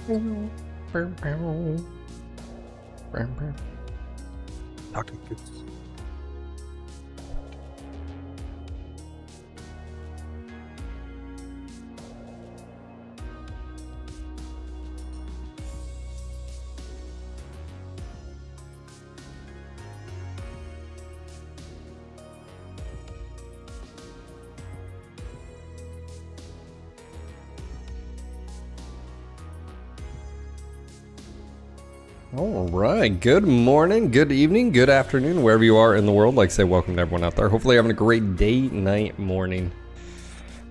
Talking goose. All right, good morning, good evening, good afternoon, wherever you are in the world. Like I say, welcome to everyone out there. Hopefully you're having a great day, night, morning.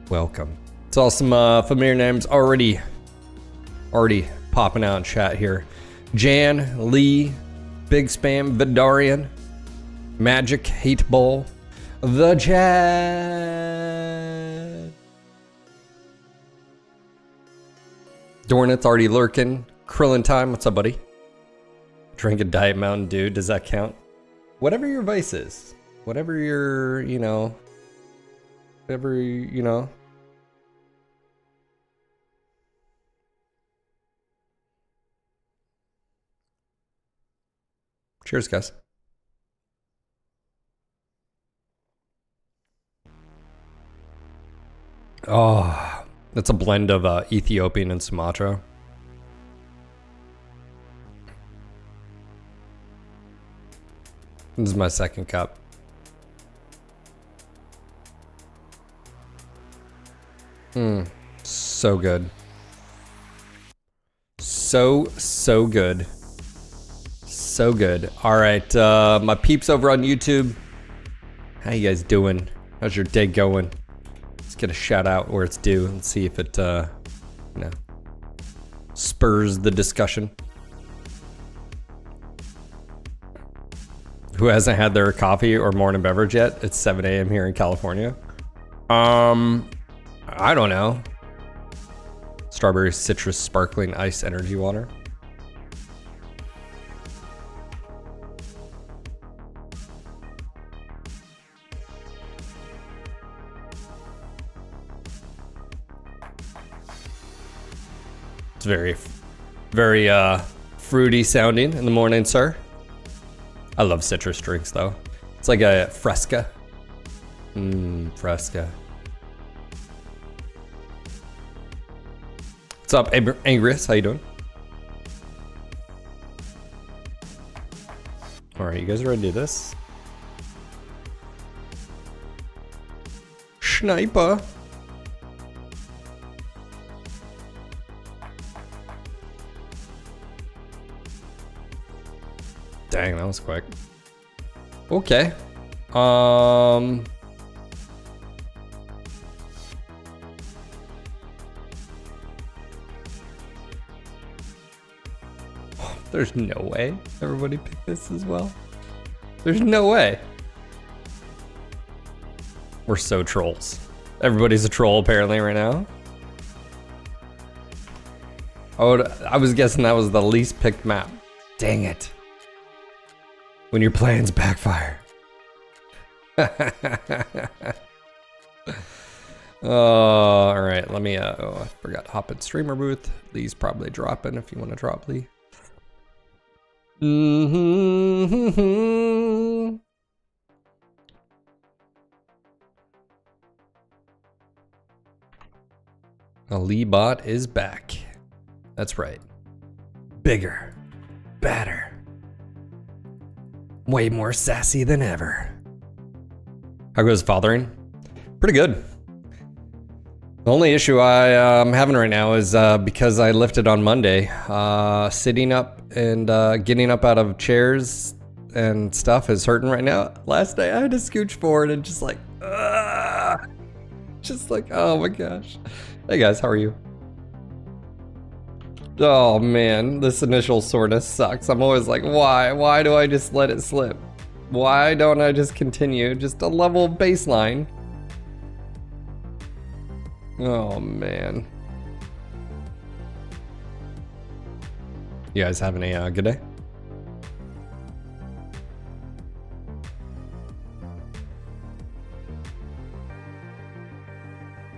Welcome. Saw some familiar names already popping out in chat here. Jan, Lee, Big Spam, Vidarian, Magic, Hate Ball, The Chad. Dornit's already lurking. Krillin Time, what's up, buddy? Drink a Diet Mountain Dew, does that count? Whatever your vice is. Whatever your, whatever, Cheers, guys. Oh, that's a blend of Ethiopian and Sumatra. This is my second cup. So good. So good. So good. All right, my peeps over on YouTube. How you guys doing? How's your day going? Let's get a shout out where it's due and see if it, spurs the discussion. Who hasn't had their coffee or morning beverage yet? It's 7 a.m. here in California. I don't know. Strawberry citrus sparkling ice energy water. It's very fruity sounding in the morning, sir. I love citrus drinks though. It's like a Fresca. Fresca. What's up, Angrius? How you doing? All right, you guys ready to do this? Sniper. Dang, that was quick. Okay. There's no way everybody picked this as well. There's no way. We're so trolls. Everybody's a troll apparently right now. I was guessing that was the least picked map. Dang it. When your plans backfire. All right, let me, I forgot to hop in streamer booth. Lee's probably dropping if you want to drop, Lee. A Lee bot is back. That's right. Bigger, badder. Way more sassy than ever. How goes fathering? Pretty good. The only issue I am having right now is because I lifted on Monday, sitting up and getting up out of chairs and stuff is hurting right now. Last night I had to scooch forward and just like, oh my gosh. Hey guys, how are you? Oh man, this initial soreness sucks. I'm always like, why? Why do I just let it slip? Why don't I just continue? Just a level baseline. Oh man. You guys having a good day?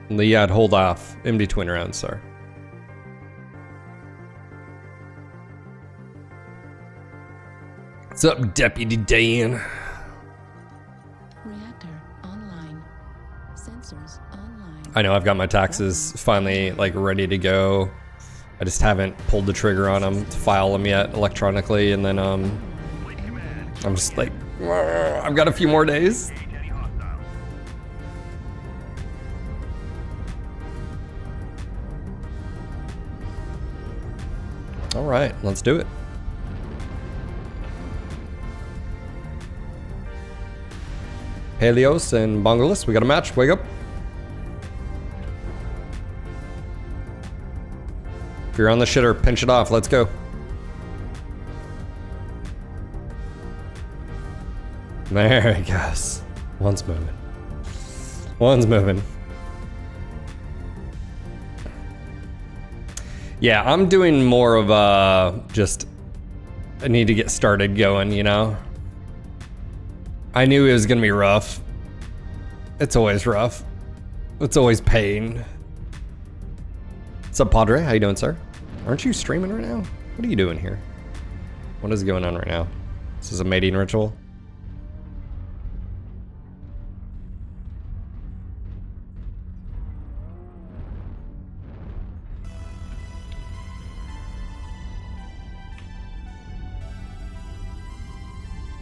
Lee, I'd hold off in between rounds, sir. What's up, Deputy Dan? Reactor online. Sensors online. I know I've got my taxes finally like ready to go. I just haven't pulled the trigger on them to file them yet electronically, and then I'm just like, I've got a few more days. All right, let's do it. Helios and Bongolis, we got a match. Wake up. If you're on the shitter, pinch it off. Let's go. There it goes. One's moving. One's moving. Yeah, I'm doing more of just, I need to get started going, you know? I knew it was gonna be rough. It's always rough. It's always pain. What's up, Padre? How you doing, sir? Aren't you streaming right now? What are you doing here? What is going on right now? This is a mating ritual?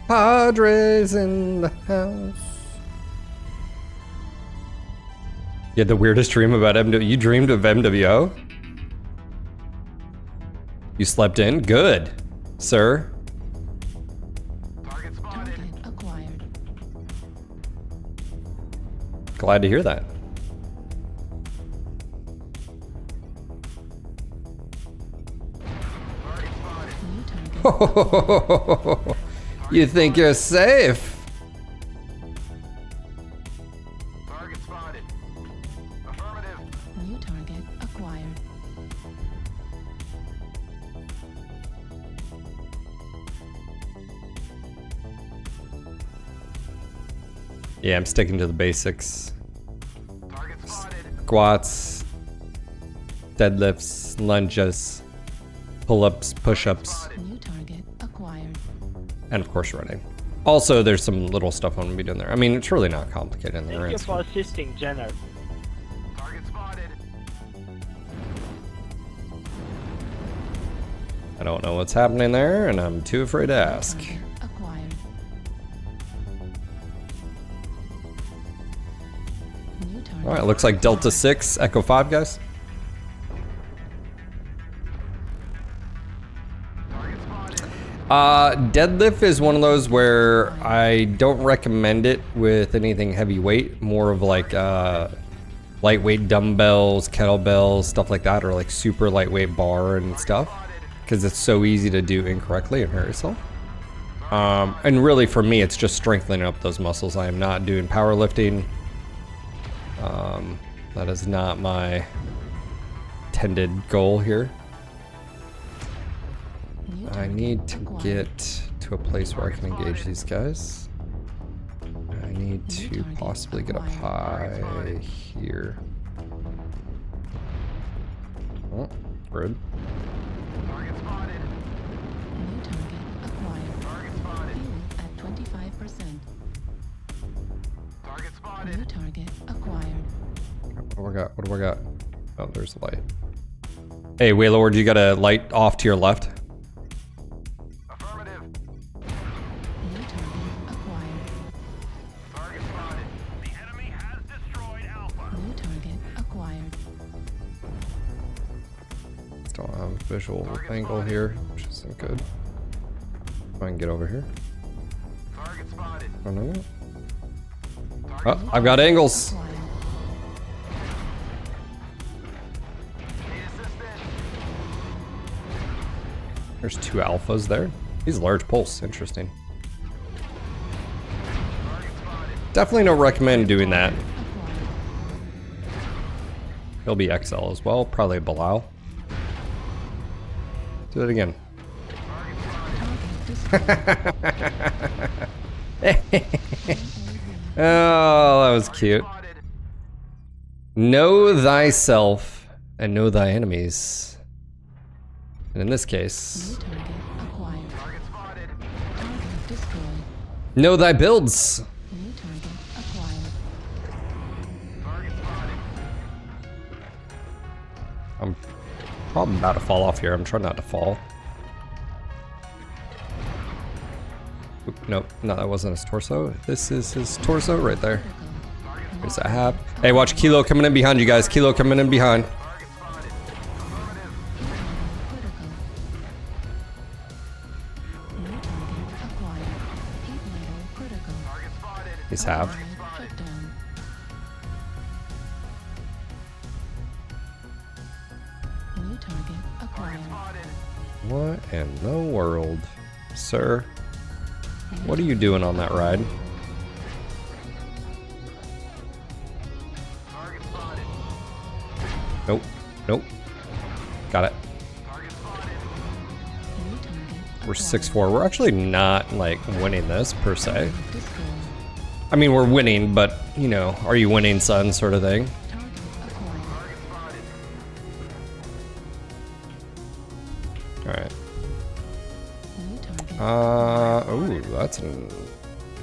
Padres in the house. You had the weirdest dream about MWO. You dreamed of MWO? You slept in? Good, sir. Target acquired. Glad to hear that. You think you're safe? Target spotted. Affirmative. New target acquired. Yeah, I'm sticking to the basics. Target spotted. Squats, deadlifts, lunges, pull-ups, push-ups, New target acquired. and of course running. Also, there's some little stuff I'm gonna be doing there. I mean, it's really not complicated in the Thank grand you scheme. for assisting, Jenner. Target spotted. I don't know what's happening there, and I'm too afraid to ask. Target acquired. New target. All right, looks like Delta 6, Echo 5, guys. Target spotted. Deadlift is one of those where I don't recommend it with anything heavyweight. More of like lightweight dumbbells, kettlebells, stuff like that, or like super lightweight bar and stuff, because it's so easy to do incorrectly and hurt yourself. And really for me, it's just strengthening up those muscles. I am not doing powerlifting. That is not my intended goal here. New I target need to acquired. get to a place where I can engage these guys. I need to possibly get up high here. Oh, rude. Target spotted. New target acquired. Target spotted. Fuel at 25%. Target New spotted. target acquired. What do I got? What do I got? Oh, there's a light. Hey, Waylord, you got a light off to your left? Affirmative. New target acquired. Target spotted. The enemy has destroyed Alpha. New target acquired. Still have a visual angle here, which isn't good. If I can get over here. Target spotted. Oh, no, no. Target Oh, I've got angles. Acquired. need assistance. There's two alphas there. He's a large pulse. Interesting. Target spotted. Definitely don't recommend doing that. Acquired. He'll be XL as well. Probably Bilal. Do it again. Target destroyed. Oh, that was cute. Spotted. Know thyself and know thy enemies. And in this case, New target acquired. Target spotted. Target destroyed. Know thy builds. New target acquired. Target spotted. I'm probably about to fall off here. I'm trying not to fall. Oop, nope, no, that wasn't his torso. This is his torso right there. Critical. There's a hab. Hey, watch Kilo coming in behind you guys. Kilo coming in behind. Target spotted. Affirmative. Critical. New target acquired. Heat metal critical. Target spotted. He's hab. Shut down. New target acquired. Spotted. What in the world, sir? What are you doing on that ride? Target spotted. Nope, nope. Got it. Target spotted. New target We're 6-4. We're actually not like winning this per se. destroyed. I mean, we're winning, but you know, are you winning, son? Sort of thing. Target acquired. Target spotted. All right. New target. Oh,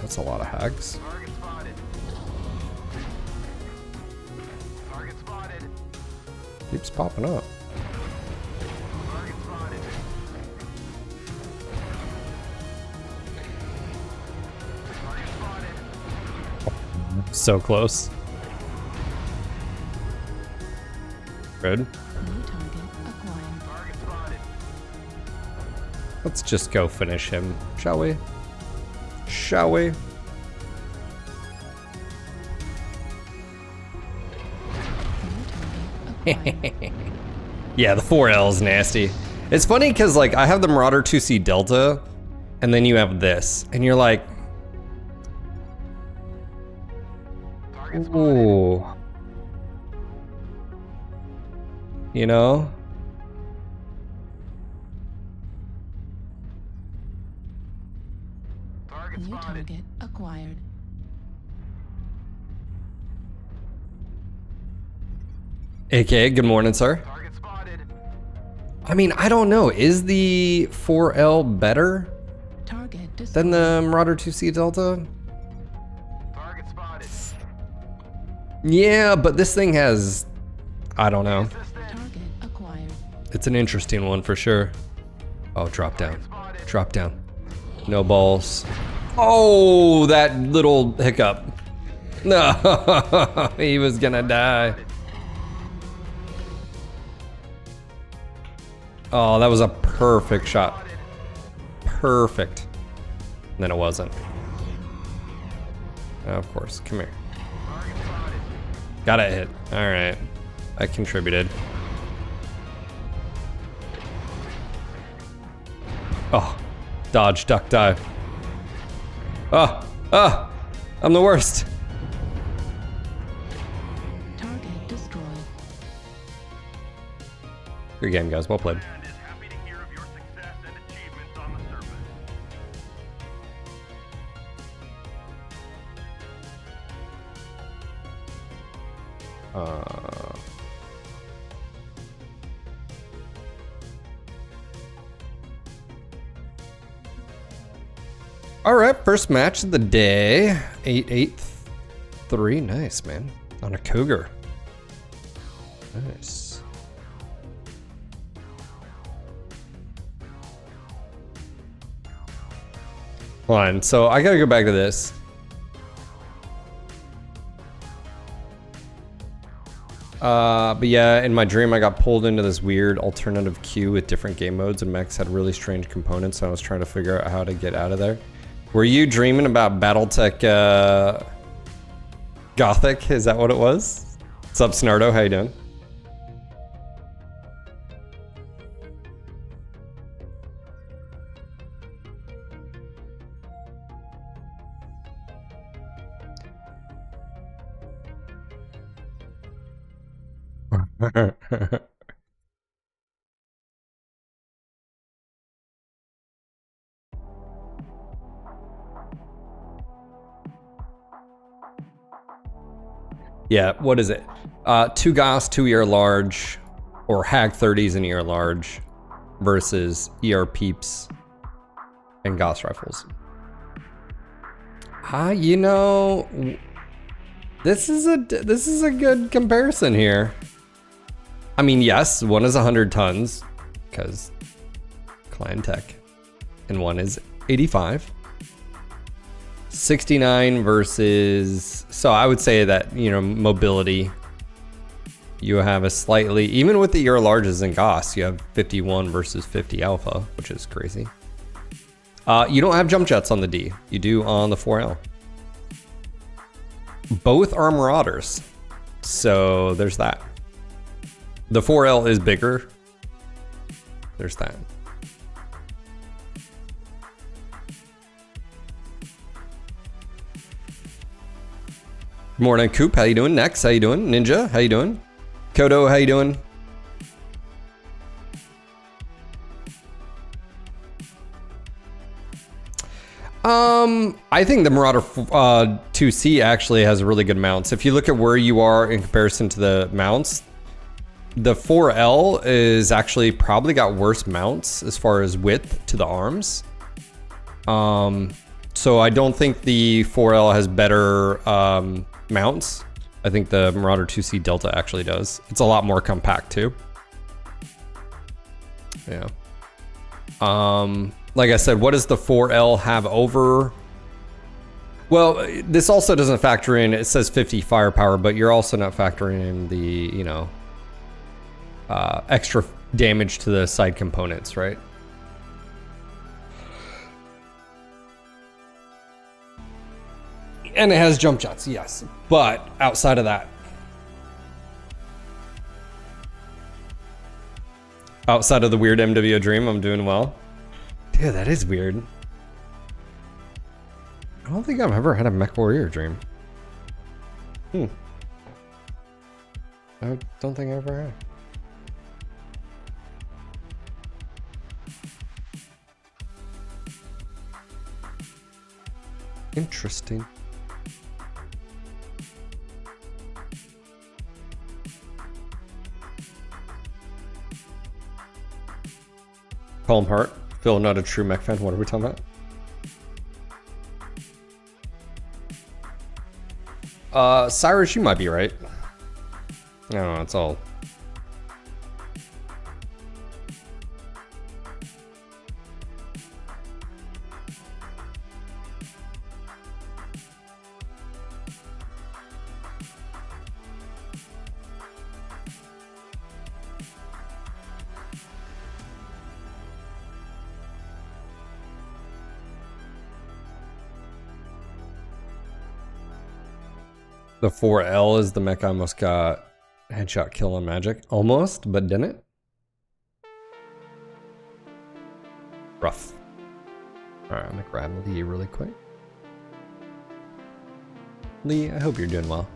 that's a lot of hags. Target spotted. Target spotted. Keeps popping up. Target spotted. Target spotted. So close. Good. New target acquired. Target spotted. Let's just go finish him, shall we? Shall we? New target acquired. Yeah, the 4L is nasty. It's funny because like I have the Marauder 2C Delta, and then you have this, and you're like, Target spotted. ooh, you know. Target New spotted. target acquired. AK, good morning, sir. Target spotted. I mean, I don't know. Is the 4L better Target destroyed. than the Marauder 2C Delta? Target spotted. Yeah, but this thing has, I don't know. Assistant. Target acquired. It's an interesting one for sure. Oh, drop down. Drop down. No balls. Oh, that little hiccup. No, he was gonna die. Oh, that was a perfect shot. Perfect. And then it wasn't. Of course, come here. Target spotted. Got it hit. All right. I contributed. Oh, dodge, duck, dive. Oh, oh, I'm the worst. Target destroyed. Good game, guys. Well played. And is happy to hear of your success and achievements on the surface. All right, first match of the day. 8-8-3. Nice, man. On a Cougar. Nice. Hold on. So I gotta go back to this. But yeah, in my dream, I got pulled into this weird alternative queue with different game modes, and mechs had really strange components, so I was trying to figure out how to get out of there. Were you dreaming about BattleTech Gothic? Is that what it was? What's up, Snardo? How you doing? Yeah, what is it? 2 Gauss, 2 ER large, or Hag 30s and ER large versus ER peeps and Gauss rifles. You know, this is a good comparison here. I mean, yes, one is 100 tons because Clan Tech, and one is 85. 69 versus, so I would say that, you know, mobility, you have a slightly, even with the ER larges and GOS, you have 51 versus 50 alpha, which is crazy. You don't have jump jets on the D. You do on the 4L. Both are Marauders, so there's that. The 4L is bigger. There's that. Morning, Coop. How you doing? Next, how you doing? Ninja, how you doing? Kodo, how you doing? I think the Marauder 2C actually has really good mounts. If you look at where you are in comparison to the mounts, the 4L is actually probably got worse mounts as far as width to the arms. So I don't think the 4L has better mounts. I think the Marauder 2C Delta actually does. It's a lot more compact too. Yeah. Like I said, what does the 4L have over? Well, this also doesn't factor in, it says 50 firepower, but you're also not factoring in the, you know, extra damage to the side components, right? And it has jump jets, yes. But outside of that, outside of the weird MWO dream, I'm doing well. Dude, that is weird. I don't think I've ever had a MechWarrior dream. I don't think I ever have. Interesting. Call him Hart. Phil, not a true mech fan. What are we talking about? Cyrus, you might be right. I don't know, it's all. The 4L is the mech I almost got headshot kill on Magic. Almost, but didn't. Rough. Alright, I'm gonna grab Lee really quick. Lee, I hope you're doing well.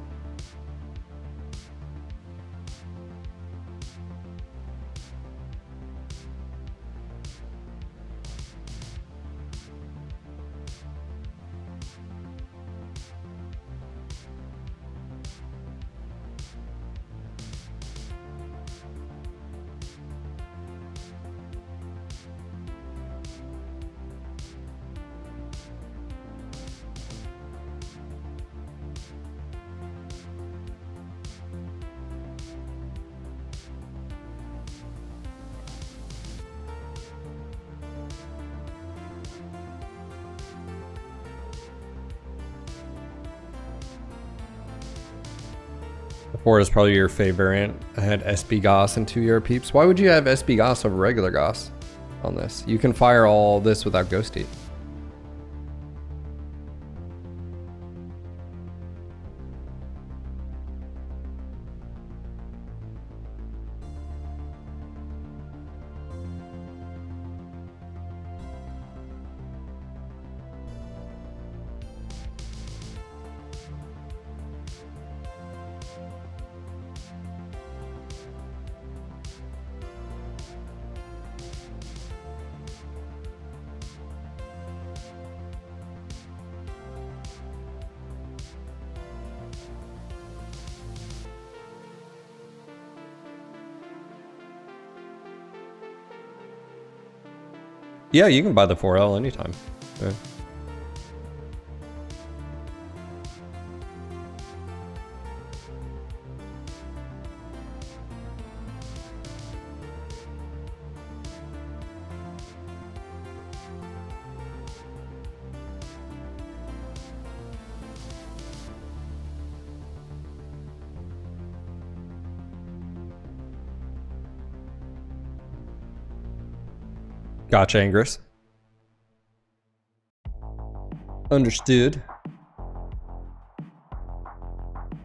The 4 is probably your favorite variant. I had SB Goss and 2 ER peeps. Why would you have SB Goss over regular Goss on this? You can fire all this without Ghosty. Yeah, you can buy the 4L anytime. Yeah. Gotcha, Ingress. Understood.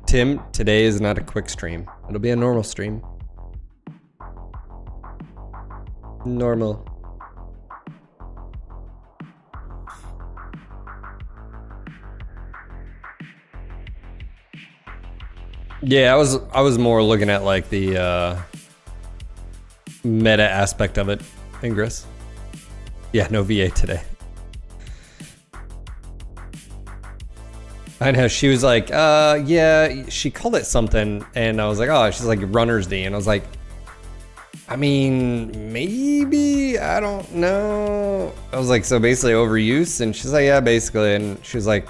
Tim, today is not a quick stream. It'll be a normal stream. Normal. Yeah, I was more looking at like the meta aspect of it, Ingress. Yeah, no VA today. I know, she was like, yeah, she called it something, and I was like, oh, she's like runner's D, and I was like, I mean, maybe, I don't know. I was like, so basically overuse, and she's like, yeah, basically, and she was like,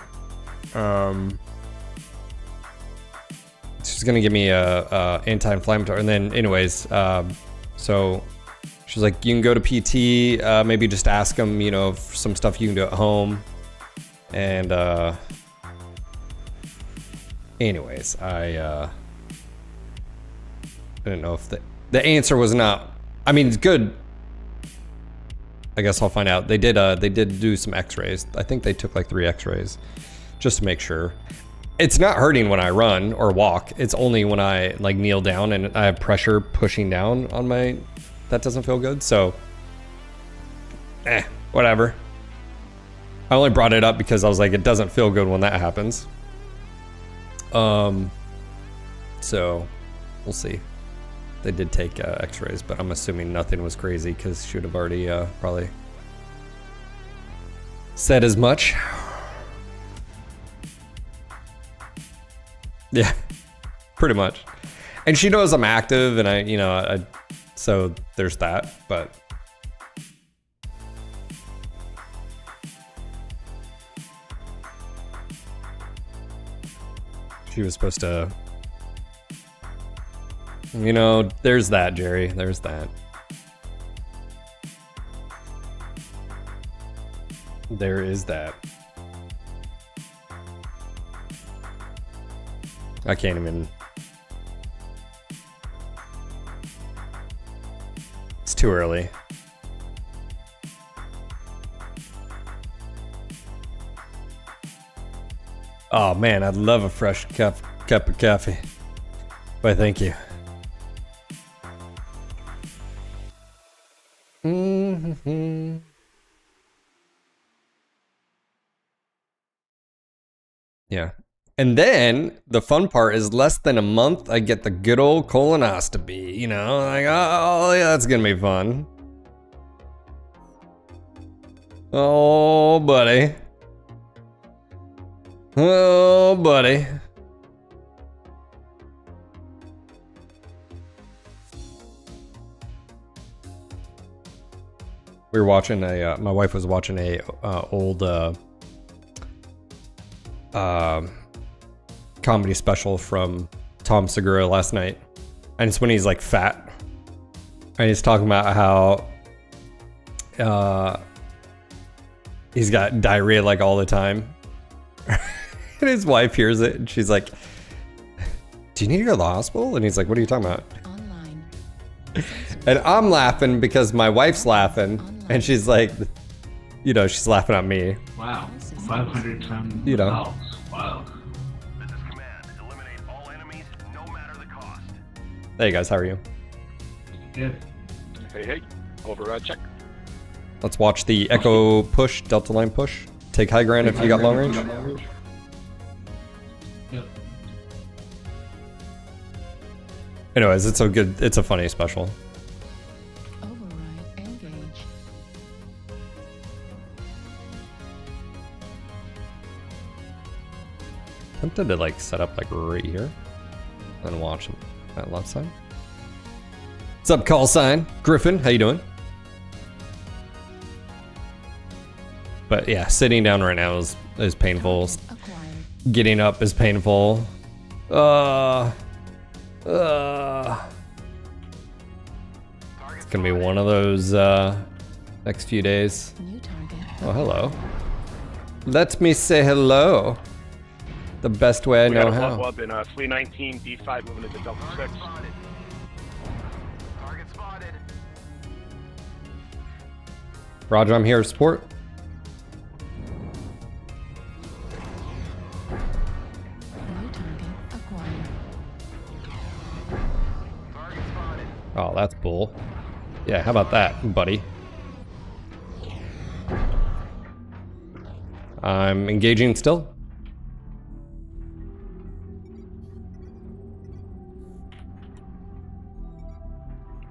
she's gonna give me a anti-inflammatory, and then anyways, so she's like, you can go to PT, maybe just ask them, you know, some stuff you can do at home, and anyways, I didn't know if the answer was not. I mean, it's good. I guess I'll find out. They did do some X-rays. I think they took like 3 X-rays, just to make sure. It's not hurting when I run or walk. It's only when I like kneel down and I have pressure pushing down on my. That doesn't feel good. So, whatever. I only brought it up because I was like, it doesn't feel good when that happens. So we'll see. They did take X-rays, but I'm assuming nothing was crazy because she would have already probably said as much. Yeah, pretty much. And she knows I'm active, and I so there's that. But she was supposed to, you know, there's that, Jerry. There's that. There is that. I can't even. It's too early. Oh man, I'd love a fresh cup of coffee. Why, thank you. Yeah. And then the fun part is less than a month, I get the good old colonoscopy, you know, like, oh yeah, that's gonna be fun. Oh, buddy. Oh, buddy. We were watching a, my wife was watching a old comedy special from Tom Segura last night, and it's when he's like fat, and he's talking about how he's got diarrhea like all the time. And his wife hears it, and she's like, do you need to go to the hospital? And he's like, what are you talking about? Online. And I'm laughing because my wife's laughing, and she's like, you know, she's laughing at me. Wow, 500 tons. You know. Wow. This is command. Eliminate all enemies, no matter the cost. Hey guys, how are you? Good. Hey, over check. Let's watch the Echo push, Delta Line push. Take high ground if you got long range. Yep. Anyways, it's a funny special. Override engage. Tempted to like set up like right here and watch that left side. What's up, call sign? Griffin, how you doing? But yeah, sitting down right now is painful. Acquired. Getting up is painful. It's gonna be one of those next few days. New target. Oh, hello. Let me say hello. The best way I We know got a how. level up in 319 D5 moving into Delta 6. Target spotted. Roger, I'm here. Support. New target acquired. Target spotted. Oh, that's bull. Yeah, how about that, buddy? I'm engaging still.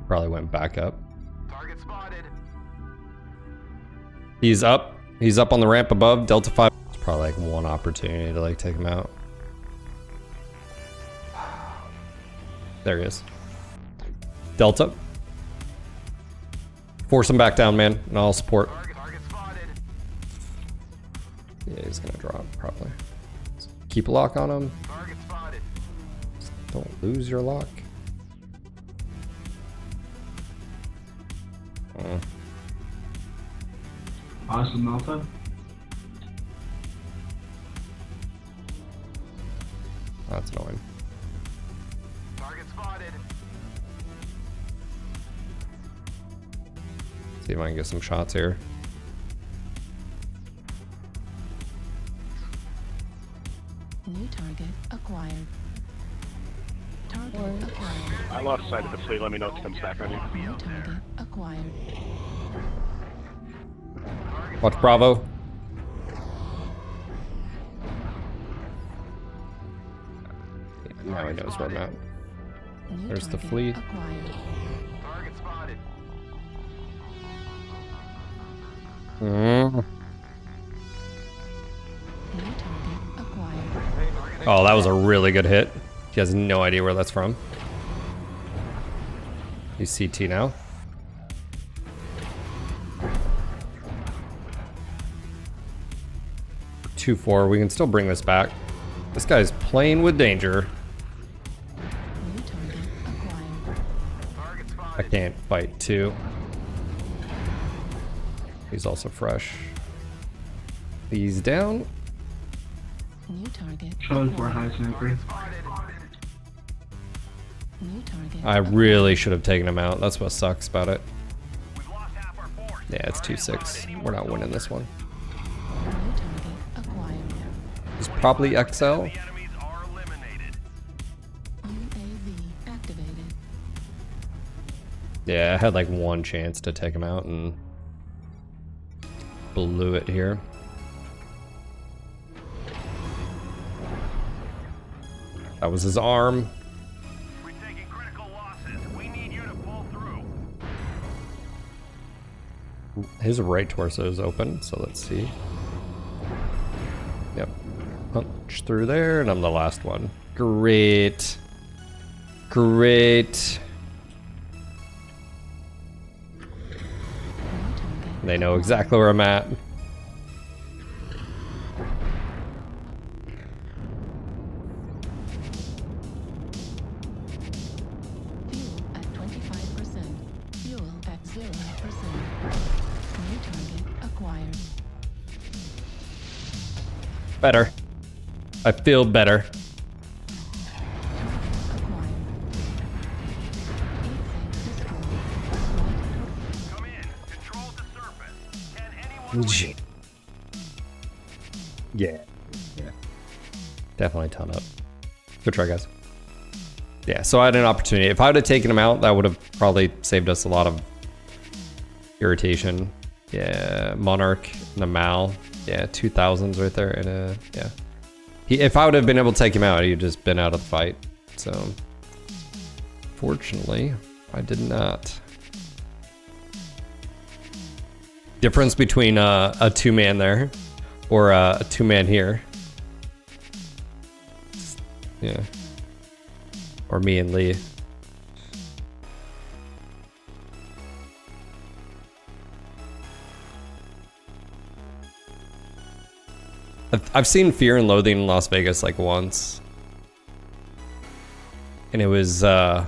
Probably went back up. Target spotted. He's up. He's up on the ramp above. Delta 5. It's probably like one opportunity to like take him out. There he is. Delta. Force him back down, man, and I'll support. Target spotted. Yeah, he's gonna drop probably. Keep a lock on him. Target spotted. Don't lose your lock. Awesome Alpha. That's annoying. Target spotted. See if I can get some shots here. New target acquired. Target acquired. I lost sight of the fleet. Let me know if it comes back on you. New target acquired. Watch Bravo. Yeah, now he knows where I'm at. New There's the target fleet. acquired. Target spotted. Mm. New target acquired. Oh, that was a really good hit. He has no idea where that's from. He's CT now. Two 4. We can still bring this back. This guy's playing with danger. New target acquired. Target I spotted. can't fight 2. He's also fresh. He's down. New target Charlie 4 acquired. high sniper. Spotted. New target I really should have taken him out. That's what sucks about it. We've lost half our force. Yeah, it's 2-6. We're not winning this one. New target acquired. It's probably XL. The enemies are eliminated. UAV activated. Yeah, I had like one chance to take him out and blew it here. That was his arm. We're taking critical losses. We need you to pull through. His right torso is open, so let's see. Yep. Punch through there, and I'm the last one. Great. Great. New target They know exactly where I'm at. Fuel at 25%. Fuel at 0%. New target acquired. Better. I feel better. Acquired. Heat sink destroyed. Come in. Control the surface. Can anyone Gee. Yeah. Yeah. Definitely ton up. Good try, guys. Yeah, so I had an opportunity. If I would have taken him out, that would have probably saved us a lot of irritation. Yeah, Monarch and a Mal. Yeah, 2000s right there. And yeah. If I would have been able to take him out, he'd just been out of the fight. So, fortunately, I did not. Difference between a two-man there or a two-man here. Yeah. Or me and Lee. I've seen Fear and Loathing in Las Vegas like once. And it was, I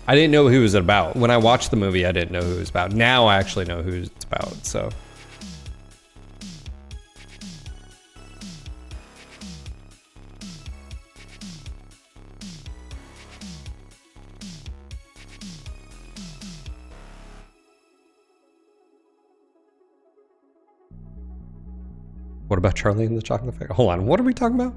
didn't know who it was about. When I watched the movie, I didn't know who it was about. Now I actually know who it's about, so. What about Charlie and the Chocolate Factory? Hold on, what are we talking about?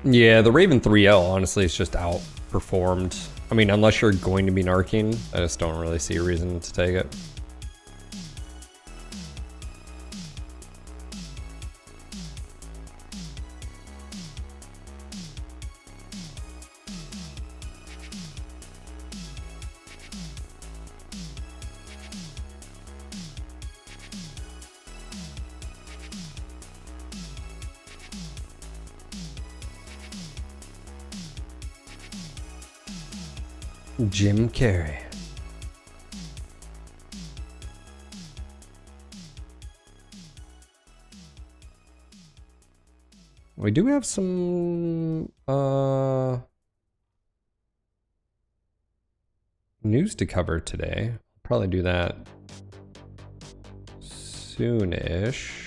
Yeah, the Raven 3L honestly is just outperformed. I mean, unless you're going to be narking, I just don't really see a reason to take it. Jim Carrey. We do have some news to cover today. Probably do that soonish.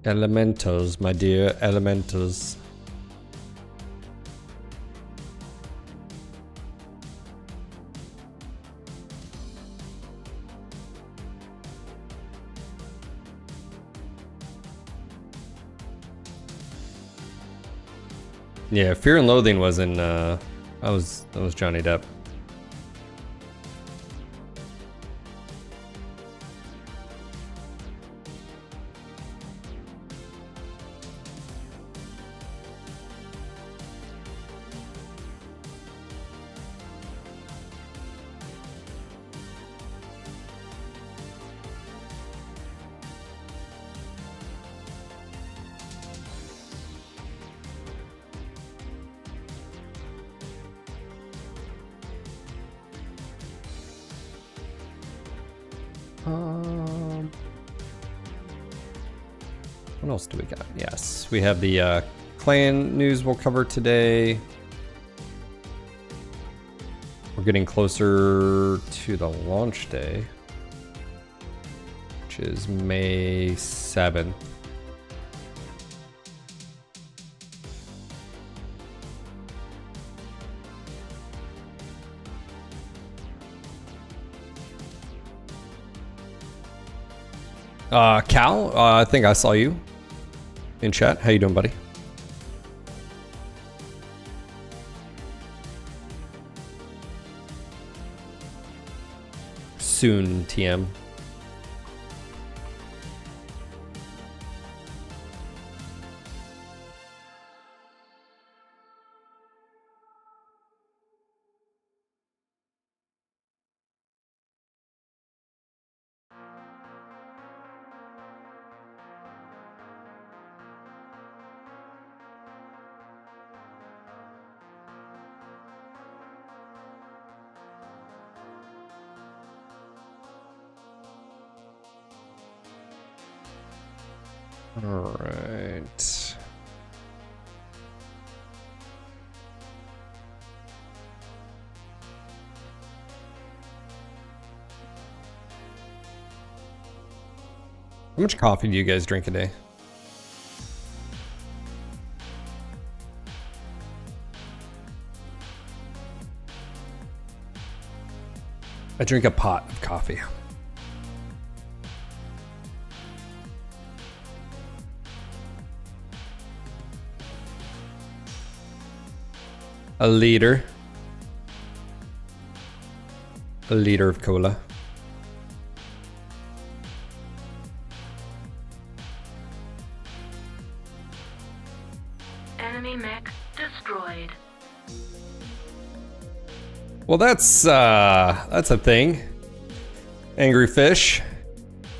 Elementals, my dear elementals. Yeah, Fear and Loathing was in that was Johnny Depp. What else do we got? Yes, we have the clan news we'll cover today. We're getting closer to the launch day, which is May 7th. Cal, I think I saw you in chat. How you doing, buddy? Soon, TM. All right. How much coffee do you guys drink a day? I drink a pot of coffee. A liter of cola. Enemy mech destroyed. Well, that's a thing. Angry fish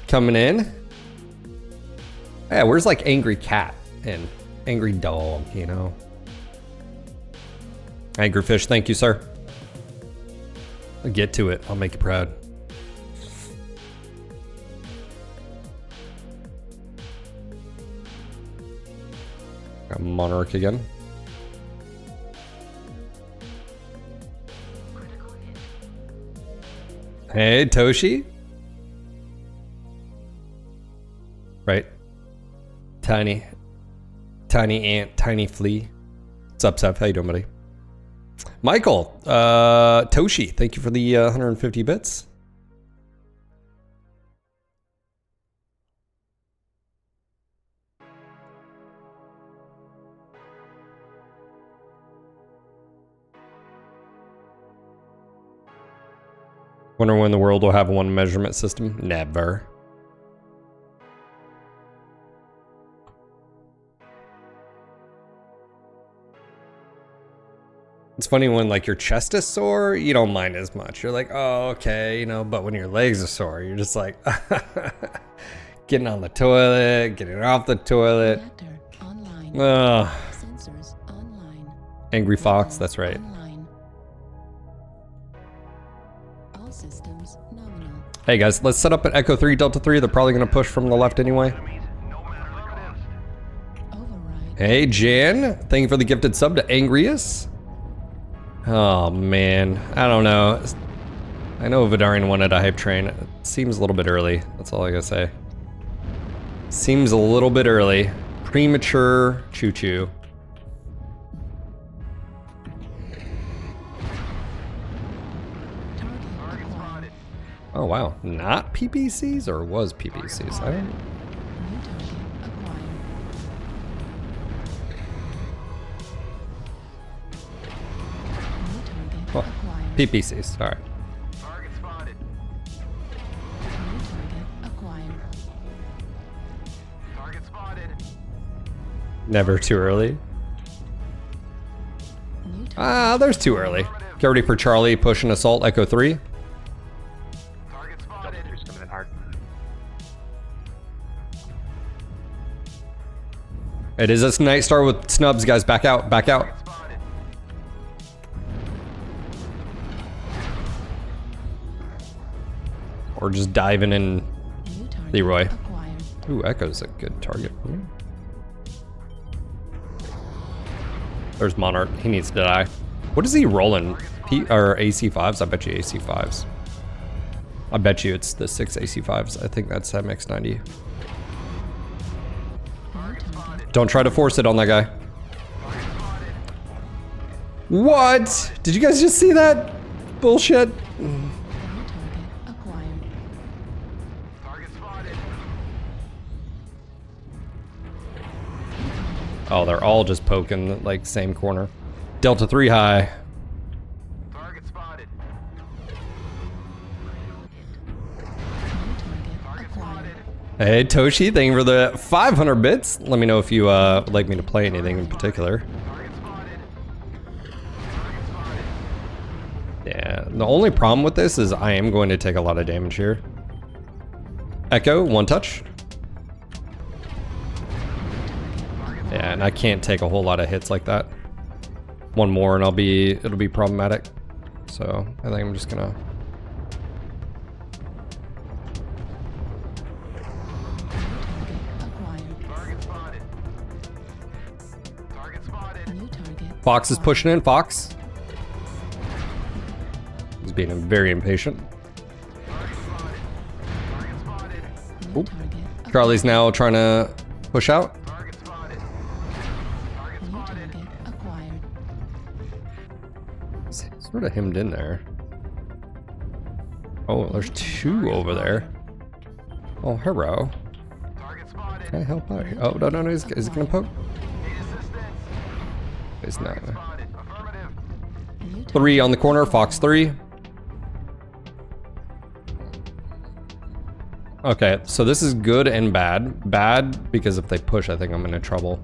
coming in. Yeah, where's like angry cat and angry dog, you know? Angry fish, thank you, sir. I'll get to it. I'll make you proud. Monarch again. Hey, Toshi. Right. Tiny ant, tiny flea. What's up, Seth? How you doing, buddy? Michael, Toshi, thank you for the 150 bits. Wonder when the world will have one measurement system? Never. It's funny when like your chest is sore, you don't mind as much. You're like, oh, okay, you know, but when your legs are sore, you're just like getting on the toilet, getting off the toilet. Reactor online. Ugh. Sensors online. Angry Fox, that's right. Online. All systems nominal. Hey guys, let's set up an Echo 3, Delta 3. They're probably gonna push from the left anyway. Enemies, no matter the cost. Override. Hey Jan, thank you for the gifted sub to Angrius. Oh man, I don't know. I know Vidarian wanted a hype train. It seems a little bit early. That's all I gotta say. Seems a little bit early. Premature choo-choo. Target acquired. Oh wow, not PPCs or was PPCs? I don't. New target acquired. New target Well, acquired. PPCs. All right. Target spotted. New target acquired. Target spotted. Never too early. New target. Ah, there's too early. Get ready for Charlie. Push and assault. Echo 3. Target Delta spotted. 3's coming in hard. It is a night star with snubs, guys. Back out. Back out. Spotted. Or just diving in. New target Leroy. acquired. Ooh, Echo's a good target. There's Monarch. He needs to die. What is he rolling? P or AC5s? I bet you AC5s. I bet you it's the 6 AC5s. I think that's MX90. New target. Don't try to force it on that guy. What? Did you guys just see that? Bullshit. New target acquired. Target spotted. Oh, they're all just poking like same corner. Delta 3 high. Target spotted. New target acquired. Hey Toshi, thank you for the 500 bits. Let me know if you would like me to play anything in particular. Target spotted. Yeah, the only problem with this is I am going to take a lot of damage here. Echo, one touch. Yeah, and I can't take a whole lot of hits like that. One more and it'll be problematic. So I think I'm just gonna. Acquired. Target spotted. Target spotted. New target. Fox is pushing in, Fox. He's being very impatient. Target spotted. Target spotted. New Oop. target. Charlie's now trying to push out. Target spotted. Target New spotted. target acquired. He's sort of hemmed in there. Oh, there's two over there. Oh, hello. Target spotted. Can I help out here? Oh, no, is it gonna poke? Need assistance. It's not. Spotted. Affirmative. New target. 3 on the corner, Fox 3. Okay, so this is good and bad. Bad because if they push, I think I'm in trouble.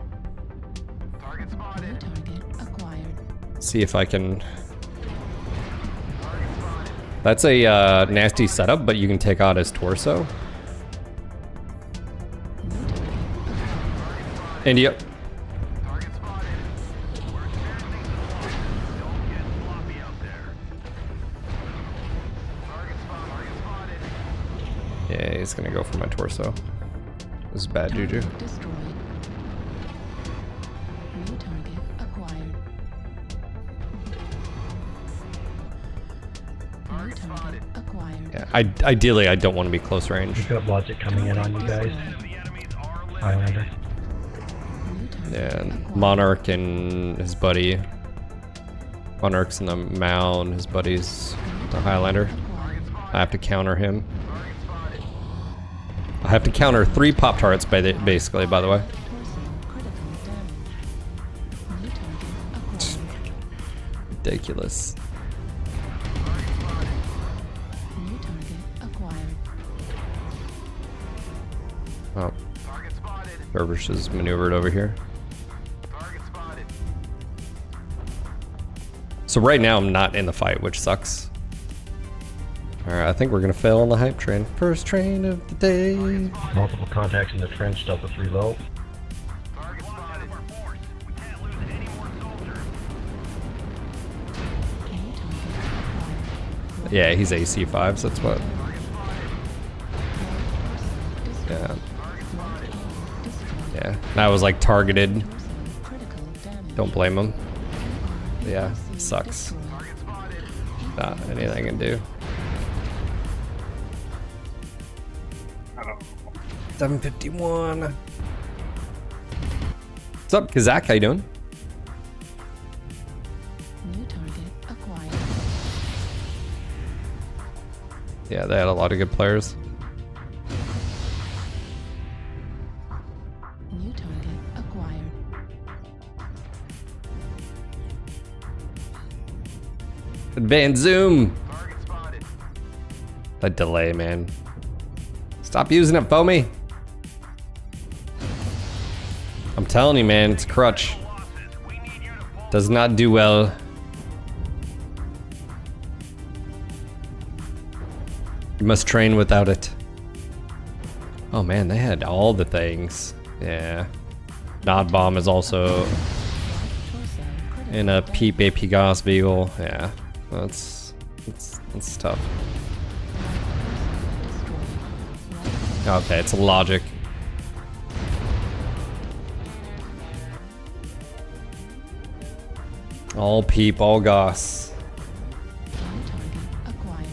Target New spotted. target acquired. See if I can. That's a nasty setup, but you can take out his torso. India. Target spotted. We're experiencing don't get sloppy out there. Target spotted. Yeah, he's gonna go for my torso. This is bad juju. Target destroyed. New target acquired. Yeah, ideally I don't want to be close range. We've got logic coming in on you guys. Highlander. New target Yeah, and acquired. Monarch and his buddy. Monarch's in the Mao and his buddy's the Highlander. I have to counter him. I have to counter 3 pop turrets basically, by the way. Torso critical damage. New target acquired. Ridiculous. New target acquired. Oh, Target spotted. Dervish is maneuvered over here. Target spotted. So right now I'm not in the fight, which sucks. Alright, I think we're gonna fail on the hype train. First train of the day. Multiple contacts in the trench, Delta 3 low. Target spotted. We can't lose any more soldiers. New target acquired. Yeah, he's AC5, so that's what. Yeah, yeah. That was like targeted. Torso critical damage. Don't blame him. Yeah, sucks. Target spotted. Not anything I can do. 751. What's up, Kazak? How you doing? New target acquired. Yeah, they had a lot of good players. New target acquired. Advanced zoom. Target spotted. That delay, man. Stop using it, Foamy. I'm telling you, man, it's a crutch. Losses. We need you to pull. Does not do well. You must train without it. Oh man, they had all the things. Yeah. Nod bomb is also Torso critical in a damage. peep AP gas vehicle. Yeah. That's tough. Okay, it's logic. All peep, all goss. New target acquired.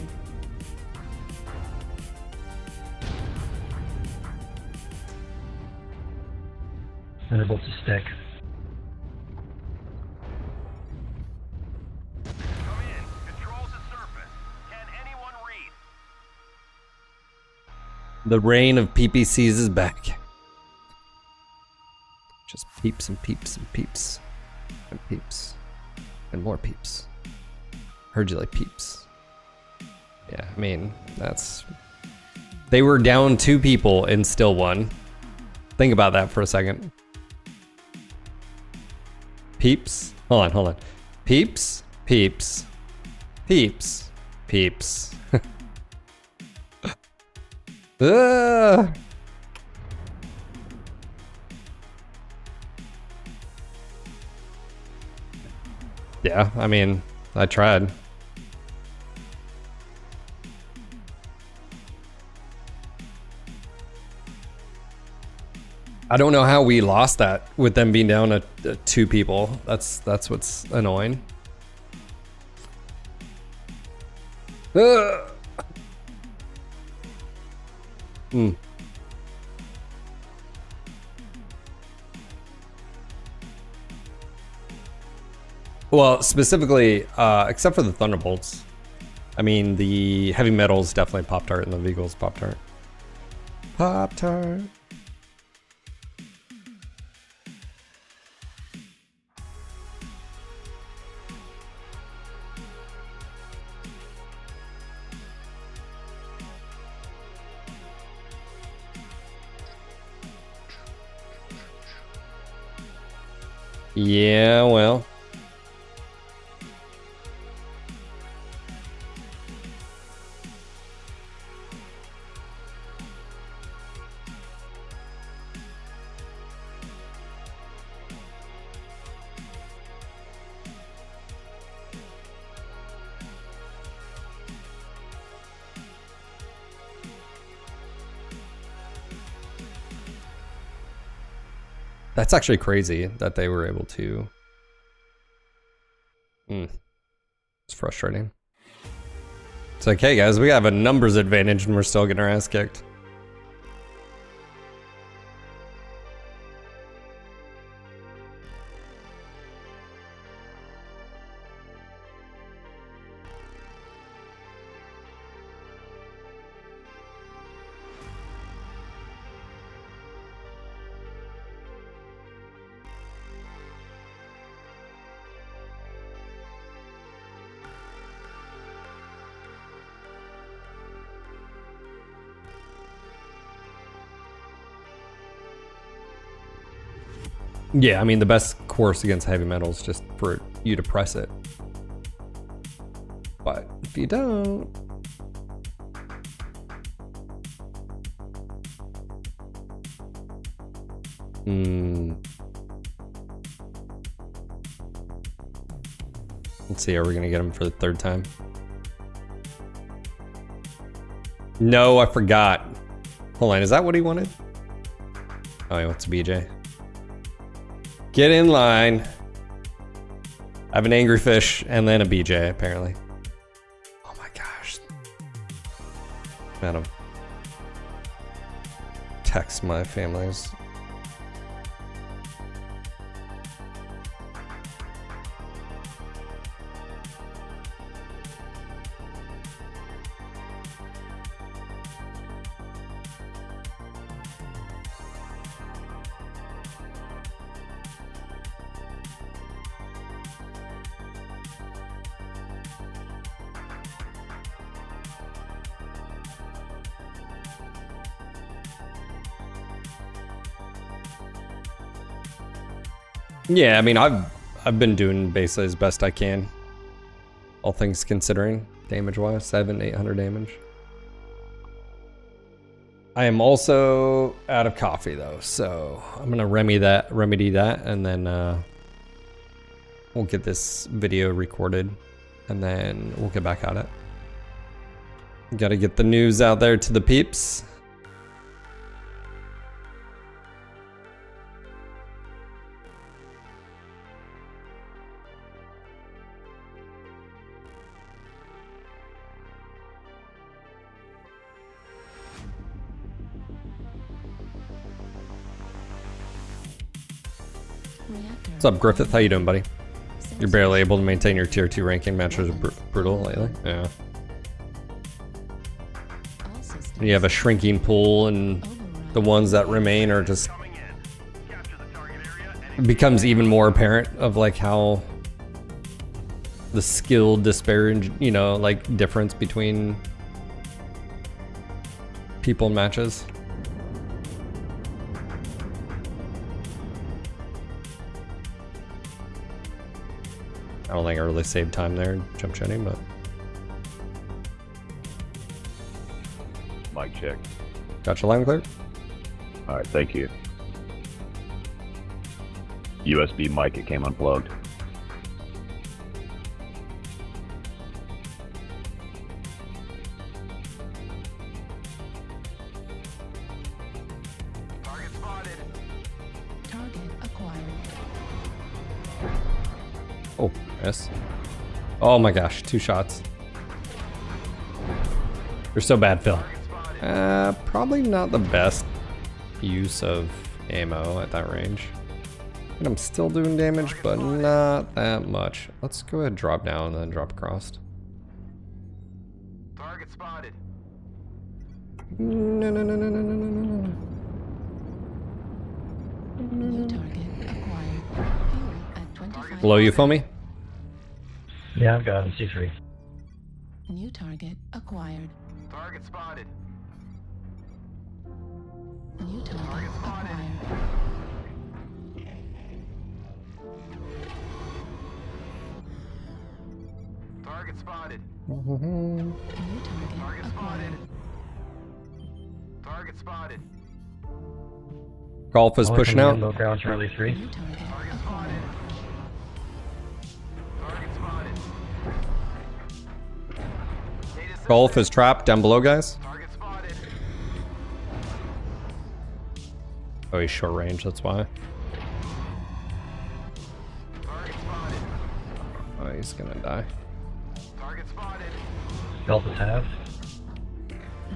Thunderbolt's a stick. Come in. Controls the surface. Can anyone read? The reign of PPCs is back. Just peeps and peeps and peeps. And peeps. And more peeps. Heard you like peeps. Yeah, I mean, that's... They were down 2 people and still won. Think about that for a second. Peeps? Hold on. Peeps, peeps, peeps, peeps. Yeah, I mean, I tried. I don't know how we lost that with them being down to 2 people. That's what's annoying. Well, specifically, except for the Thunderbolts. I mean, the heavy metals definitely Pop-Tart and the vehicles Pop-Tart. Pop-Tart. Yeah, well. That's actually crazy that they were able to. It's frustrating. It's like, hey guys, we have a numbers advantage and we're still getting our ass kicked. Yeah, I mean, the best course against heavy metal is just for you to press it. But if you don't... Let's see, are we gonna get him for the third time? No, I forgot. Hold on, is that what he wanted? Oh, he wants a BJ. Get in line. I have an angry fish and then a BJ, apparently. Oh my gosh. Gotta text my families. Yeah, I mean, I've been doing basically as best I can, all things considering, damage-wise, 700-800 damage. I am also out of coffee though, so I'm gonna remedy that, and then we'll get this video recorded, and then we'll get back at it. Gotta get the news out there to the peeps. What's up, Griffith? How you doing, buddy? You're barely able to maintain your tier 2 ranking. Matches are brutal lately. Yeah. You have a shrinking pool, and the ones that remain are just... It becomes even more apparent of like how the skill disparage, you know, like difference between people in matches. I don't think I really saved time there, jump jetting, but... Mic check. Gotcha, loud and clear. All right, thank you. USB mic, it came unplugged. Target spotted. Target acquired. Oh, yes. Oh my gosh, 2 shots. You're so bad, Phil. Probably not the best use of ammo at that range. And I'm still doing damage, but not that much. Let's go ahead and drop down and then drop across. Target spotted. No, no, no, no, no, no, no, no. New target acquired. Fuel at 25. Below you, Foamy? Yeah, I've got him. C3. New target acquired. Target spotted. New target acquired. Target spotted. New target Target spotted. acquired. Target spotted. Golf is pushing out. Low ground, Charlie 3. New target Target acquired. spotted. Target spotted. Data Golf is trapped down below, guys. Target spotted. Oh, he's short range, that's why. Target spotted. Oh, he's gonna die. Target spotted. Delta's half.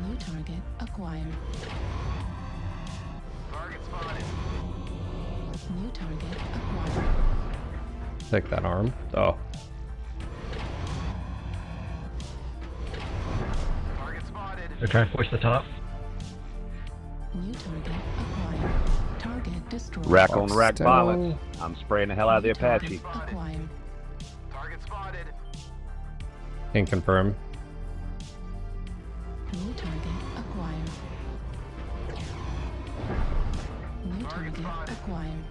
New target acquired. Target spotted. New target acquired. Take that arm. Oh. Target spotted. They're trying to push the top. New target acquired. Target destroyed. Rack on rack Still- violence. I'm spraying the hell out of the New target Apache. acquired. Target spotted. Can confirm. New target acquired. New target acquired.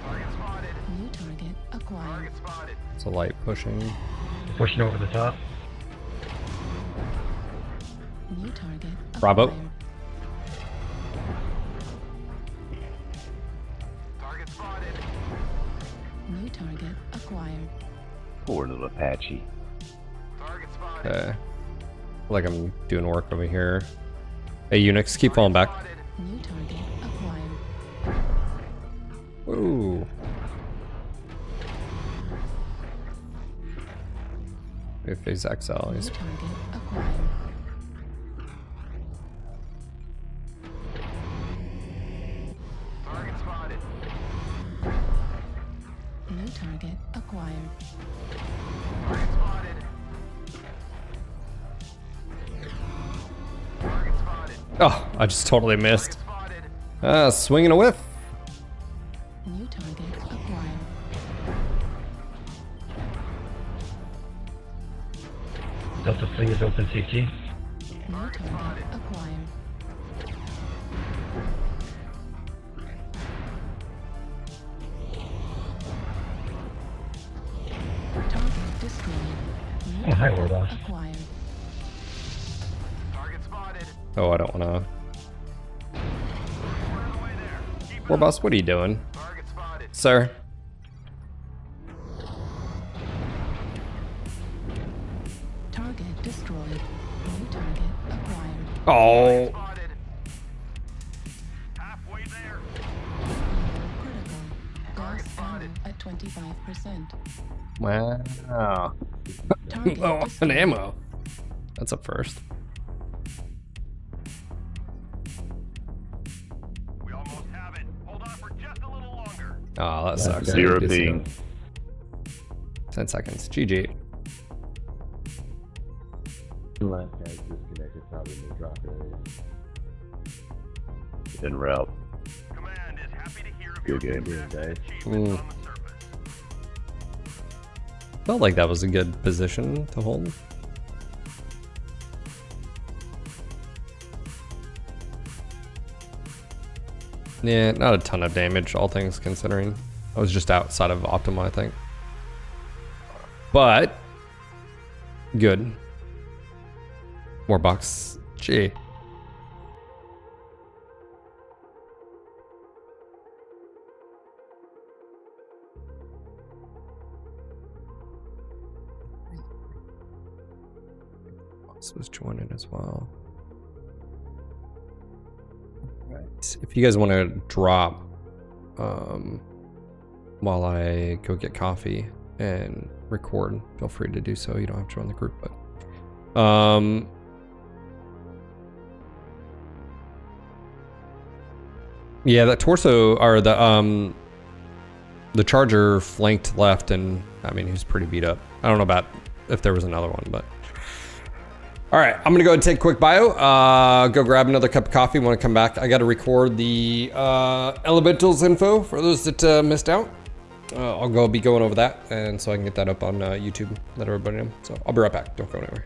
Target spotted. New target acquired. Target spotted. It's a light pushing. Pushing over the top. New target Bravo. acquired. Target spotted. New target acquired. Poor little Apache. Target spotted. Okay. Like I'm doing work over here. Hey, Unix, keep falling back. Spotted. New target acquired. Ooh. If he's XL, New he's target acquired. Target spotted. New target acquired. Target spotted. Target spotted. Oh, I just totally missed. Target spotted. Swinging a whiff. New target acquired. Delta fleet is open CT. New target acquired. Target destroyed. New Oh, hi, target Warboss. acquired. Target spotted. Oh, I don't wanna. We're on the way there. Keep it Warboss, what are you doing? up. Target spotted. Sir? Target destroyed. New target acquired. Oh. Spotted. Halfway there. Critical. Gas ammo at 25%. Wow. Target Oh, an destroyed. ammo. That's a first. We almost have it. Hold on for just a little longer. Oh, that sucks. Zero Good ping. stuff. 10 seconds. GG. Last guy's disconnected, probably in the drop area. En route. Command is happy to hear of Good your game. Good guys. achievements on the surface. Felt like that was a good position to hold. Yeah, not a ton of damage, all things considering. I was just outside of optimal, I think. But good. More bucks. Gee. Box was joining as well. Right. If you guys want to drop while I go get coffee and record, feel free to do so. You don't have to join the group, but yeah, that torso or the charger flanked left, and I mean, he was pretty beat up. I don't know about if there was another one, but all right, I'm gonna go ahead and take a quick bio. Go grab another cup of coffee. When I come back, I got to record the elementals info for those that missed out. I'll be going over that, and so I can get that up on YouTube. Let everybody know. So I'll be right back. Don't go anywhere.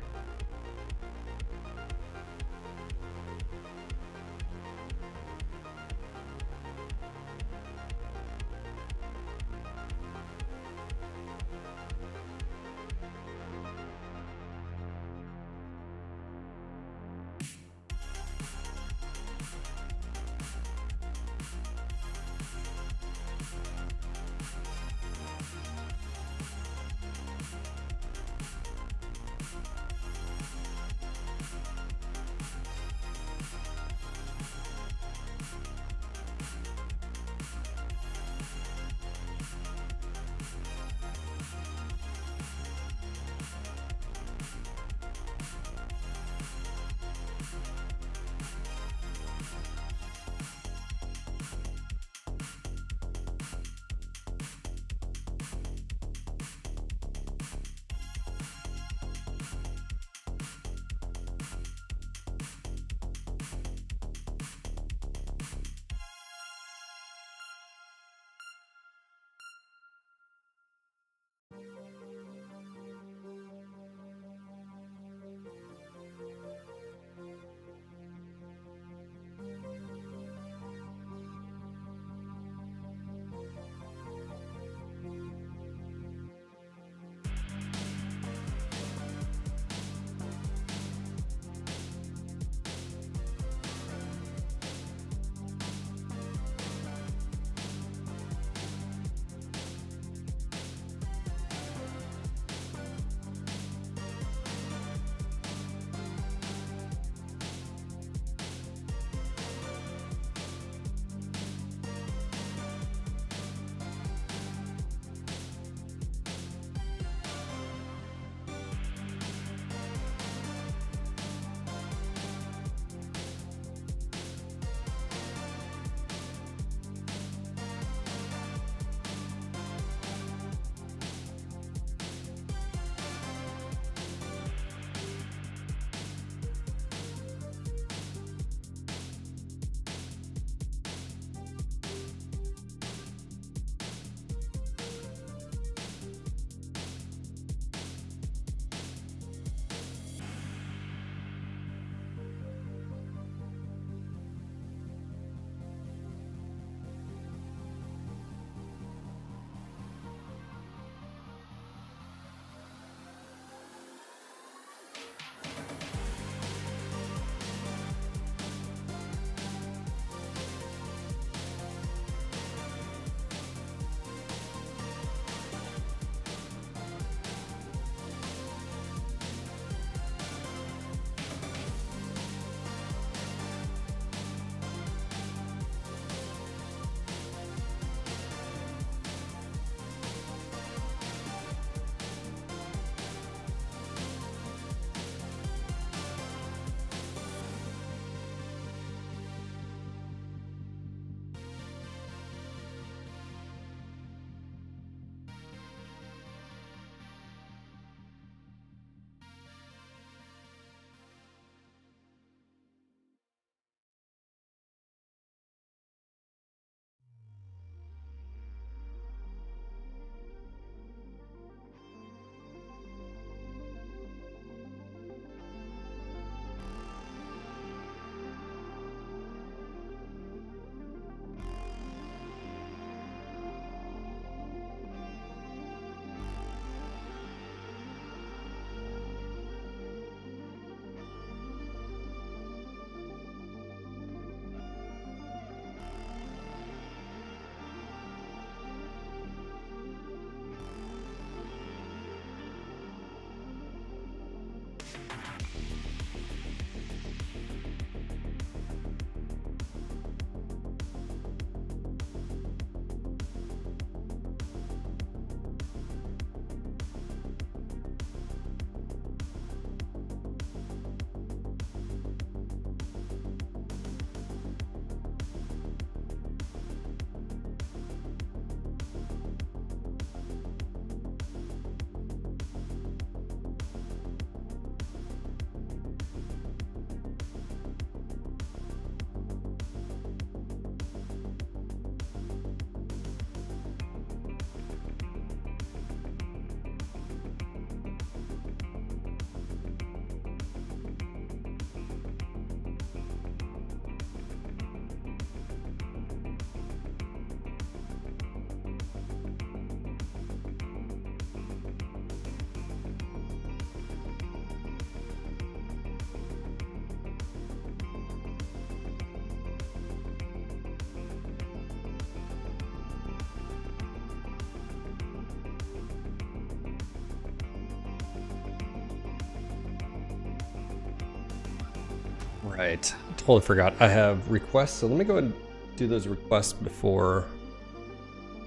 Right. Totally forgot. I have requests, so let me go ahead and do those requests before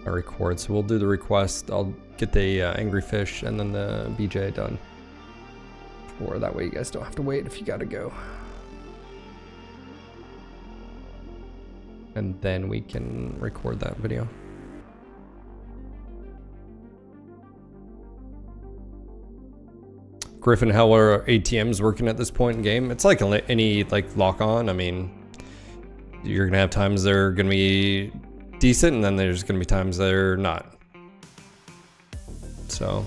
I record. So we'll do the request. I'll get the angry fish and then the BJ done. Or that way you guys don't have to wait if you gotta go. And then we can record that video. Griffin, how are ATMs working at this point in game? It's like any like lock on. I mean, you're gonna have times they're gonna be decent, and then there's gonna be times they're not. So,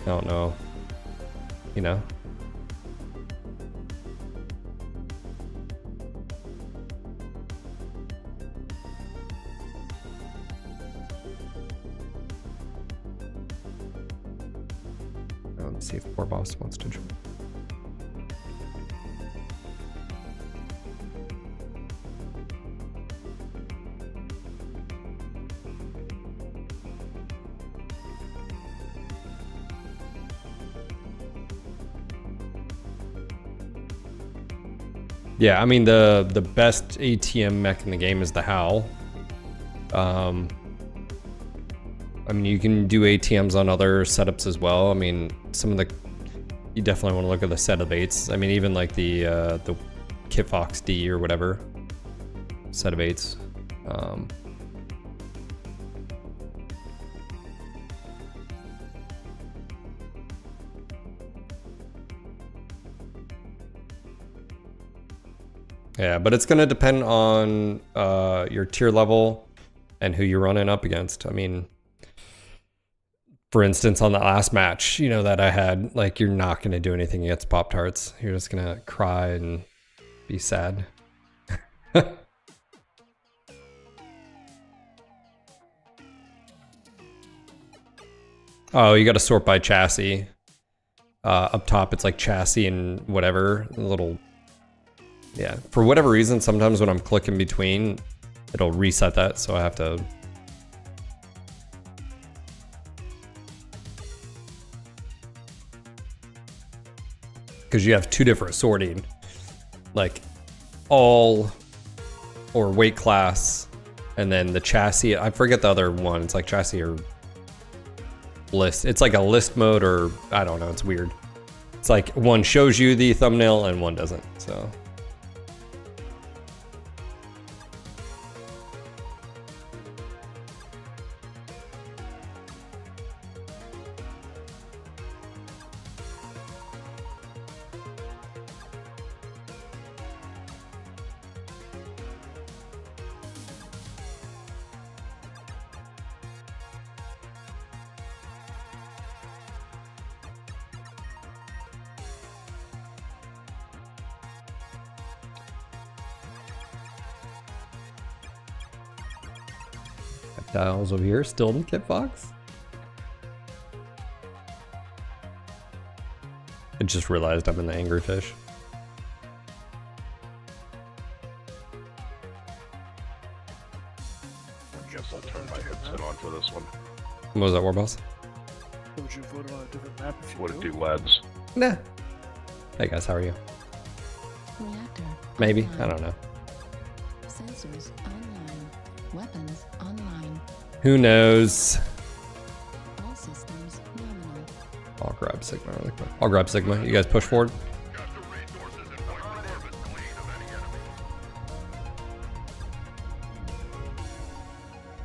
I don't know. You know. Let's see if poor boss wants to join. Yeah, I mean the best ATM mech in the game is the Howl. I mean, you can do ATMs on other setups as well. I mean, some of the, you definitely want to look at the set of 8s. I mean, even like the Kit Fox D or whatever set of 8s. Yeah, but it's gonna depend on your tier level and who you're running up against. I mean, for instance, on the last match, you know, that I had, like, you're not going to do anything against Pop-Tarts. You're just going to cry and be sad. Oh, you got to sort by chassis. Up top, it's like chassis and whatever. A little... Yeah, for whatever reason, sometimes when I'm clicking between, it'll reset that, so I have to... Because you have two different sorting, like all or weight class, and then the chassis. I forget the other one. It's like chassis or list. It's like a list mode, or I don't know. It's weird. It's like one shows you the thumbnail and one doesn't. So. Dials over here, still in Kit Fox. I just realized I'm in the angry fish. I guess I'll turn my headset on for this one. What was that, Warboss? Would you vote on a different map if you Would it do? do lads? Nah. Hey guys, how are you? Reactor. Maybe, online. I don't know. Sensors online. Weapons online. Who knows? All systems nominal. I'll grab Sigma really quick. I'll grab Sigma. You guys push forward. Got the resources and point of orbit clean of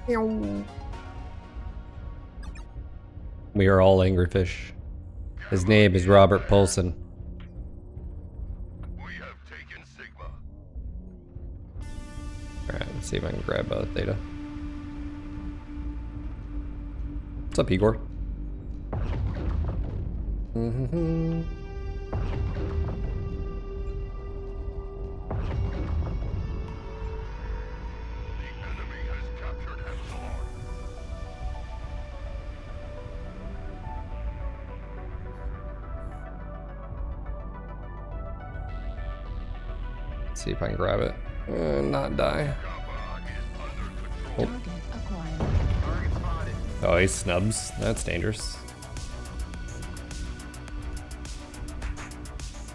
any enemy. We are all angry fish. His name is Robert Paulson. We have taken Sigma. Alright, let's see if I can grab Theta. What's up, Igor? Mm-hmm. The enemy has captured Epsilon. Let's see if I can grab it. Not die. Target acquired. Target spotted. Oh, he snubs. That's dangerous.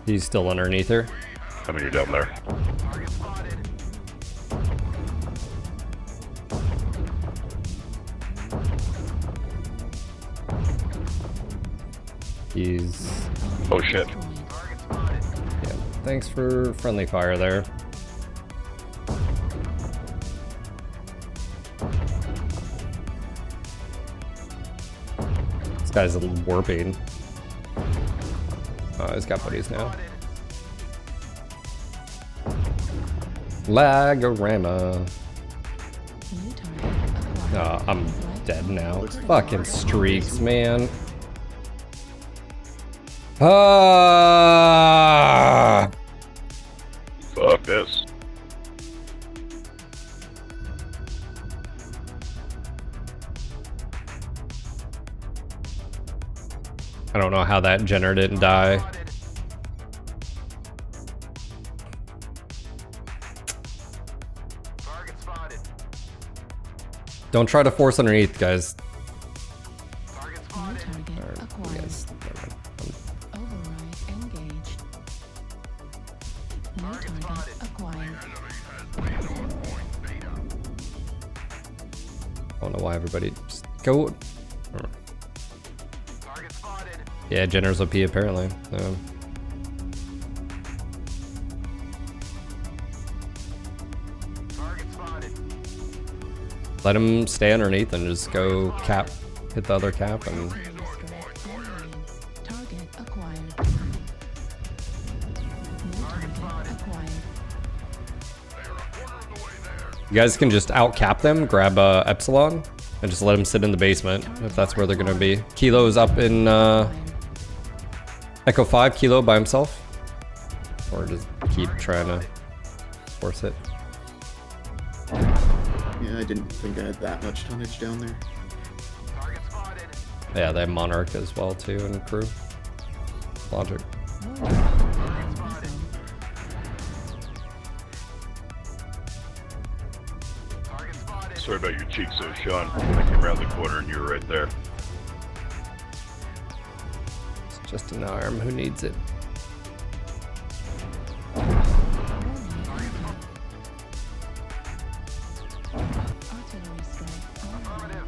He's still underneath her. I mean, you're down there. He's... Oh shit. Yeah, thanks for friendly fire there. This guy's warping. Oh, he's got buddies now. Lagorama. Oh, I'm dead now. Fucking streaks, man. Ah! Fuck this. I don't know how that Jenner didn't die. Don't try to force underneath, guys. Yes. Override engaged. New target acquired. I don't know why everybody just go. Yeah, Jenner's OP apparently. So. Let him stay underneath and just go cap, hit the other cap, and Target acquired. New target acquired. you guys can just out cap them, grab Epsilon, and just let them sit in the basement if that's where they're gonna be. Kilo's up in Echo 5, Kilo by himself, or just keep trying to force it. Yeah, I didn't think I had that much tonnage down there. Yeah, they have Monarch as well too, and crew. Logic. Sorry about your cheeks there, Sean. I came around the corner and you were right there. It's just an arm. Who needs it? Artillery strike online.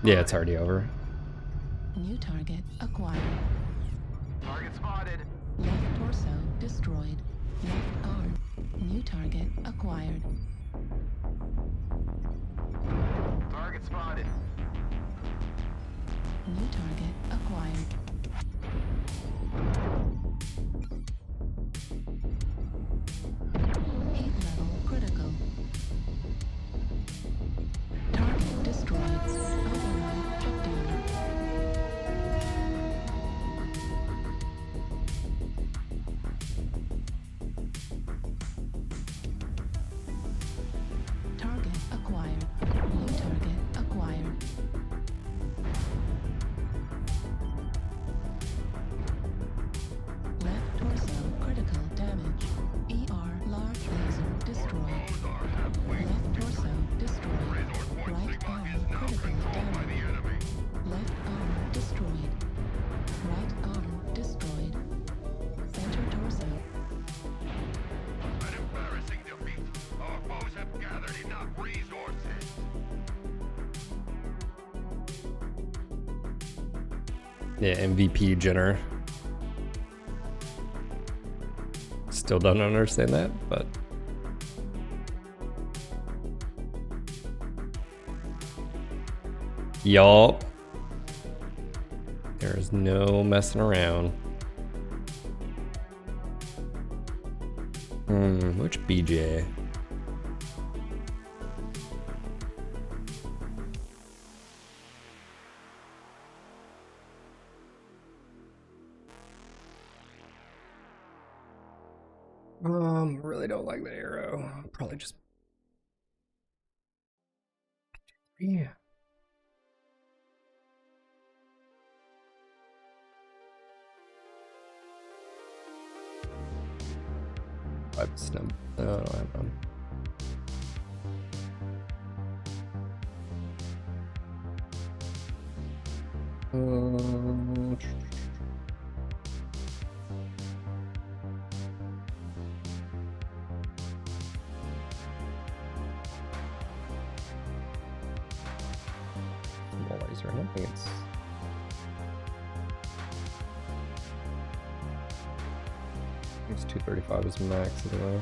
Yeah, it's already over. New target acquired. Target spotted. Left torso destroyed. Left arm. New target acquired. Target spotted. New target acquired. Heat level critical. Target destroyed. Override shutdown. Target acquired. New target acquired. Left torso critical damage. ER large laser destroyed. Left torso destroyed. Right arm critical damage. Left arm destroyed. Right arm destroyed. Center torso. An embarrassing defeat. Our foes have gathered enough resources. Yeah, MVP Jenner. Still don't understand that, but y'all, there's no messing around. Which BJ? Really don't like the arrow. Probably just. Yeah. I've snub. No, I don't have one. think it's... I think it's 235 is max anyway.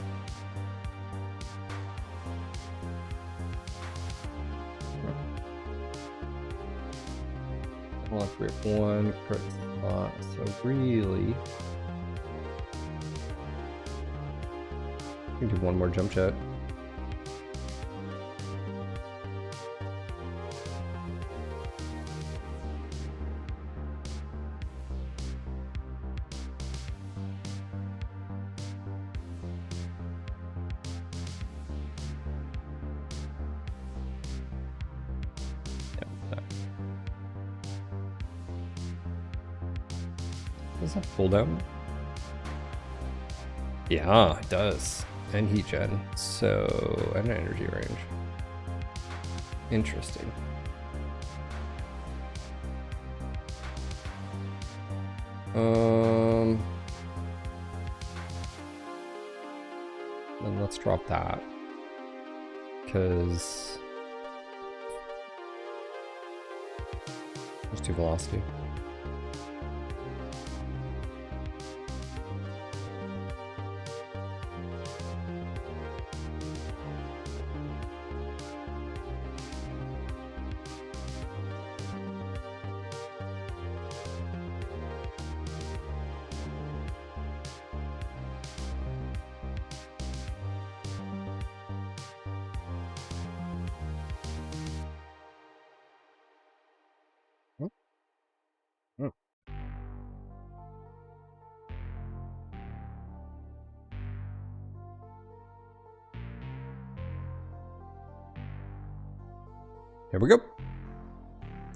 Unlock grip 1, crit slot, so really... We can do one more jump jet. Does that pull down? Yeah, it does. And heat gen. So, and energy range. Interesting. Then let's drop that. Because there's 2 velocity. Here we go.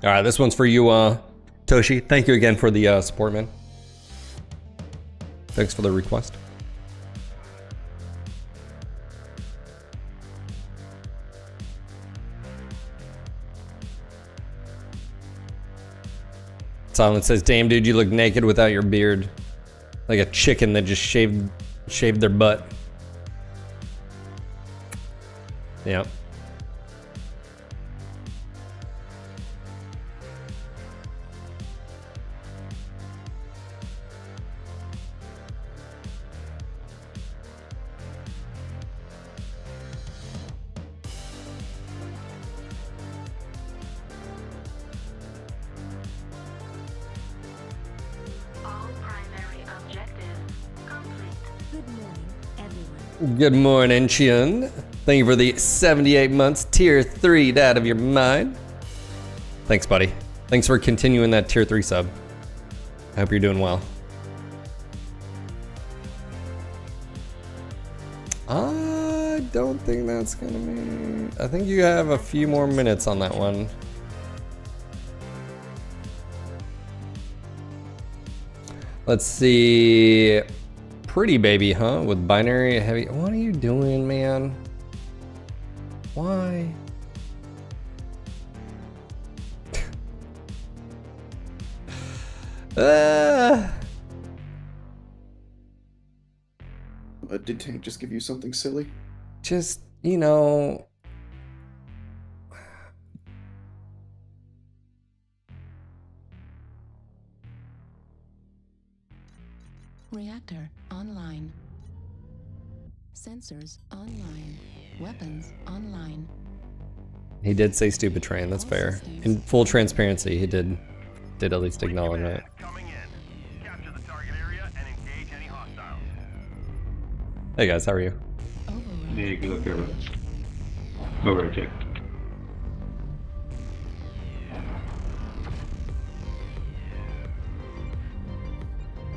All right, this one's for you, Toshi. Thank you again for the support, man. Thanks for the request. Silent says, "Damn, dude, you look naked without your beard, like a chicken that just shaved their butt." Yep. Good morning, Chun. Thank you for the 78 months, tier 3 out of your mind. Thanks, buddy. Thanks for continuing that tier 3 sub. I hope you're doing well. I don't think that's gonna be... I think you have a few more minutes on that one. Let's see... Pretty baby, huh? With binary heavy. What are you doing, man? Why? Did Tank just give you something silly? Just, you know... Reactor online. Sensors online. Weapons online. He did say stupid train, that's fair. In full transparency, he did at least acknowledge it. Capture the target area and engage any hostiles. Hey guys, how are you? Yeah, good luck, everyone. Over, Jake.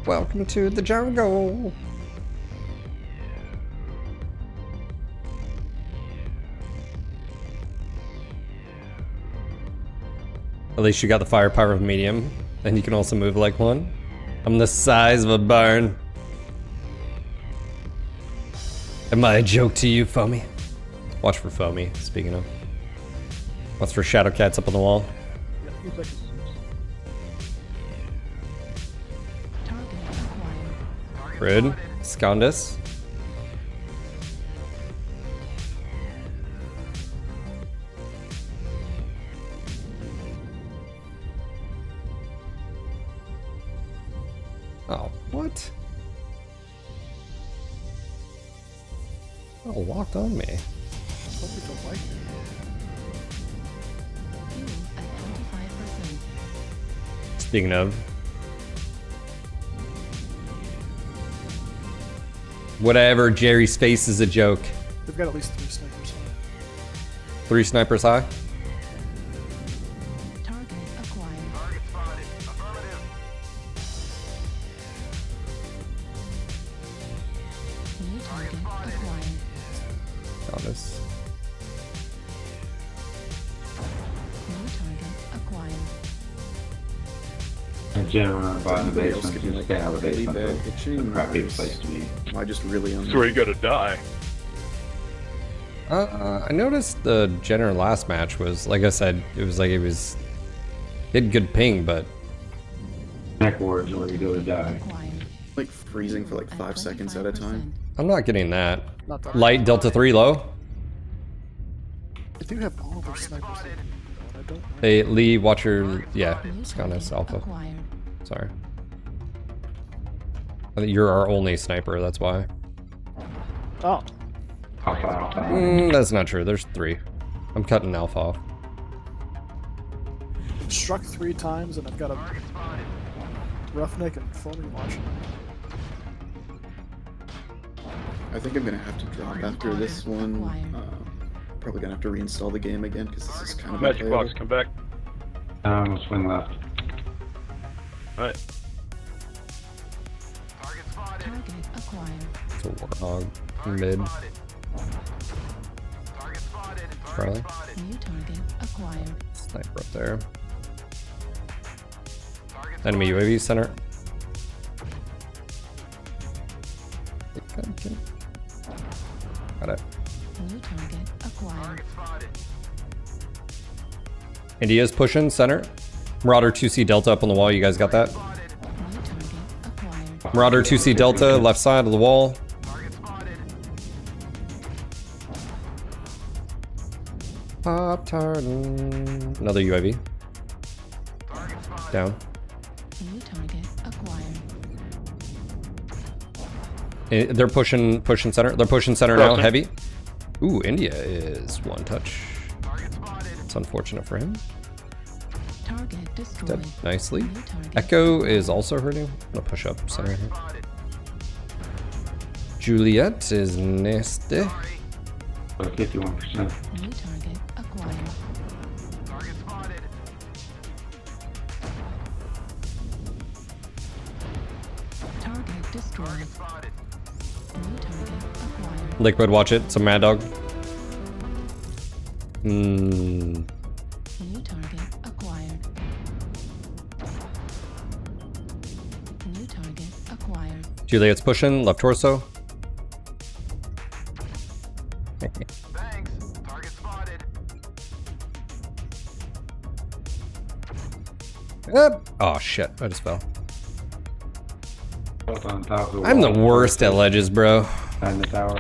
Welcome to the jungle. At least you got the firepower of medium, and you can also move like one. I'm the size of a barn. Am I a joke to you, Foamy? Watch for Foamy, speaking of. Watch for Shadow Cats up on the wall. Rude. Scondus. Oh, what? Oh, walked on me. Some people don't like it. Fuel at 25%. Speaking of. Whatever, Jerry's face is a joke. They've got at least 3 snipers on it. 3 snipers high? Target acquired. Target spotted. Affirmative. New target acquired. Honest. New target acquired. In general, buying the Anybody else basement, getting just like stay out of the really basement. bad It's itching? a crappy or is- place to be. Am I just really on That's where you gotta die. I noticed the Jenner last match was, like I said, it was it had good ping, but MechWarrior is where you go to die. Acquired. like freezing for like 5 seconds at a time? I'm not getting that. Not that Light Delta 3 low. I do have all their snipers. That I don't know. Hey, Lee, watch your, yeah, New Scanus target Alpha. acquired. Sorry. I think you're our only sniper, that's why. Oh, Alpha. That's not true, there's 3. I'm cutting Alpha off. struck 3 times and I've got a roughneck and foaming launch. I think I'm gonna have to drop after this one. Probably gonna have to reinstall the game again because this is kind of Magic unplayable. box, come back. Swing left. Alright. Target spotted. Target acquired. It's a Warthog mid. Target spotted. Charlie. New target acquired. Sniper up there. Target Enemy UAV center. Got it. New target acquired. spotted. India's pushing center. Marauder 2C Delta up on the wall. You guys got that? New target acquired. Marauder 2C Delta left side of the wall. Target spotted. Pop Tartan. Another UAV. Target spotted. Down. New target acquired. They're pushing center. They're pushing center now. Heavy. Ooh, India is one touch. Target spotted. It's unfortunate for him. Target destroyed. Dead nicely. New target Echo is also hurting. I'm gonna push up center here. Spotted. Juliet is nasty. Sorry. 51%. New target acquired. Target spotted. Target destroyed. Spotted. New target acquired. Liquid, watch it. Some Mad Dog. New target acquired. New target acquired. Juliet's pushing. Left torso. Thanks. Target spotted. Oh shit, I just fell. Both on top of the I'm the wall. worst at ledges, bro. Behind the tower.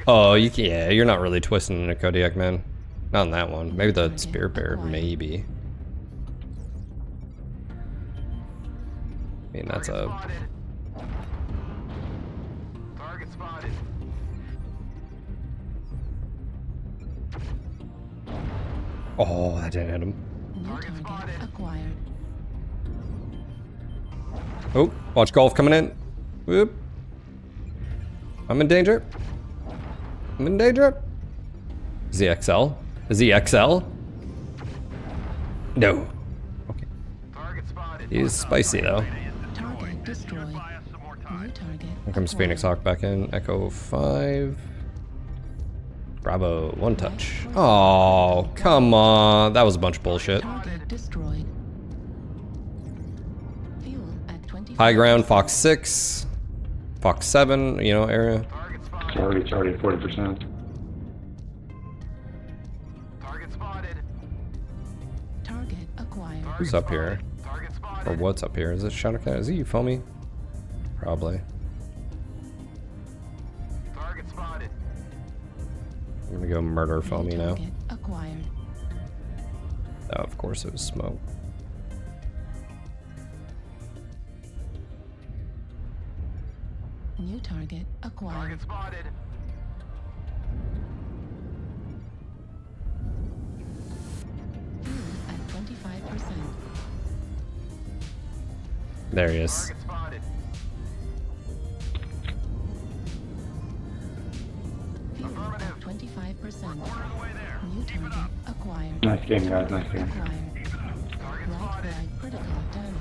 Oh, you can, yeah, you're not really twisting in a Kodiak, man. Not on that one. Maybe the Spear Bear, maybe. I mean, that's a... Spotted. Target spotted. Oh, that didn't hit him. New target acquired. Oh, watch golf coming in. Whoop. I'm in danger. I'm in danger. Is he XL? Is he XL? No. Okay. Target spotted. He's spicy though. Target destroyed. New target. Here comes Phoenix Hawk back in. Echo 5. Bravo, one touch. Oh, come on. That was a bunch of bullshit. Target destroyed. Fuel at 20. High ground, Fox 6. Fox 7, you know, area. It's already at 40%. Target spotted. Target acquired. Who's up here? Target Or spotted. what's up here? Is it Shadowcat? Is he foamy? Probably. Target spotted. I'm gonna go murder foamy now. Target acquired. Oh, of course it was smoke. New target acquired. Target spotted. Fuel at 25%. There he is. Target spotted. Fuel at 25%. New target acquired. Nice game, guys. Nice game. Acquired. Right flag critical damage.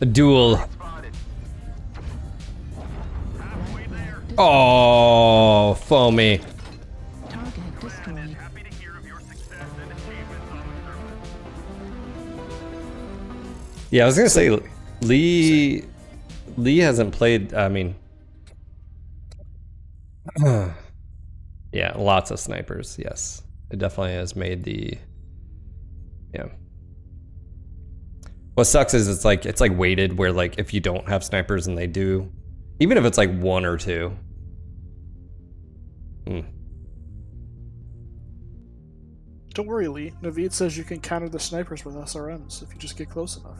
A duel. Spotted. Right flag destroyed. Oh, foamy. Target destroyed. Happy to hear of your success and achievements on the surface. Yeah, I was gonna say Lee hasn't played. I mean, yeah, lots of snipers. Yes, it definitely has made the. Yeah. What sucks is it's like weighted where like if you don't have snipers and they do, even if it's like one or two. Don't worry, Lee. Naveed says you can counter the snipers with SRMs if you just get close enough.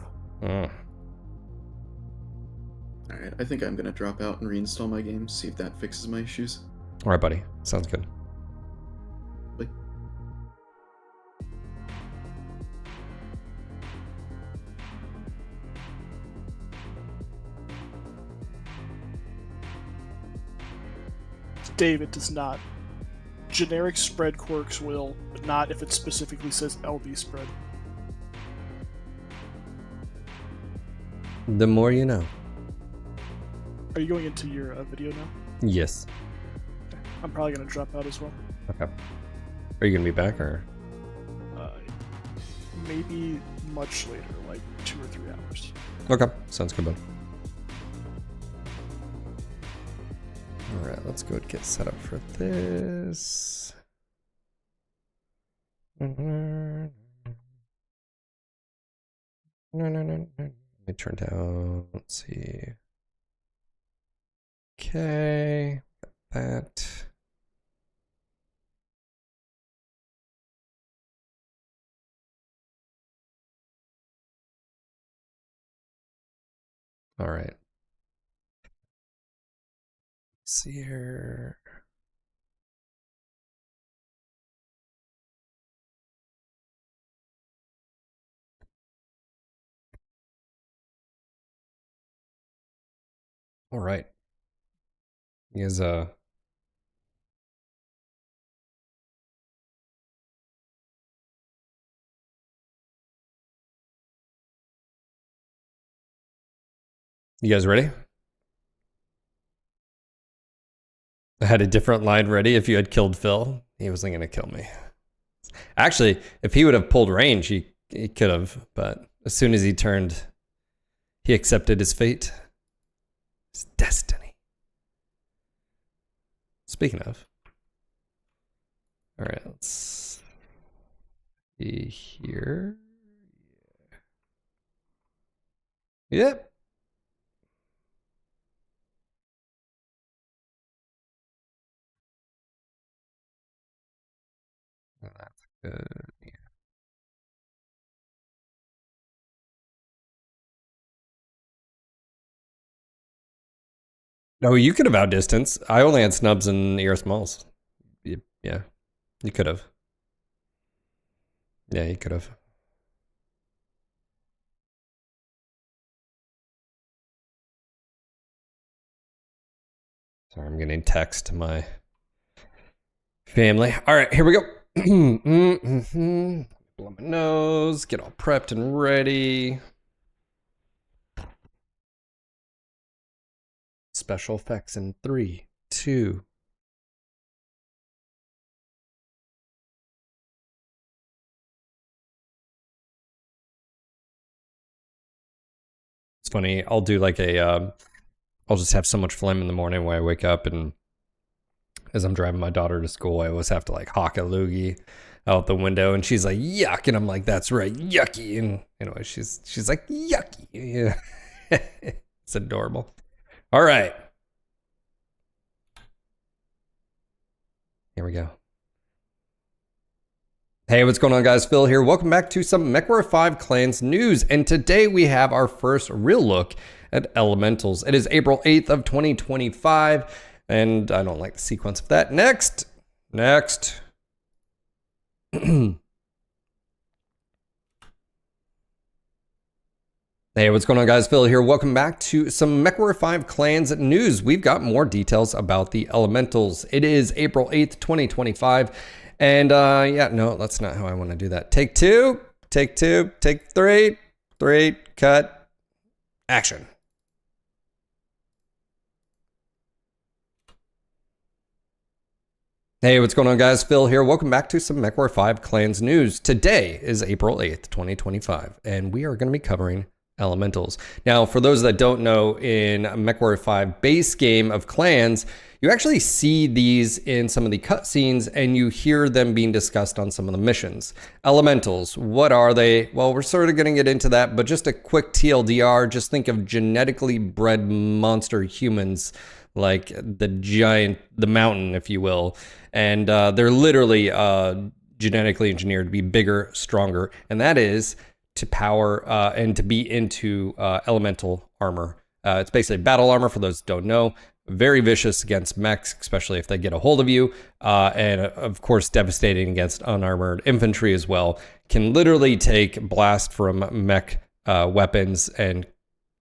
Alright, I think I'm gonna drop out and reinstall my game, see if that fixes my issues. All right, buddy. Sounds good. Bye. Dave, it does not. Generic spread quirks will, but not if it specifically says LB spread. The more you know. Are you going into your video now? Yes. I'm probably going to drop out as well. Okay. Are you gonna be back or? Maybe much later, like 2 or 3 hours. Okay, sounds good, bud. All right, let's go and get set up for this. Let me turn down. Let's see. Okay, got that. All right. Let's see here. All right. You guys, you guys ready? I had a different line ready. If you had killed Phil, he wasn't gonna kill me. Actually, if he would have pulled range, he could have. But as soon as he turned, he accepted his fate, his destiny. Speaking of, all right, let's see here. Yep. That's good. Yeah. No, you could have outdistanced. I only had snubs and ear smalls. Yeah, you could have. Yeah, you could have. Sorry, I'm getting text to my family. All right, here we go. Blow my nose, get all prepped and ready. Special effects in 3, 2. It's funny. I'll do like a, I'll just have so much phlegm in the morning when I wake up, and as I'm driving my daughter to school, I always have to like hawk a loogie out the window, and she's like, yuck. And I'm like, that's right, yucky. And anyway, she's like, yucky. Yeah. It's adorable. All right. Here we go. Hey, what's going on, guys? Phil here. Welcome back to some MechWarrior 5 Clans news. And today we have our first real look at Elementals. It is April 8th of 2025. And I don't like the sequence of that. Next. Hey, what's going on, guys? Phil here. Welcome back to some MechWarrior 5 Clans news. We've got more details about the Elementals. It is April 8th, 2025. And yeah, no, that's not how I want to do that. Take two, take three, cut, action. Hey, what's going on, guys? Phil here. Welcome back to some MechWarrior 5 Clans news. Today is April 8th, 2025, and we are going to be covering Elementals. Now, for those that don't know, in MechWarrior 5 base game of Clans, you actually see these in some of the cutscenes and you hear them being discussed on some of the missions. Elementals, what are they? Well, we're sort of going to get into that, but just a quick TLDR, just think of genetically bred monster humans, like the mountain, if you will. And they're literally genetically engineered to be bigger, stronger, and that is to power and to be into elemental armor. It's basically battle armor, for those who don't know. Very vicious against mechs, especially if they get a hold of you. And of course, devastating against unarmored infantry as well. Can literally take blast from mech weapons and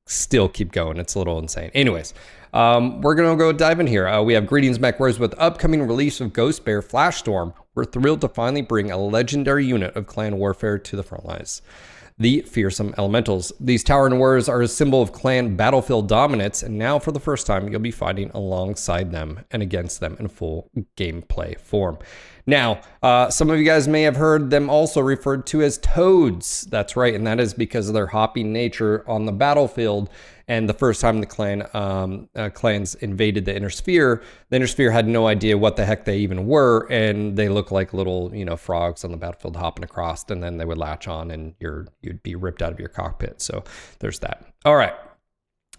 still keep going. It's a little insane. Anyways, we're going to go dive in here. We have Greetings MechWarriors with upcoming release of Ghost Bear Flash Storm. We're thrilled to finally bring a legendary unit of clan warfare to the front lines. The fearsome Elementals. These towering warriors are a symbol of clan battlefield dominance, and now for the first time you'll be fighting alongside them and against them in full gameplay form. Now, some of you guys may have heard them also referred to as toads. That's right, and that is because of their hopping nature on the battlefield. And the first time the clans invaded the Inner Sphere had no idea what the heck they even were, and they look like little, frogs on the battlefield hopping across, and then they would latch on, and you'd be ripped out of your cockpit. So there's that. All right,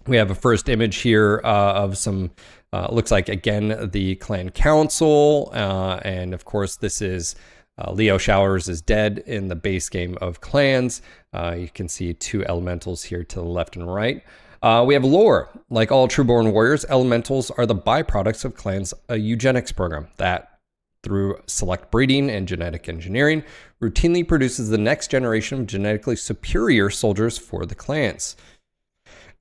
we have a first image here of some. Looks like, again, the clan council, and of course this is Leo Showers is dead in the base game of Clans. You can see two Elementals here to the left and right. We have lore. Like all trueborn warriors, Elementals are the byproducts of Clans' eugenics program that, through select breeding and genetic engineering, routinely produces the next generation of genetically superior soldiers for the clans.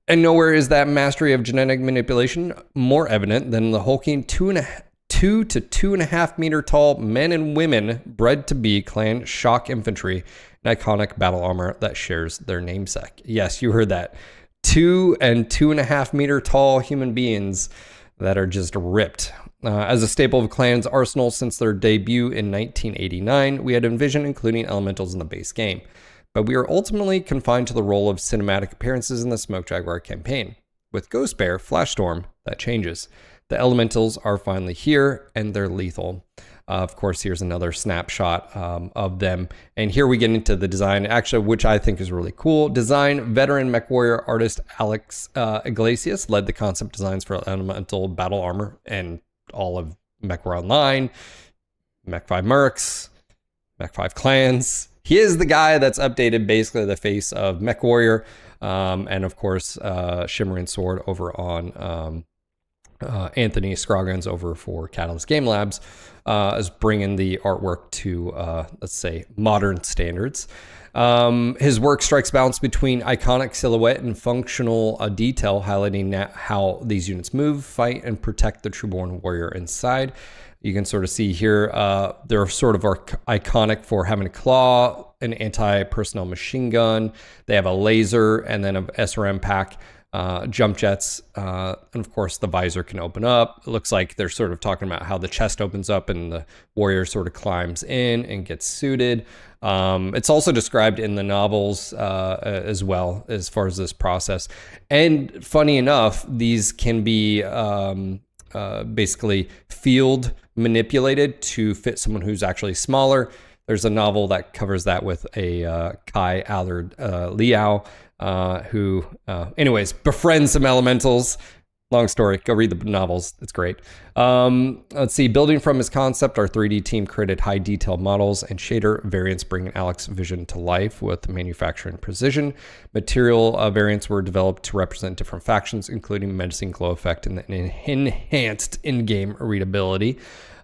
And nowhere is that mastery of genetic manipulation more evident than the hulking 2 to 2.5 meter tall men and women bred to be clan shock infantry, an iconic battle armor that shares their namesake. Yes, you heard that. 2 and 2.5 meter tall human beings that are just ripped. As a staple of Clan's arsenal since their debut in 1989, we had envisioned including Elementals in the base game. But we are ultimately confined to the role of cinematic appearances in the Smoke Jaguar campaign. With Ghost Bear Flash Storm, that changes. The Elementals are finally here, and they're lethal. Of course, here's another snapshot of them. And here we get into the design, actually, which I think is really cool. Design veteran MechWarrior artist Alex Iglesias led the concept designs for Elemental battle armor and all of MechWarrior Online, Mech 5 Mercs, Mech 5 Clans. He is the guy that's updated basically the face of MechWarrior, and of course, Shimmering Sword over on Anthony Scroggins over for Catalyst Game Labs is bringing the artwork to, let's say, modern standards. His work strikes balance between iconic silhouette and functional detail, highlighting how these units move, fight, and protect the trueborn warrior inside. You can sort of see here, they're sort of iconic for having a claw, an anti-personnel machine gun. They have a laser and then an SRM pack, jump jets, and of course the visor can open up. It looks like they're sort of talking about how the chest opens up and the warrior sort of climbs in and gets suited. It's also described in the novels as well as far as this process. And funny enough, these can be basically field manipulated to fit someone who's actually smaller. There's a novel that covers that with a Kai Allard Liao, who anyways befriends some Elementals, long story. Go read the novels. It's great. Let's see. Building from his concept, our 3D team created high detail models and shader variants, bringing Alex's vision to life with manufacturing precision. Material variants were developed to represent different factions, including menacing glow effect and enhanced in-game readability.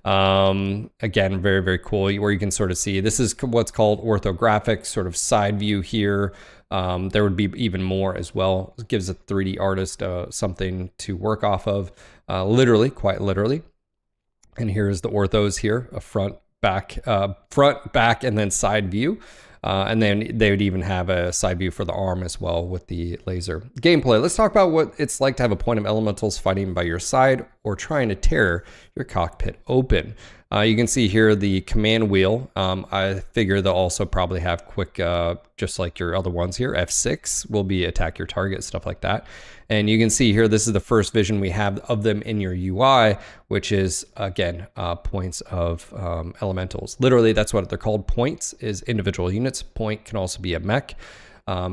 Again, very, very cool, where you can sort of see this is what's called orthographic, sort of side view here. There would be even more as well. It gives a 3D artist something to work off of, literally, quite literally. And here's the orthos here, a front, back, and then side view. And then they would even have a side view for the arm as well with the laser. Gameplay. Let's talk about what it's like to have a point of elementals fighting by your side or trying to tear your cockpit open. You can see here the command wheel. I figure they'll also probably have quick, just like your other ones here. F6 will be attack your target, stuff like that. And you can see here, this is the first vision we have of them in your UI, which is, again, points of elementals. Literally, that's what they're called. Points is individual units. Point can also be a mech.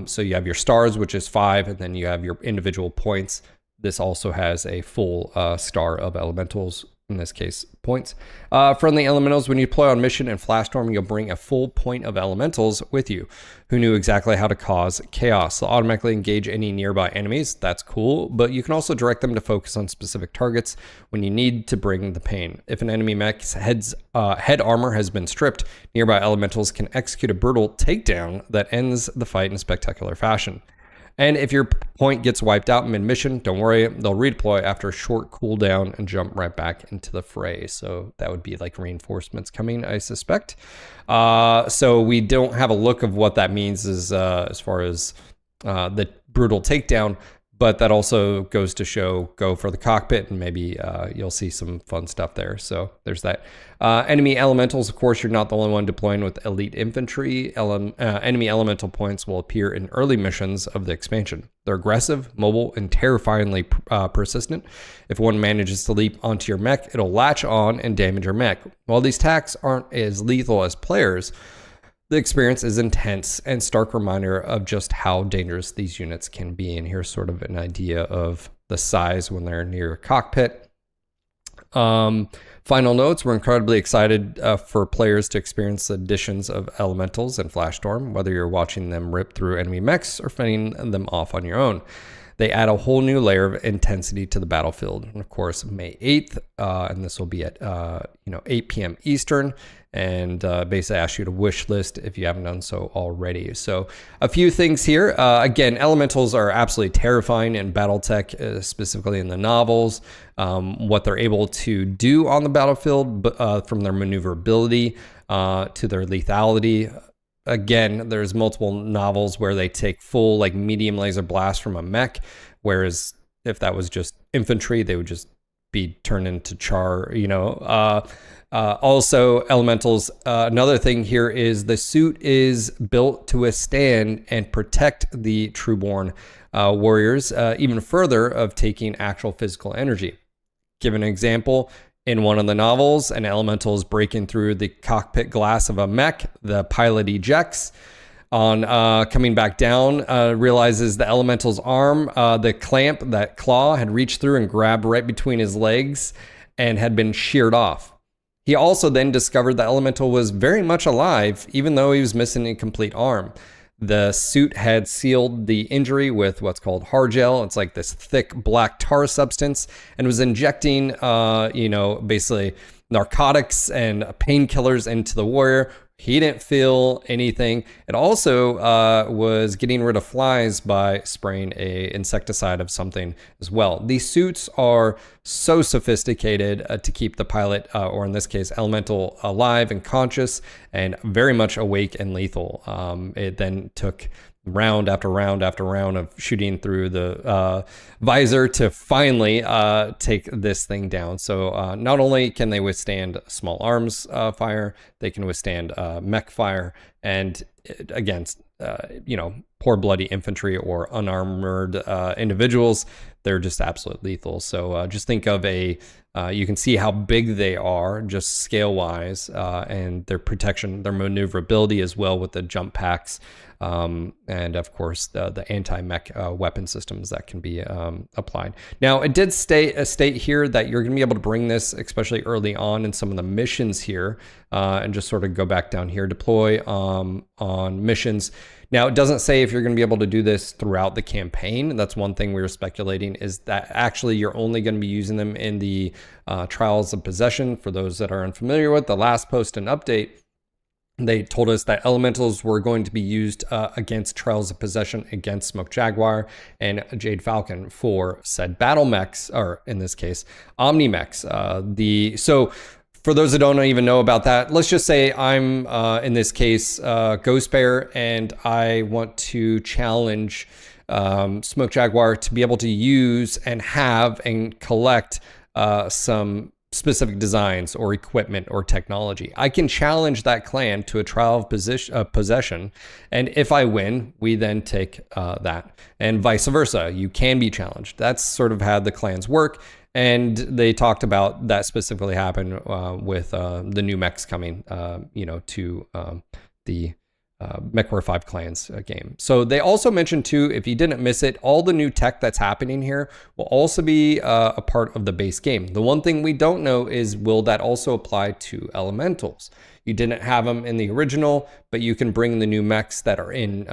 So you have your stars, which is 5, and then you have your individual points. This also has a full star of elementals, in this case, points. Friendly elementals, when you deploy on mission and Flash Storm, you'll bring a full point of elementals with you who knew exactly how to cause chaos. They'll automatically engage any nearby enemies. That's cool, but you can also direct them to focus on specific targets when you need to bring the pain. If an enemy mech's head armor has been stripped, nearby elementals can execute a brutal takedown that ends the fight in a spectacular fashion. And if your point gets wiped out mid-mission, don't worry, they'll redeploy after a short cooldown and jump right back into the fray. So that would be like reinforcements coming, I suspect. So we don't have a look of what that means as far as the brutal takedown, but that also goes to show go for the cockpit, and maybe you'll see some fun stuff there. So there's that. Enemy elementals, of course, you're not the only one deploying with elite infantry. Enemy elemental points will appear in early missions of the expansion. They're aggressive, mobile, and terrifyingly persistent. If one manages to leap onto your mech, it'll latch on and damage your mech. While these attacks aren't as lethal as players, the experience is intense and stark reminder of just how dangerous these units can be. And here's sort of an idea of the size when they're near a cockpit. Final notes, we're incredibly excited for players to experience the additions of elementals and Flash Storm, whether you're watching them rip through enemy mechs or fending them off on your own. They add a whole new layer of intensity to the battlefield. And of course, May 8th, and this will be at 8 p.m. Eastern. And basically ask you to wish list if you haven't done so already. So a few things here. Again, elementals are absolutely terrifying in BattleTech, specifically in the novels. What they're able to do on the battlefield, from their maneuverability to their lethality. Again, there's multiple novels where they take full like medium laser blast from a mech, whereas if that was just infantry, they would just be turned into char, also elementals. Another thing here is the suit is built to withstand and protect the Trueborn warriors even further of taking actual physical energy. Give an example. In one of the novels, an elemental is breaking through the cockpit glass of a mech. The pilot ejects. On coming back down, realizes the elemental's arm, the clamp, that claw, had reached through and grabbed right between his legs and had been sheared off. He also then discovered the elemental was very much alive, even though he was missing a complete arm. The suit had sealed the injury with what's called hardgel. It's like this thick black tar substance, and was injecting, basically narcotics and painkillers into the warrior. He didn't feel anything. It also was getting rid of flies by spraying a insecticide of something as well. These suits are so sophisticated to keep the pilot, or in this case, elemental, alive and conscious and very much awake and lethal. It then took round after round after round of shooting through the visor to finally take this thing down. So not only can they withstand small arms fire, they can withstand mech fire, and against poor bloody infantry or unarmored individuals, they're just absolute lethal. So just think of a You can see how big they are just scale wise, and their protection, their maneuverability as well with the jump packs. And of course the anti-mech weapon systems that can be applied. Now it did state here that you're going to be able to bring this, especially early on in some of the missions here, and just sort of go back down here, deploy on missions. Now it doesn't say if you're going to be able to do this throughout the campaign. That's one thing we were speculating, is that actually you're only going to be using them in the Trials of Possession. For those that are unfamiliar with the last post and update, they told us that elementals were going to be used against Trials of Possession, against Smoke Jaguar and Jade Falcon for said battle mechs, or in this case, Omni mechs. So for those that don't even know about that, let's just say I'm in this case Ghost Bear, and I want to challenge Smoke Jaguar to be able to use and have and collect some specific designs or equipment or technology. I can challenge that clan to a trial of possession, and if I win, we then take that, and vice versa. You can be challenged. That's sort of how the clans work, and they talked about that specifically happened with the new mechs coming, to the MechWarrior 5 Clans game. So they also mentioned too, if you didn't miss it, all the new tech that's happening here will also be a part of the base game. The one thing we don't know is, will that also apply to elementals? You didn't have them in the original, but you can bring the new mechs that are in,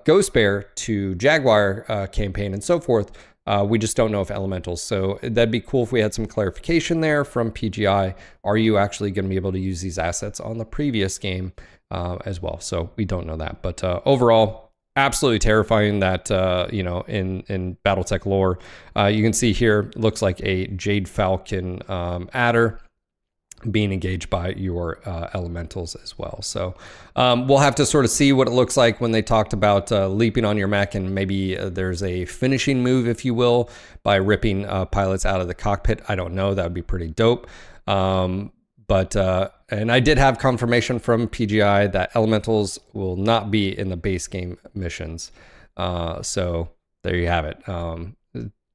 Ghost Bear to Jaguar campaign and so forth. We just don't know if elementals. So that'd be cool if we had some clarification there from PGI. Are you actually going to be able to use these assets on the previous game as well? So we don't know that. But overall, absolutely terrifying that, in Battletech lore, you can see here, looks like a Jade Falcon adder being engaged by your elementals as well. So we'll have to sort of see what it looks like when they talked about leaping on your mech, and maybe there's a finishing move, if you will, by ripping pilots out of the cockpit. I don't know. That would be pretty dope. And I did have confirmation from PGI that elementals will not be in the base game missions. So there you have it.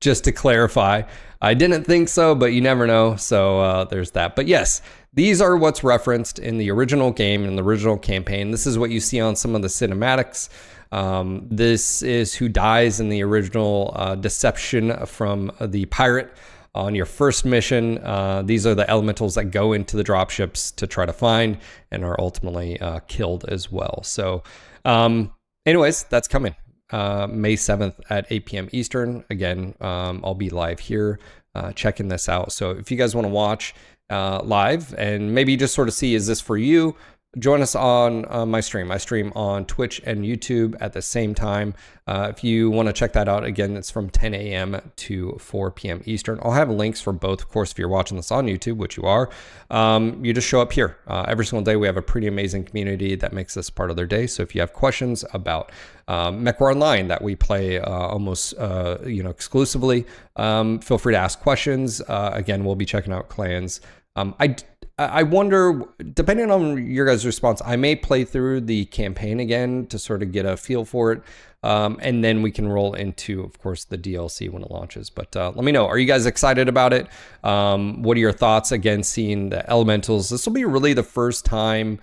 Just to clarify, I didn't think so, but you never know. So there's that. But yes, these are what's referenced in the original game, in the original campaign. This is what you see on some of the cinematics. This is who dies in the original deception from the pirate on your first mission. These are the elementals that go into the dropships to try to find and are ultimately killed as well. So anyways, that's coming. May 7th at 8 p.m. Eastern. Again, I'll be live here checking this out. So if you guys want to watch live and maybe just sort of see, is this for you? Join us on my stream. I stream on Twitch and YouTube at the same time. If you want to check that out, again, it's from 10 a.m. to 4 p.m. Eastern. I'll have links for both. Of course, if you're watching this on YouTube, which you are, you just show up here. Every single day, we have a pretty amazing community that makes this part of their day. So if you have questions about MechWarrior Online that we play almost exclusively, feel free to ask questions. Again, we'll be checking out clans. I wonder, depending on your guys' response, I may play through the campaign again to sort of get a feel for it. And then we can roll into, of course, the DLC when it launches. But let me know, are you guys excited about it? What are your thoughts? Again, seeing the elementals. This will be really the first time,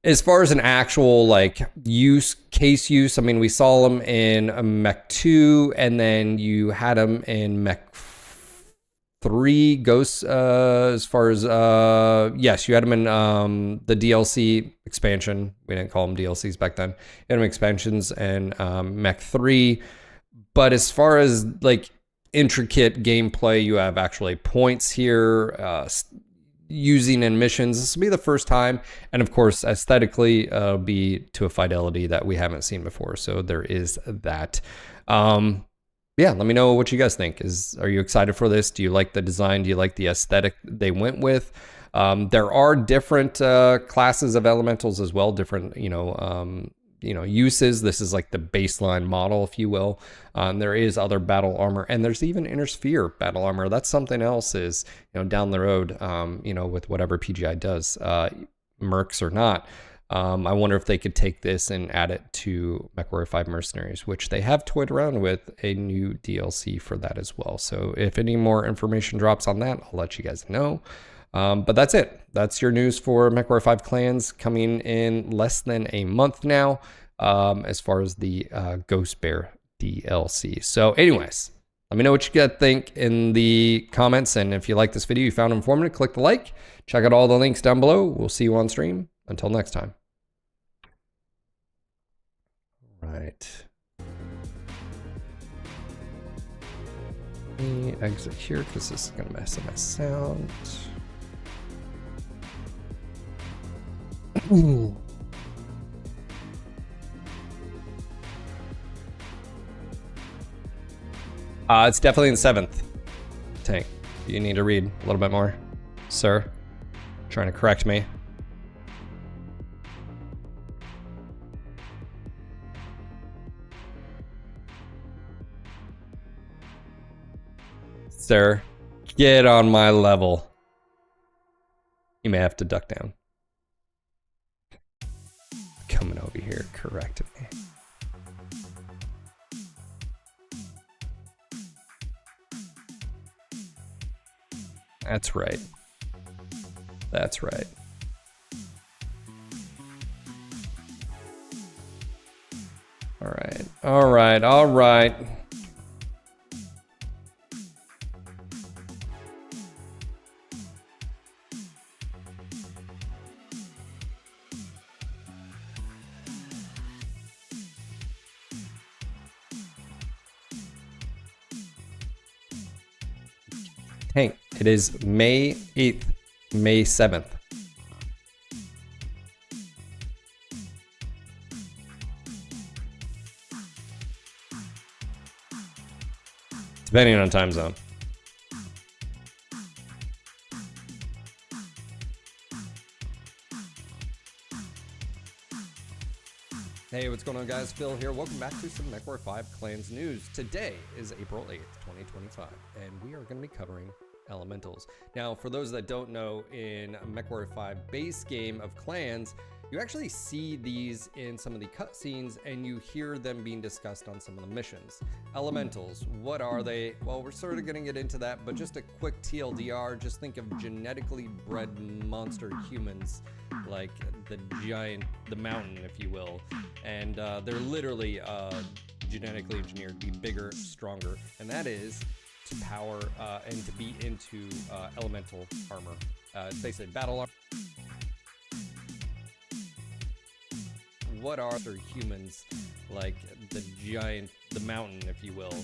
as far as an actual case use. I mean, we saw them in Mech 2, and then you had them in Mech 3 Ghosts, as far as yes, you had them in the DLC expansion. We didn't call them DLCs back then. You had them expansions and Mech 3. But as far as intricate gameplay, you have actually points here using in missions. This will be the first time, and of course aesthetically be to a fidelity that we haven't seen before. So there is that. Yeah, let me know what you guys think. Are you excited for this? Do you like the design? Do you like the aesthetic they went with? There are different classes of elementals as well, different uses. This is like the baseline model, if you will. There is other battle armor, and there's even inner sphere battle armor. That's something else is down the road, with whatever PGI does, mercs or not. I wonder if they could take this and add it to MechWarrior 5 Mercenaries, which they have toyed around with a new DLC for that as well. So if any more information drops on that, I'll let you guys know. But that's it. That's your news for MechWarrior 5 Clans coming in less than a month now, as far as the Ghost Bear DLC. So anyways, let me know what you guys think in the comments. And if you like this video, you found it informative, click the like. Check out all the links down below. We'll see you on stream. Until next time. Right. Let me exit here because this is going to mess up my sound. It's definitely in 7th. Tank, you need to read a little bit more, sir. Trying to correct me. Sir, get on my level. You may have to duck down. Coming over here, correcting me. That's right. That's right. All right. All right. All right. Hank, it is May 8th, May 7th. Depending on time zone. Hey, what's going on, guys? Phil here. Welcome back to some MechWarrior 5 Clans news. Today is April 8th, 2025, and we are going to be covering elementals. Now, for those that don't know, in MechWarrior 5 base game of Clans, you actually see these in some of the cutscenes, and you hear them being discussed on some of the missions. Elementals, what are they? Well, we're sort of going to get into that, but just a quick TLDR, just think of genetically bred monster humans, like the mountain, if you will. And they're literally genetically engineered to be bigger, stronger, and that is to power and to be into elemental armor. It's basically battle armor. What are their humans, like the mountain, if you will?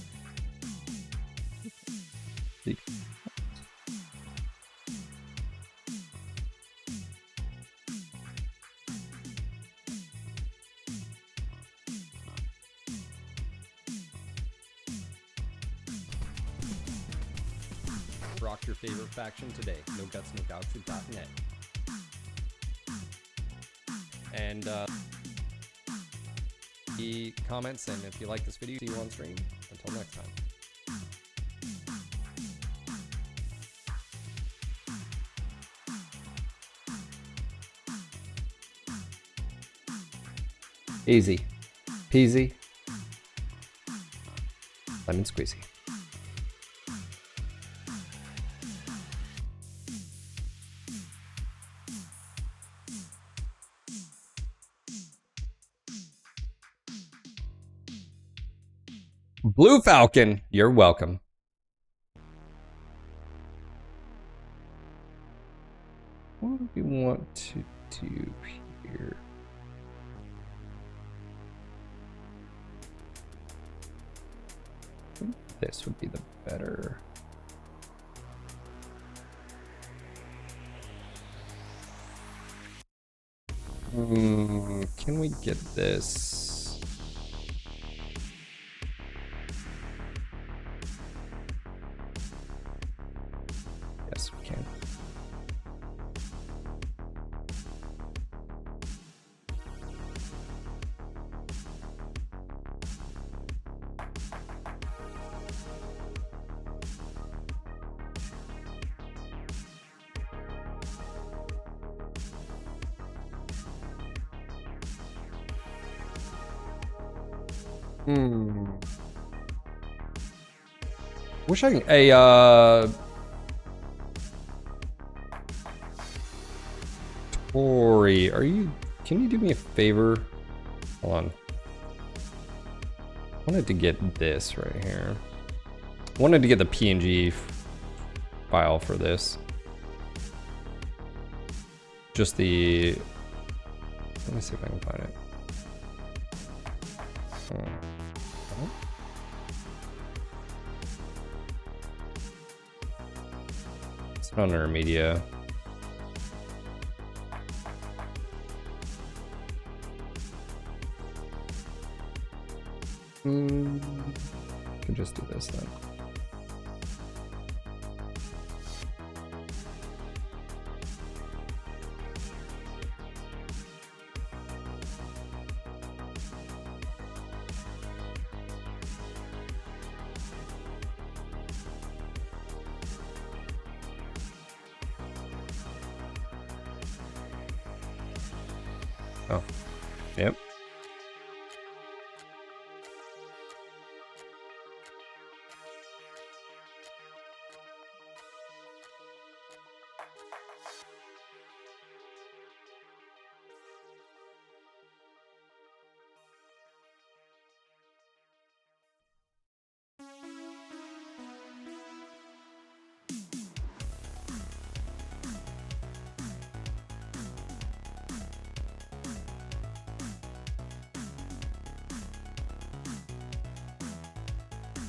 Rock your favorite faction today. No guts, no galaxy.net. And the comments, and if you like this video, see you on stream. Until next time. Easy peasy lemon squeezy. Blue Falcon, you're welcome. What do we want to do here? I think this would be the better. Can we get this? Yes, we can. Wish I can. Hey, Tori, can you do me a favor? Hold on. I wanted to get this right here. I wanted to get the PNG file for this. Just the. Let me see if I can find it. It's not under media. Could just do this then. Oh, yep.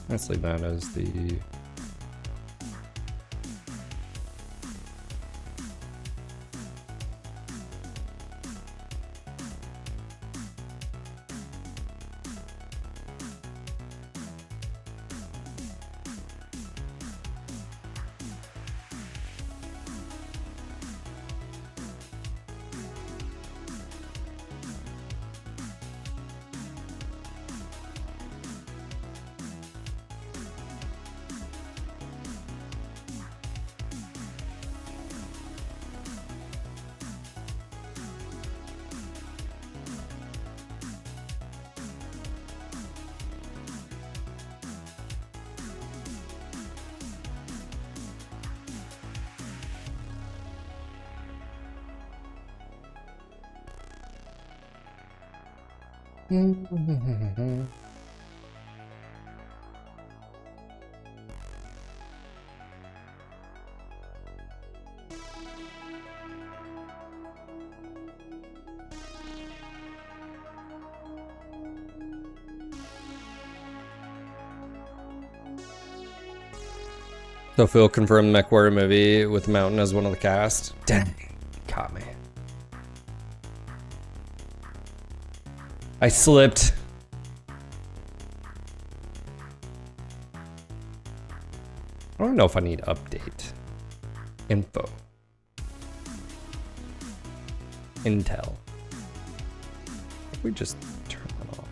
Let's leave that as the. So Phil confirmed the MechWarrior movie with Mountain as one of the cast. Dang, caught me. I slipped. I don't know if I need update. Info. Intel. If we just turn that off.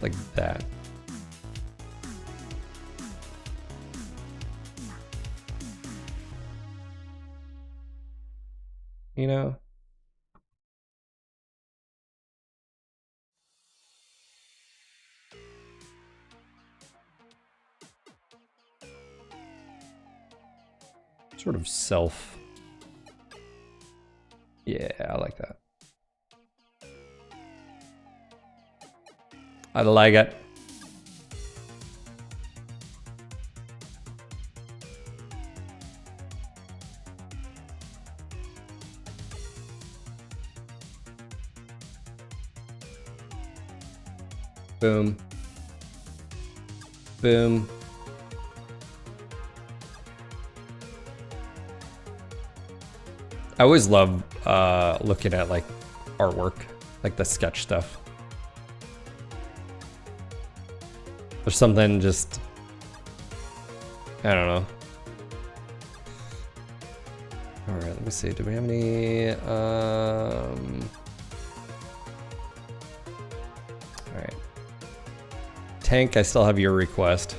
Like that. You know? Sort of self. Yeah, I like that. I like it. Boom. Boom. I always love looking at like artwork, like the sketch stuff. There's something just, I don't know. All right, let me see. Do we have any? All right. Tank, I still have your request.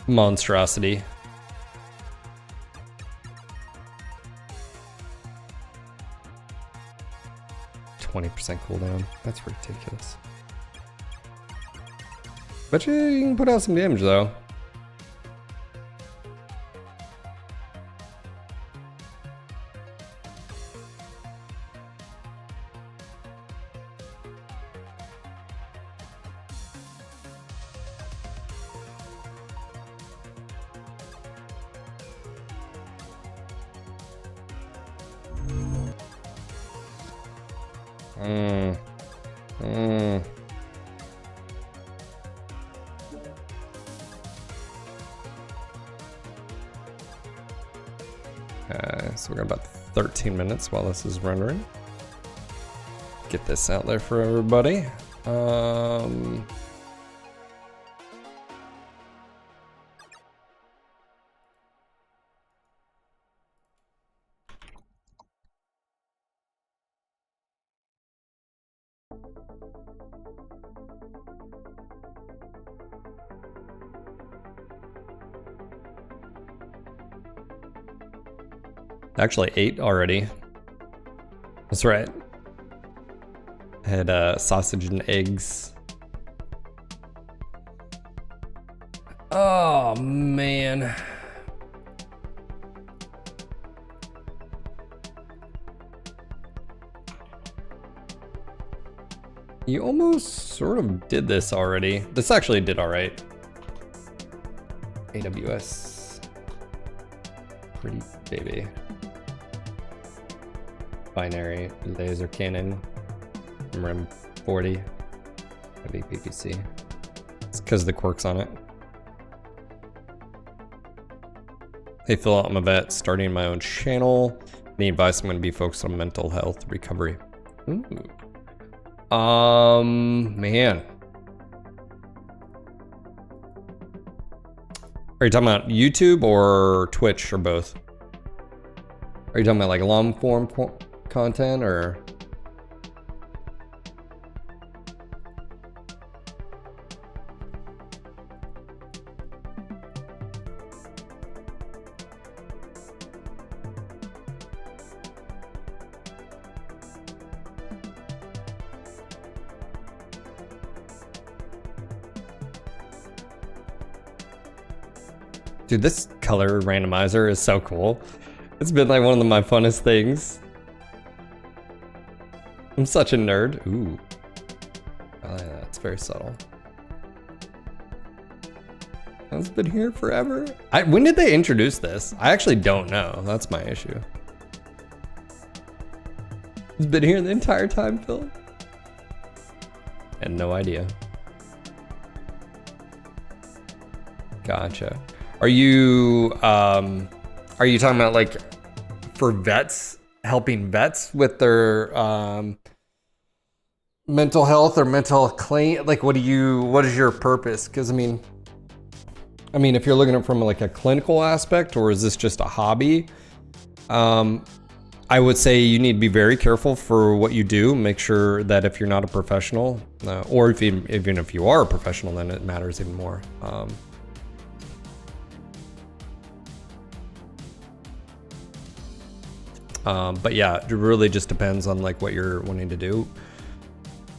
Monstrosity. 20% cooldown. That's ridiculous. Bet you can put out some damage though. So we're got about 13 minutes while this is rendering. Get this out there for everybody. Actually 8 already. That's right. I had sausage and eggs. Oh man. You almost sort of did this already. This actually did all right. AWS. Pretty baby. Binary laser cannon. RIM 40. Heavy PPC. It's because the quirks on it. Hey Phil, I'm a vet starting my own channel. Any advice? I'm going to be focused on mental health recovery. Ooh. Man. Are you talking about YouTube or Twitch or both? Are you talking about like long form content or? Dude, this color randomizer is so cool. It's been like one of my funnest things. I'm such a nerd. Ooh. I like that. It's very subtle. It's been here forever. When did they introduce this? I actually don't know. That's my issue. It's been here the entire time, Phil. And no idea. Gotcha. Are you talking about like for vets, helping vets with their mental health or mental claim? Like, what is your purpose? Because I mean, if you're looking at it from like a clinical aspect, or is this just a hobby? I would say you need to be very careful for what you do. Make sure that if you're not a professional, or even if you are a professional, then it matters even more. But yeah, it really just depends on like what you're wanting to do.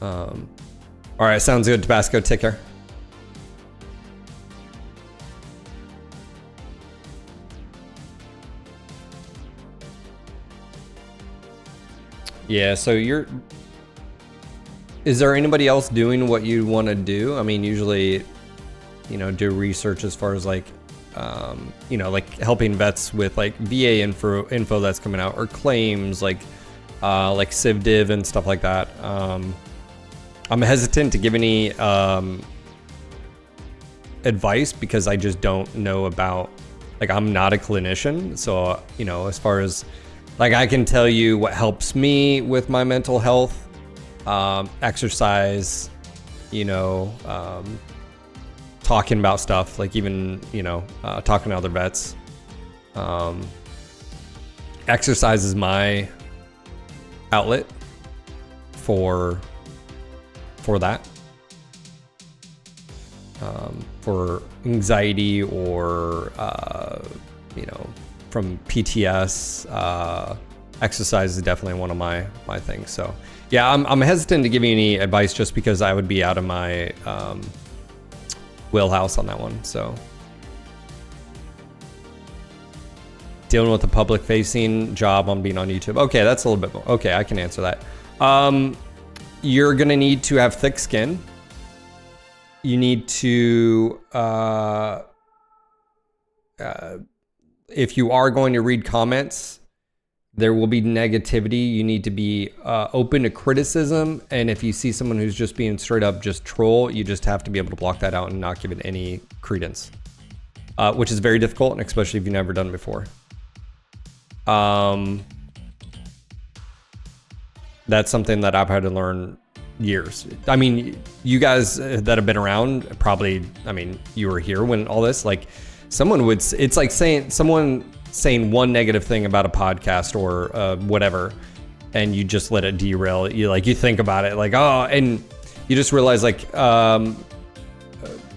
All right, sounds good. Tabasco, take care. Yeah, so is there anybody else doing what you want to do? I mean, usually, do research as far as like, like helping vets with like VA info that's coming out, or claims like CivDiv and stuff like that. I'm hesitant to give any advice because I just don't know about, like, I'm not a clinician. So, as far as like, I can tell you what helps me with my mental health, exercise, talking about stuff, like even, talking to other vets. Exercise is my outlet for that. For anxiety or, from PTS, exercise is definitely one of my things. So yeah, I'm hesitant to give you any advice just because I would be out of my wheelhouse on that one. So dealing with a public facing job on being on YouTube. Okay, that's a little bit more. Okay, I can answer that. You're gonna need to have thick skin. You need to if you are going to read comments, there will be negativity. You need to be open to criticism. And if you see someone who's just being straight up just troll, you just have to be able to block that out and not give it any credence, which is very difficult, and especially if you've never done it before. That's something that I've had to learn years. I mean, you guys that have been around probably, I mean, you were here when all this, like, someone would, it's like someone saying one negative thing about a podcast or whatever, and you just let it derail. You think about it like, oh, and you just realize, like,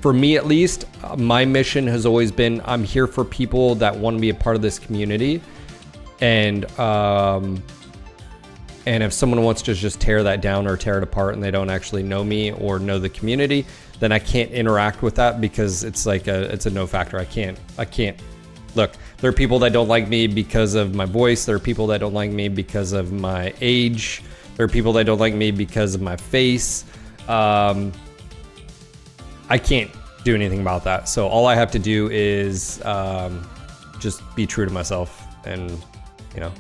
for me at least, my mission has always been, I'm here for people that want to be a part of this community. And if someone wants to just tear that down or tear it apart and they don't actually know me or know the community, then I can't interact with that, because it's like it's a no factor. I can't look. There are people that don't like me because of my voice. There are people that don't like me because of my age. There are people that don't like me because of my face. I can't do anything about that. So all I have to do is just be true to myself, and you know.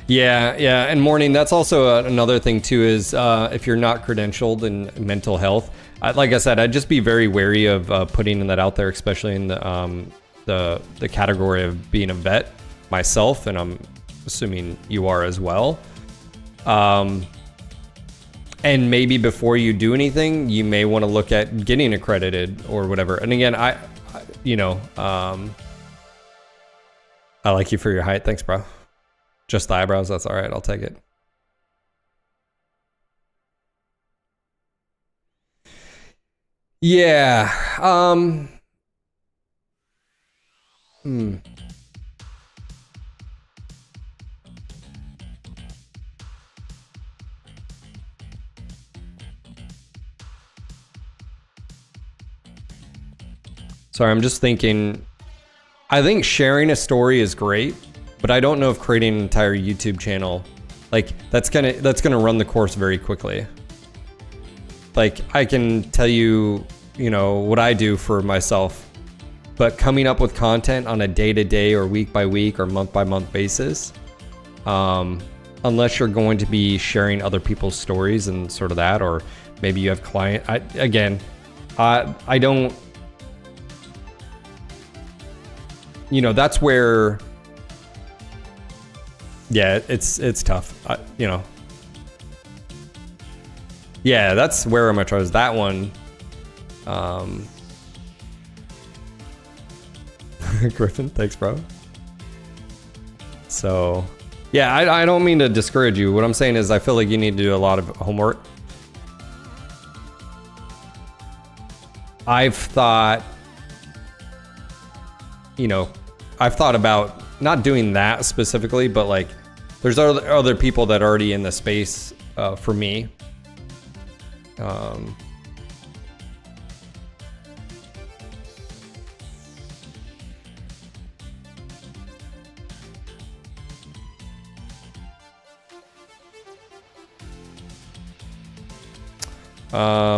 Yeah, and morning. That's also another thing too. Is if you're not credentialed in mental health, like I said, I'd just be very wary of putting that out there, especially in the category of being a vet myself, and I'm assuming you are as well. And maybe before you do anything, you may want to look at getting accredited or whatever. And again, I like you for your height. Thanks, bro. Just the eyebrows, that's all right. I'll take it. Yeah. Sorry, I'm just thinking. I think sharing a story is great, but I don't know if creating an entire YouTube channel, like, that's gonna run the course very quickly. Like, I can tell you, what I do for myself, but coming up with content on a day-to-day or week-by-week or month-by-month basis, unless you're going to be sharing other people's stories and sort of that, or maybe you have client. I don't. That's where. Yeah, it's tough. Yeah, that's where I'm gonna try. Is that one? Griffin, thanks, bro. So, yeah, I don't mean to discourage you. What I'm saying is, I feel like you need to do a lot of homework. I've thought about not doing that specifically, but like, there's other people that are already in the space for me.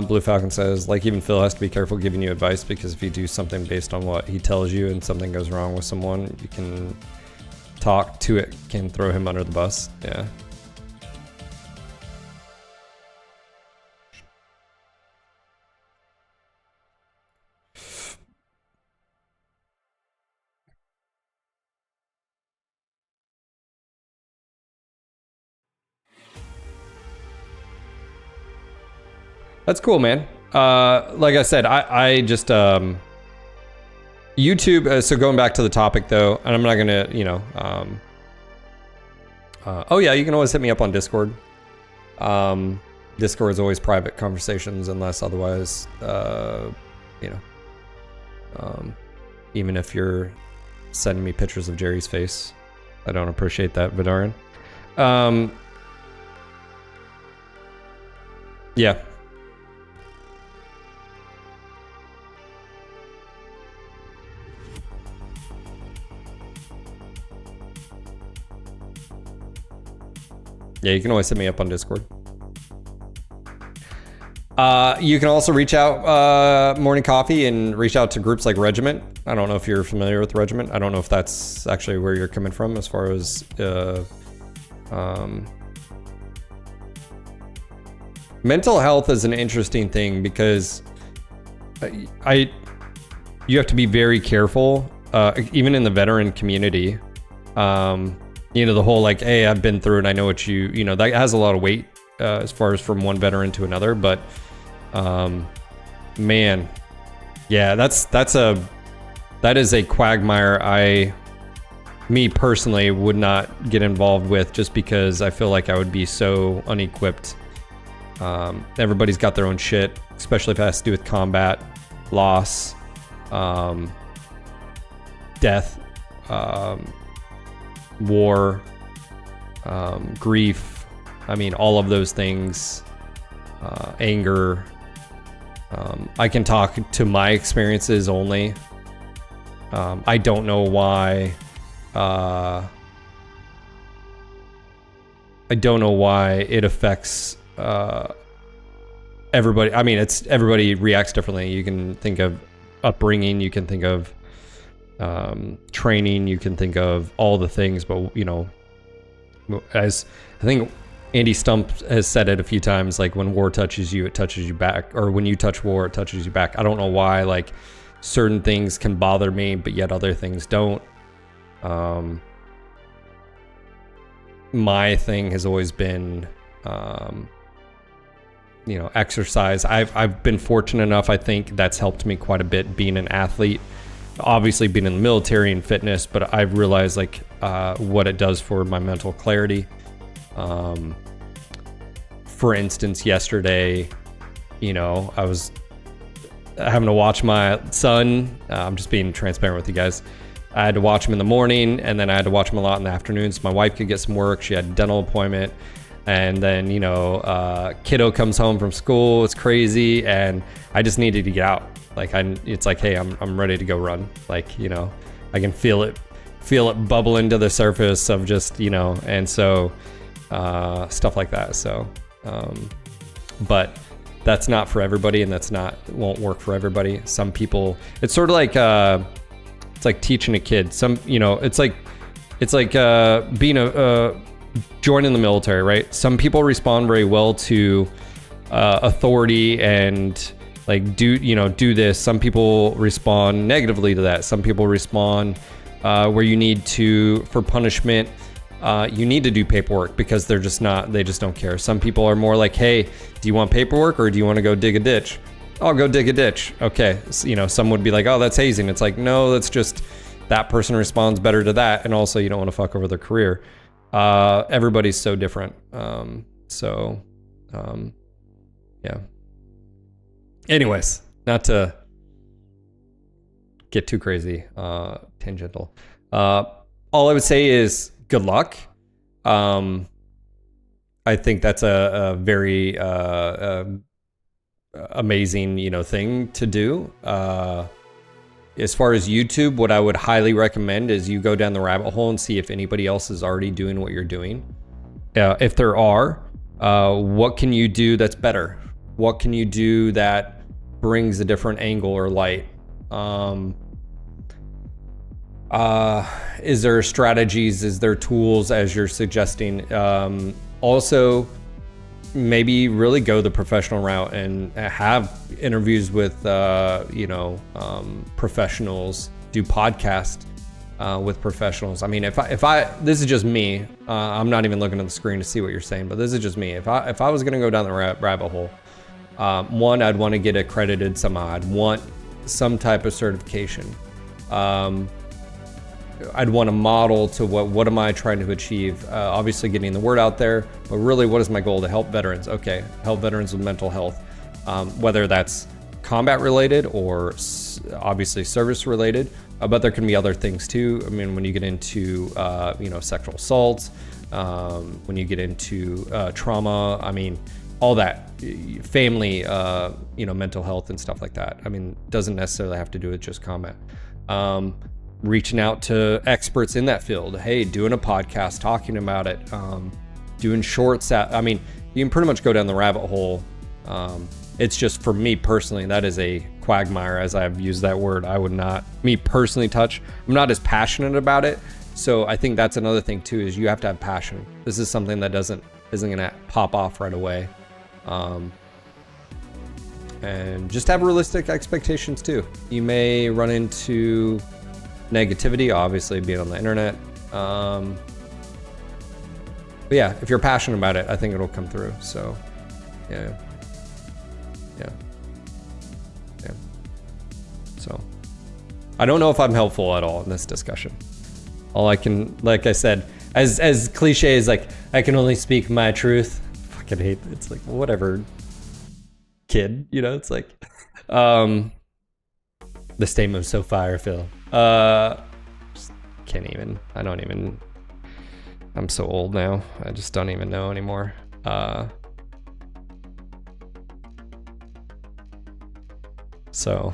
Blue Falcon says, like, even Phil has to be careful giving you advice, because if you do something based on what he tells you and something goes wrong with someone, you can talk to it, can throw him under the bus. Yeah. That's cool, man. Like I said, I just YouTube. So going back to the topic though, and I'm not gonna, oh yeah, you can always hit me up on Discord. Discord is always private conversations unless otherwise, even if you're sending me pictures of Jerry's face. I don't appreciate that, Vidarian. Yeah. Yeah, you can always hit me up on Discord. You can also reach out Morning Coffee and reach out to groups like Regiment. I don't know if you're familiar with Regiment. I don't know if that's actually where you're coming from as far as mental health is an interesting thing because you have to be very careful, even in the veteran community. The whole like, hey, I've been through it, I know what that has a lot of weight as far as from one veteran to another. But man, yeah, that is a quagmire me personally would not get involved with, just because I feel like I would be so unequipped. Everybody's got their own shit, especially if it has to do with combat, loss, death, war, grief. I mean, all of those things, anger. I can talk to my experiences only. I don't know why. I don't know why it affects everybody. I mean, everybody reacts differently. You can think of upbringing, you can think of training, you can think of all the things, but as I think Andy Stump has said it a few times, like when war touches you, it touches you back, or when you touch war, it touches you back. I don't know why, like certain things can bother me, but yet other things don't. My thing has always been, exercise. I've been fortunate enough. I think that's helped me quite a bit being an athlete, obviously being in the military and fitness, but I've realized like what it does for my mental clarity. For instance, yesterday, I was having to watch my son. I'm just being transparent with you guys. I had to watch him in the morning, and then I had to watch him a lot in the afternoons. My wife could get some work. She had a dental appointment. And then, kiddo comes home from school. It's crazy. And I just needed to get out. Like, it's like, hey, I'm ready to go run. Like, I can feel it bubbling to the surface of just, and so stuff like that. So, but that's not for everybody, and won't work for everybody. Some people, it's sort of like, it's like teaching a kid. It's like being joining the military, right? Some people respond very well to authority and like do this. Some people respond negatively to that. Some people respond where you need to, for punishment, you need to do paperwork because they just don't care. Some people are more like, hey, do you want paperwork or do you want to go dig a ditch? I'll go dig a ditch. Okay. So, some would be like, oh, that's hazing. It's like, no, that's just that person responds better to that. And also you don't want to fuck over their career. Everybody's so different. Yeah. Anyways, not to get too crazy, tangential. All I would say is good luck. I think that's a very amazing, thing to do. As far as YouTube, what I would highly recommend is you go down the rabbit hole and see if anybody else is already doing what you're doing. If there are, what can you do that's better? What can you do that brings a different angle or light? Is there strategies? Is there tools as you're suggesting? Also, maybe really go the professional route and have interviews with professionals, do podcasts with professionals. I mean, if I this is just me, I'm not even looking at the screen to see what you're saying, but this is just me. If I was going to go down the rabbit hole, one, I'd want to get accredited somehow. I'd want some type of certification. I'd want to model to what am I trying to achieve? Obviously getting the word out there, but really what is my goal? To help veterans. Okay, help veterans with mental health, whether that's combat related or obviously service related, but there can be other things too. I mean, when you get into sexual assaults, when you get into trauma, I mean, all that, family, mental health and stuff like that. I mean, doesn't necessarily have to do with just combat. Reaching out to experts in that field. Hey, doing a podcast, talking about it, doing shorts. I mean, you can pretty much go down the rabbit hole. It's just, for me personally, that is a quagmire, as I've used that word. I would not, me personally, touch. I'm not as passionate about it. So I think that's another thing too, is you have to have passion. This is something that isn't gonna pop off right away. And just have realistic expectations too. You may run into negativity, obviously being on the internet. But yeah, if you're passionate about it, I think it'll come through. So yeah. So I don't know if I'm helpful at all in this discussion. All I can, like I said, as cliche as like, I can only speak my truth. Fucking hate it. It's like, whatever, kid, it's like, the statement was so fire, Phil. Can't even, I'm so old now. I just don't even know anymore. So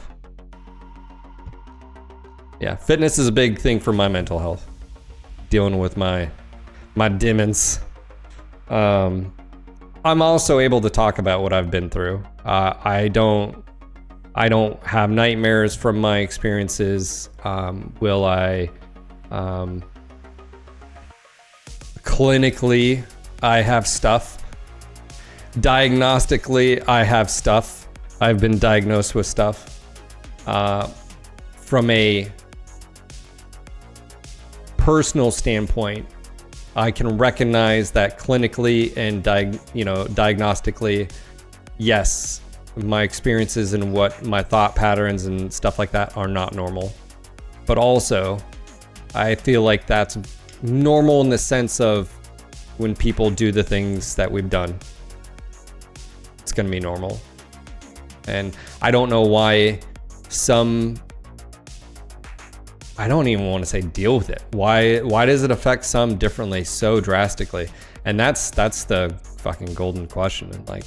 yeah, fitness is a big thing for my mental health. Dealing with my demons. I'm also able to talk about what I've been through. I don't have nightmares from my experiences. Will I? Clinically, I have stuff. Diagnostically, I have stuff. I've been diagnosed with stuff. From a personal standpoint, I can recognize that clinically and diagnostically, yes, my experiences and what my thought patterns and stuff like that are not normal. But also, I feel like that's normal in the sense of when people do the things that we've done, it's gonna be normal. And I don't know why I don't even want to say deal with it. Why does it affect some differently so drastically? And that's the fucking golden question. Like,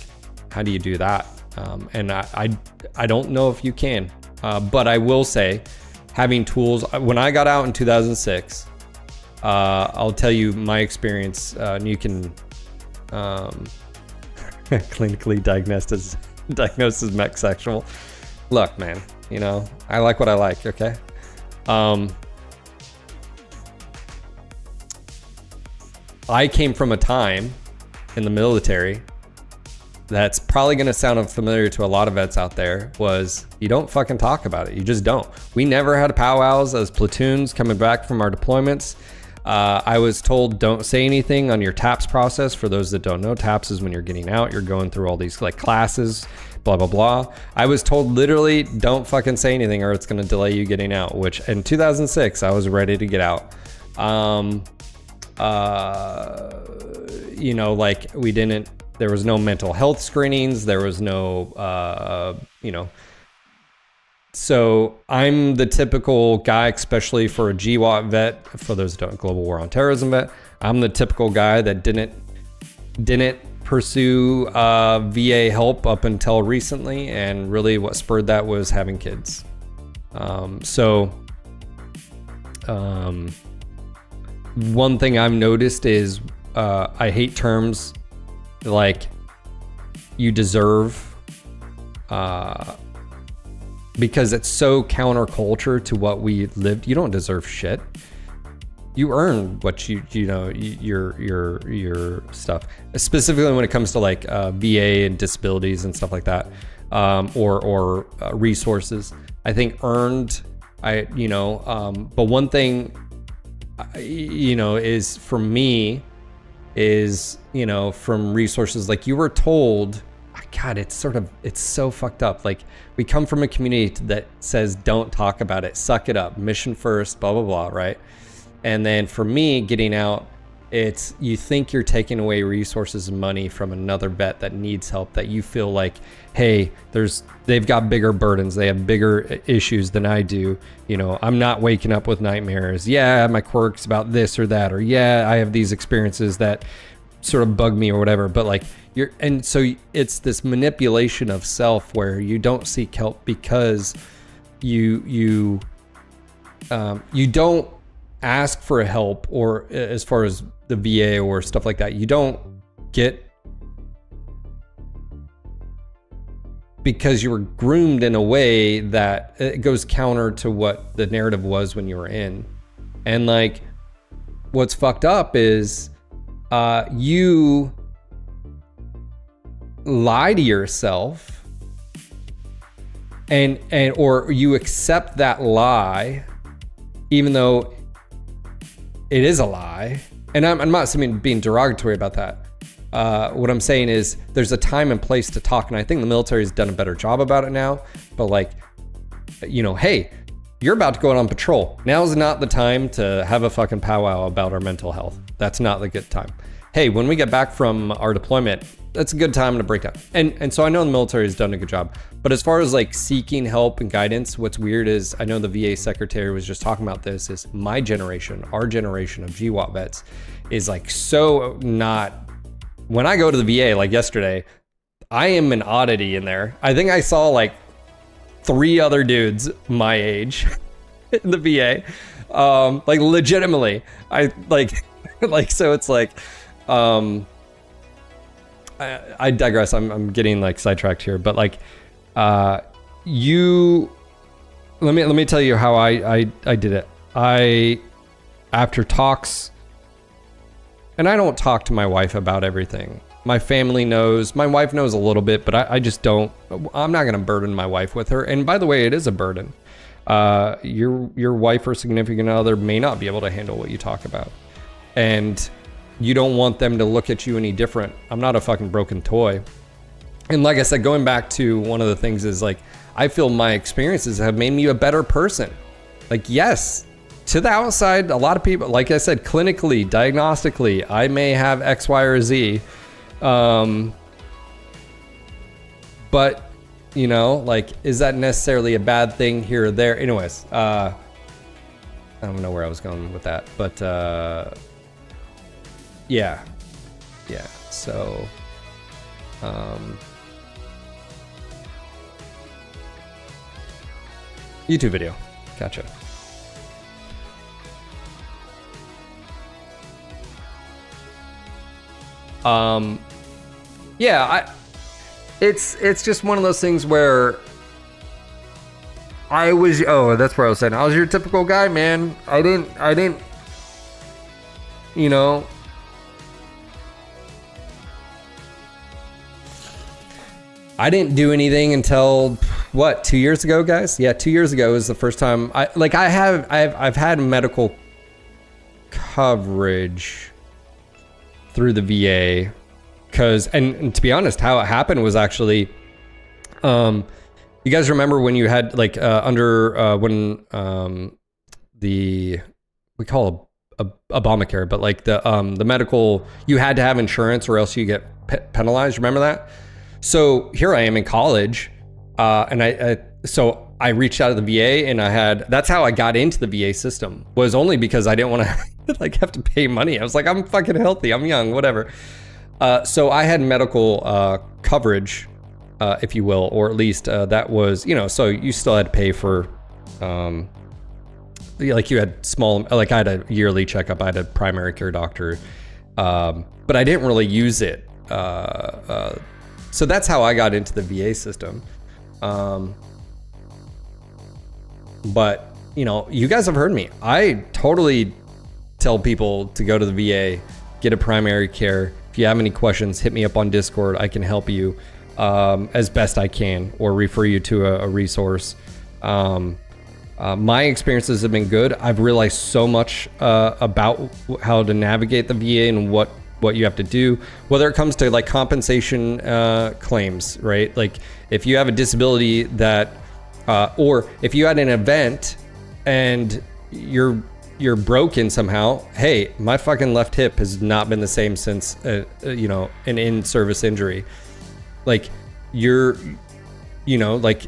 how do you do that? And I don't know if you can, but I will say, having tools. When I got out in 2006, I'll tell you my experience. You can clinically diagnosed as mech sexual. Look, man, I like what I like. Okay. I came from a time in the military that's probably going to sound familiar to a lot of vets out there. Was you don't fucking talk about it. You just don't. We never had powwows as platoons coming back from our deployments. I was told, don't say anything on your TAPS process. For those that don't know, TAPS is when you're getting out, you're going through all these like classes, blah, blah, blah. I was told literally, don't fucking say anything or it's going to delay you getting out, which in 2006, I was ready to get out. There was no mental health screenings. There was no, So I'm the typical guy, especially for a GWAT vet, for those that don't, Global War on Terrorism vet. I'm the typical guy that didn't pursue VA help up until recently, and really what spurred that was having kids. One thing I've noticed is I hate terms like you deserve, because it's so counterculture to what we lived. You don't deserve shit. You earn what your stuff. Specifically when it comes to like VA and disabilities and stuff like that, or resources. I think earned. But one thing, is for me is from resources, like you were told, God, it's so fucked up. Like, we come from a community that says, don't talk about it, suck it up, mission first, blah, blah, blah, right? And then for me, getting out, it's, you think you're taking away resources and money from another vet that needs help, that you feel like, hey, they've got bigger burdens, they have bigger issues than I do. You know, I'm not waking up with nightmares. Yeah, I have my quirks about this or that, or yeah, I have these experiences that sort of bug me or whatever. But like, and so it's this manipulation of self where you don't seek help because you don't ask for help, or as far as the VA or stuff like that, you don't get, because you were groomed in a way that it goes counter to what the narrative was when you were in. And like, what's fucked up is you lie to yourself and or you accept that lie even though it is a lie. And I'm not being derogatory about that. What I'm saying is there's a time and place to talk, and I think the military has done a better job about it now. But like, you know, hey, you're about to go out on patrol. Now's not the time to have a fucking powwow about our mental health. That's not the good time. Hey, when we get back from our deployment, that's a good time to break down. And so I know the military has done a good job. But as far as like seeking help and guidance, what's weird is, I know the VA secretary was just talking about this, is my generation, our generation of GWAT vets is like so not, when I go to the VA, like yesterday, I am an oddity in there. I think I saw like 3 other dudes my age in the VA. Like legitimately, I like, so it's like, I digress. I'm getting like sidetracked here, but like, let me tell you how I did it. After talks, and I don't talk to my wife about everything. My family knows, my wife knows a little bit, but I just don't, I'm not going to burden my wife with her. And by the way, it is a burden. Your wife or significant other may not be able to handle what you talk about. And you don't want them to look at you any different. I'm not a fucking broken toy. And like I said, going back to one of the things is like, I feel my experiences have made me a better person. Like, yes, to the outside, a lot of people, like I said, clinically, diagnostically, I may have X, Y, or Z. But, you know, like, is that necessarily a bad thing here or there? Anyways, I don't know where I was going with that, but yeah, so YouTube video, gotcha. Yeah, it's just one of those things where I was, that's where I was saying, I was your typical guy, man. I didn't, you know, I didn't do anything until what, 2 years ago, guys? Yeah, 2 years ago was the first time I've had medical coverage through the VA, because and to be honest, how it happened was actually, you guys remember when you had like when we call it Obamacare, but like the medical, you had to have insurance or else you get penalized. Remember that? So here I am in college, and so I reached out to the VA, and that's how I got into the VA system, was only because I didn't want to like have to pay money. I was like, I'm fucking healthy, I'm young, whatever. So I had medical coverage, if you will, or at least that was, you know, so you still had to pay for, like you had small, like I had a yearly checkup, I had a primary care doctor, but I didn't really use it. So that's how I got into the VA system. But, you know, you guys have heard me. I totally tell people to go to the VA, get a primary care. If you have any questions, hit me up on Discord. I can help you as best I can, or refer you to a resource. My experiences have been good. I've realized so much about how to navigate the VA and what what you have to do, whether it comes to like compensation claims, right? Like if you have a disability that, or if you had an event and you're broken somehow, hey, my fucking left hip has not been the same since, you know, an in-service injury. Like like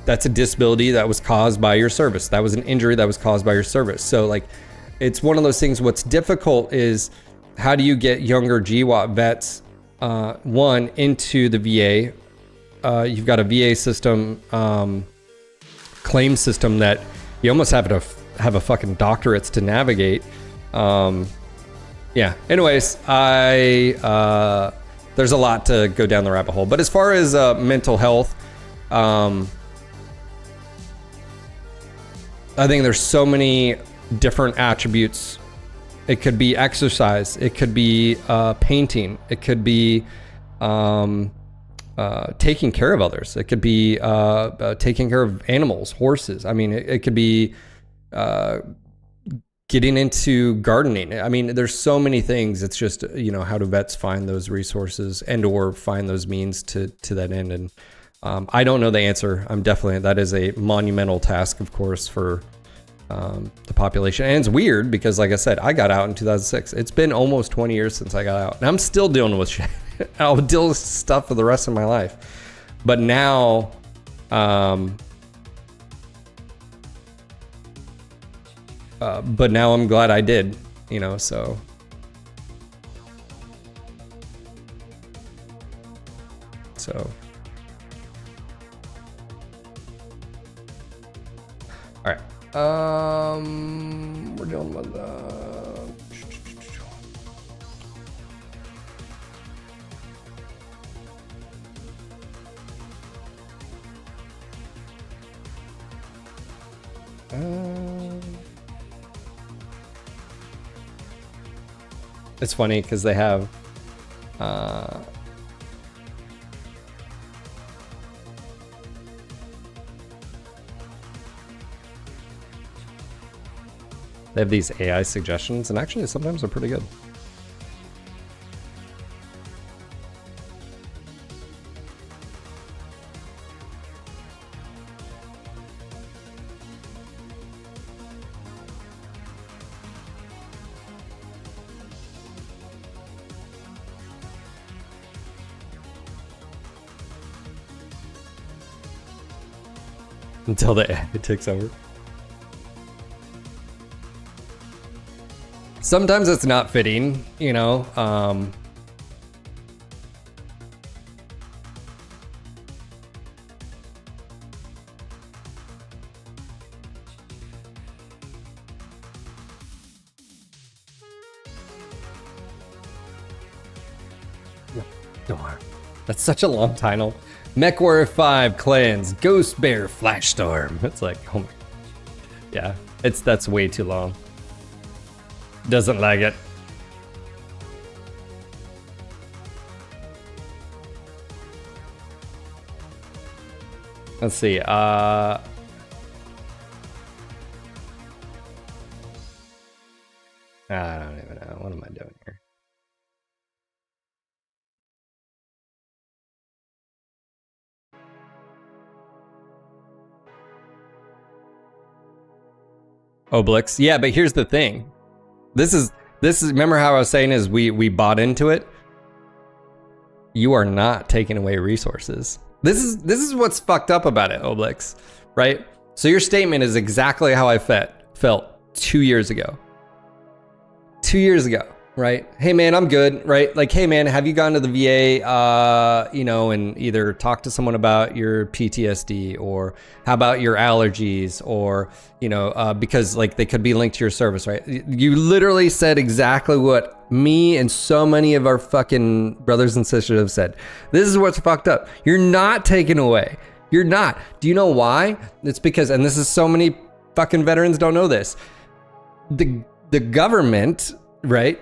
that's a disability that was caused by your service. That was an injury that was caused by your service. So like, it's one of those things. What's difficult is how do you get younger GWAT vets, one, into the VA? You've got a VA system, claim system that you almost have to have a fucking doctorates to navigate. Yeah. Anyways, there's a lot to go down the rabbit hole. But as far as mental health, I think there's so many different attributes. It could be exercise. It could be painting. It could be taking care of others. It could be taking care of animals, horses. I mean, it could be getting into gardening. I mean, there's so many things. It's just, you know, how do vets find those resources and or find those means to that end? And I don't know the answer. That is a monumental task, of course, for the population. And it's weird because, like I said, I got out in 2006. It's been almost 20 years since I got out, and I'm still dealing with shit. I'll deal with stuff for the rest of my life. But now, I'm glad I did, you know, so. All right. We're dealing with it's funny because they have these AI suggestions, and actually sometimes they're pretty good. Until the AI takes over. Sometimes it's not fitting, you know. That's such a long title. MechWarrior 5 Clans Ghost Bear Flash Storm. It's like, oh my, yeah, that's way too long. Doesn't like it. Let's see. I don't even know. What am I doing here? Oblix. Yeah, but here's the thing. This is remember how I was saying is we bought into it? You are not taking away resources. This is what's fucked up about it, Oblix, right? So your statement is exactly how I felt 2 years ago. 2 years ago, right? Hey man, I'm good, right? Like, hey man, have you gone to the VA, you know, and either talked to someone about your PTSD, or how about your allergies, or, you know, because like they could be linked to your service, right? You literally said exactly what me and so many of our fucking brothers and sisters have said. This is what's fucked up. You're not taken away. You're not. Do you know why? It's because, and this is so many fucking veterans don't know this. The government, right,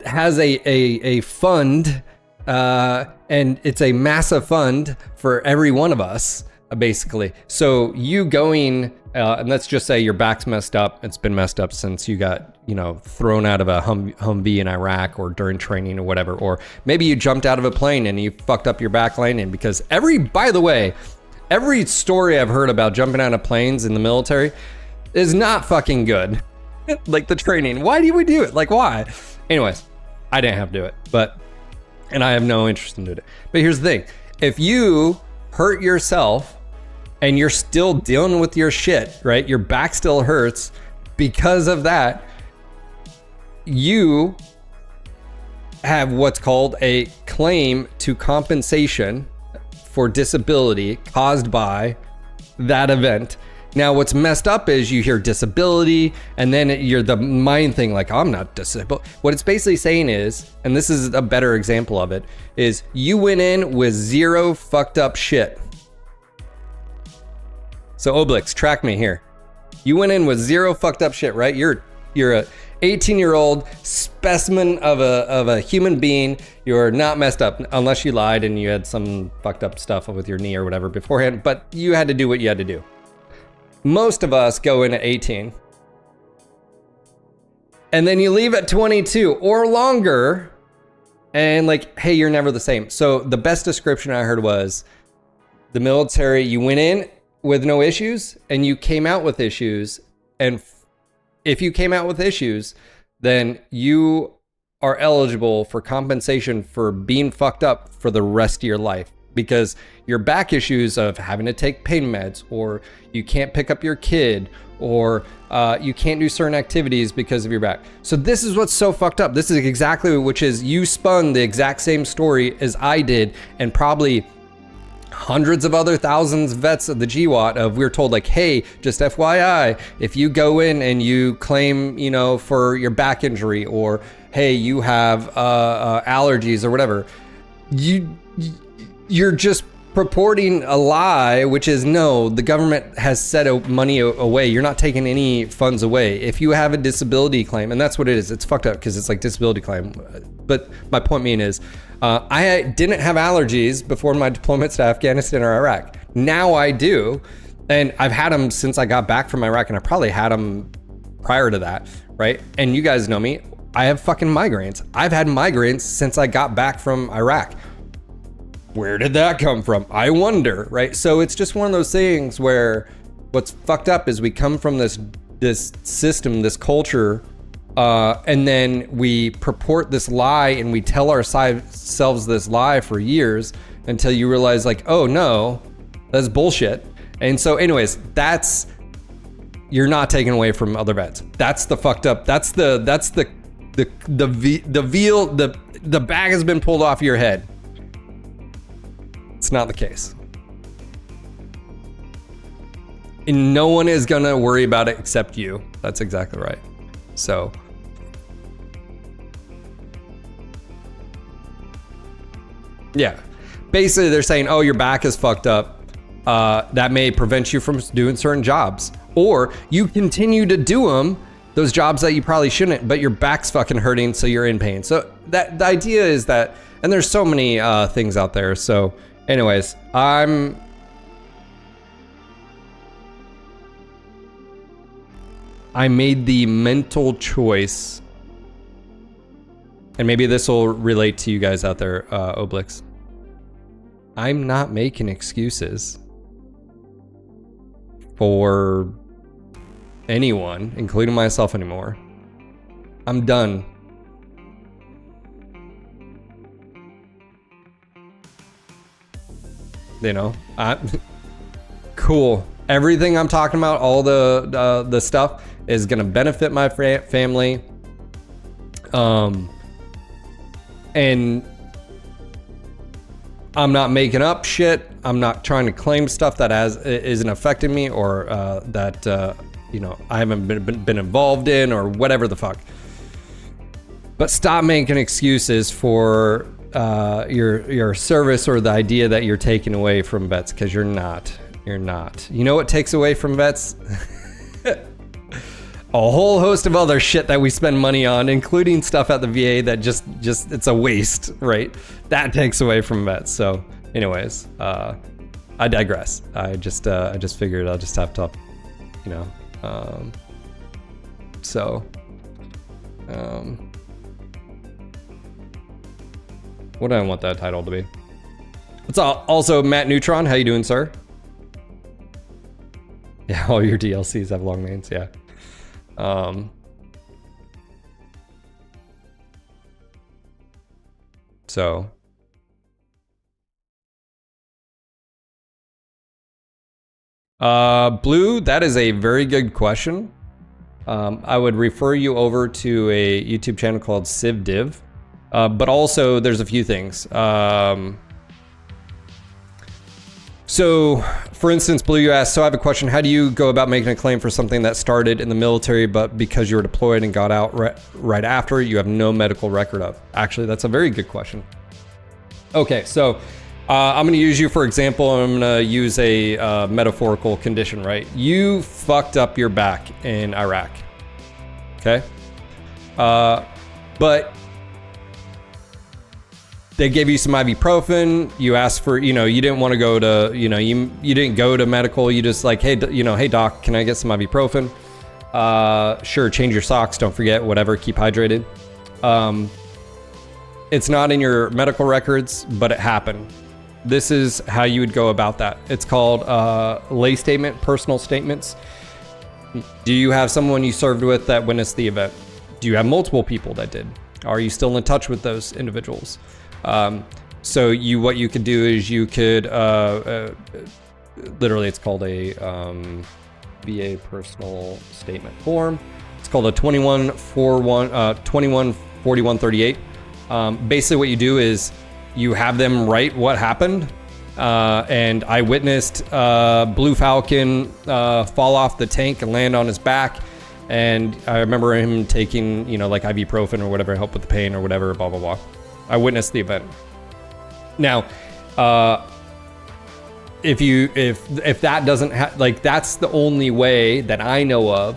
has a fund, and it's a massive fund for every one of us, basically. So you going, and let's just say your back's messed up. It's been messed up since you got, you know, thrown out of a Humvee in Iraq or during training or whatever. Or maybe you jumped out of a plane and you fucked up your back landing, because by the way, every story I've heard about jumping out of planes in the military is not fucking good. Like the training. Why do we do it? Like, why? Anyways, I didn't have to do it, and I have no interest in doing it. But here's the thing. If you hurt yourself and you're still dealing with your shit, right? Your back still hurts because of that, you have what's called a claim to compensation for disability caused by that event. Now, what's messed up is you hear disability, and then you're the mind thing like, I'm not disabled. What it's basically saying is, and this is a better example of it, is you went in with zero fucked up shit. So Oblix, track me here. You went in with zero fucked up shit, right? You're a 18-year-old specimen of a human being. You're not messed up unless you lied and you had some fucked up stuff with your knee or whatever beforehand, but you had to do what you had to do. Most of us go in at 18. And then you leave at 22 or longer, and like, hey, you're never the same. So the best description I heard was the military, you went in with no issues and you came out with issues. And if you came out with issues, then you are eligible for compensation for being fucked up for the rest of your life. Because your back issues of having to take pain meds, or you can't pick up your kid, or you can't do certain activities because of your back. So this is what's so fucked up. This is exactly, which is you spun the exact same story as I did, and probably hundreds of other thousands of vets of the GWAT of, we're told like, hey, just FYI, if you go in and you claim, you know, for your back injury, or hey, you have allergies or whatever, you're just purporting a lie, which is no, the government has set money away. You're not taking any funds away. If you have a disability claim, and that's what it is, it's fucked up because it's like disability claim. But my point being is, I didn't have allergies before my deployments to Afghanistan or Iraq. Now I do. And I've had them since I got back from Iraq, and I probably had them prior to that, right? And you guys know me, I have fucking migraines. I've had migraines since I got back from Iraq. Where did that come from? I wonder, right? So it's just one of those things where what's fucked up is we come from this system, this culture, and then we purport this lie and we tell ourselves this lie for years until you realize like, oh no, that's bullshit. And so anyways, you're not taken away from other vets. That's the fucked up, the bag has been pulled off your head. It's not the case. And no one is gonna worry about it except you. That's exactly right. So yeah, basically they're saying, oh, your back is fucked up. That may prevent you from doing certain jobs, or you continue to do them, those jobs that you probably shouldn't, but your back's fucking hurting, so you're in pain. So that the idea is that, and there's so many things out there. So anyways, I made the mental choice, and maybe this will relate to you guys out there, Oblix. I'm not making excuses for anyone, including myself, anymore. I'm done. You know, cool. Everything I'm talking about, all the stuff is gonna benefit my family. And I'm not making up shit. I'm not trying to claim stuff that isn't affecting me, or that you know, I haven't been involved in, or whatever the fuck. But stop making excuses for your service, or the idea that you're taking away from vets, because you're not. You're not. You know what takes away from vets? A whole host of other shit that we spend money on, including stuff at the VA that just it's a waste, right? That takes away from vets. So anyways, I digress. I just figured I'll just have to, you know, what do I want that title to be? What's also Matt Neutron? How you doing, sir? Yeah, all your DLCs have long names. Yeah. So. Blue, that is a very good question. I would refer you over to a YouTube channel called CivDiv. But also there's a few things. So for instance, Blue, you asked, so I have a question. How do you go about making a claim for something that started in the military, but because you were deployed and got out right after, you have no medical record of? Actually, that's a very good question. Okay, so I'm gonna use you for example. I'm gonna use a metaphorical condition, right? You fucked up your back in Iraq, okay? But they gave you some ibuprofen. You asked for, you know, you didn't want to go to, you know, you didn't go to medical. You just like, hey, you know, hey doc, can I get some ibuprofen? Sure, change your socks. Don't forget, whatever, keep hydrated. It's not in your medical records, but it happened. This is how you would go about that. It's called lay statement, personal statements. Do you have someone you served with that witnessed the event? Do you have multiple people that did? Are you still in touch with those individuals? So what you could do is you could, literally it's called a VA personal statement form. It's called a 214138. Basically what you do is you have them write what happened. And I witnessed Blue Falcon fall off the tank and land on his back. And I remember him taking, you know, like ibuprofen or whatever, help with the pain or whatever, blah, blah, blah. I witnessed the event. Now, if that doesn't like, that's the only way that I know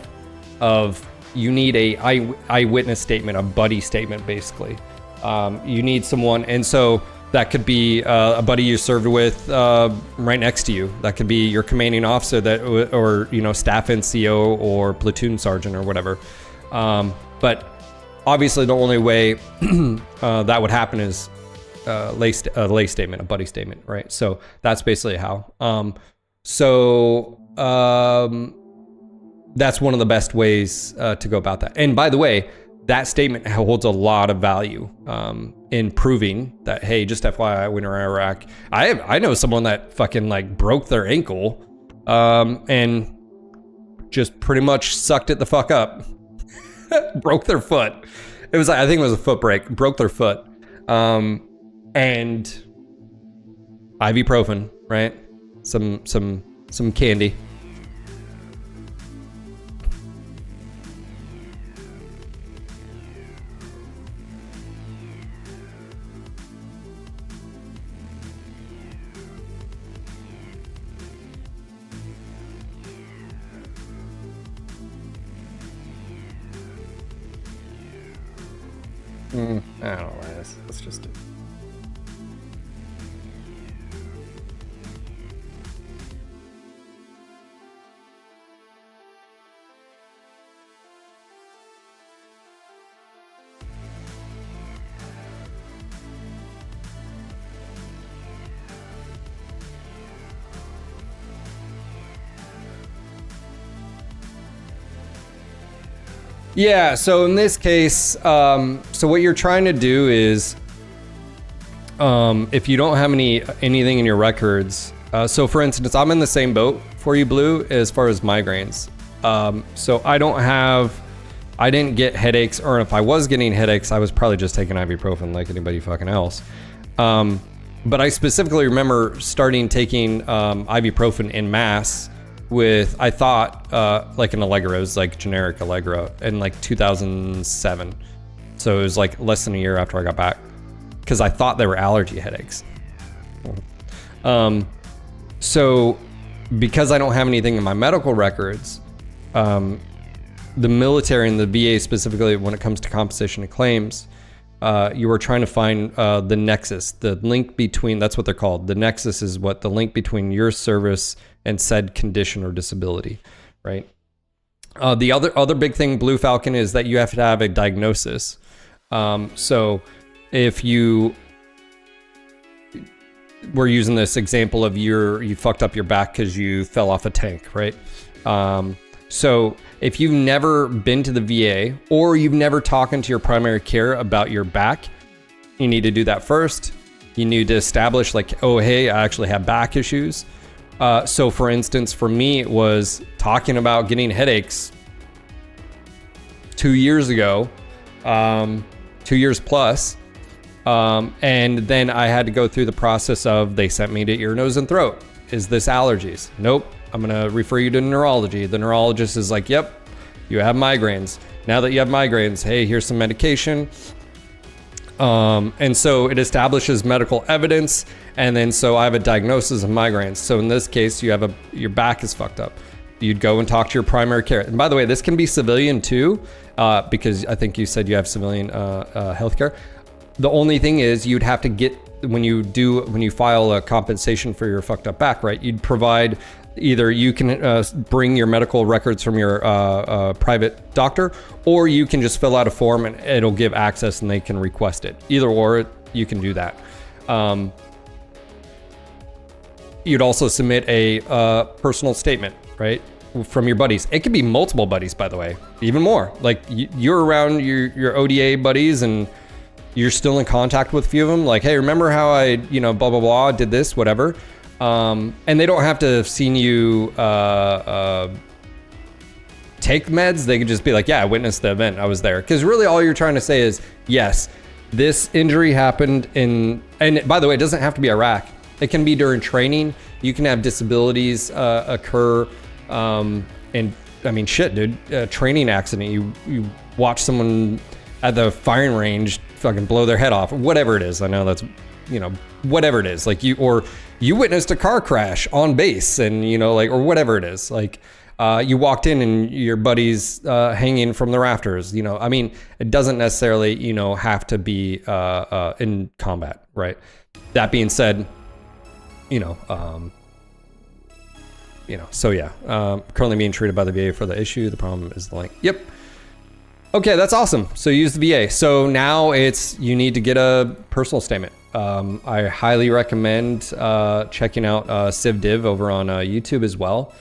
of you need a eyewitness statement, a buddy statement, basically. You need someone, and so that could be a buddy you served with right next to you. That could be your commanding officer, or you know, staff NCO or platoon sergeant or whatever. But obviously, the only way that would happen is a lay statement, a buddy statement, right? So that's basically how. That's one of the best ways to go about that. And by the way, that statement holds a lot of value in proving that, hey, just FYI, when we're in Iraq, I know someone that fucking like broke their ankle and just pretty much sucked it the fuck up. Broke their foot. It was, I think it was a foot break. Broke their foot. And ibuprofen, right? Some candy. I don't know, let's just do. Yeah, so in this case, so what you're trying to do is, if you don't have anything in your records, so for instance, I'm in the same boat for you, Blue, as far as migraines. So I didn't get headaches, or if I was getting headaches, I was probably just taking ibuprofen like anybody fucking else. But I specifically remember starting taking ibuprofen en masse with, I thought, like an Allegra. It was like generic Allegra in like 2007. So it was like less than a year after I got back, because I thought they were allergy headaches. So because I don't have anything in my medical records, the military and the VA specifically, when it comes to compensation and claims, you were trying to find the nexus, the link between, that's what they're called. The nexus is what the link between your service and said condition or disability, right? The other big thing, Blue Falcon, is that you have to have a diagnosis. So if you we're using this example of you fucked up your back because you fell off a tank, right? So if you've never been to the VA or you've never talked to your primary care about your back, you need to do that first. You need to establish like, oh, hey, I actually have back issues. So for instance, for me, it was talking about getting headaches 2 years ago, 2 years plus. And then I had to go through the process of, they sent me to ear, nose, and throat. Is this allergies? Nope. I'm going to refer you to neurology. The neurologist is like, yep, you have migraines. Now that you have migraines, hey, here's some medication. And so it establishes medical evidence. And then so I have a diagnosis of migraines. So in this case, you have your back is fucked up. You'd go and talk to your primary care. And by the way, this can be civilian too, because I think you said you have civilian healthcare. The only thing is you'd have to get, when you file a compensation for your fucked up back, right? You'd provide, either you can bring your medical records from your private doctor, or you can just fill out a form and it'll give access and they can request it. Either or, you can do that. You'd also submit a personal statement, right? From your buddies. It could be multiple buddies, by the way, even more. Like you're around your ODA buddies and you're still in contact with a few of them. Like, hey, remember how I, blah, blah, blah, did this, whatever. And they don't have to have seen you take meds. They could just be like, yeah, I witnessed the event. I was there. Because really all you're trying to say is, yes, this injury happened and by the way, it doesn't have to be Iraq. It can be during training. You can have disabilities occur. And I mean, shit, dude, a training accident. You watch someone at the firing range fucking blow their head off, whatever it is. I know that's, whatever it is. Like you witnessed a car crash on base and, or whatever it is. Like you walked in and your buddy's hanging from the rafters, I mean, it doesn't necessarily, have to be in combat, right? That being said, so yeah, currently being treated by the VA for the issue. The problem is the link. Yep. Okay, that's awesome. So use the VA. So now you need to get a personal statement. I highly recommend checking out CivDiv over on YouTube as well.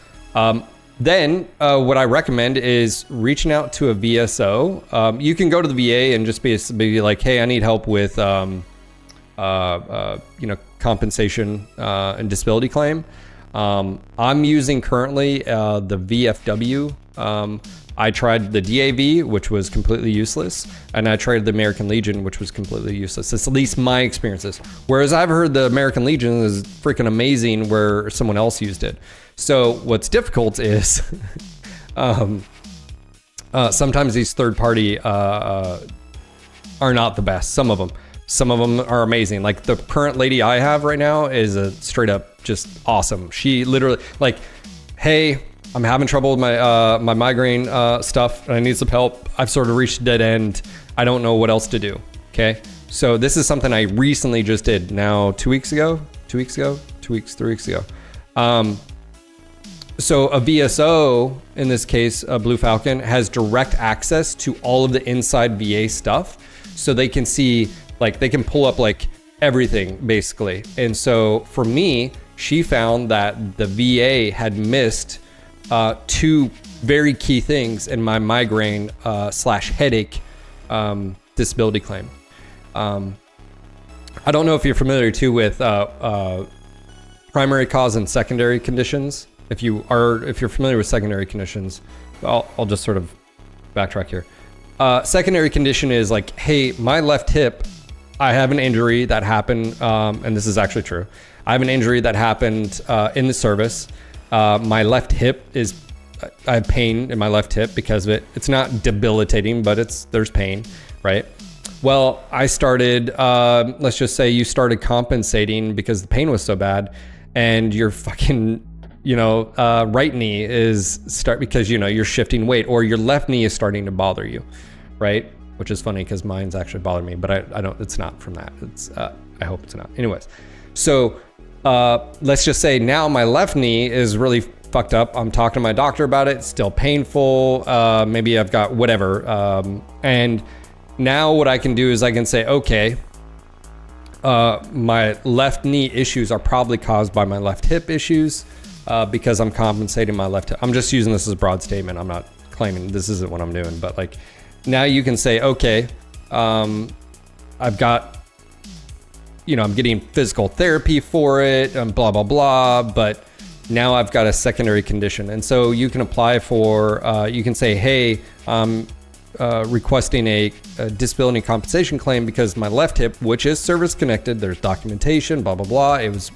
Then what I recommend is reaching out to a VSO. You can go to the VA and just be like, hey, I need help with compensation and disability claim. I'm using currently the VFW. I tried the DAV, which was completely useless, and I tried the American Legion, which was completely useless. That's at least my experiences. Whereas I've heard the American Legion is freaking amazing where someone else used it. So what's difficult is sometimes these third-party are not the best. Some of them are amazing. Like the current lady I have right now is a straight up just awesome. She literally like, hey, I'm having trouble with my migraine stuff and I need some help. I've sort of reached a dead end. I don't know what else to do. Okay. So this is something I recently just did now 3 weeks ago. So a VSO, in this case, Blue Falcon, has direct access to all of the inside VA stuff. So they can see, like, they can pull up like everything basically. And so for me, she found that the VA had missed 2 very key things in my migraine / headache disability claim. I don't know if you're familiar too with primary cause and secondary conditions. If you're familiar with secondary conditions, I'll just sort of backtrack here. Secondary condition is like, hey, my left hip, I have an injury that happened, and this is actually true. I have an injury that happened in the service. My left hip I have pain in my left hip because of it. It's not debilitating, but there's pain, right? Well, I started, let's just say you started compensating because the pain was so bad and your fucking, right knee because, you're shifting weight, or your left knee is starting to bother you, right? which is funny because mine's actually bothering me, but I don't, it's not from that. It's, I hope it's not. Anyways, so let's just say now my left knee is really fucked up. I'm talking to my doctor about it. It's still painful. Maybe I've got whatever. And now what I can do is I can say, okay, my left knee issues are probably caused by my left hip issues because I'm compensating my left hip. I'm just using this as a broad statement. I'm not claiming this isn't what I'm doing, but like now you can say, okay, I've got, you know, I'm getting physical therapy for it and blah, blah, blah, but now I've got a secondary condition. And so you can apply for, you can say, hey, I'm requesting a disability compensation claim because my left hip, which is service connected, there's documentation, blah, blah, blah. It was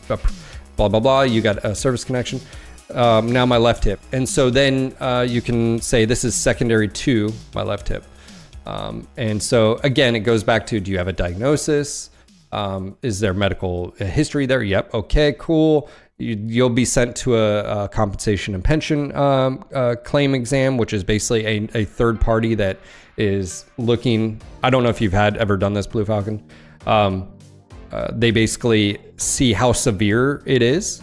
blah, blah, blah. You got a service connection. Now my left hip. And so then you can say this is secondary to my left hip. And so again, it goes back to, do you have a diagnosis? Is there medical history there? Yep. Okay, cool. You'll be sent to a compensation and pension claim exam, which is basically a third party that is looking. I don't know if you've ever done this, Blue Falcon. They basically see how severe it is.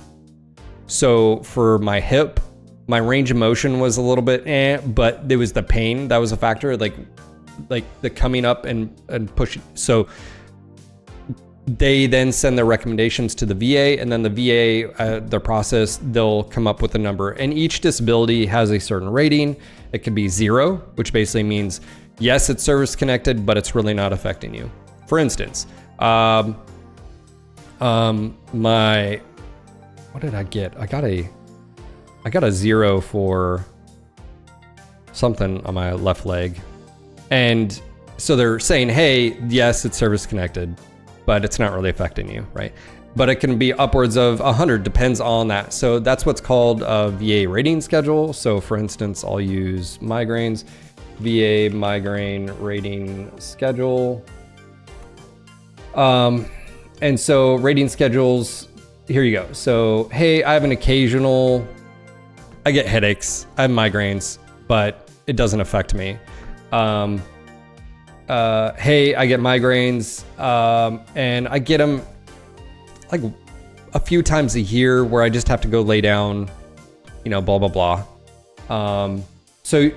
So for my hip, my range of motion was a little bit but there was the pain that was a factor, like the coming up and pushing. So they then send their recommendations to the VA, and then the VA, their process, they'll come up with a number. And each disability has a certain rating. It could be 0, which basically means, yes, it's service connected, but it's really not affecting you. For instance, what did I get? I got a 0 for something on my left leg. And so they're saying, hey, yes, it's service connected, but it's not really affecting you, right? But it can be upwards of 100, depends on that. So that's what's called a VA rating schedule. So for instance, I'll use migraines, VA migraine rating schedule. And so rating schedules, here you go. So, hey, I have I get headaches, I have migraines, but it doesn't affect me. Hey, I get migraines, and I get them like a few times a year where I just have to go lay down, you know, blah, blah, blah. So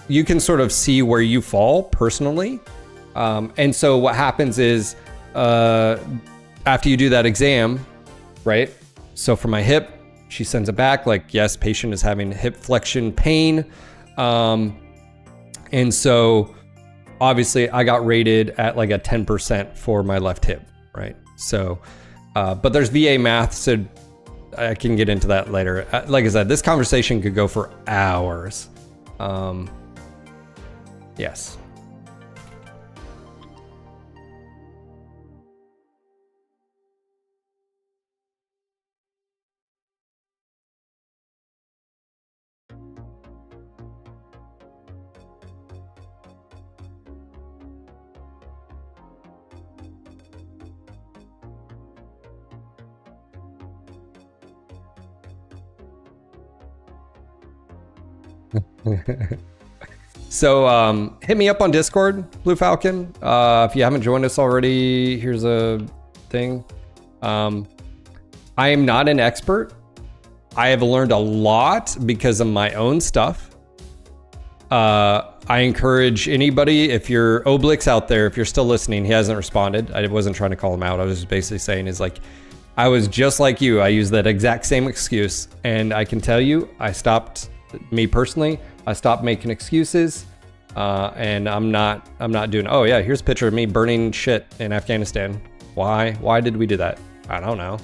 you can sort of see where you fall personally. And so what happens is, after you do that exam, right? So for my hip, she sends it back like, yes, patient is having hip flexion pain. And so obviously I got rated at like a 10% for my left hip, right? So, but there's VA math, so I can get into that later. Like I said, this conversation could go for hours. Yes. So hit me up on Discord, Blue Falcon. If you haven't joined us already, here's a thing. I am not an expert. I have learned a lot because of my own stuff. I encourage anybody, if you're Oblix out there, if you're still listening, he hasn't responded. I wasn't trying to call him out. I was just basically saying is like, I was just like you. I used that exact same excuse. And I can tell you, I stopped, me personally, I stopped making excuses. And I'm not doing, oh yeah, here's a picture of me burning shit in Afghanistan. Why did we do that? I don't know.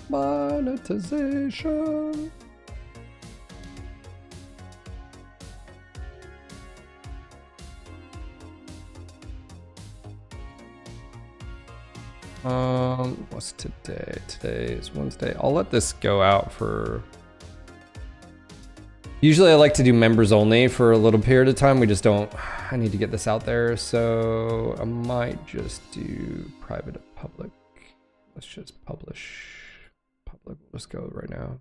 Monetization. What's today? Today is Wednesday. I'll let this go out for... Usually I like to do members only for a little period of time. We just don't... I need to get this out there, so I might just do private to public. Let's just publish. Public, we'll just go right now.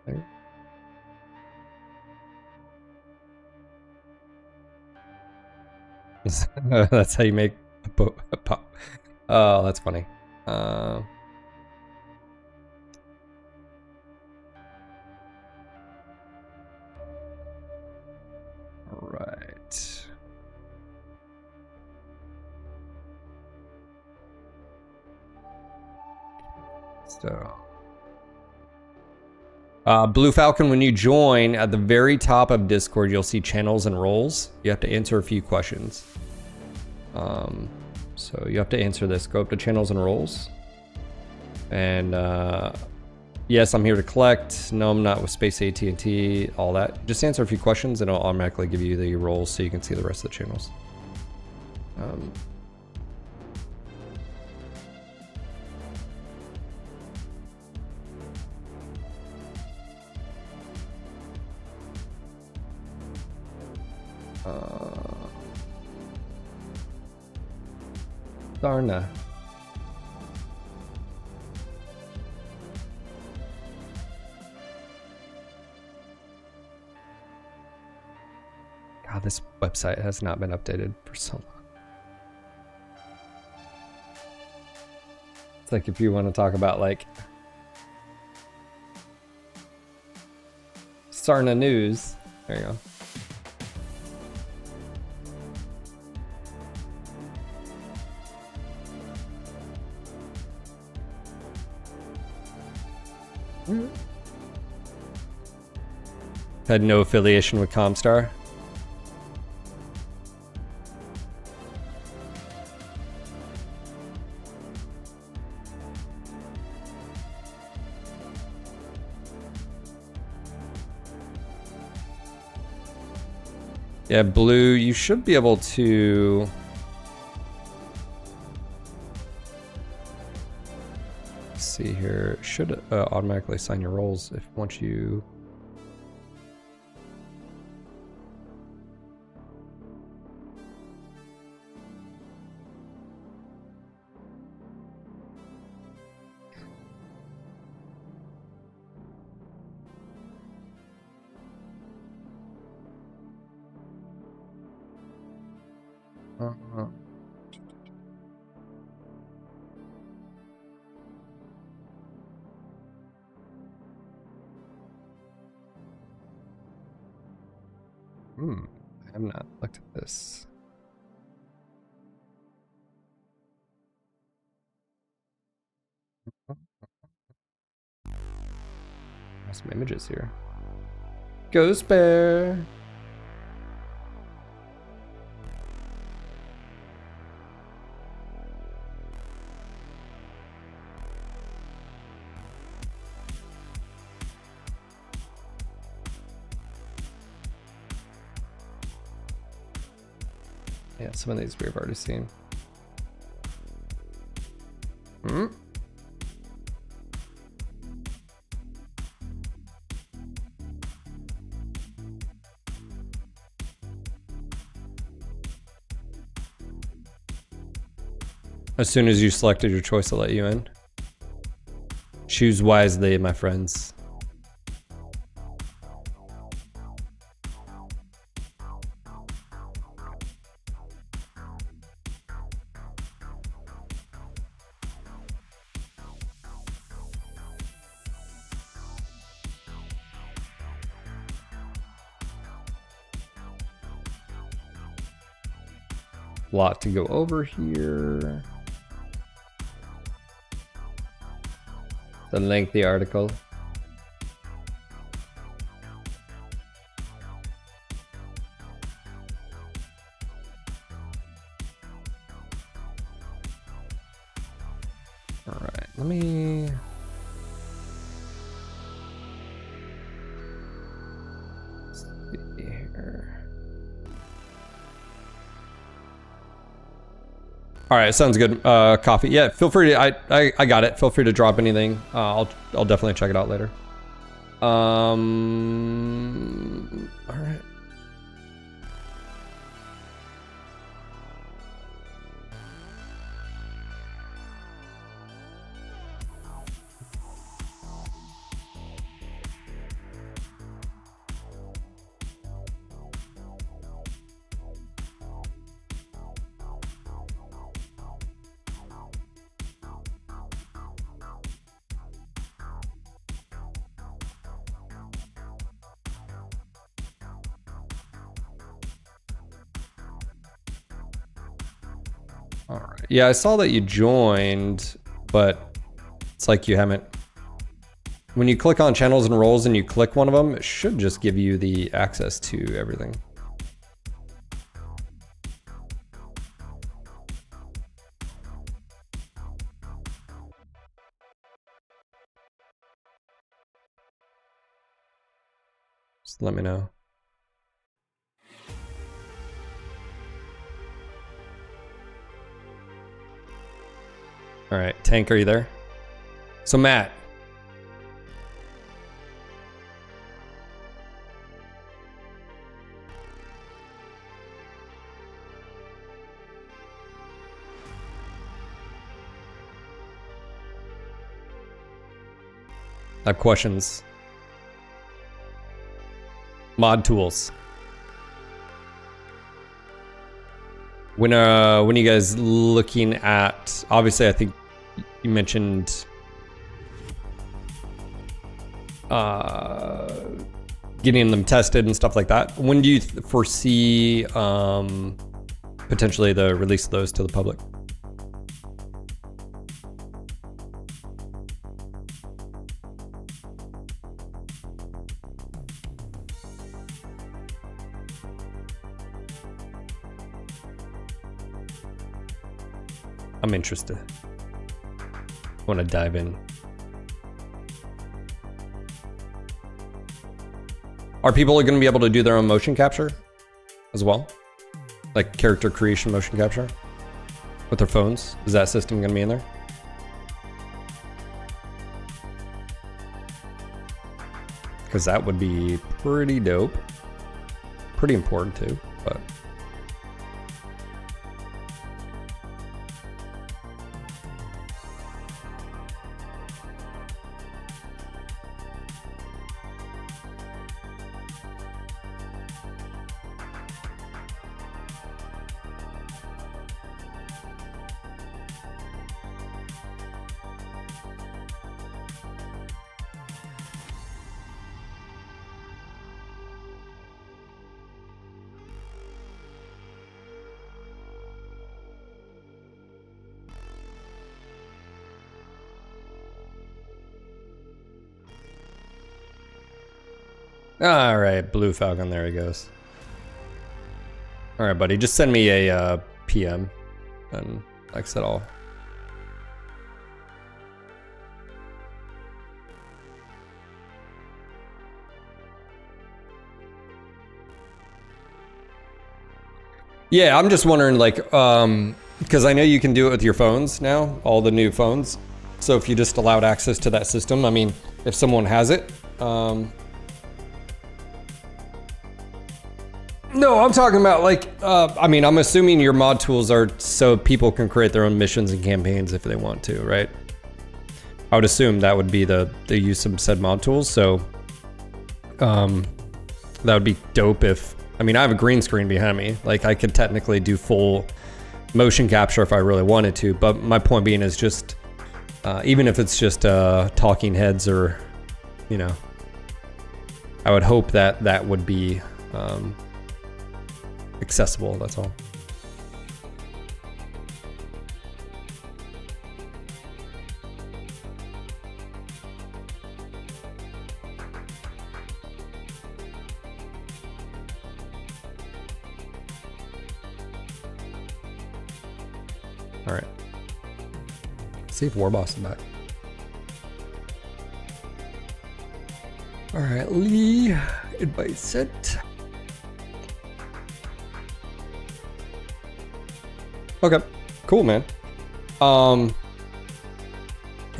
There. That's how you make a pop. Oh, that's funny. All right. So, Blue Falcon, when you join, at the very top of Discord, you'll see channels and roles. You have to answer a few questions. So you have to answer this. Go up to channels and roles. And yes, I'm here to collect. No, I'm not with Space AT&T, all that. Just answer a few questions and it'll automatically give you the roles so you can see the rest of the channels. Darna. God, this website has not been updated for so long. It's like if you want to talk about like Sarna News. There you go. Had no affiliation with Comstar. Yeah, Blue, you should be able to... Let's see here. It should automatically assign your roles if once you... I have not looked at this. There's some images here. Ghost Bear. Yeah, some of these we've already seen. As soon as you selected your choice, I'll let you in. Choose wisely, my friends. Lot to go over here. The lengthy article. All right, let me. See here. All right, sounds good. Coffee. Yeah, feel free to. I got it. Feel free to drop anything. I'll definitely check it out later. All right. All right. Yeah, I saw that you joined, but it's like you haven't. When you click on channels and roles and you click one of them, it should just give you the access to everything. Just let me know. All right, Tank, are you there? So Matt. I have questions. Mod tools. When are you guys looking at? Obviously, I think you mentioned getting them tested and stuff like that. When do you foresee potentially the release of those to the public? I'm interested. I want to dive in. Are people going to be able to do their own motion capture as well? Like character creation motion capture with their phones? Is that system going to be in there? Because that would be pretty dope. Pretty important too, but. All right, Blue Falcon, there he goes. All right, buddy, just send me a PM, and like I said, I'll. Yeah, I'm just wondering, like, because I know you can do it with your phones now, all the new phones. So if you just allowed access to that system, I mean, if someone has it, no, I'm talking about like, I mean, I'm assuming your mod tools are so people can create their own missions and campaigns if they want to, right? I would assume that would be the use of said mod tools. So that would be dope if, I mean, I have a green screen behind me. Like I could technically do full motion capture if I really wanted to. But my point being is just, even if it's just talking heads or, you know, I would hope that that would be accessible, that's all. All right. See if Warboss is back. All right, Lee, invite sent. Okay, cool, man. I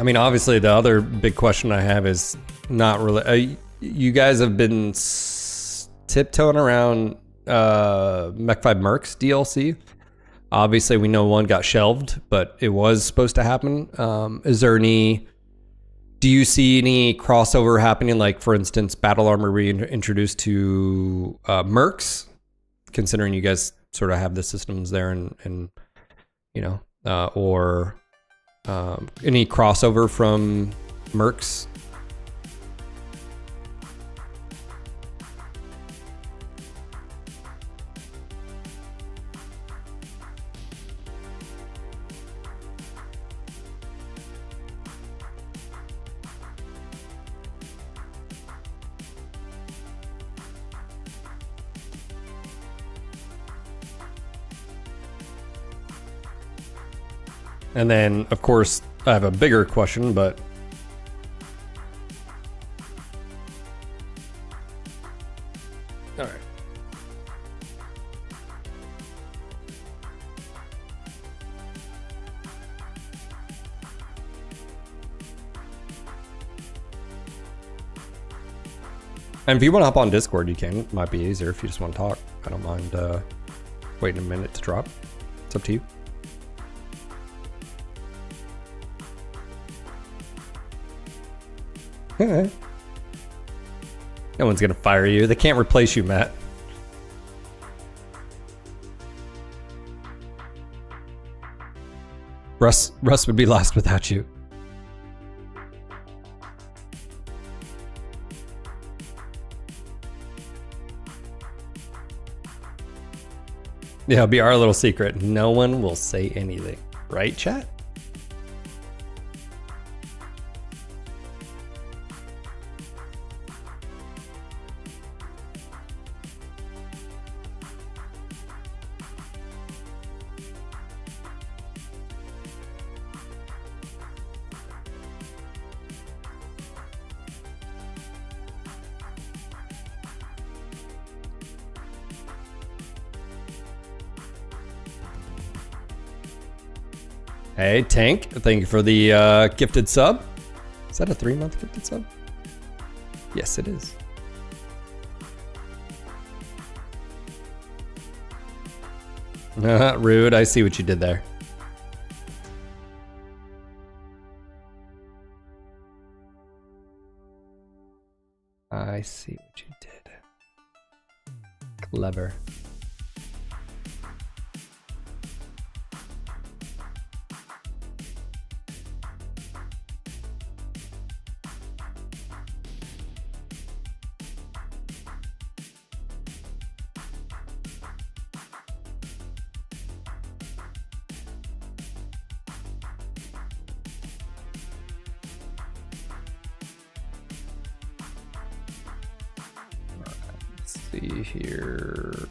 mean, obviously, the other big question I have is not really. You guys have been tiptoeing around Mech 5 Mercs DLC. Obviously, we know one got shelved, but it was supposed to happen. Is there any? Do you see any crossover happening? Like, for instance, Battle Armor being introduced to Mercs, considering you guys sort of have the systems there, and you know, or any crossover from Mercs? And then, of course, I have a bigger question, but all right. And if you want to hop on Discord, you can. It might be easier if you just want to talk. I don't mind waiting a minute to drop. It's up to you. No one's gonna fire you. They can't replace you, Matt. Russ would be lost without you. Yeah, it'll be our little secret. No one will say anything. Right, chat? Hey, Tank, thank you for the gifted sub. Is that a 3-month gifted sub? Yes, it is. Rude, I see what you did there. I see what you did. Clever. See here.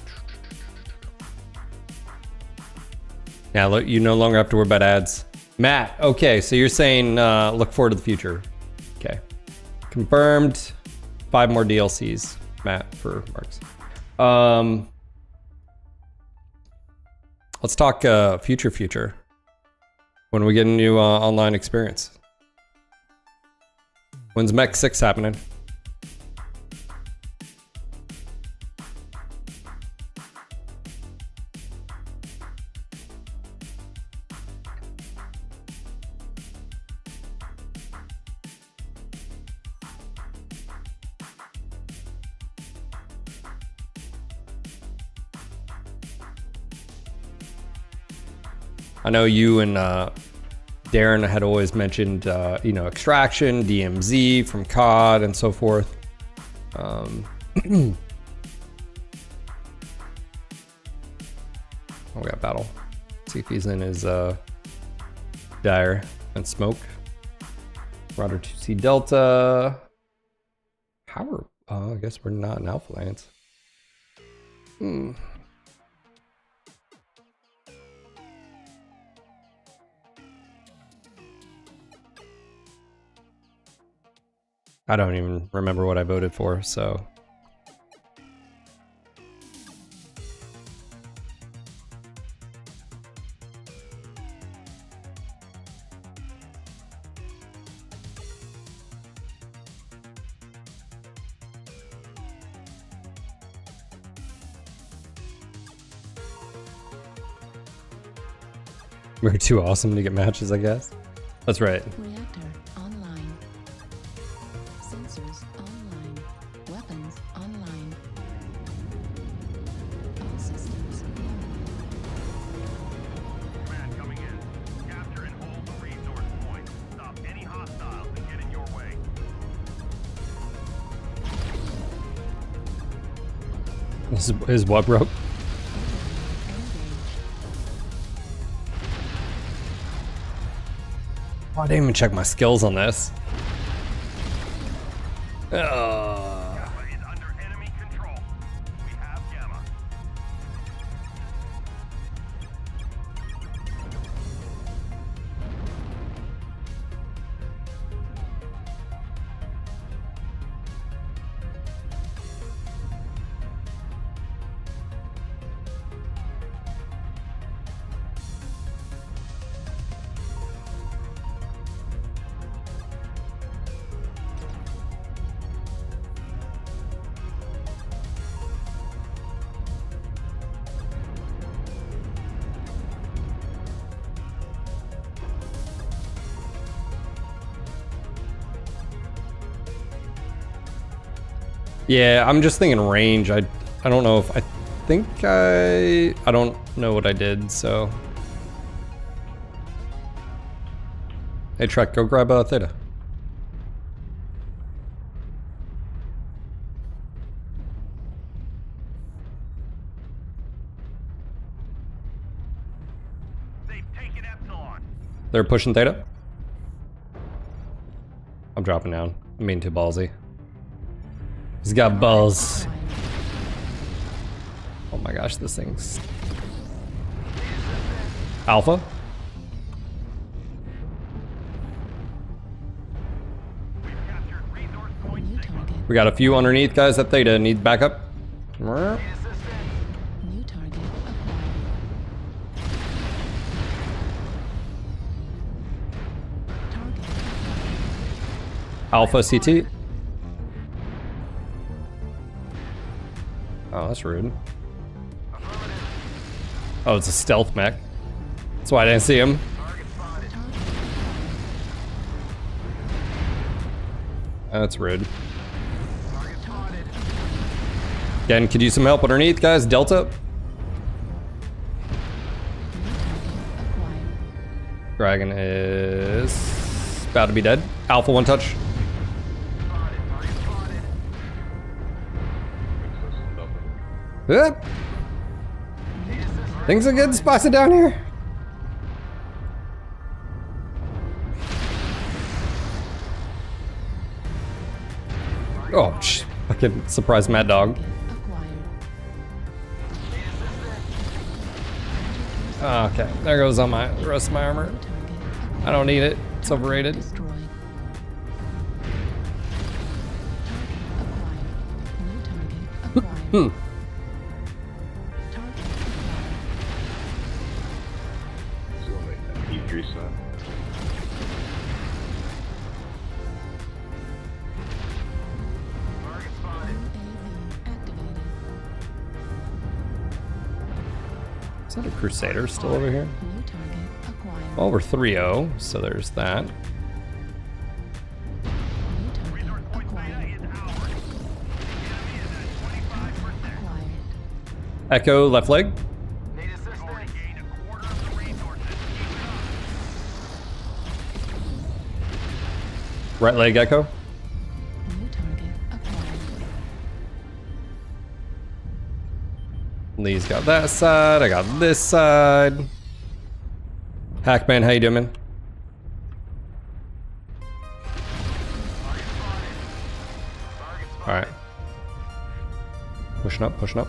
Now look, you no longer have to worry about ads. Matt, okay, so you're saying look forward to the future. Okay. Confirmed. 5 more DLCs, Matt, for Marks. Let's talk future. When we get a new online experience. When's Mech 6 happening? I know you and Darren had always mentioned, you know, extraction, DMZ from COD, and so forth. We got Battle. See if he's in his dire and smoke. Roger 2C Delta. How are? I guess we're not in Alpha Alliance. I don't even remember what I voted for, so. We're too awesome to get matches, I guess. That's right. Reactor online. Sensors online. Weapons online. All systems online. Command coming in. Capture and hold the resource points. Stop any hostiles that get in your way. This is what broke? Oh, I didn't even check my skills on this. Gamma is under enemy control. We have Gamma. Yeah, I'm just thinking range. I don't know if I think I don't know what I did, so. Hey Trek, go grab a Theta. They've taken Epsilon. They're pushing Theta. I'm dropping down. I'm being too ballsy. He's got balls. Oh my gosh, this thing's Alpha. We've captured resource point New Sigma. target. We got a few underneath guys at Theta. Need backup. New target acquired. Target acquired. Alpha CT. Oh, that's rude. Oh, it's a stealth mech. That's why I didn't see him. That's rude. Again, could use some help underneath, guys. Delta. Dragon is about to be dead. Alpha one touch. Yep. Things are getting spicy down here. Oh, fucking surprise Mad Dog. Okay, there goes all the rest of my armor. I don't need it. It's overrated. Destroyed. Target acquired. New target acquired. Target acquired. UAV activated. Is that a Crusader still over here? New target acquired. Well, we're 3-0, so there's that. New target acquired. Acquired. Echo left leg. Right leg Echo. New target acquired. Lee's got that side. I got this side. Hackman, how you doing, man? All right. Pushing up, pushing up.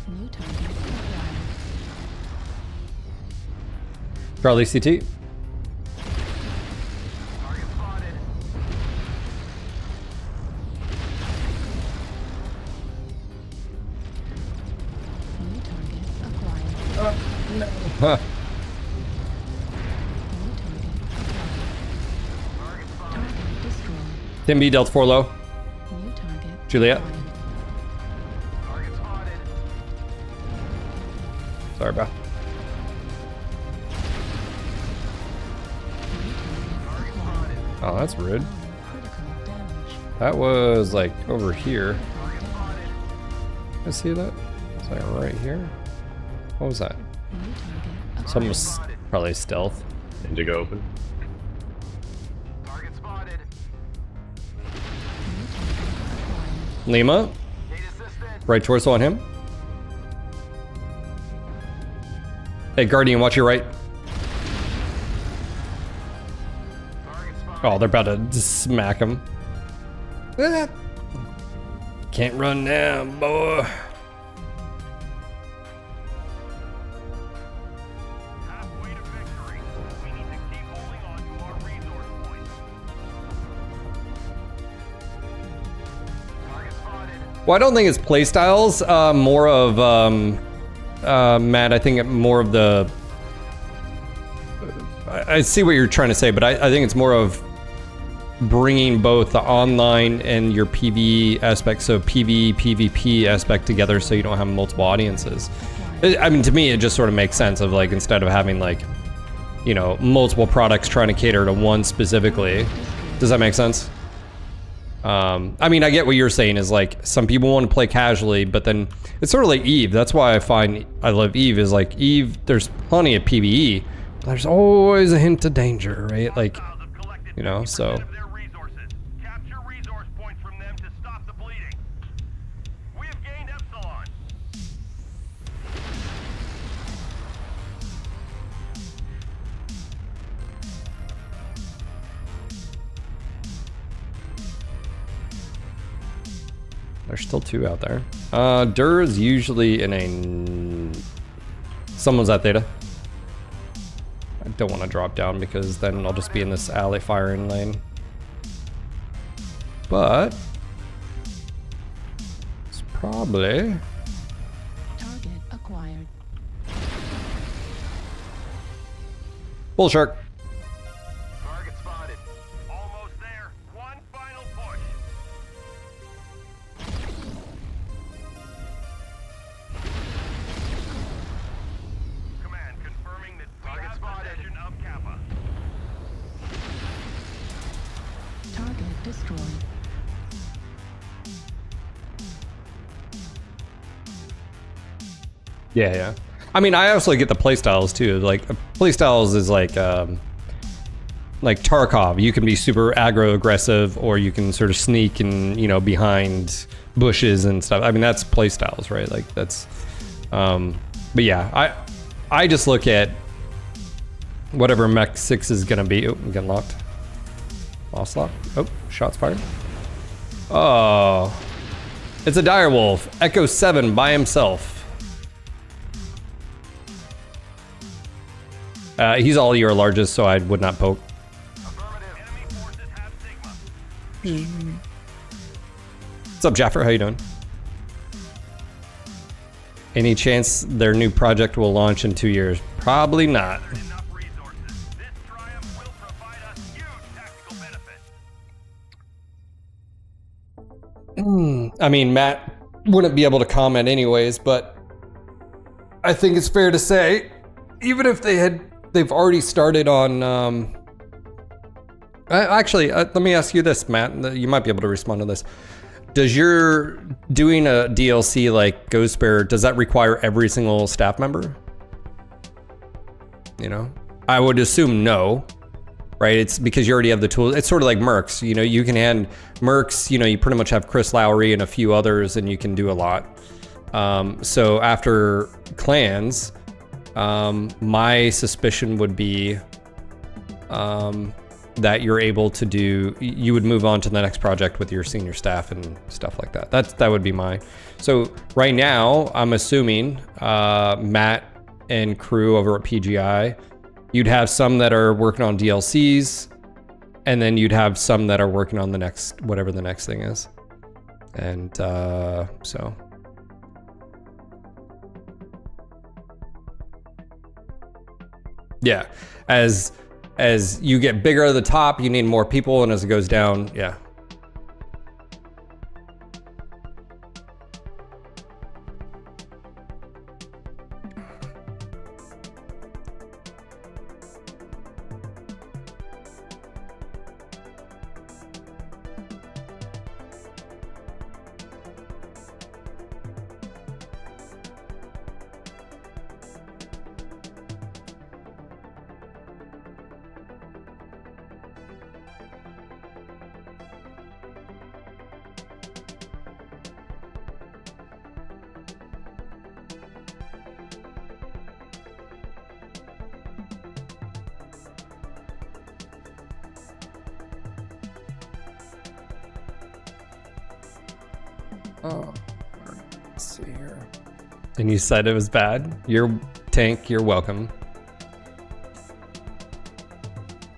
New target acquired. Charlie CT. Huh. Target destroyed. Tim B, Delta 4 low. New target. Juliet. acquired. Target spotted. Sorry, bro. Oh, that's rude. Critical damage. That was like over here. I see that? It's like right here. What was that? New target. Something was probably stealth. Indigo open. Target spotted. Lima, Gate assistant. right torso on him. Hey, Guardian, watch your right. Target spotted. Oh, they're about to smack him. Ah. Can't run now, boy. Halfway to victory. We need to keep holding on to our resource points. Target spotted. Well, I don't think it's playstyles. More of Matt. I think more of the. I see what you're trying to say, but I think it's more of bringing both the online and your PvE aspect, so PvE, PvP aspect together, so you don't have multiple audiences. I mean, to me, it just sort of makes sense of like, instead of having like, you know, multiple products trying to cater to one specifically. Does that make sense? I mean, I get what you're saying is like, some people want to play casually, but then it's sort of like Eve. That's why I find I love Eve, is like Eve, there's plenty of PvE. There's always a hint of danger, right? Like, you know, so. Their resources. Capture resource points from them to stop the bleeding. We have gained Epsilon. There's still two out there. Dur is usually in a... Someone's at Theta. I don't want to drop down because then I'll just be in this alley firing lane. But... it's probably... Target acquired. Bull shark. Target spotted. Almost there. One final push. Command confirming that we have possession of Kappa. Target destroyed. Yeah, yeah. I mean, I also get the playstyles too. Like, playstyles is like Tarkov. You can be super aggro aggressive, or you can sort of sneak and, you know, behind bushes and stuff. I mean, that's playstyles, right? Like, that's, but yeah, I just look at whatever Mech 6 is gonna be. Oh, I'm getting locked. Lost lock. Oh, shots fired. Oh, it's a direwolf. Echo 7 by himself. He's all your largest, so I would not poke. Enemy forces have Sigma. What's up, Jaffer? How you doing? Any chance their new project will launch in 2 years? Probably not. Enough resources. This triumph will provide us huge tactical benefit. I mean, Matt wouldn't be able to comment anyways, but I think it's fair to say, even if they've already started on, actually, let me ask you this, Matt, you might be able to respond to this. Does your doing a DLC like Ghost Bear, does that require every single staff member? You know, I would assume no, right? It's because you already have the tools. It's sort of like Mercs, you know, you can hand Mercs, you know, you pretty much have Chris Lowry and a few others and you can do a lot. So after clans, my suspicion would be that you're able to do, you would move on to the next project with your senior staff and stuff like that. That would be my. So right now, I'm assuming Matt and crew over at PGI, you'd have some that are working on DLCs, and then you'd have some that are working on the next, whatever the next thing is. And so. Yeah, as you get bigger at the top, you need more people, and as it goes down, yeah. Oh, let's see here. And you said it was bad? Your tank, you're welcome.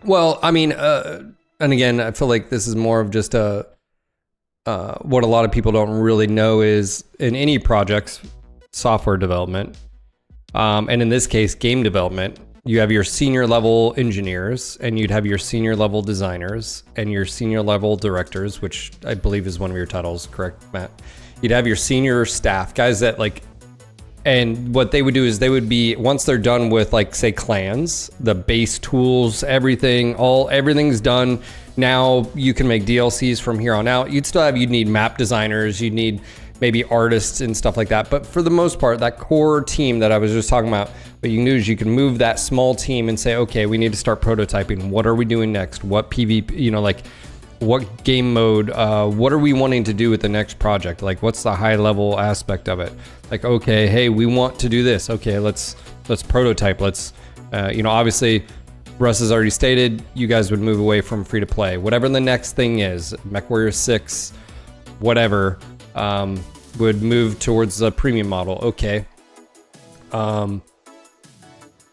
Well, I mean, and again, I feel like this is more of just a, what a lot of people don't really know is in any projects, software development, and in this case, game development, you have your senior level engineers and you'd have your senior level designers and your senior level directors, which I believe is one of your titles, correct, Matt? You'd have your senior staff, guys that like, and what they would do is they would be, once they're done with like, say clans, the base tools, everything's done. Now you can make DLCs from here on out. You'd need map designers, you'd need maybe artists and stuff like that. But for the most part, that core team that I was just talking about, what you can do is you can move that small team and say, okay, we need to start prototyping. What are we doing next? What PvP, like what game mode, what are we wanting to do with the next project? Like what's the high level aspect of it? Like, okay, hey, we want to do this. Okay, let's prototype. Let's, obviously Russ has already stated, you guys would move away from free to play. Whatever the next thing is, MechWarrior 6, whatever, would move towards the premium model. Okay.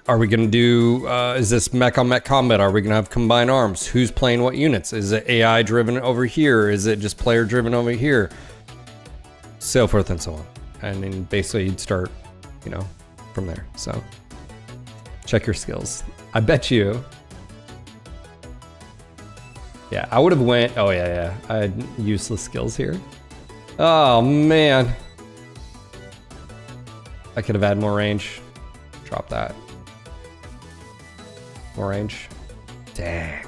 Are we going to do, is this mech on mech combat? Are we going to have combined arms? Who's playing what units? Is it AI driven over here? Is it just player driven over here? So forth and so on. And then basically you'd start, from there. So check your skills. I bet you. Yeah, I would have went, oh yeah. I had useless skills here. Oh man. I could have had more range. Drop that. More range. Dang.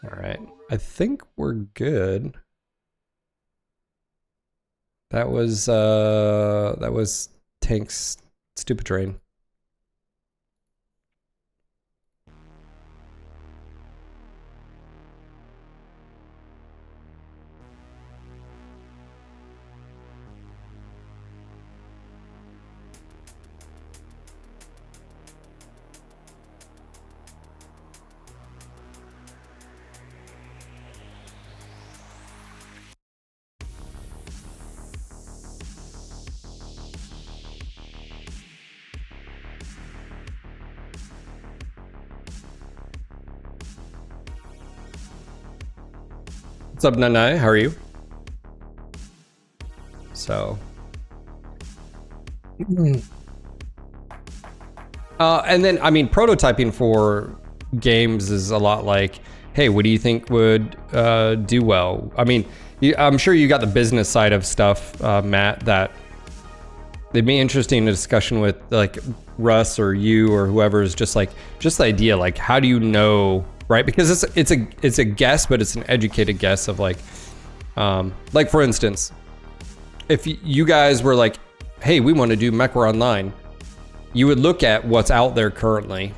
All right. I think we're good. That was Tank's stupid train. What's up, Nanai? How are you? So, and then I mean, prototyping for games is a lot like, hey, what do you think would do well? I mean, I'm sure you got the business side of stuff, Matt. That it'd be interesting to discussion with like Russ or you or whoever is just the idea, like how do you know? Right, because it's a guess, but it's an educated guess of like for instance, if you guys were like, hey, we want to do MechWarrior Online, you would look at what's out there currently,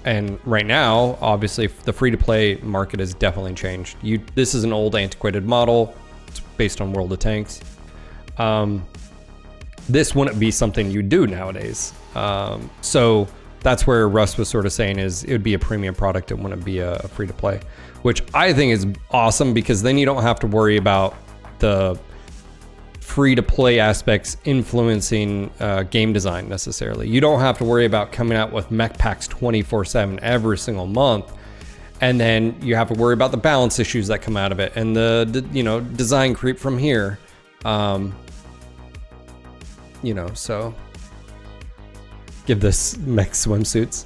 and right now, obviously, the free-to-play market has definitely changed. This is an old, antiquated model. It's based on World of Tanks. This wouldn't be something you do nowadays. So. That's where Russ was sort of saying is it would be a premium product. It wouldn't be a free to play, which I think is awesome because then you don't have to worry about the free to play aspects influencing game design necessarily. You don't have to worry about coming out with mech packs 24/7 every single month And then you have to worry about the balance issues that come out of it, and the you know, design creep from here. You know, so give this mech swimsuits.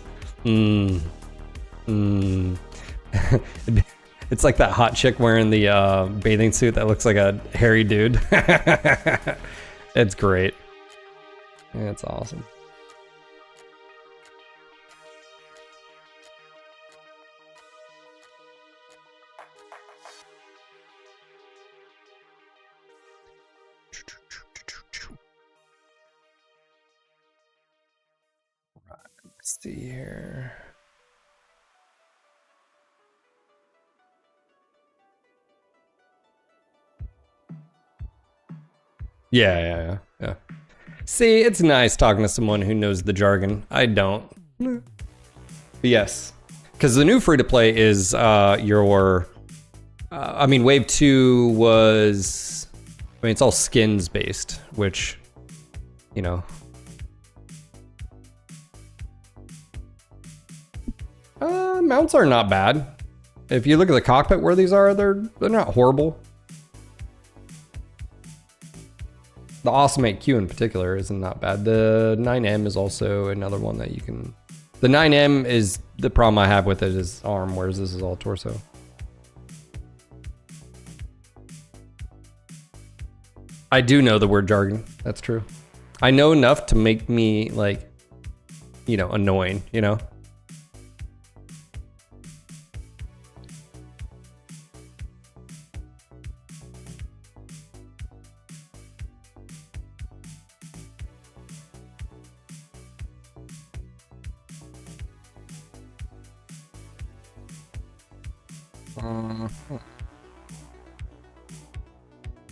It's like that hot chick wearing the bathing suit that looks like a hairy dude. It's great. It's awesome. Right, let's see here. Yeah. See, it's nice talking to someone who knows the jargon. I don't. But yes. Because the new free-to-play is I mean, Wave 2 was... I mean, it's all skins based, which, you know... mounts are not bad. If you look at the cockpit where these are, they're not horrible. The Awesome 8Q in particular isn't not bad. The 9M is also another one that you can... The 9M is... The problem I have with it is arm, whereas this is all torso. I do know the word jargon. That's true. I know enough to make me, like, you know, annoying, you know?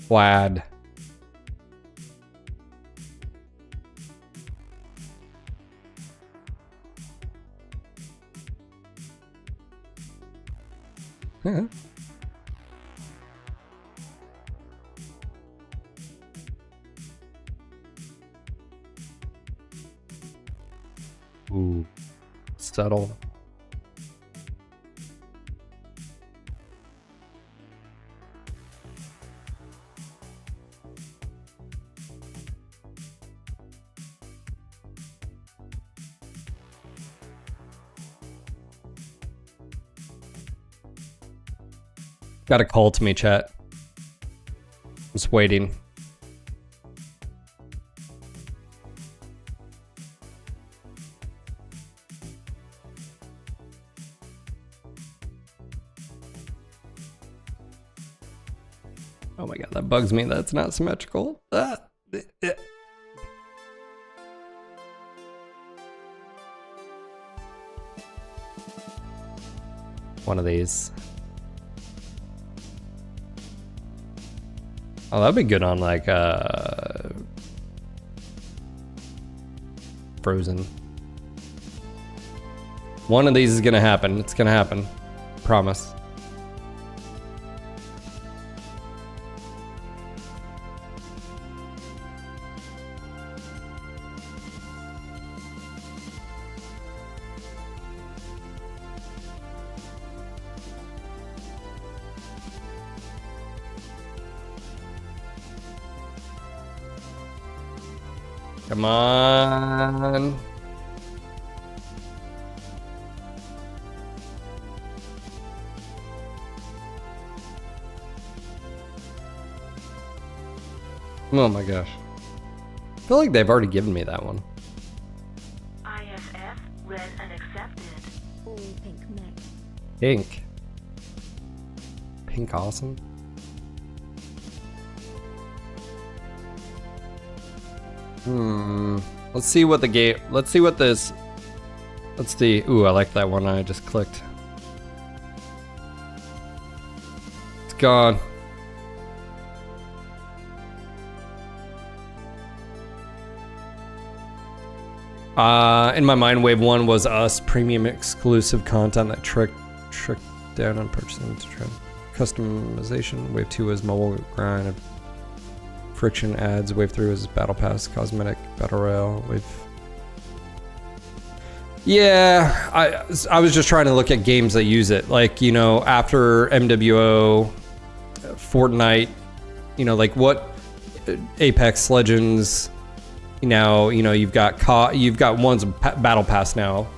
Plaid. Huh. Ooh, subtle. Got a call to me, chat. Just waiting. Oh my god, that bugs me. That's not symmetrical. One of these. Oh, that'd be good on like Frozen. One of these is gonna happen. It's gonna happen. Promise. Come on. Oh my gosh. I feel like they've already given me that one. IFF read and accepted. All pink mech. Pink. Pink awesome. Let's see what the game. Let's see what this. Let's see. Ooh, I like that one I just clicked. It's gone. In my mind, Wave 1 was us premium exclusive content that tricked down on purchasing to trend. Customization. Wave 2 was mobile grind. Friction ads. Wave 3 was battle pass, cosmetic, battle royale. Wave Yeah, I was just trying to look at games that use it. Like, you know, after MWO, Fortnite, you know, like what Apex Legends, now, you know, you've got one's Battle Pass now.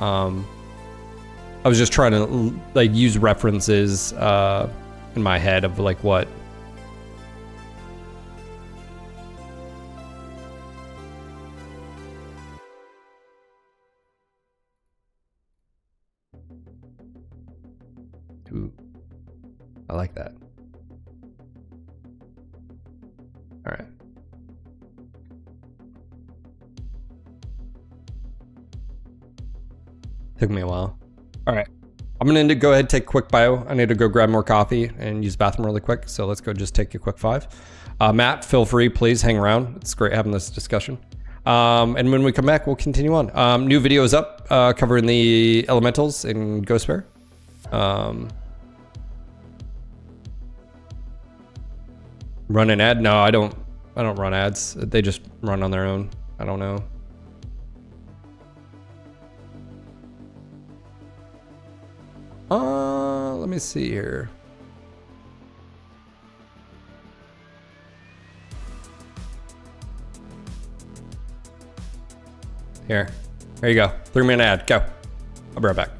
I was just trying to like use references in my head of like what. Ooh, I like that. All right. Took me a while. All right. I'm going to go ahead and take a quick bio. I need to go grab more coffee and use the bathroom really quick. So let's go just take a quick 5. Matt, feel free, please hang around. It's great having this discussion. And when we come back, we'll continue on. New video is up covering the elementals in Ghost Bear. Run an ad? No, I don't run ads. They just run on their own. I don't know. Let me see here. Here you go. 3-minute ad. Go. I'll be right back.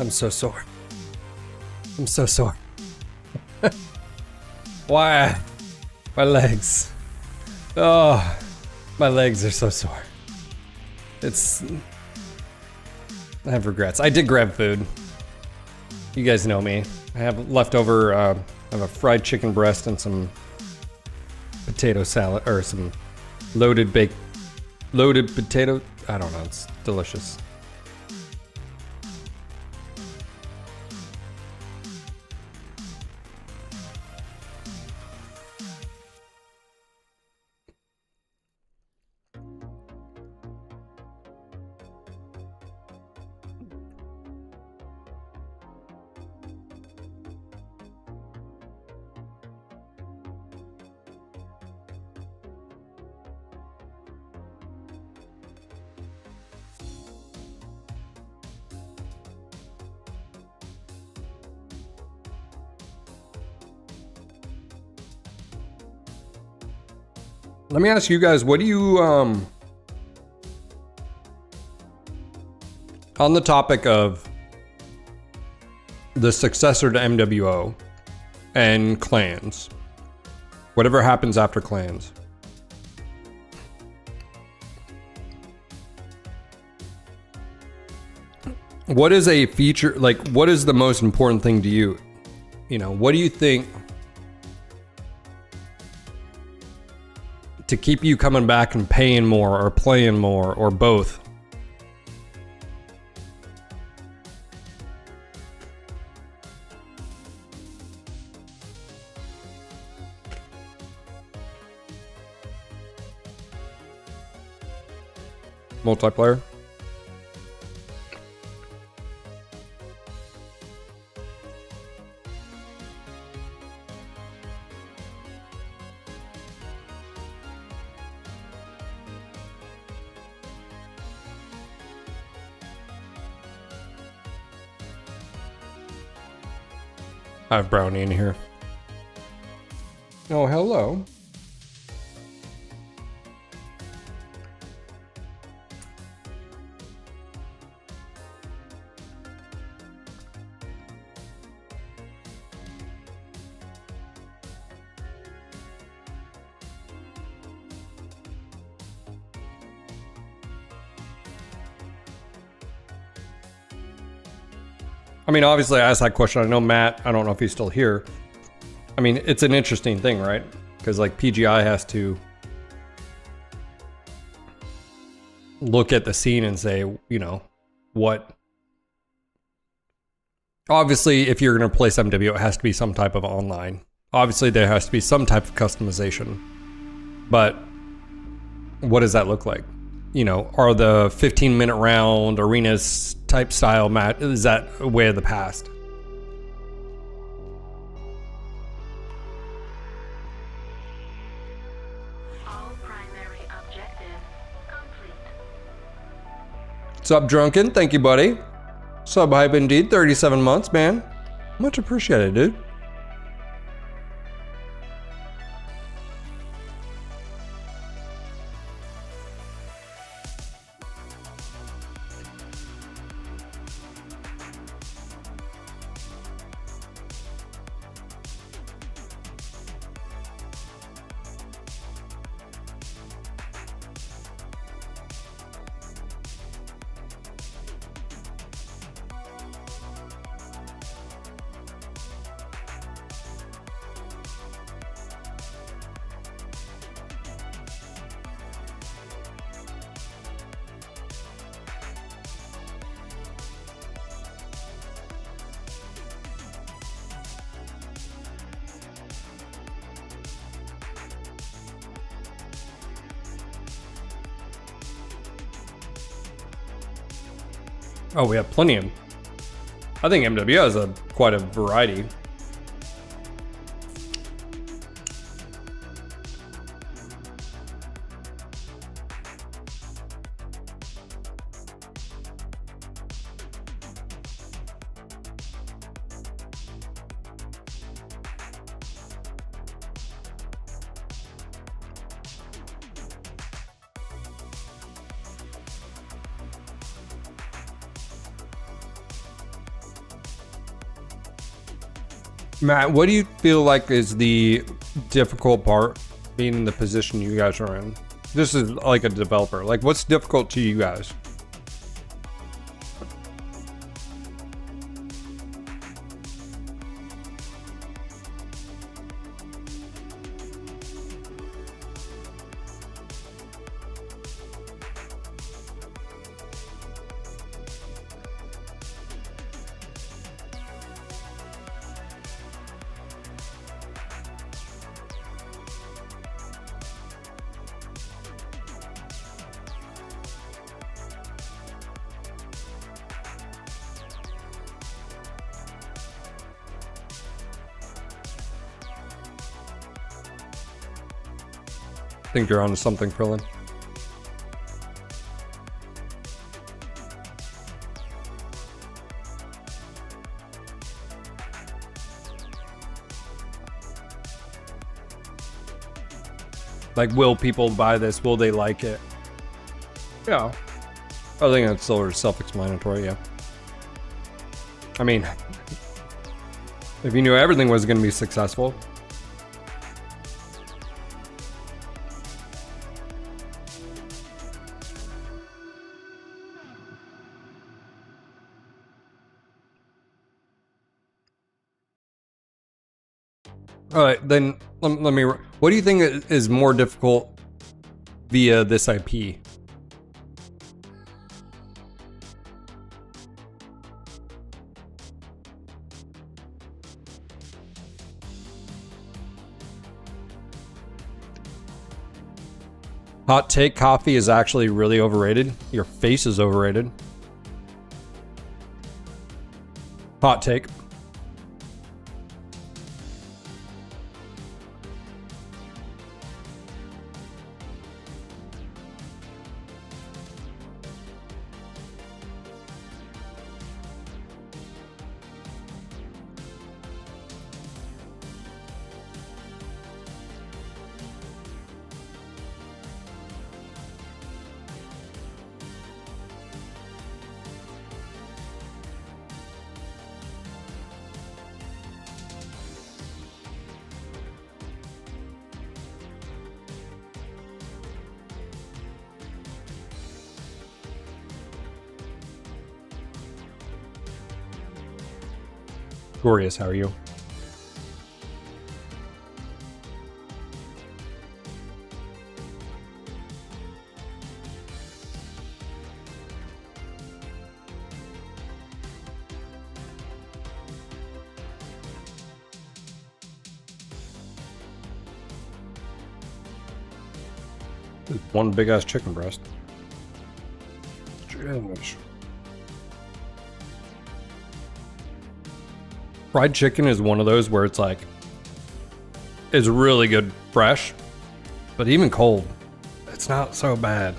I'm so sore. I'm so sore. Why? My legs. Oh, my legs are so sore. I have regrets. I did grab food. You guys know me. I have leftover, I have a fried chicken breast and some potato salad, or some loaded potato. I don't know, it's delicious. Let me ask you guys, what do you, on the topic of the successor to MWO and clans, whatever happens after clans, what is a feature, like, what is the most important thing to you? You know, what do you think to keep you coming back and paying more or playing more or both? Multiplayer? I have Brownie in here. Oh, hello. I mean, obviously I asked that question. I know Matt, I don't know if he's still here. I mean, it's an interesting thing, right? Because like PGI has to look at the scene and say, you know, what... Obviously, if you're going to play some MWO, it has to be some type of online. Obviously, there has to be some type of customization. But what does that look like? You know, are the 15-minute round arenas type style match, is that a way of the past? All primary objectives complete. Sub Drunken, thank you, buddy. Sub Hype indeed, 37 months, man. Much appreciated, dude. Oh, we have plenty of... I think MWO has quite a variety. Matt, what do you feel like is the difficult part being in the position you guys are in? This is like a developer. Like, what's difficult to you guys? I think you're onto something, Krillin. Like, will people buy this? Will they like it? Yeah. I think that's sort of self-explanatory, yeah. I mean, if you knew everything was going to be successful. All right, then let me. What do you think is more difficult via this IP? Hot take: coffee is actually really overrated. Your face is overrated. Hot take. Glorious, how are you? One big ass chicken breast. Jeez. Fried chicken is one of those where it's like, it's really good fresh, but even cold, it's not so bad.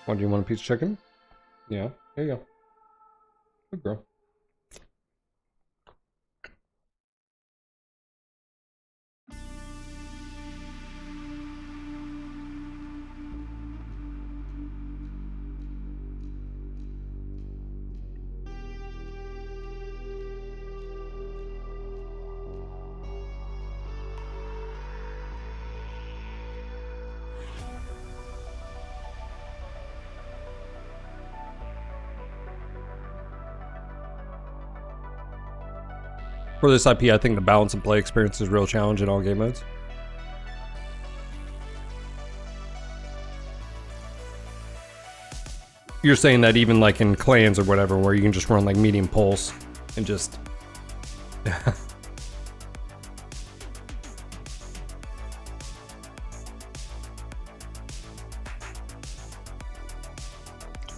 What, do you want a piece of chicken? Yeah, there you go. Good girl. For this IP, I think the balance and play experience is a real challenge in all game modes. You're saying that even like in clans or whatever, where you can just run like medium pulse and just...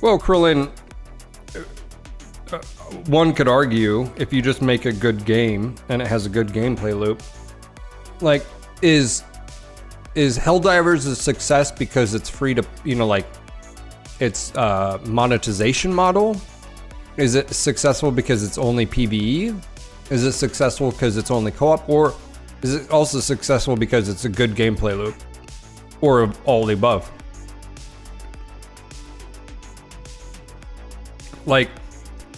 Well, Krillin, one could argue if you just make a good game and it has a good gameplay loop, like is Helldivers a success because it's free to, you know, like its monetization model? Is it successful because it's only PvE? Is it successful because it's only co-op? Or is it also successful because it's a good gameplay loop? Or all the above? like,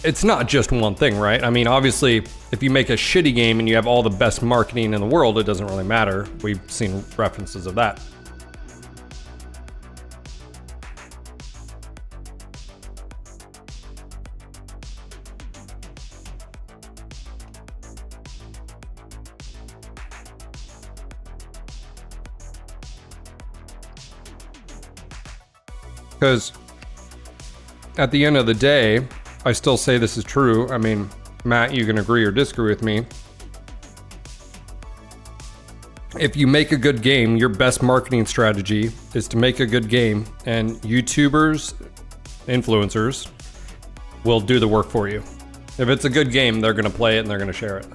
it's not just one thing, right? I mean, obviously, if you make a shitty game and you have all the best marketing in the world, it doesn't really matter. We've seen references of that. Because at the end of the day, I still say this is true. I mean, Matt, you can agree or disagree with me. If you make a good game, your best marketing strategy is to make a good game, and YouTubers, influencers, will do the work for you. If it's a good game, they're going to play it and they're going to share it.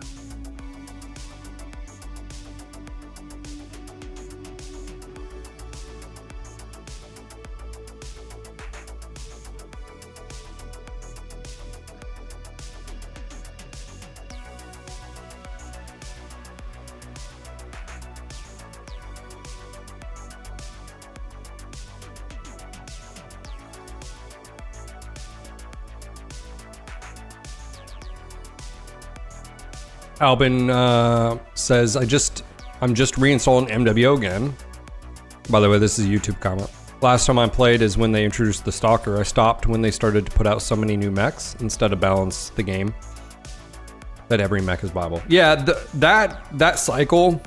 Albin says, I'm just reinstalling MWO again. By the way, this is a YouTube comment. Last time I played is when they introduced the Stalker. I stopped when they started to put out so many new mechs instead of balance the game that every mech is viable. Yeah, that cycle,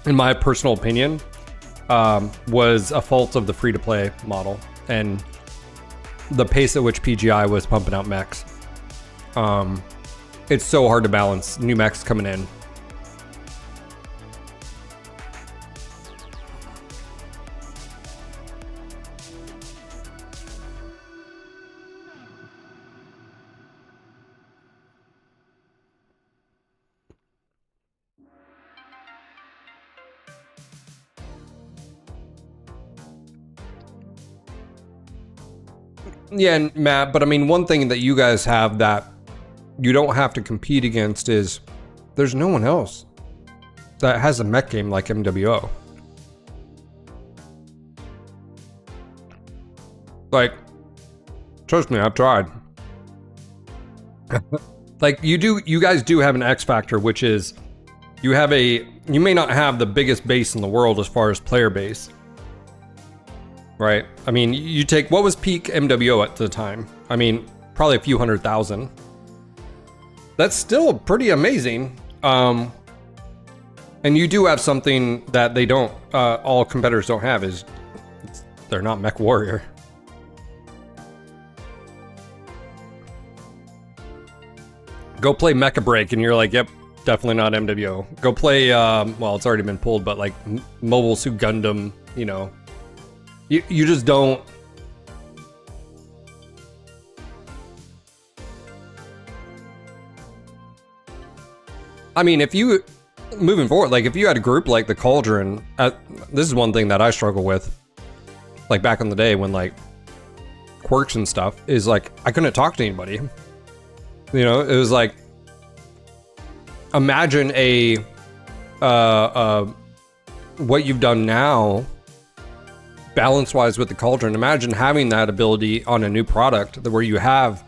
in my personal opinion, was a fault of the free-to-play model and the pace at which PGI was pumping out mechs. It's so hard to balance new mechs coming in. Yeah, Matt, but I mean, one thing that you guys have that you don't have to compete against is there's no one else that has a mech game like MWO. Like, trust me, I've tried. Like, you guys do have an X factor, which is you may not have the biggest base in the world as far as player base. Right? I mean, you take, what was peak MWO at the time? I mean, probably a few 100,000. That's still pretty amazing. And you do have something that they don't, all competitors don't have, is they're not MechWarrior. Go play Mecha Break and you're like, yep, definitely not MWO. Go play, well, it's already been pulled, but like Mobile Suit Gundam, you know. You just don't. I mean, if you, moving forward, like if you had a group like the Cauldron, this is one thing that I struggle with, like back in the day when like quirks and stuff, is like I couldn't talk to anybody. You know, it was like, imagine what you've done now, balance-wise with the Cauldron. Imagine having that ability on a new product where you have,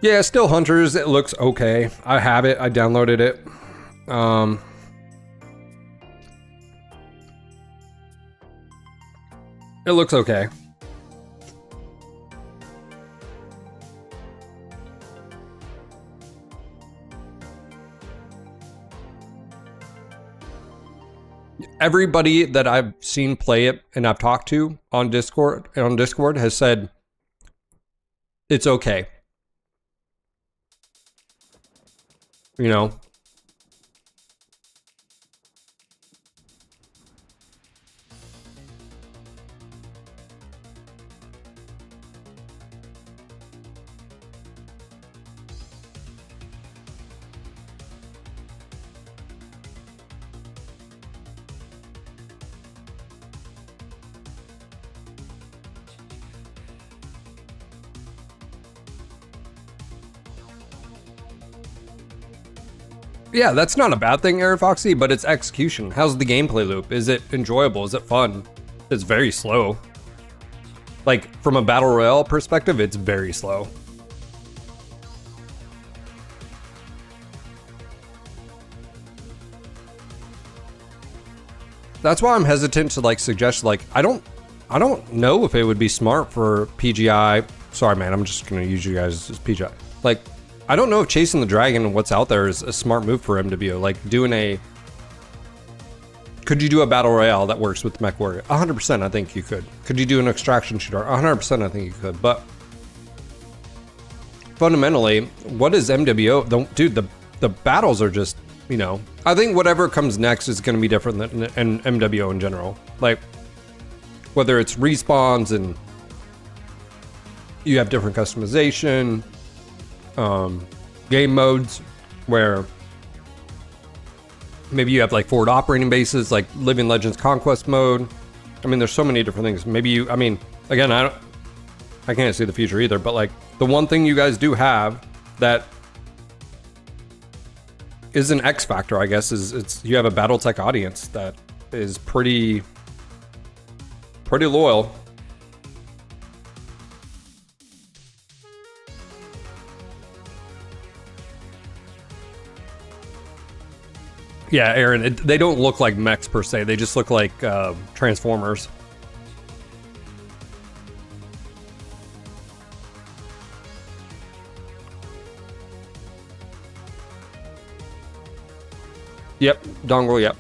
yeah, still Hunters. It looks okay. I have it. I downloaded it. It looks okay. Everybody that I've seen play it and I've talked to on Discord has said it's okay. You know? Yeah, that's not a bad thing, Air Foxy, but it's execution. How's the gameplay loop? Is it enjoyable? Is it fun? It's very slow. Like, from a battle royale perspective, it's very slow. That's why I'm hesitant to like suggest, like, I don't know if it would be smart for PGI. Sorry, man, I'm just gonna use you guys as PGI. Like, I don't know if chasing the dragon and what's out there is a smart move for MWO. Like, could you do a battle royale that works with MechWarrior? 100%, I think you could. Could you do an extraction shooter? 100%, I think you could. But fundamentally, what is MWO? Dude, the battles are just, you know, I think whatever comes next is going to be different than MWO in general. Like, whether it's respawns and you have different customization, game modes where maybe you have like forward operating bases, like Living Legends Conquest mode. I mean, there's so many different things. Maybe I mean, again, I can't see the future either, but like the one thing you guys do have that is an X factor, I guess, is you have a BattleTech audience that is pretty loyal. Yeah, Aaron, they don't look like mechs per se. They just look like Transformers. Yep, dongle, yep.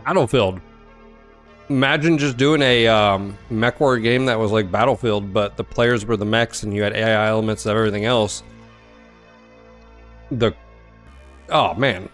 Battlefield. Imagine just doing a MechWarrior game that was like Battlefield, but the players were the mechs and you had AI elements of everything else. Oh man.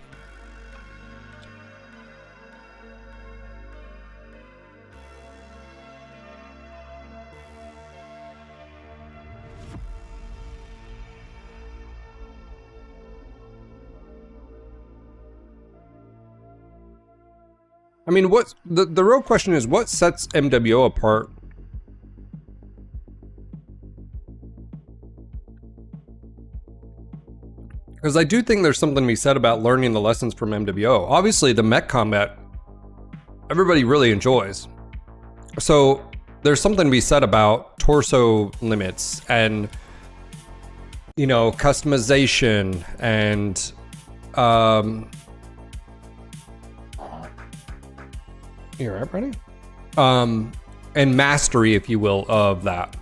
I mean, what's the real question is, what sets MWO apart? Because I do think there's something to be said about learning the lessons from MWO. Obviously, the mech combat, everybody really enjoys. So there's something to be said about torso limits and, you know, customization and, you're right, Brady? And mastery, if you will, of that.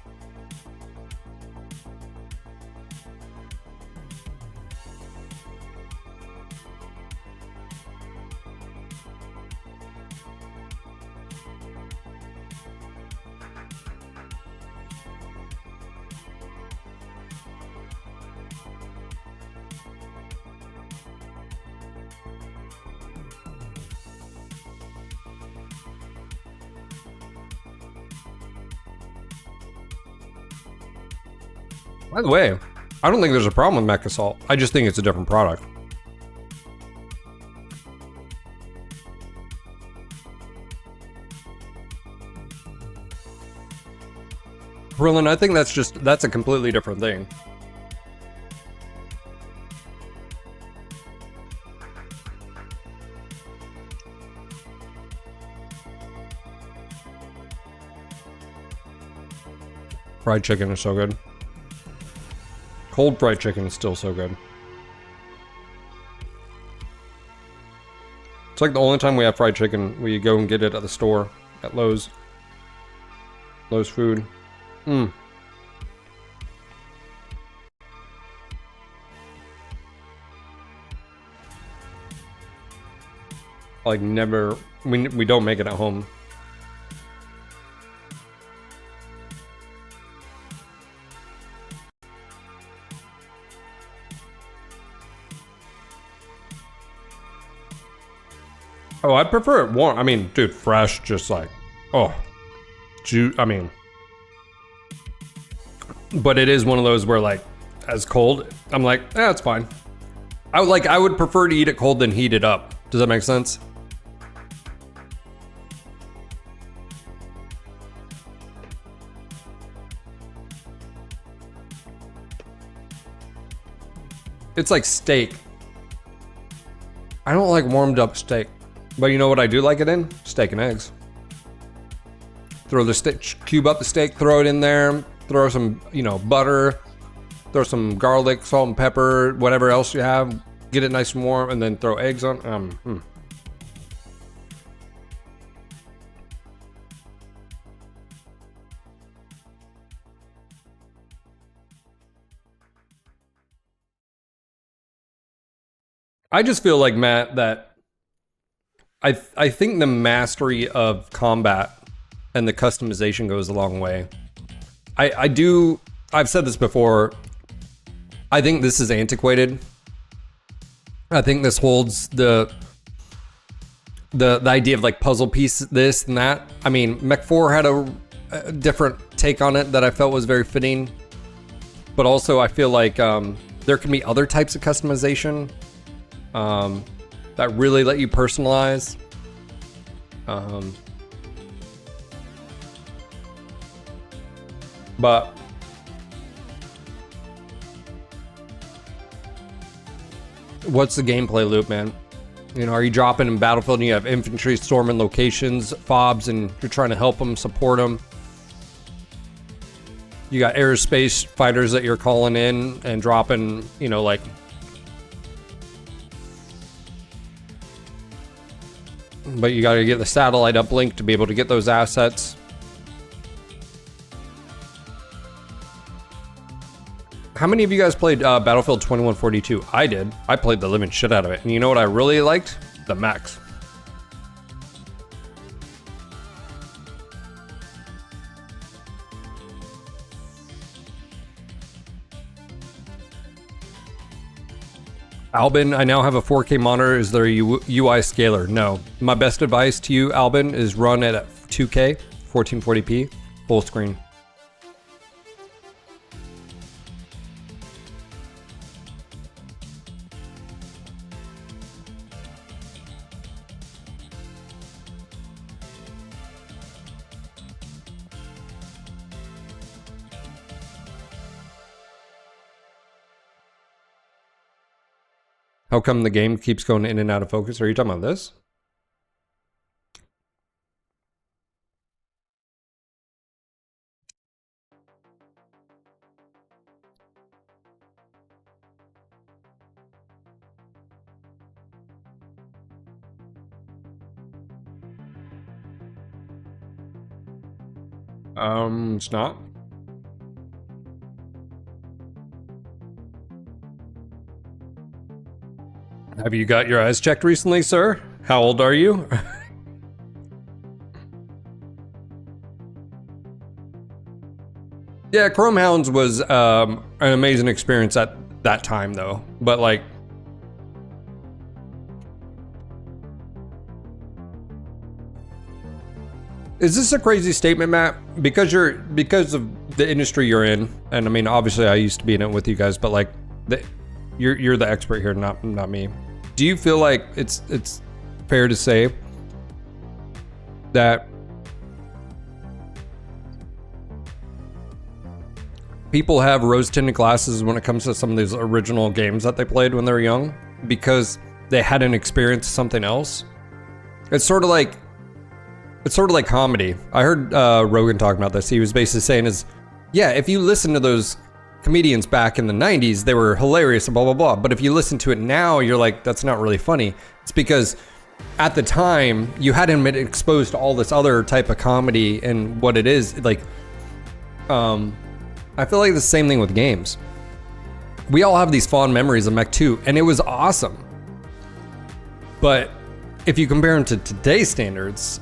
By the way, I don't think there's a problem with Mech Assault. I just think it's a different product. Brilliant, I think that's a completely different thing. Fried chicken is so good. Cold fried chicken is still so good. It's like the only time we have fried chicken, we go and get it at the store at Lowe's. Lowe's food. Like never, we don't make it at home. Oh, I prefer it warm. I mean, dude, fresh, just like, oh, I mean, but it is one of those where like as cold, I'm like, it's fine. I would prefer to eat it cold than heat it up. Does that make sense? It's like steak. I don't like warmed up steak, but you know what I do like it in? Steak and eggs. Throw the steak, cube up the steak, throw it in there, throw some, butter, throw some garlic, salt and pepper, whatever else you have, get it nice and warm, and then throw eggs on. I just feel like, Matt, that I think the mastery of combat and the customization goes a long way. I've said this before, I think this is antiquated. I think this holds the idea of like puzzle piece, this and that. I mean, Mech 4 had a different take on it that I felt was very fitting. But also I feel like there can be other types of customization that really let you personalize. But what's the gameplay loop, man? Are you dropping in Battlefield and you have infantry storming locations, FOBs, and you're trying to help them, support them? You got aerospace fighters that you're calling in and dropping, like... But you gotta get the satellite uplink to be able to get those assets. How many of you guys played Battlefield 2142? I did. I played the living shit out of it. And you know what I really liked? The mechs. Albin, I now have a 4K monitor. Is there a UI scaler? No. My best advice to you, Albin, is run it at 2K, 1440p, full screen. How come the game keeps going in and out of focus? Are you talking about this? It's not. Have you got your eyes checked recently, sir? How old are you? Yeah, Chrome Hounds was an amazing experience at that time, though. But like, is this a crazy statement, Matt? Because of the industry you're in, and I mean, obviously, I used to be in it with you guys, but like, you're the expert here, not me. Do you feel like it's fair to say that people have rose-tinted glasses when it comes to some of these original games that they played when they were young because they hadn't experienced something else? It's sort of like comedy. I heard Rogan talking about this. He was basically saying if you listen to those comedians back in the 90s, they were hilarious and blah, blah, blah. But if you listen to it now, you're like, that's not really funny. It's because at the time, you hadn't been exposed to all this other type of comedy and what it is. Like, I feel like the same thing with games. We all have these fond memories of Mech 2, and it was awesome. But if you compare them to today's standards,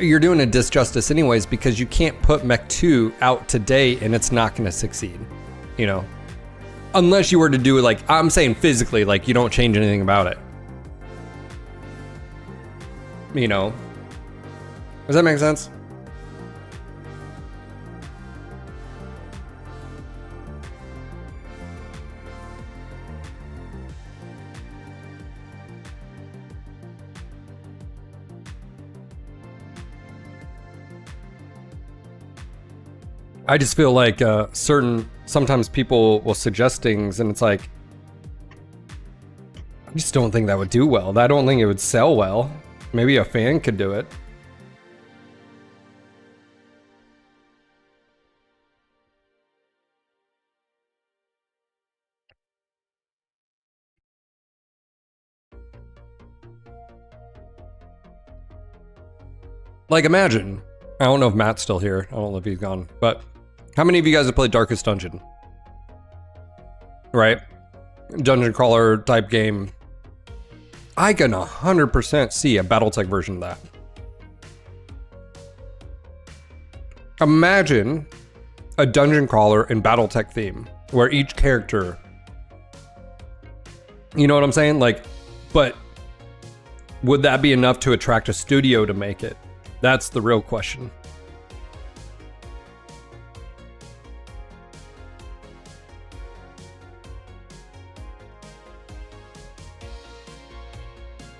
you're doing a disjustice anyways, because you can't put Mech 2 out today and it's not going to succeed, unless you were to do it, like, I'm saying physically, like, you don't change anything about it. Does that make sense? I just feel like sometimes people will suggest things and it's like, I just don't think that would do well. I don't think it would sell well. Maybe a fan could do it. Like, imagine, I don't know if Matt's still here. I don't know if he's gone, but how many of you guys have played Darkest Dungeon? Right? Dungeon crawler type game. I can 100% see a Battletech version of that. Imagine a dungeon crawler in Battletech theme, where each character, you know what I'm saying? Like, but would that be enough to attract a studio to make it? That's the real question.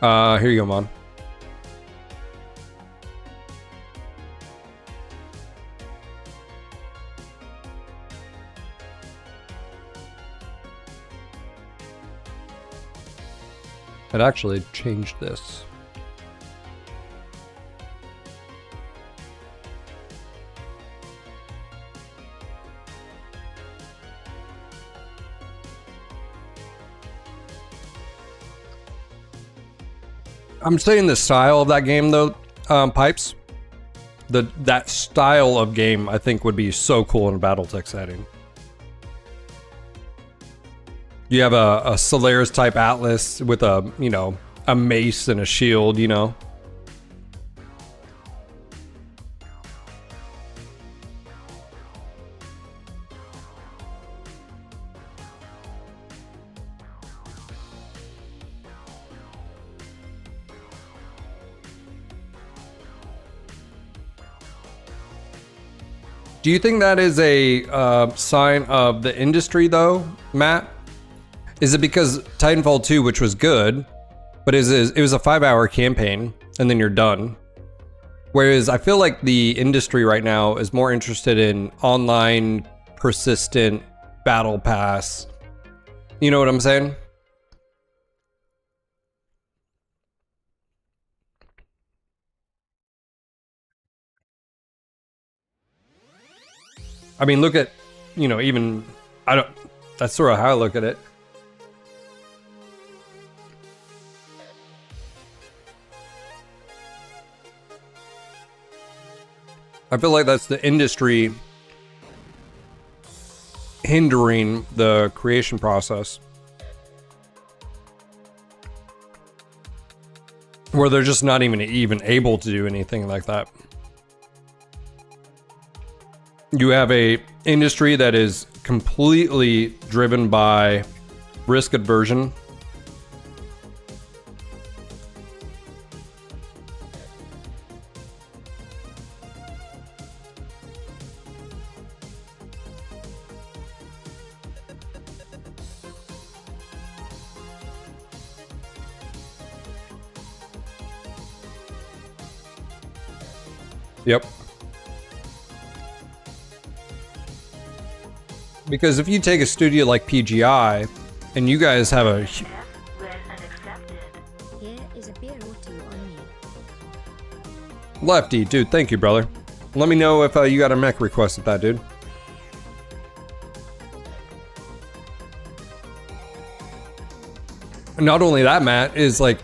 Here you go, Mon. It actually changed this. I'm saying the style of that game though, Pipes. That style of game I think would be so cool in a Battletech setting. You have a Solaris type Atlas with a, you know, a mace and a shield, you know. Do you think that is a sign of the industry though, Matt? Is it because Titanfall 2, which was good, but it was a 5-hour campaign and then you're done? Whereas I feel like the industry right now is more interested in online, persistent battle pass. You know what I'm saying? I mean, look at, you know, even, that's sort of how I look at it. I feel like that's the industry hindering the creation process. Where they're just not even able to do anything like that. You have a industry that is completely driven by risk aversion. Yep. Because if you take a studio like PGI, and you guys have a... Here is a beer or two on me. Lefty, dude, thank you, brother. Let me know if you got a mech request at that, dude. Not only that, Matt, is like,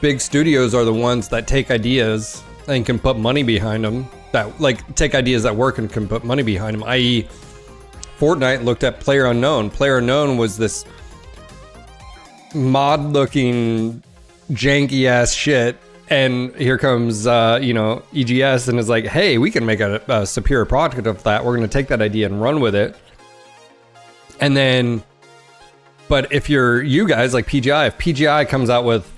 big studios are the ones that take ideas and can put money behind them. That, like, take ideas that work and can put money behind them, i.e., Fortnite looked at PlayerUnknown. PlayerUnknown was this mod-looking, janky-ass shit, and here comes, you know, EGS, and is like, hey, we can make a superior product of that. We're going to take that idea and run with it. And then, but if you're you guys, like PGI, if PGI comes out with,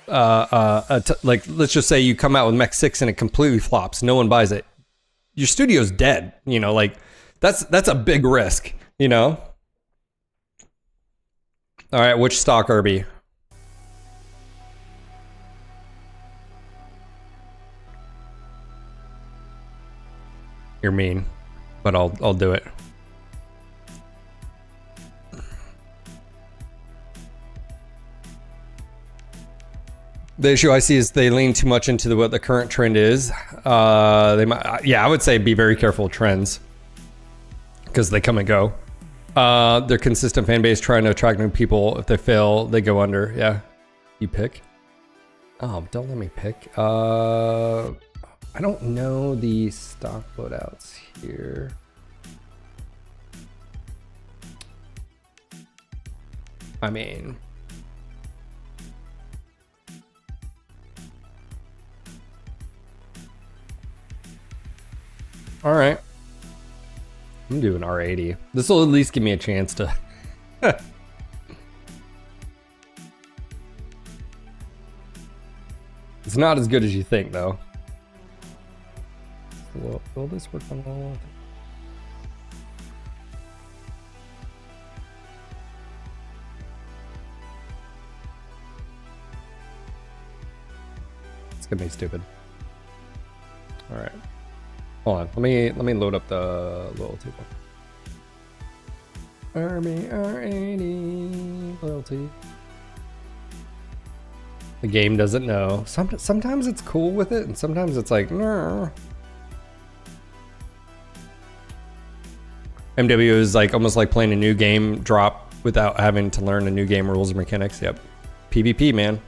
like, let's just say you come out with Mech 6 and it completely flops, no one buys it, your studio's dead, you know, like, that's a big risk, you know? All right, which stock, Irby? You're mean. but I'll do it. The issue I see is they lean too much into what the current trend is. They might, yeah, I would say be very careful of trends because they come and go. Their consistent fan base trying to attract new people. If they fail, they go under. Yeah, you pick. Oh, don't let me pick. I don't know the stock loadouts here. I mean. All right. I'm doing R80. This will at least give me a chance to. It's not as good as you think, though. Will this work on all? It's gonna be stupid. All right. Hold on, let me load up the loyalty one. Army R80 loyalty. The game doesn't know. Sometimes it's cool with it, and sometimes it's like, no. MW is like almost like playing a new game drop without having to learn a new game rules and mechanics. Yep, PvP, man.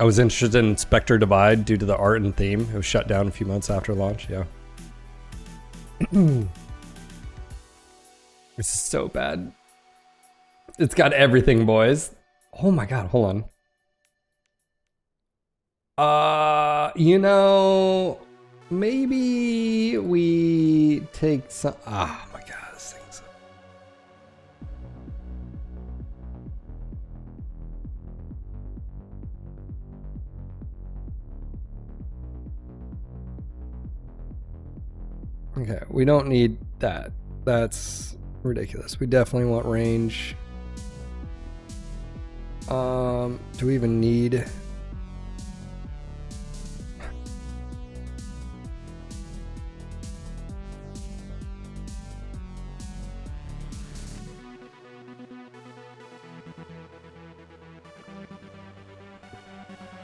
I was interested in Spectre Divide due to the art and theme. It was shut down a few months after launch. Yeah. This is so bad. It's got everything, boys. Oh my god, hold on. You know, maybe we take some. Oh my god, this thing's. Okay, we don't need that. That's ridiculous. We definitely want range. Do we even need?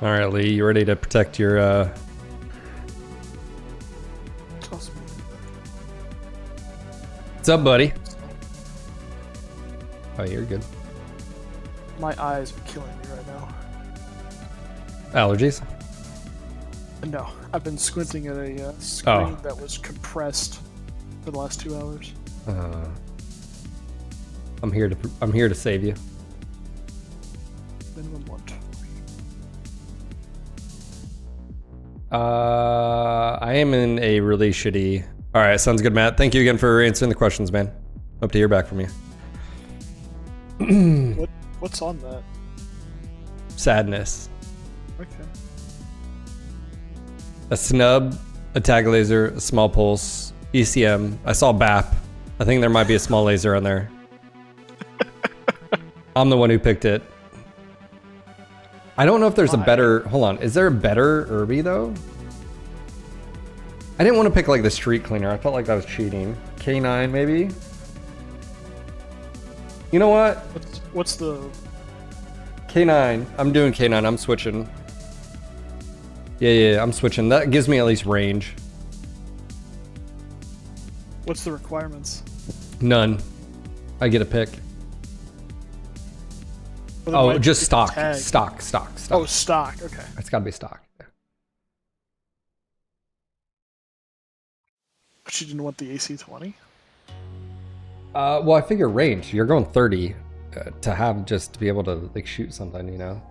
All right, Lee, you ready to protect your What's up, buddy? Oh, you're good. My eyes are killing me right now. Allergies? No, I've been squinting at a screen that was compressed for the last 2 hours. I'm here to save you. Minimum 120. I am in a really shitty. All right, sounds good, Matt. Thank you again for answering the questions, man. Hope to hear back from you. What's on that? Sadness. Okay. A snub, a tag laser, a small pulse, ECM. I saw BAP. I think there might be a small laser on there. I'm the one who picked it. I don't know if there's a better. Hold on. Is there a better Irby though? I didn't want to pick like the street cleaner. I felt like that was cheating. K9 maybe? You know what? What's the... K9. I'm doing K9. I'm switching. Yeah, I'm switching. That gives me at least range. What's the requirements? None. I get a pick. Oh, just stock. Stock. Oh, stock. Okay. It's gotta be stock. But you didn't want the AC-20? Well, I figure range. You're going 30 to have just to be able to like shoot something, you know.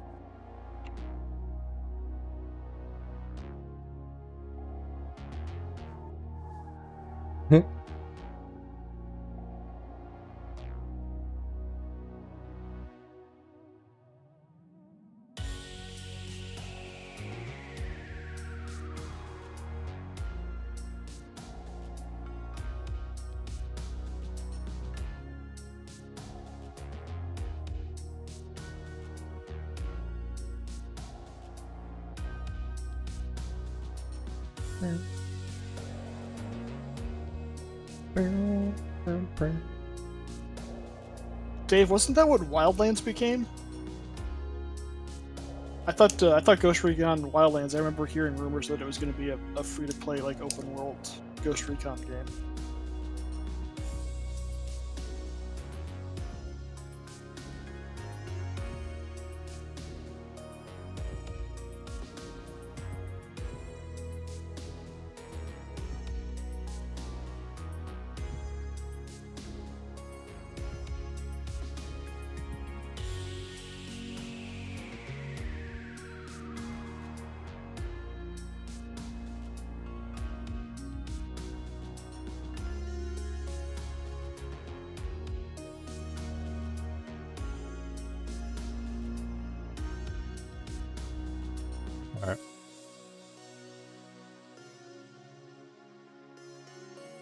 Dave, wasn't that what Wildlands became? I thought Ghost Recon Wildlands. I remember hearing rumors that it was going to be a free-to-play like open world Ghost Recon game.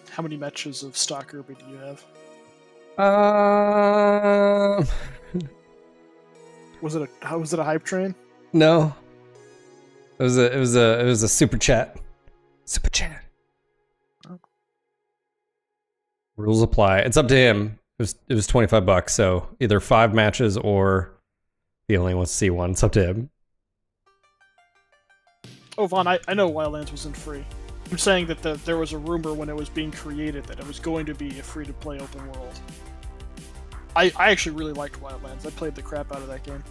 How many matches of stock Kirby do you have? Was it a hype train? No. It was a super chat. Super chat. Oh. Rules apply. It's up to him. It was $25, so either 5 matches or he only wants to see one. It's up to him. Oh, Vaughn, I know Wildlands wasn't free. I'm saying that there was a rumor when it was being created that it was going to be a free-to-play open world. I actually really liked Wildlands. I played the crap out of that game.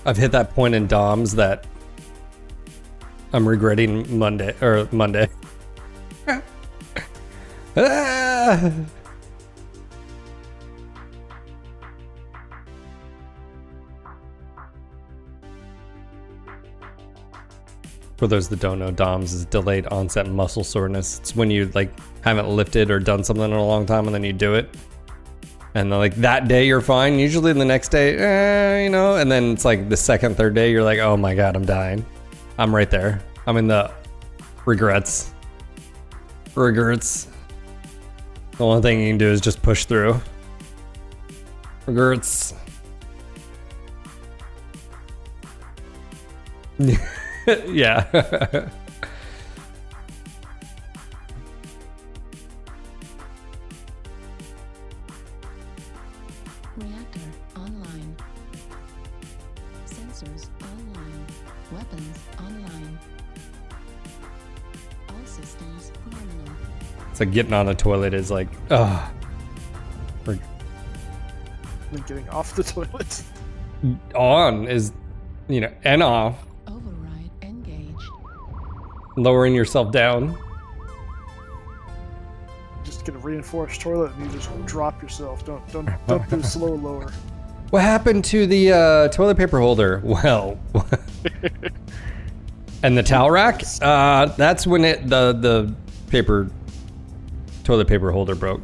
I've hit that point in DOMs that I'm regretting Monday. Ah! For those that don't know, DOMS is delayed onset muscle soreness. It's when you like haven't lifted or done something in a long time and then you do it. And then, like that day you're fine. Usually the next day, you know, and then it's like the second, third day you're like, oh my God, I'm dying. I'm right there. I'm in the regrets. Regrets. The only thing you can do is just push through. Regrets. Yeah. Reactor online. Sensors online. Weapons online. All systems nominal. It's like getting on a toilet is like, ugh. And getting off the toilet. On is, you know, and off. Override engaged. Lowering yourself down. Just get a reinforced toilet and you just drop yourself. Don't do a slow lower. What happened to the toilet paper holder? Well, and the towel rack? That's when the toilet paper holder broke.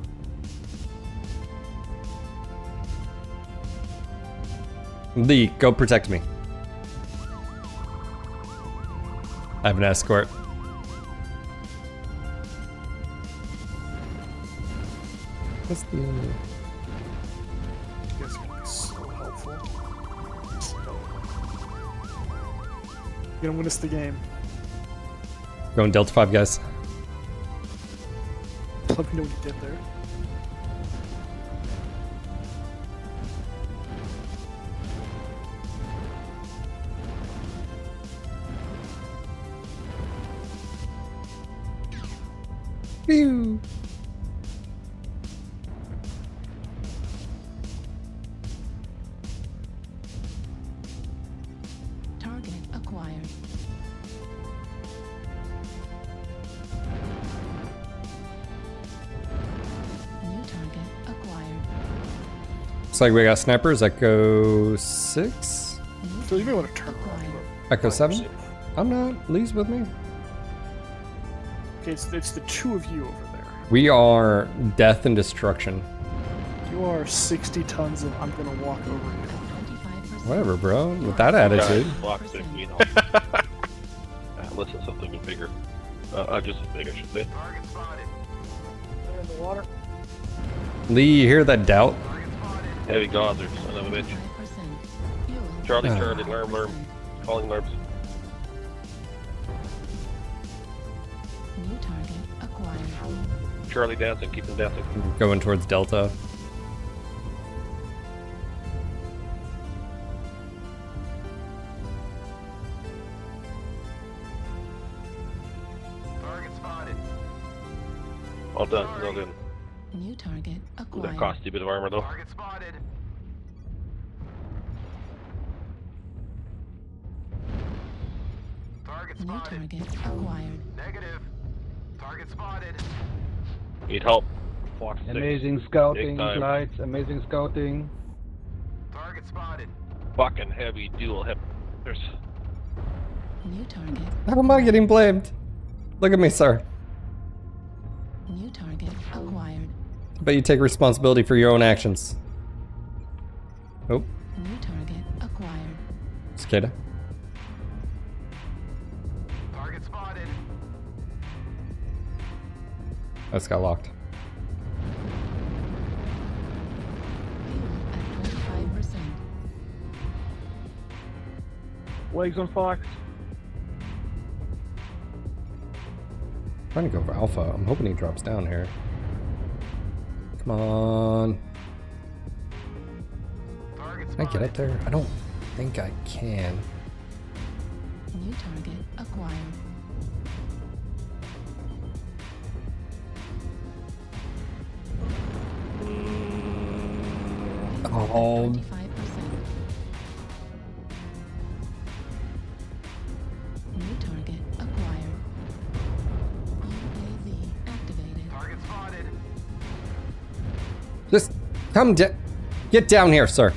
Lee, go protect me. I have an escort. What's the... You guys are gonna be so helpful. You're gonna win us the game. Going Delta 5, guys. Let me know when you get there. Pew. Target acquired. Looks like we got snipers. Echo 6. So you may want to turn around. Echo 7. I'm not. Lee's with me. Okay, it's the two of you over there. We are death and destruction. You are 60 tons of I'm gonna walk over you. Whatever, bro. With that attitude. Blocks it, you know. Unless it's something bigger. Just as big, I should say. They're in the water. Lee, you hear that doubt? Heavy gozer, son of a bitch. Charlie, Charlie, alarm. Calling alarms. New target acquired. Charlie dancing, keep him dancing. Going towards Delta. All done, all done. New target Ooh, acquired. that cost you a bit of armor though. Target spotted. Target New spotted. target acquired. Negative. Target spotted. Need help. Fox 6. Amazing scouting, Big time. lights. Amazing scouting. Target spotted. Fucking heavy dual hip. There's New target. How am I getting blamed? Look at me, sir. New target acquired. But you take responsibility for your own actions. Oh, New target acquired. Cicada. Target spotted. That's got locked. Fuel at 25%. Legs on Fox. Trying to go for Alpha. I'm hoping he drops down here. Come on. Target Can I get up there? I don't think I can. New target acquired. Oh, 25%. New target acquired. UAV activated. Target spotted. just come get down here, sir.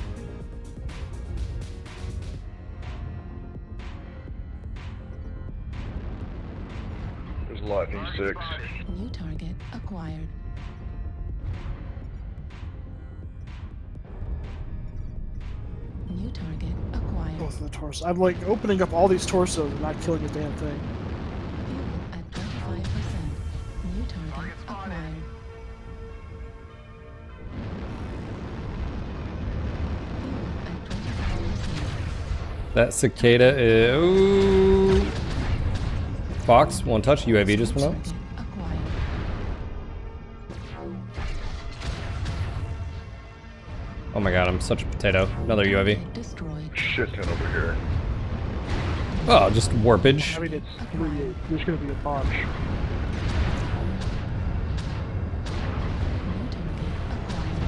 There's a lot in E6. New target acquired. New target acquired. Both of the torsos. I'm like opening up all these torsos and not killing a damn thing. Fuel at 25%. New target acquired. Fuel at 25%. That cicada is. Ooh. Fox, one touch. UAV just went up. Target acquired. Oh my god, I'm such a potato. Another UAV. Destroyed. Shit ton over here. Oh, just warpage. I mean, it's 3-8. There's gonna be a bunch. New target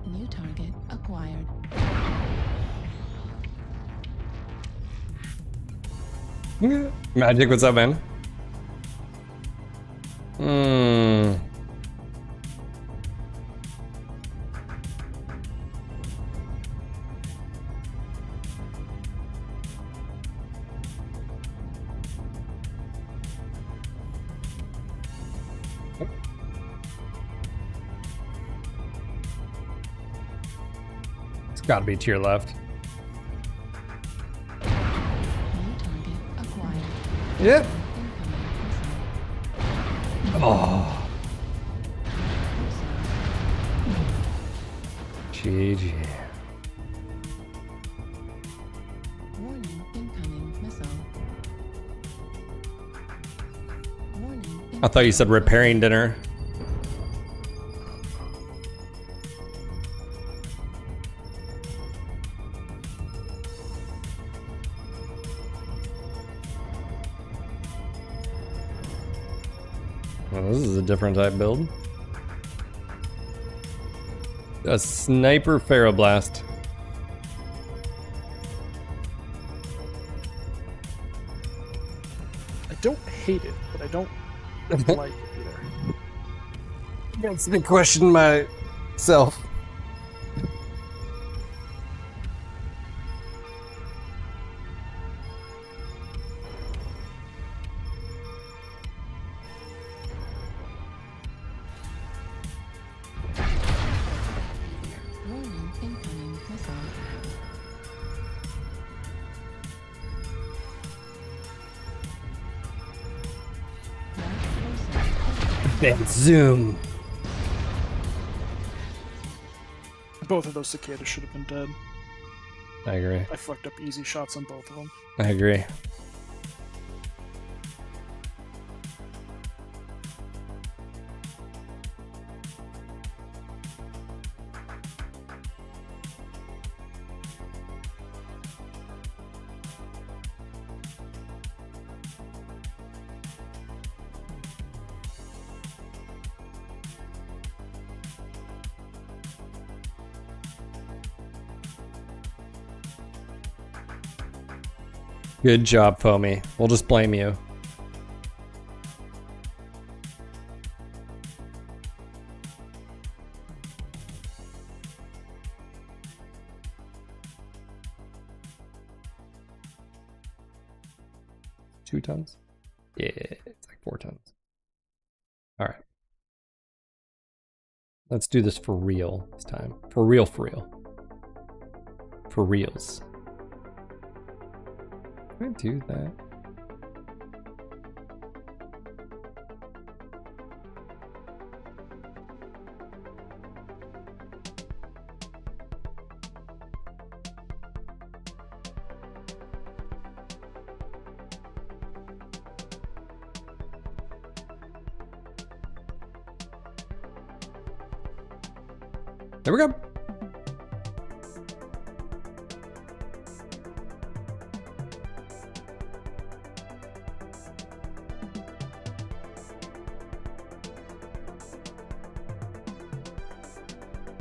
New target acquired. Magic, what's up, man? Hmm. It's gotta be to your left. New target acquired. Yep. Incoming Oh. GG. Warning, incoming missile. Warning, I thought you said repairing dinner. Well, this is a different type build. A sniper Ferroblast. I don't hate it, but I don't like it either. That's the question myself. Warning, incoming missile. Large forces. Then zoom. Both of those cicadas should have been dead. I agree. I fucked up easy shots on both of them. I agree. Good job, Foamy. We'll just blame you. Two tons? Yeah, it's like 4 tons. All right. Let's do this for real this time. For real, for real. For reals. Can I do that? There we go.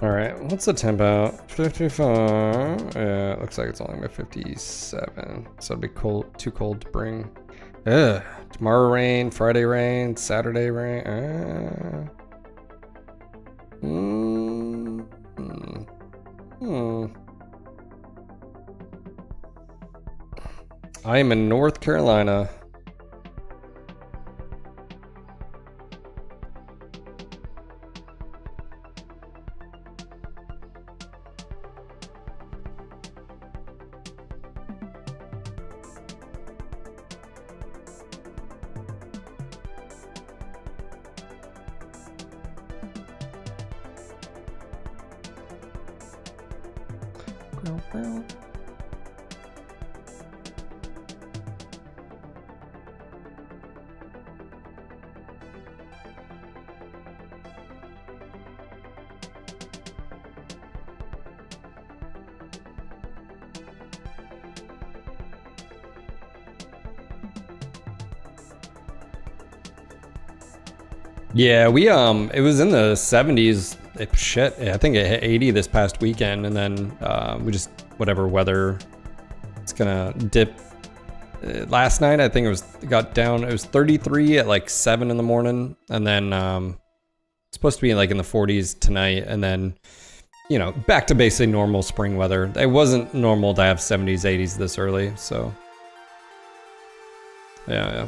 All right, what's the temp out? 55. Yeah, it looks like it's only about 57. So it'd be cold, too cold to bring. Ugh. Tomorrow rain, Friday rain, Saturday rain. I am in North Carolina. Yeah, we it was in the 70s. Shit, I think it hit 80 this past weekend, and then we just whatever weather. It's gonna dip. Last night I think it got down. It was 33 at like 7 in the morning, and then it's supposed to be like in the 40s tonight, and then you know back to basically normal spring weather. It wasn't normal to have 70s, 80s this early, so yeah.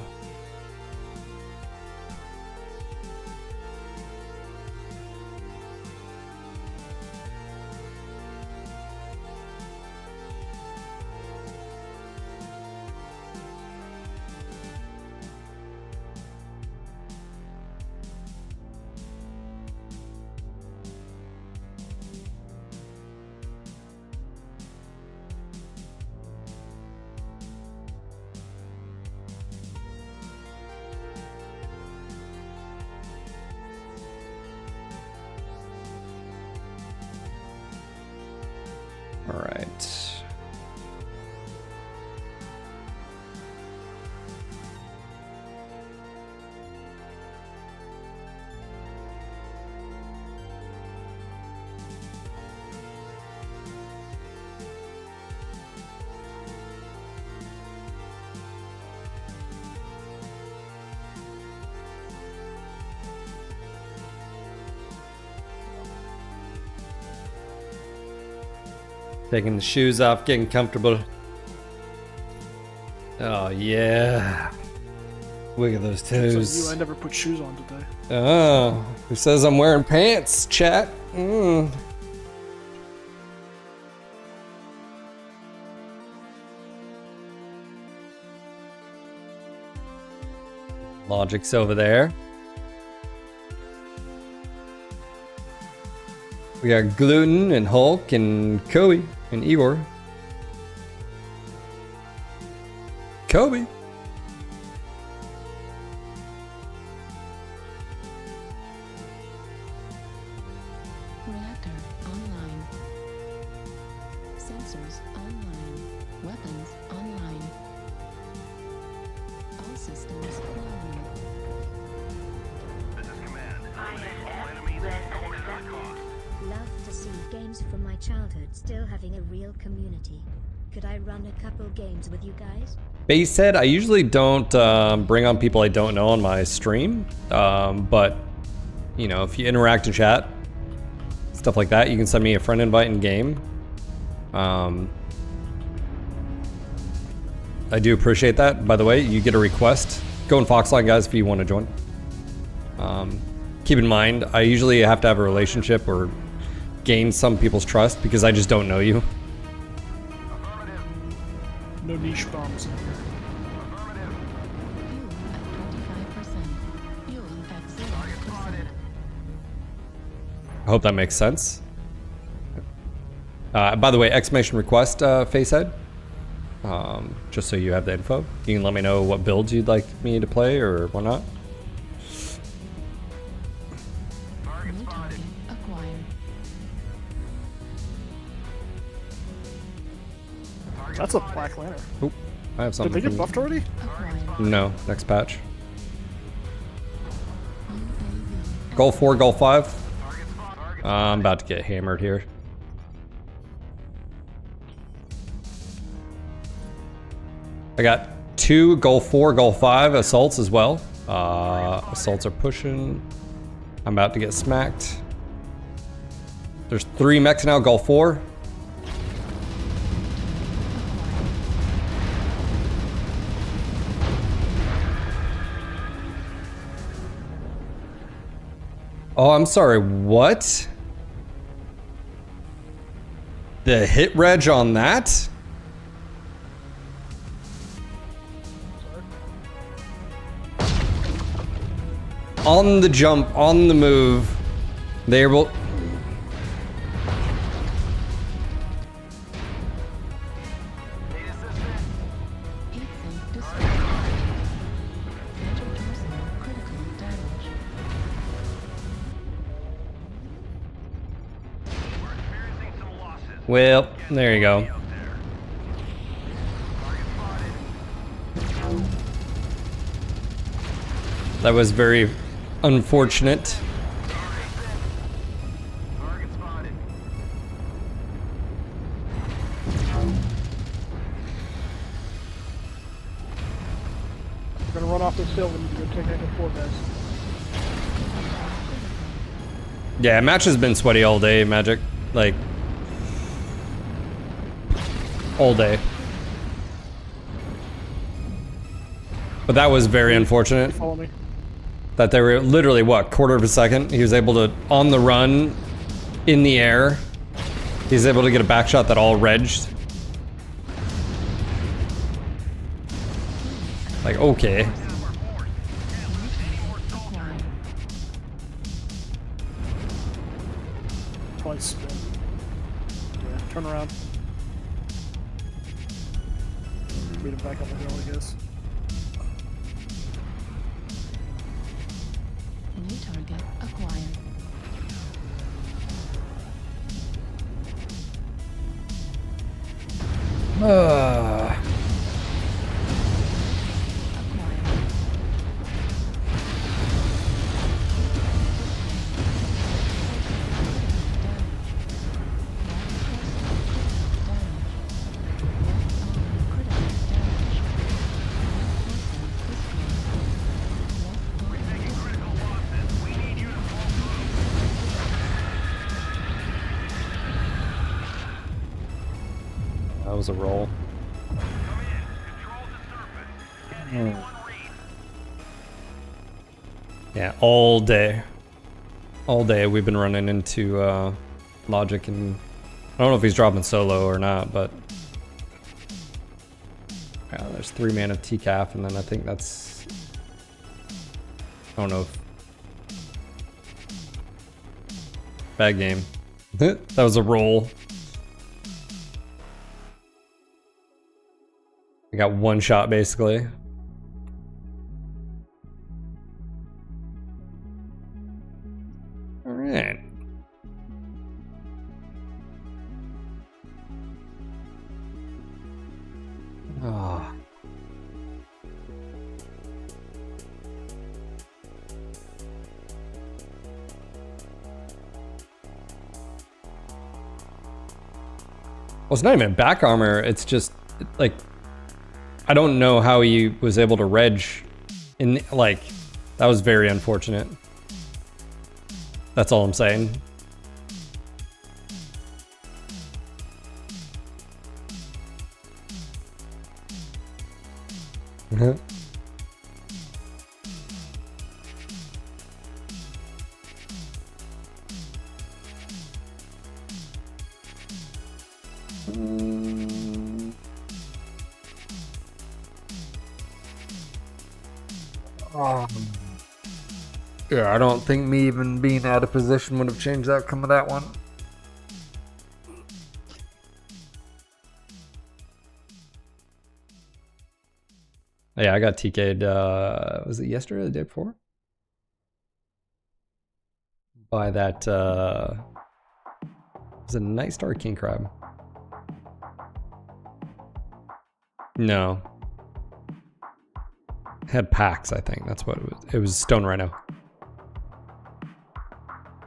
All right. Taking the shoes off, getting comfortable. Oh yeah. Look at those So toes. I never put shoes on today. Oh, who says I'm wearing pants, chat? Logic's over there. We got Gluten and Hulk and Kobe and Igor. Kobe. Reactor online. Sensors online. Weapons online. All systems online. This is command. All enemies going to the cost. Love to see games from my childhood still having a real community. Could I run a couple games with you guys? Base said I usually don't bring on people I don't know on my stream, but you know, if you interact in chat, stuff like that, you can send me a friend invite in game. I do appreciate that. By the way, you get a request. Go in Foxline, guys, if you want to join. Keep in mind, I usually have to have a relationship or gain some people's trust because I just don't know you. No niche bombs in here. Fuel at 25%. Fuel at 0%. I hope that makes sense. By the way, exclamation request, Facehead. Just so you have the info. You can let me know what builds you'd like me to play or whatnot. New target acquired. That's a Black Lantern. Oop, I have Did something. they get from- buffed already? Acquired. No, next patch. UAV. Goal 4, goal 5. I'm about to get hammered here. I got 2 goal 4, goal 5 assaults as well. Assaults are pushing. I'm about to get smacked. There's 3 mechs now, goal 4. Oh, I'm sorry, what? The hit reg on that? On the jump, on the move. They will. Heat sink destroyed. Central torso critical damage. We're experiencing some losses. Well, there you go. Out there. Target spotted. That was very unfortunate. Target spotted. We're gonna run off this hill. We need to go take that four, guys. Yeah, match has been sweaty all day, Magic. Like, all day. But that was very unfortunate. Follow me. That they were literally, what, quarter of a second? He was able to, on the run, in the air, he's able to get a back shot that all regged. Like, okay. Acquired. Probably spin. Yeah, turn around. Meet him back up the hill, I guess. New target acquired. Acquired. That was a roll. Yeah, all day. All day we've been running into Logic, and I don't know if he's dropping solo or not, but yeah, there's 3 mana TCAF, and then I think that's, I don't know if, bad game. That was a roll. I got one shot basically. All right. Ah. Well, it's not even back armor. It's just like, I don't know how he was able to reg in, like, that was very unfortunate. That's all I'm saying. Yeah, I don't think me even being out of position would have changed the outcome of that one. Yeah, I got TK'd, was it yesterday or the day before? By that, it was a Night Star King Crab. No. It had packs, I think. That's what it was. It was Stone Rhino.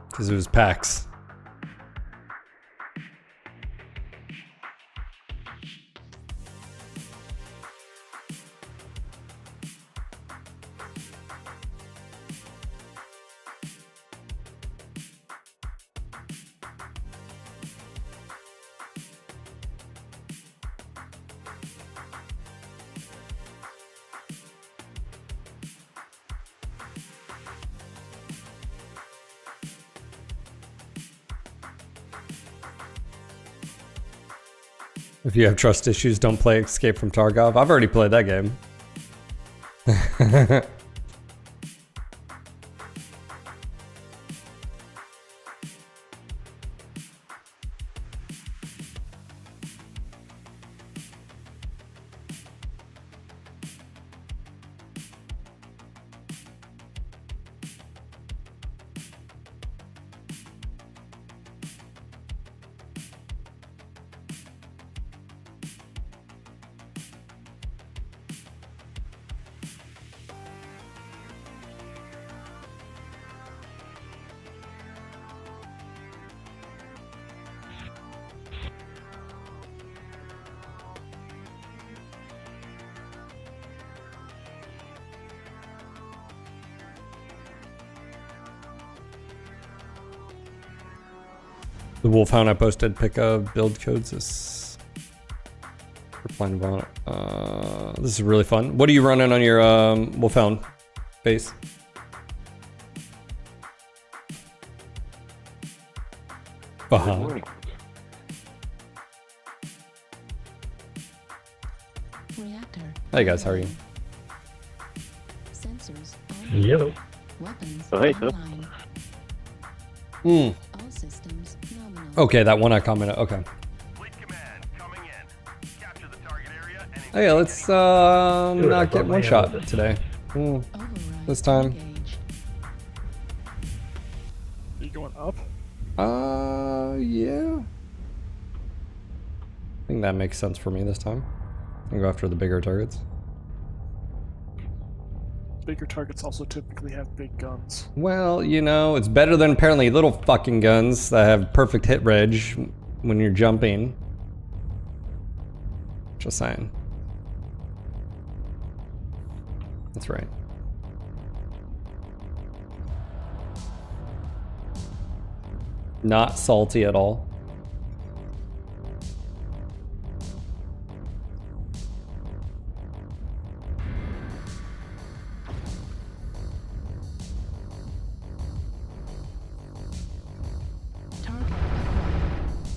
Because it was packs. If you have trust issues, don't play Escape from Tarkov. I've already played that game. The Wolfhound I posted, pick up build codes. This this is really fun. What are you running on your Wolfhound base? Morning. Reactor. Hey guys, how are you? Sensors Yellow. weapons Oh, hey, Phil. online. Mm. All systems nominal. Okay, that one I commented. Okay. Fleet command coming in. Capture the target area and Oh yeah, let's Dude, I not brought get my one hand shot with it. today. Mm. Override This time. engaged. Are you going up? Yeah. I think that makes sense for me this time. I'll go after the bigger targets. Bigger targets also typically have big guns. Well, you know, it's better than apparently little fucking guns that have perfect hit reg when you're jumping. Just saying. That's right. Not salty at all.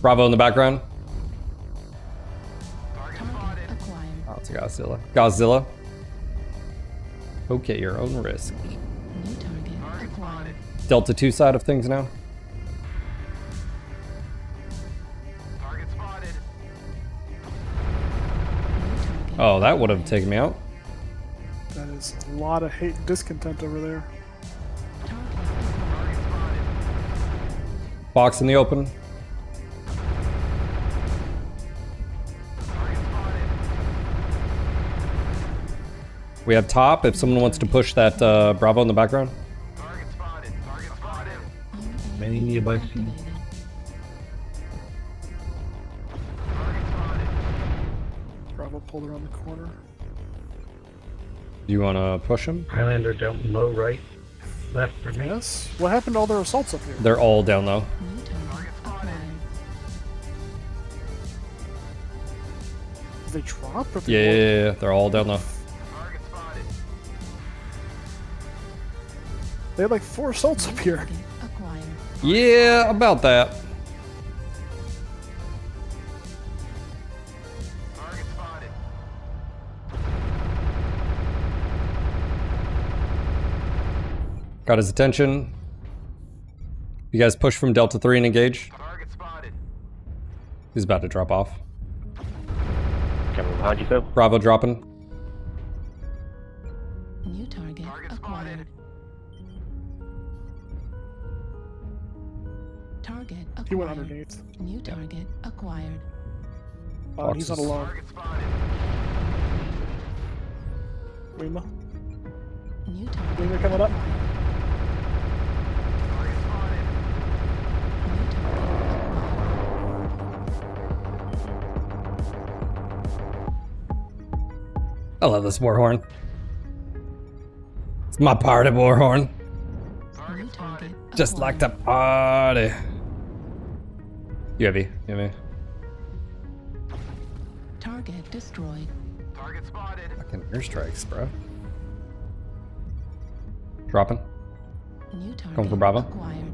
Bravo in the background. Target spotted. Acquired. Oh, it's a Godzilla. Godzilla. Okay, your own risk. New target acquired. Delta 2 side of things now. Target spotted. New target. Oh, that would have taken me out. That is a lot of hate and discontent over there. Target spotted. Box in the open. Target spotted. We have top if someone wants to push that Bravo in the background. Target spotted. Target spotted. Many nearby scenes. Activated. Target spotted. Bravo pulled around the corner. Do you want to push him? Highlander down low right. Left for me. Yes. What happened to all their assaults up here? They're all down low. New target acquired. Did they drop? Or Yeah, yeah, yeah, yeah, they're all down low. Target spotted. They had like 4 assaults up here. Target acquired. Yeah, about that. Target spotted. Got his attention. You guys push from Delta 3 and engage. Target spotted. He's about to drop off. Coming behind you, Phil. Bravo dropping. New target Target acquired. Target acquired. He went underneath. New target acquired. He's not alone. Target spotted. Lima. New target Lima coming up. acquired. Target spotted. New target I love this Warhorn. It's my party Warhorn. acquired. New target Just like acquired. the party. UAV, UAV. Target destroyed. Target spotted. Fucking airstrikes, bro. Dropping. New target Going for Bravo. acquired.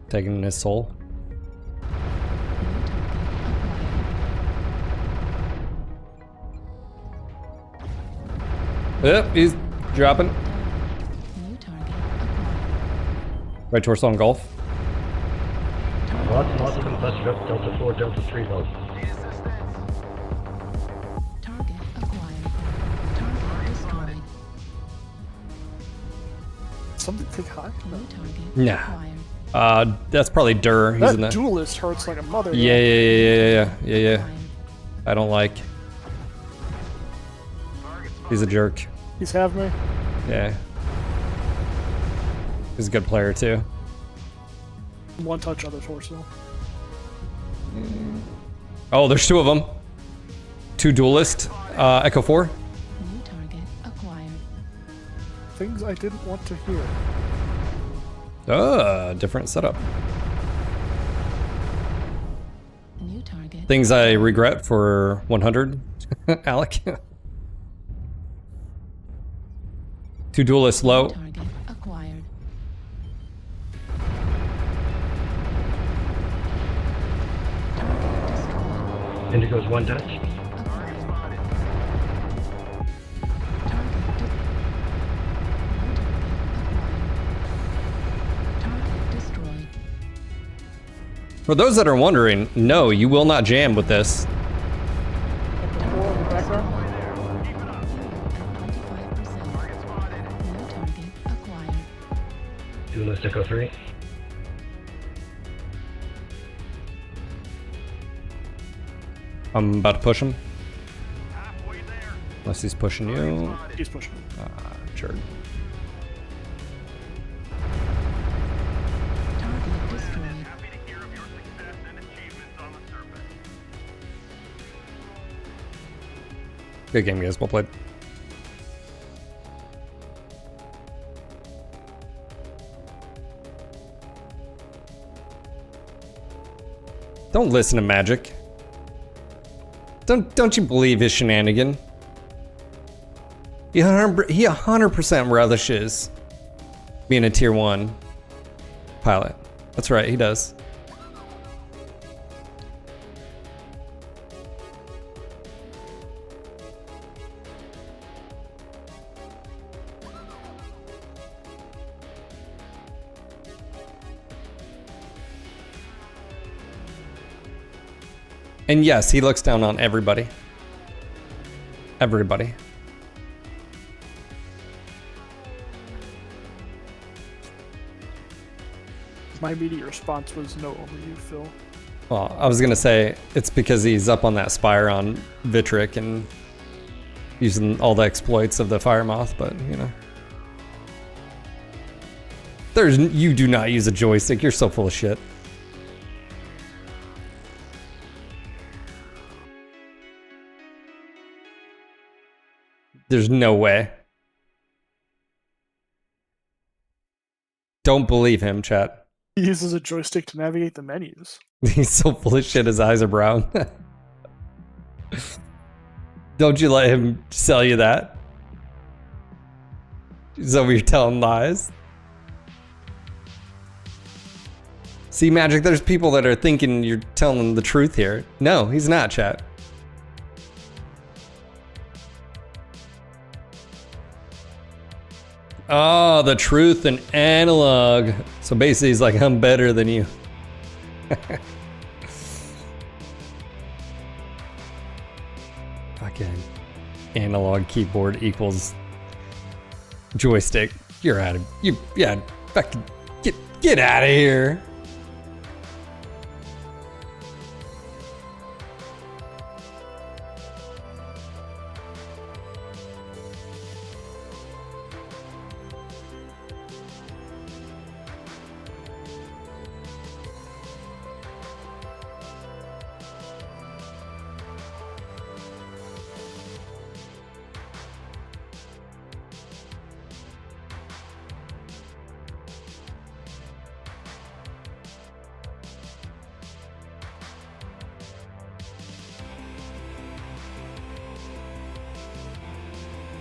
Taking his soul. New target acquired. Yep, he's dropping. New target acquired. Right towards on Gulf. Lots of them busted up Delta 4, Delta 3 though. Need assistance. Target acquired. Target destroyed. Something take high? No. New target Nah. acquired. That's probably Dur. He's in That the. duelist hurts like a mother. though. Yeah, yeah, yeah, yeah, yeah, yeah, yeah. Acquired. I don't like. Target spotted. He's a jerk. He's have me. Yeah. He's a good player too. One touch other torso. Oh, there's 2 of them. 2 duelist. Echo 4. New target acquired. Things I didn't want to hear. Different setup. New target. Things I regret for 100. Alec. 2 duelists low. Target acquired. Target destroyed. Indigo's 1 touch. Acquired. Target destroyed. For those that are wondering, no, you will not jam with this. Echo 4 in the background. 95%. New target acquired. Duelist Echo 3. I'm about to push him. Halfway there. Unless he's pushing you. He's pushing. Sure. Target destroyed. Happy to hear of your success and achievements on the surface. Good game, guys. Well played. Don't listen to Magic. Don't you believe his shenanigan? He 100% relishes being a tier 1 pilot. That's right, he does. And yes, he looks down on everybody. Everybody. My immediate response was no over you, Phil. Well, I was gonna say it's because he's up on that spire on Vitric and using all the exploits of the Fire Moth, but you know. You do not use a joystick, you're so full of shit. There's no way. Don't believe him, chat. He uses a joystick to navigate the menus. He's so full of shit, his eyes are brown. Don't you let him sell you that. So you're telling lies. See, Magic, there's people that are thinking you're telling the truth here. No, he's not, chat. Oh, the truth in analog. So basically he's like, I'm better than you. Fucking analog keyboard equals joystick. You're out of yeah, fucking get out of here.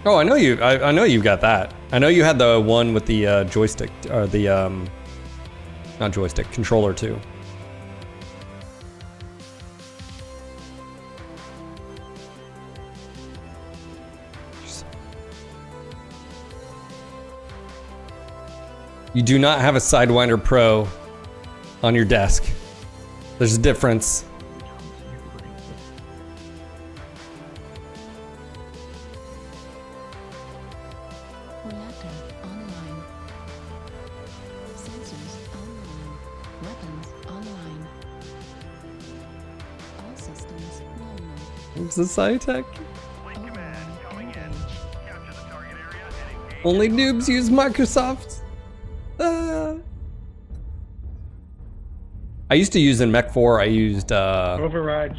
Oh, I know you. I know you got that. I know you had the one with the joystick, or the not joystick, controller too. You do not have a Sidewinder Pro on your desk. There's a difference. Reactor online. Sensors online. Weapons online. All systems nominal. It's a Cytec. Fleet command coming in. Capture the target area and engage. Only noobs use Microsoft. I used to use in Mech 4. I used Overrides.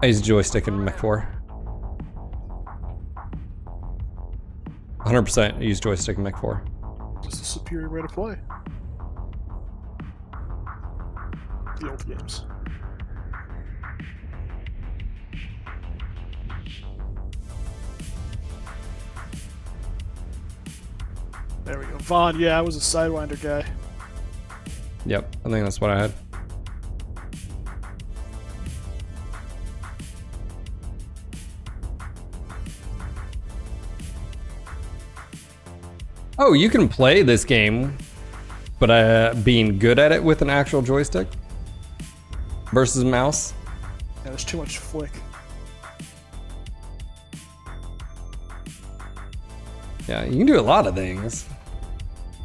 I used joystick in Mech 4. 100% I use joystick in Mech 4. Just a superior way to play. The old games. There we go. Vaughn, yeah, I was a Sidewinder guy. Yep, I think that's what I had. Oh, you can play this game, but being good at it with an actual joystick versus mouse. Yeah, there's too much flick. Yeah, you can do a lot of things.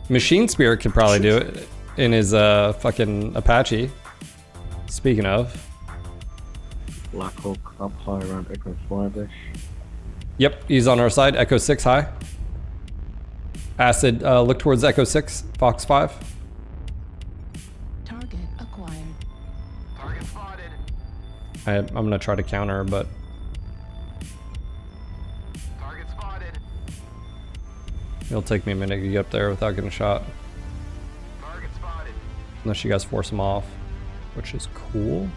Machine Spirit could probably do it in his fucking Apache. Speaking of. Black Hawk up high around Echo 5-ish. Yep, he's on our side. Echo 6 high. Acid, look towards Echo 6, Fox 5. Target acquired. Target spotted. I'm gonna try to counter, but Target spotted. it'll take me a minute to get up there without getting shot. Target spotted. Unless you guys force him off, which is cool.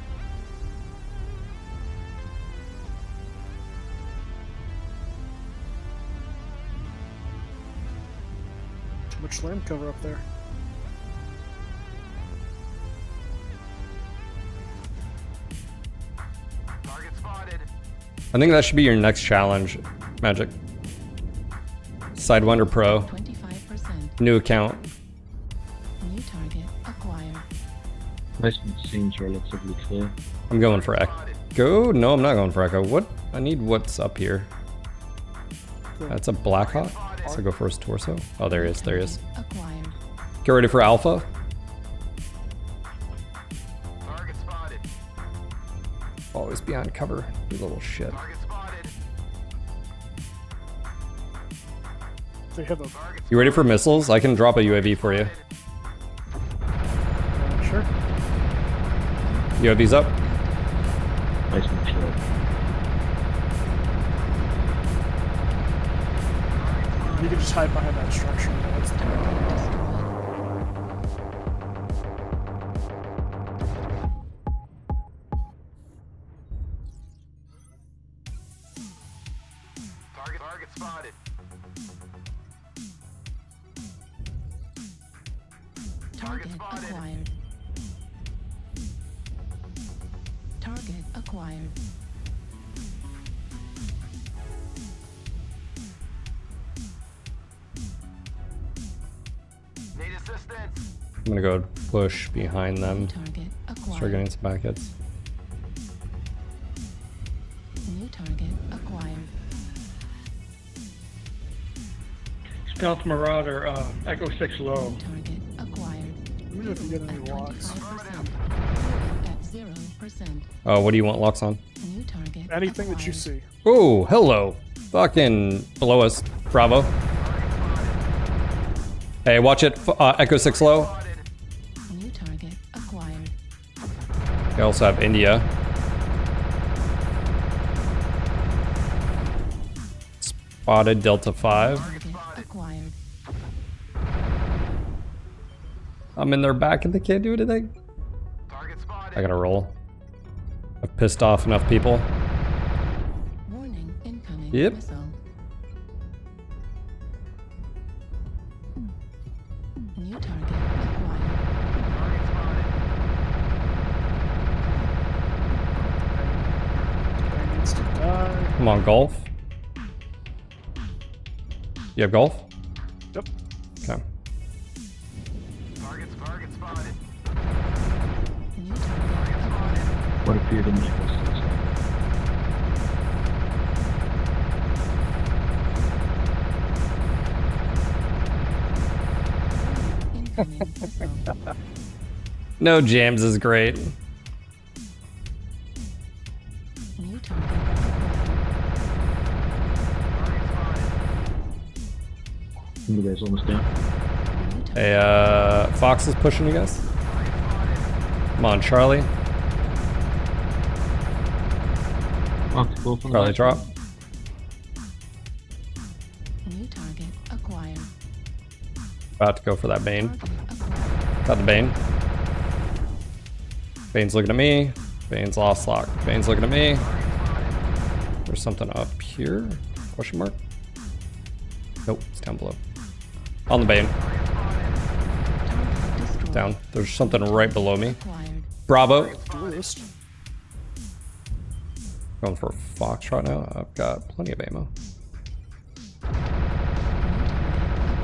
Too much land cover up there. Target spotted. I think that should be your next challenge, Magic. Sidewinder Pro, 25%. new account. New target acquired. Most of the scenes relatively clear. I'm going for Echo. No, I'm not going for Echo. What? I need what's up here. That's a Blackhawk. So go for his torso. Oh, there he is. There he is. Acquired. Get ready for Alpha. Target spotted. Always behind cover, you little shit. Target spotted. They have a You ready for missiles? I can drop a UAV for you. sure. UAV's up. Nice and chill. You can just hide behind that structure. That's Target spotted. Target acquired. Target acquired. Need assistance. I'm gonna go push behind them. Target acquired. Start getting some back hits. New target acquired. Stealth Marauder, Echo 6 low. Target acquired. Let me know if you get any locks. 25%. At 0%. Oh, what do you want locks on? New target. Anything that you acquired. see. Oh, hello. Fucking below us. Bravo. Hey, watch it. Echo 6 low. New target acquired. We also have India. Spotted Delta 5. Target acquired. I'm in their back and they can't do anything. Target spotted. I gotta roll. I've pissed off enough people. Warning, incoming Yep. missile. New target acquired. Target spotted. Guy needs to die. Come on, golf. You have golf? Yep. Okay. Target spotted. New target acquired. What appeared to make us so Incoming missile. No jams is great. New target acquired. You guys almost down? New target. Hey, Fox is pushing you guys. Come on, Charlie. Fox, go from Charlie, the drop. New target acquired. About to go for that Bane. Target acquired. Got the Bane. Bane's looking at me. Bane's lost lock. Bane's looking at me. There's something up here? Question mark? Nope, it's down below. On the Bane. Target destroyed. Down. There's something right below me. Acquired. Bravo. Duelist. Going for a Foxtrot now. I've got plenty of ammo. New target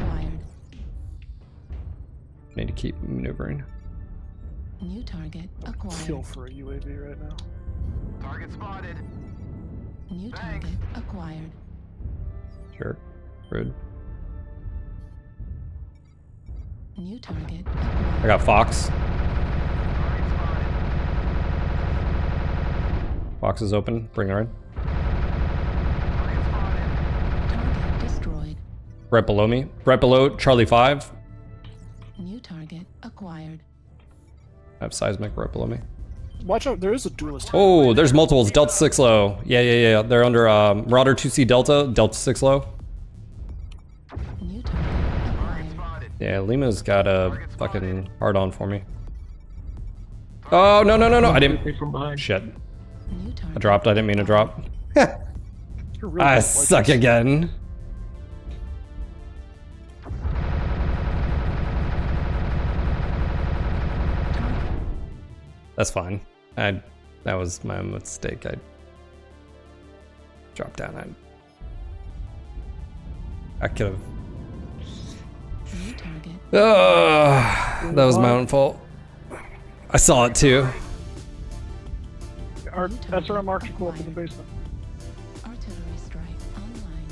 acquired. Need to keep maneuvering. New target Kill acquired. for a UAV right now. Target spotted. New target acquired. Sure. Rude. New target I acquired. got Fox. Target spotted. Fox is open. Bring her in. Target spotted. Target destroyed. Right below me. Right below Charlie 5. New target acquired. I have seismic right below me. Watch out, there is a duelist. Oh, there's multiples. Delta 6 low. Yeah. They're under Marauder 2C Delta. Delta 6 low. New target acquired. Spotted. Yeah, Lima's got a fucking hard on for me. Oh, no. I didn't. Hit from behind. Shit. New target. I dropped. I didn't mean to drop. You're really I good suck players. again. That's fine. That was my mistake. I dropped down. I could have. New target. That was my own fault. I saw it too. Our New target SRM arcs are cool up in the acquired. basement. Artillery strike online.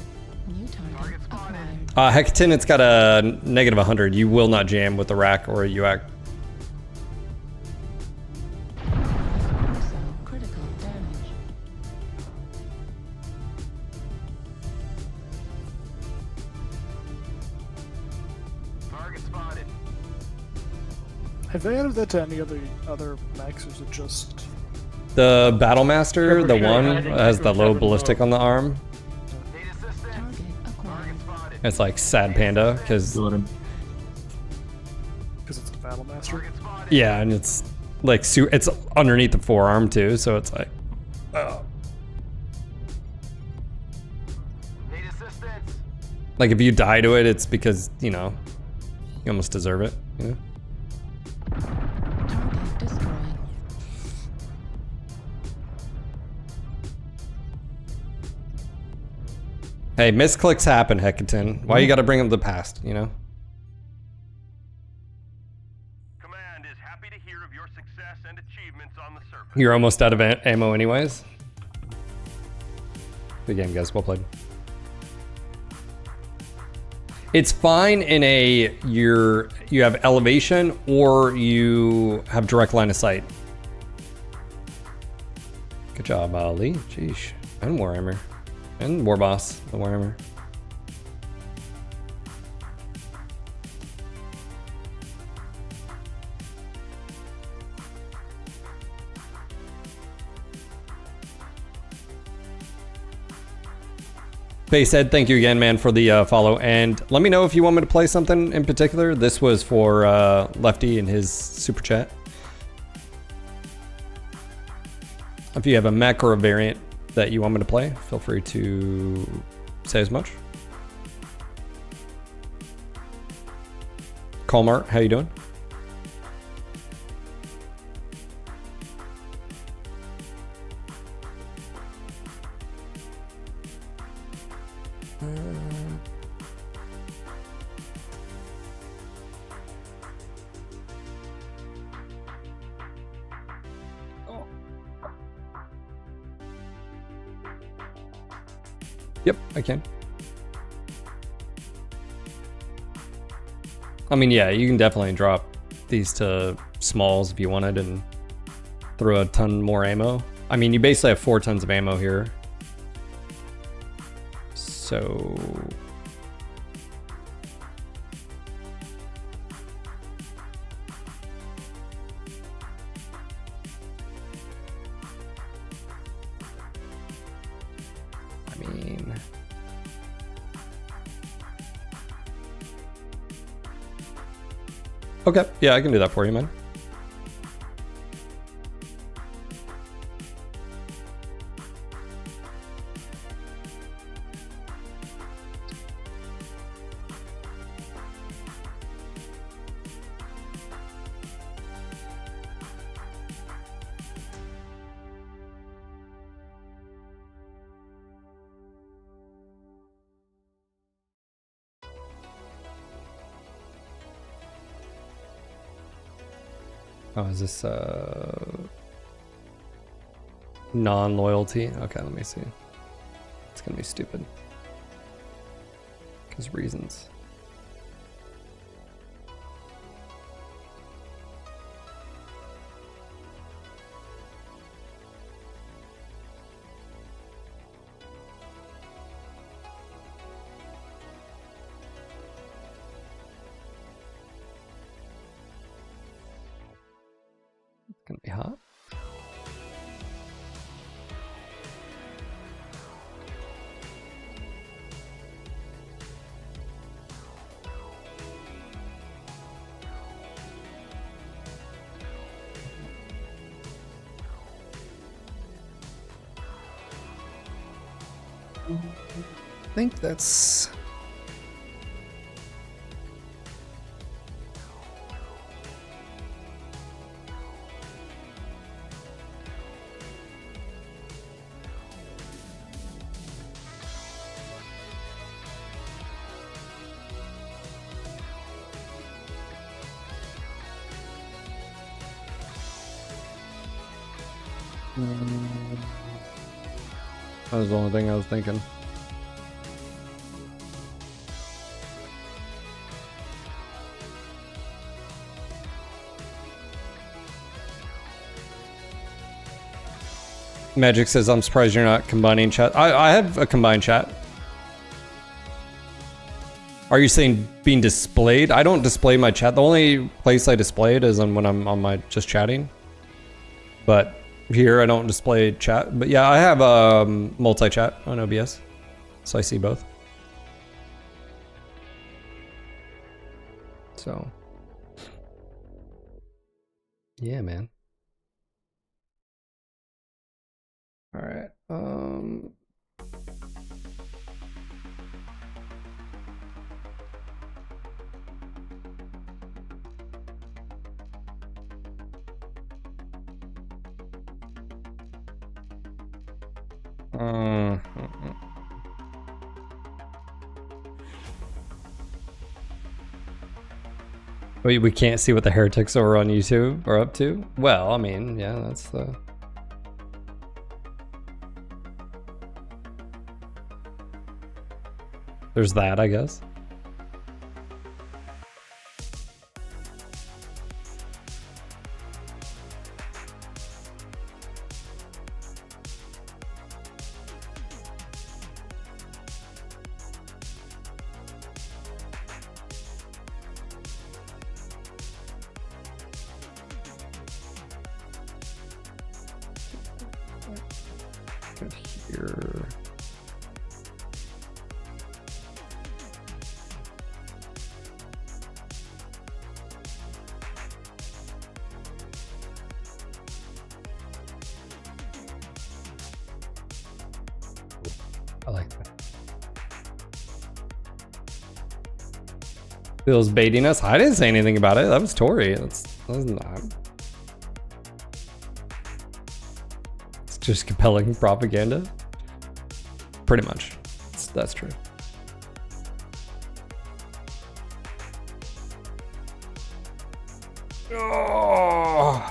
New target acquired. Hecton, it's got a negative 100. You will not jam with the rack or a UAC. Also critical damage. Target spotted. Have they added that to any other mechs, or is it just... The Battlemaster, the Sure, one, I think has it the was low having ballistic low. on the arm. Need assistance. Target acquired. Spotted. It's like Sad Panda, because, Got him. Because it's a battle master? Target spotted. yeah, and it's like, it's underneath the forearm too, so it's like, oh. Need assistance. Like if you die to it, it's because, you know, you almost deserve it, you know? Target destroyed. Hey, misclicks happen, Hecatan. Why you gotta bring up the past, you know? Command is happy to hear of your success and achievements on the surface. You're almost out of ammo anyways. Good game, guys. Well played. It's fine in a you have elevation or you have direct line of sight. Good job, Ali. Jeez. And Warhammer. And Warboss, the Warhammer. Base Ed, thank you again, man, for the follow. And let me know if you want me to play something in particular. This was for Lefty and his super chat. If you have a mech or a variant that you want me to play, feel free to say as much. Colmart, how you doing? Yep, I can. I mean, yeah, you can definitely drop these to smalls if you wanted and throw a ton more ammo. I mean, you basically have 4 tons of ammo here. So... I mean... Okay, yeah, I can do that for you, man. Oh, is this non-loyalty? Okay, let me see. It's gonna be stupid. Because reasons. It's gonna be hot. I think that's... That was the only thing I was thinking. Magic says, I'm surprised you're not combining chat. I have a combined chat. Are you saying being displayed? I don't display my chat. The only place I display it is when I'm on my just chatting. But here I don't display chat. But yeah, I have multi-chat on OBS. So I see both. So. Yeah, man. All right. We can't see what the heretics over on YouTube are up to. Well, I mean, yeah, that's the. There's that, I guess. Here. I like that. Bill's baiting us. I didn't say anything about it. That was Tori. That was not. It's just compelling propaganda. Pretty much. That's true. Oh.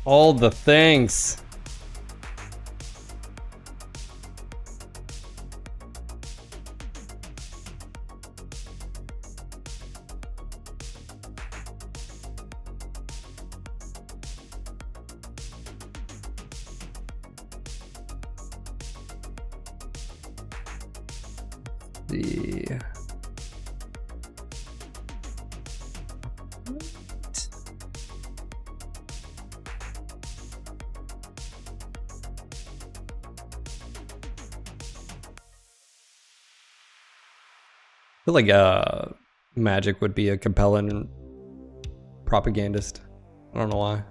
All the things. The I feel like Magic would be a compelling propagandist. I don't know why.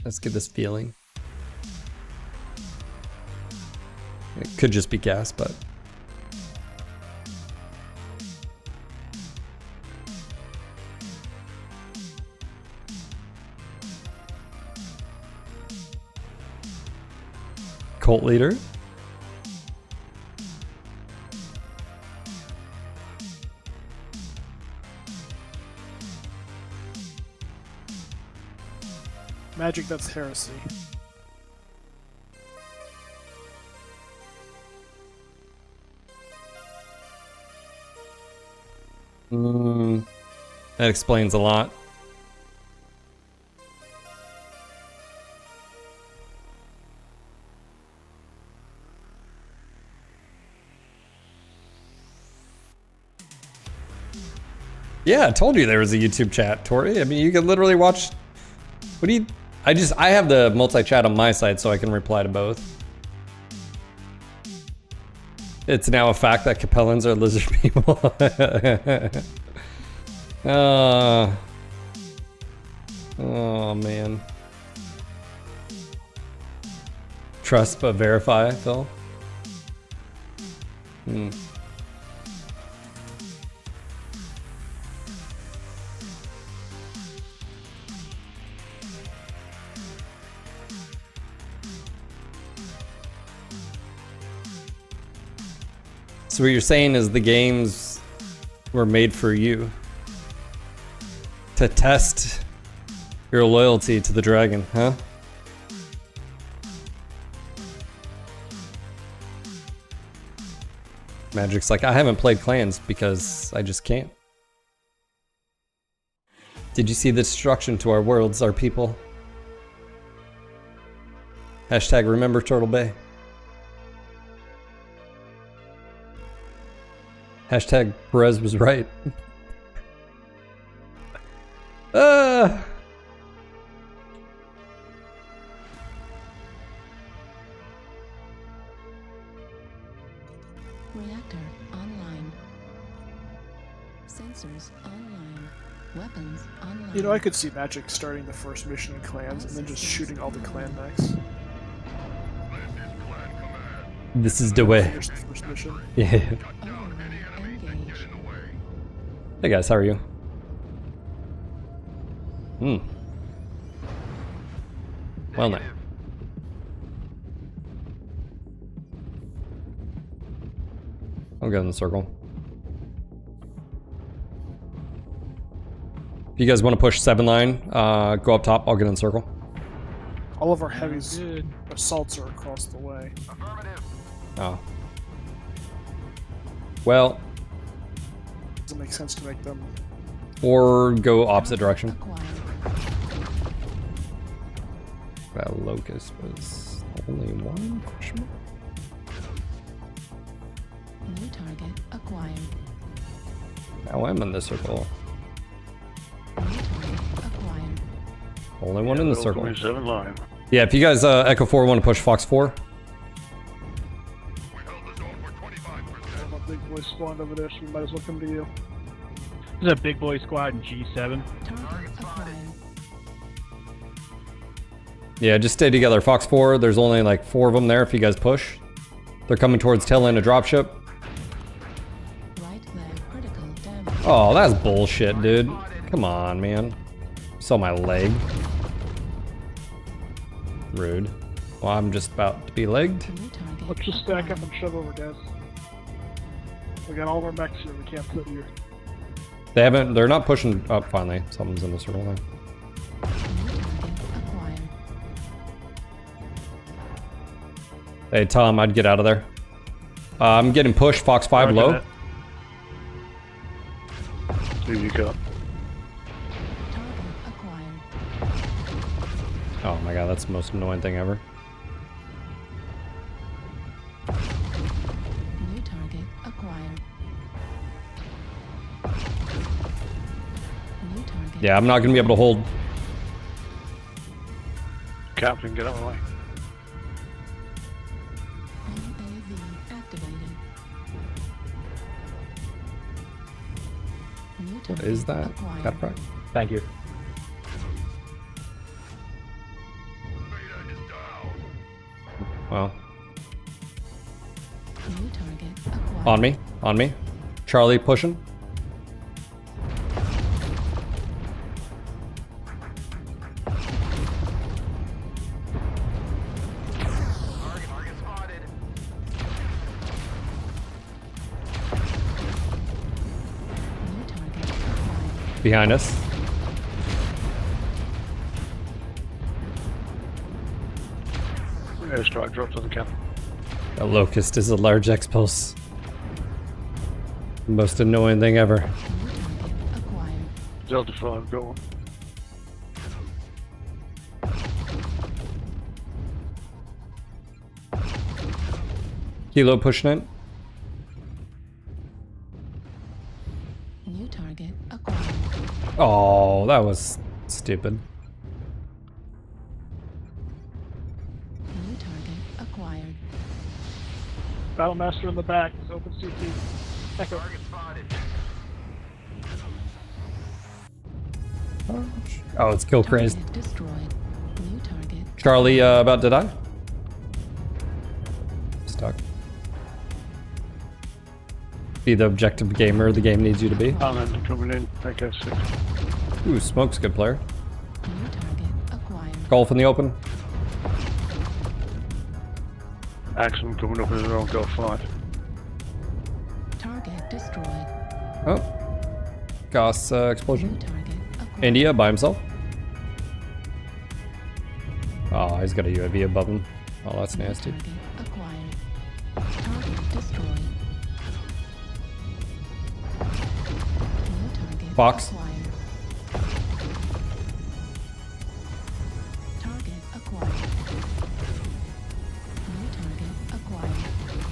Let's get this feeling. It could just be gas, but cult leader. Magic, that's heresy. That explains a lot. Yeah, I told you there was a YouTube chat, Tori. I mean, you can literally watch. What do you? I have the multi-chat on my side so I can reply to both. It's now a fact that Capellans are lizard people. Oh man. Trust but verify, Phil. So what you're saying is the games were made for you to test your loyalty to the dragon, huh? Magic's like, I haven't played clans because I just can't. Did you see the destruction to our worlds, our people? Hashtag remember Turtle Bay. Hashtag Perez was right. Reactor online. Sensors online. Weapons online. You know, I could see Magic starting the first mission in clans and then just shooting all the clan mechs. This is the way. Finish the first mission. Yeah. Hey guys, how are you? Well now. I'll go in the circle. If you guys want to push 7 line, go up top, I'll get in the circle. All of our heavies assaults are across the way. Oh. Well. Doesn't make sense to make them. Or go opposite direction. That locust was only one question mark? New target acquired. Now I'm in the circle. New target acquired. Only one in the circle. 27 line. Yeah, if you guys Echo 4 want to push Fox 4. A big boy spawned over there, so we might as well come to you. There's a big boy squad in G7. Target acquired. Yeah, just stay together. Fox 4, there's only like 4 of them there if you guys push. They're coming towards tail end of dropship. Right leg critical damage. Oh, that's bullshit, dude. Come on, man. Saw my leg. Rude. Well, I'm just about to be legged. New target. Let's just stack up and shove over, guys. We got all of our mechs here, we can't sit here. They're not pushing up finally. Something's in the circle now. New target acquired. Hey, Tom, I'd get out of there. I'm getting pushed. Fox 5 low. Who you got? Target acquired. Oh my god, that's the most annoying thing ever. New target acquired. New target. Yeah, I'm not gonna be able to hold. Captain, get out of the way. UAV activated. New What target is that? acquired. Catapult? Thank you. Well, New target acquired. on me, on me. Charlie pushing. Target spotted. New target acquired. Behind us. Airstrike dropped on the cap. A locust is a large X-pulse. Most annoying thing ever. New target acquired. Delta 5, go on. Kilo pushing it. New target acquired. Oh, that was stupid. New target acquired. Battlemaster in the back, is open CT. Echo. Target spotted. Oh, it's kill crazed. Target destroyed. New target. Charlie, about to die. Stuck. Be the objective gamer the game needs you to be. Island coming in, Echo 6. Ooh, Smoke's a good player. New target acquired. Golf in the open. Axum coming up as well, go 5. Oh. Gas explosion. New target acquired. India by himself. Oh, he's got a UAV above him. Oh, that's New nasty. target acquired. Target destroyed. New target Fox. acquired. Target acquired. New target acquired.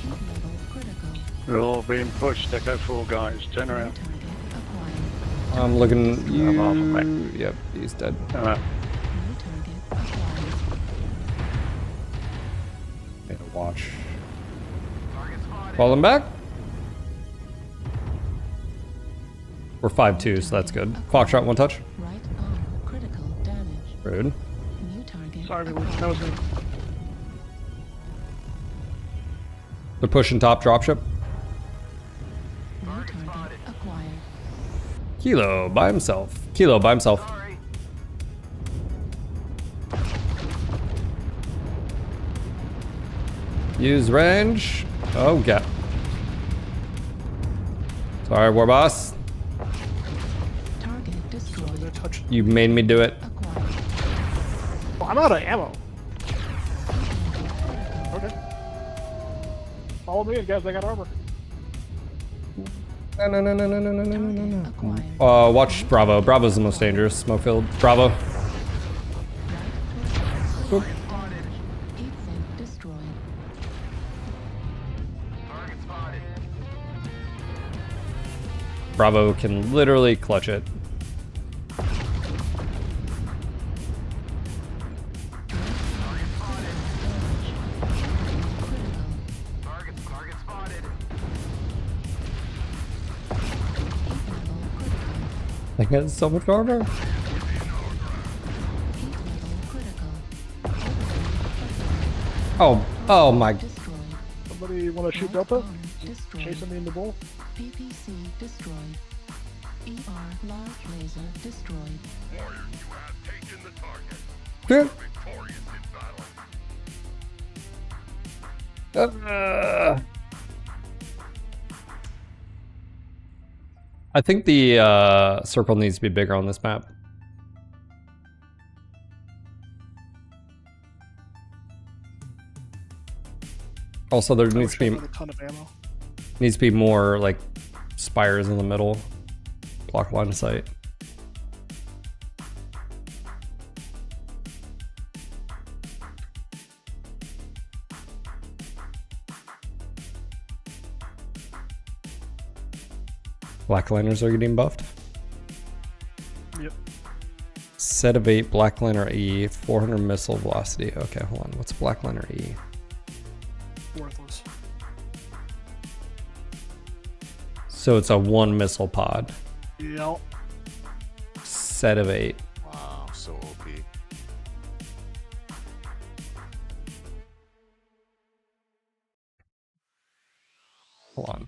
Heat level critical. We're all being pushed. Echo 4 guys. Turn New around. target acquired. I'm looking. I'm off, mate. Yep, he's dead. New target acquired. Need to watch. Falling back. We're 5-2, so that's good. Foxtrot, one touch. Right arm critical damage. Rude. New target Sorry, acquired. that was me. They're pushing top dropship. New target acquired. Kilo by himself. Kilo by himself. Use range. Oh, get. Sorry, war boss. Target So destroyed. they're touching. You made me do it. Acquired. Oh, I'm out of ammo. Okay. Follow me, guys. I got armor. Target acquired. Watch Bravo. Bravo's the most dangerous. Smoke field. Bravo. Boop. Heat sink destroyed. Bravo can literally clutch it. I got so much armor. Heat level critical. Oh my. Destroyed. Somebody want to shoot Right Delta? arm destroyed. Chasing me in the bull? PPC destroyed. ER large laser destroyed. Warriors, you have taken the target. Good. Victorious in battle. I think the circle needs to be bigger on this map. Also, there I needs wish I to had a ton of ammo. be more like spires in the middle, block line of sight. Blackliners are getting buffed. Yep. Set of 8 Blackliner E, 400 missile velocity. Okay, hold on. What's Blackliner E? Worthless. So it's a 1 missile pod. Yep. Set of 8. Wow, so OP. Hold on.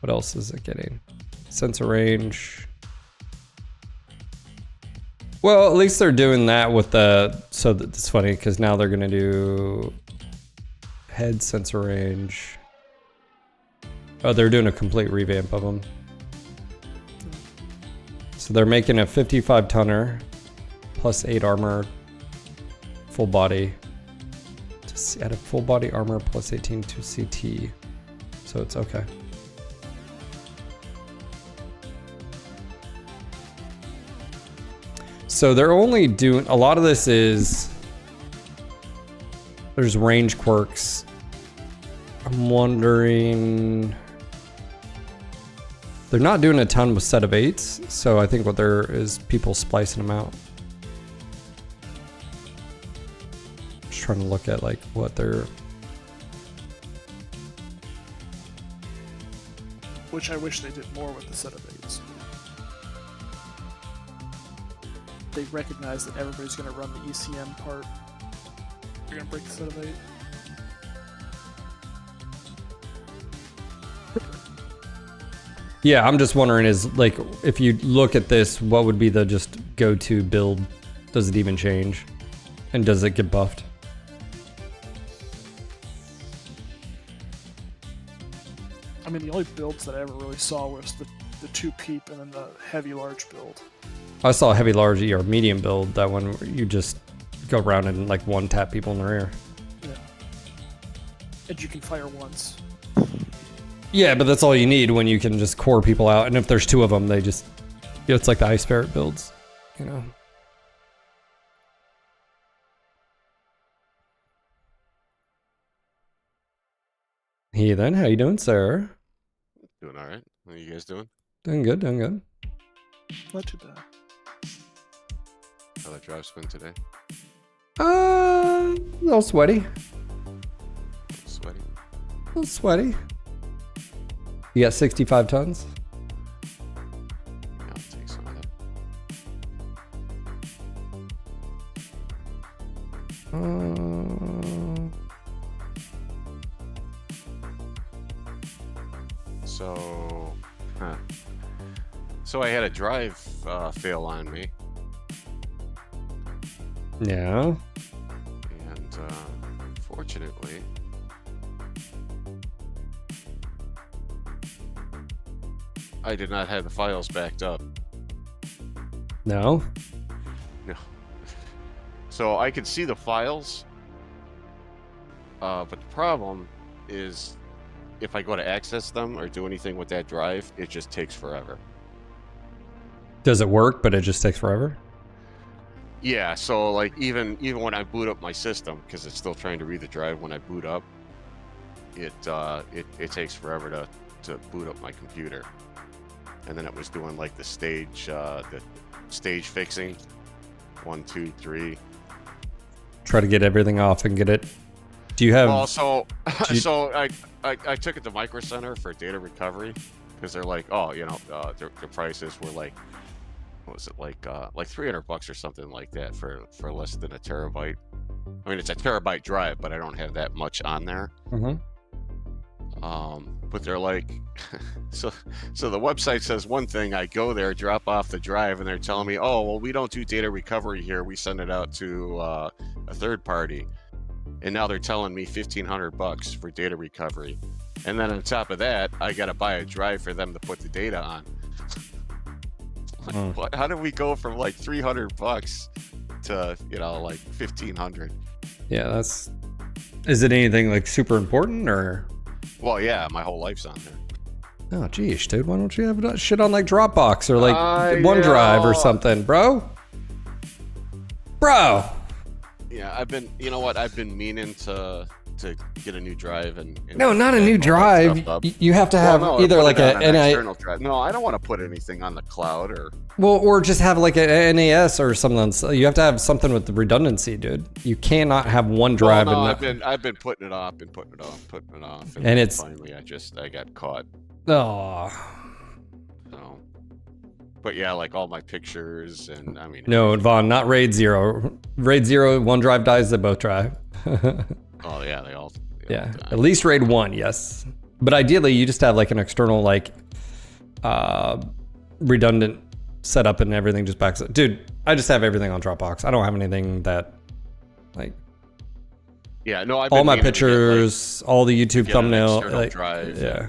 What else is it getting? Sensor range. Well, at least they're doing that with the... So it's funny because now they're going to do head sensor range. Oh, they're doing a complete revamp of them. So they're making a 55 tonner plus 8 armor, full body. Add a full body armor plus 18 to CT. So it's okay. So they're only doing, a lot of this is, there's range quirks. I'm wondering, they're not doing a ton with set of 8s, so I think what there is people splicing them out. Just trying to look at like what they're, Which I wish they did more with the set of 8s. They recognize that everybody's going to run the ECM part. They're going to break the set of 8. yeah, I'm just wondering is like, if you look at this, what would be the just go-to build? Does it even change? And does it get buffed? I mean, the only builds that I ever really saw was the 2 peep and then the heavy large build. I saw a heavy large or medium build, that one where you just go around and like one tap people in the rear. Yeah. And you can fire once. Yeah, but that's all you need when you can just core people out. And if there's 2 of them, they just, it's like the Ice Ferret builds, you know. Heathen, how you doing, sir? Doing all right. What are you guys doing? Doing good, doing good. Not too bad. How that drive's been today? A little sweaty. Sweaty. A little sweaty. You got 65 tons? Yeah, I'll take some of that. So I had a drive fail on me. Yeah. And fortunately, I did not have the files backed up. No? No. So I could see the files, but the problem is if I go to access them or do anything with that drive, it just takes forever. Does it work, but it just takes forever? Yeah, so like even when I boot up my system, because it's still trying to read the drive when I boot up, it takes forever to boot up my computer. And then it was doing like the stage fixing, 1, 2, 3. Try to get everything off and get it. Do you have? Oh, so I took it to Micro Center for data recovery because they're like, oh, you know, their prices were like, what was it, like $300 or something like that for less than a terabyte. I mean, it's a terabyte drive, but I don't have that much on there. Mm-hmm. But they're like, so the website says one thing. I go there, drop off the drive, and they're telling me, oh, well, we don't do data recovery here. We send it out to a third party. And now they're telling me $1,500 for data recovery. And then on top of that, I got to buy a drive for them to put the data on. Like, what? How did we go from like $300 to, you know, like $1,500? Yeah, that's. Is it anything like super important or? Well, yeah, my whole life's on there. Oh, geez, dude, why don't you have that shit on like Dropbox or like OneDrive or something, bro? Bro. Yeah, I've been meaning to get a new drive and no, not a new drive. You have to have either like an external drive. No, I don't want to put anything on the cloud or just have like an NAS or something. You have to have something with the redundancy, dude. You cannot have one drive. I've been putting it off, and it's finally I got caught. Oh. So, but yeah, like all my pictures and I mean. No, Vaughn, not RAID 0. RAID 0, one drive dies, they both drive. Oh yeah, they all yeah, at least RAID 1, yes. But ideally, you just have like an external like redundant setup and everything just backs up. Dude, I just have everything on Dropbox. I don't have anything that like. Yeah, no, all my pictures, all the YouTube thumbnail, like, drive. Yeah.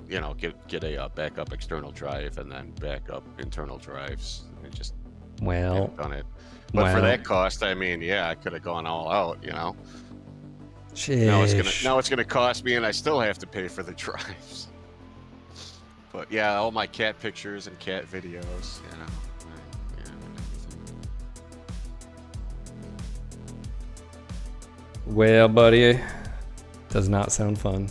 You know, get a backup external drive and then backup internal drives. And just haven't done it. But for that cost, I mean, yeah, I could have gone all out. You know. Sheesh. Now it's gonna cost me, and I still have to pay for the drives. But yeah, all my cat pictures and cat videos, you know. Yeah, well, buddy, does not sound fun.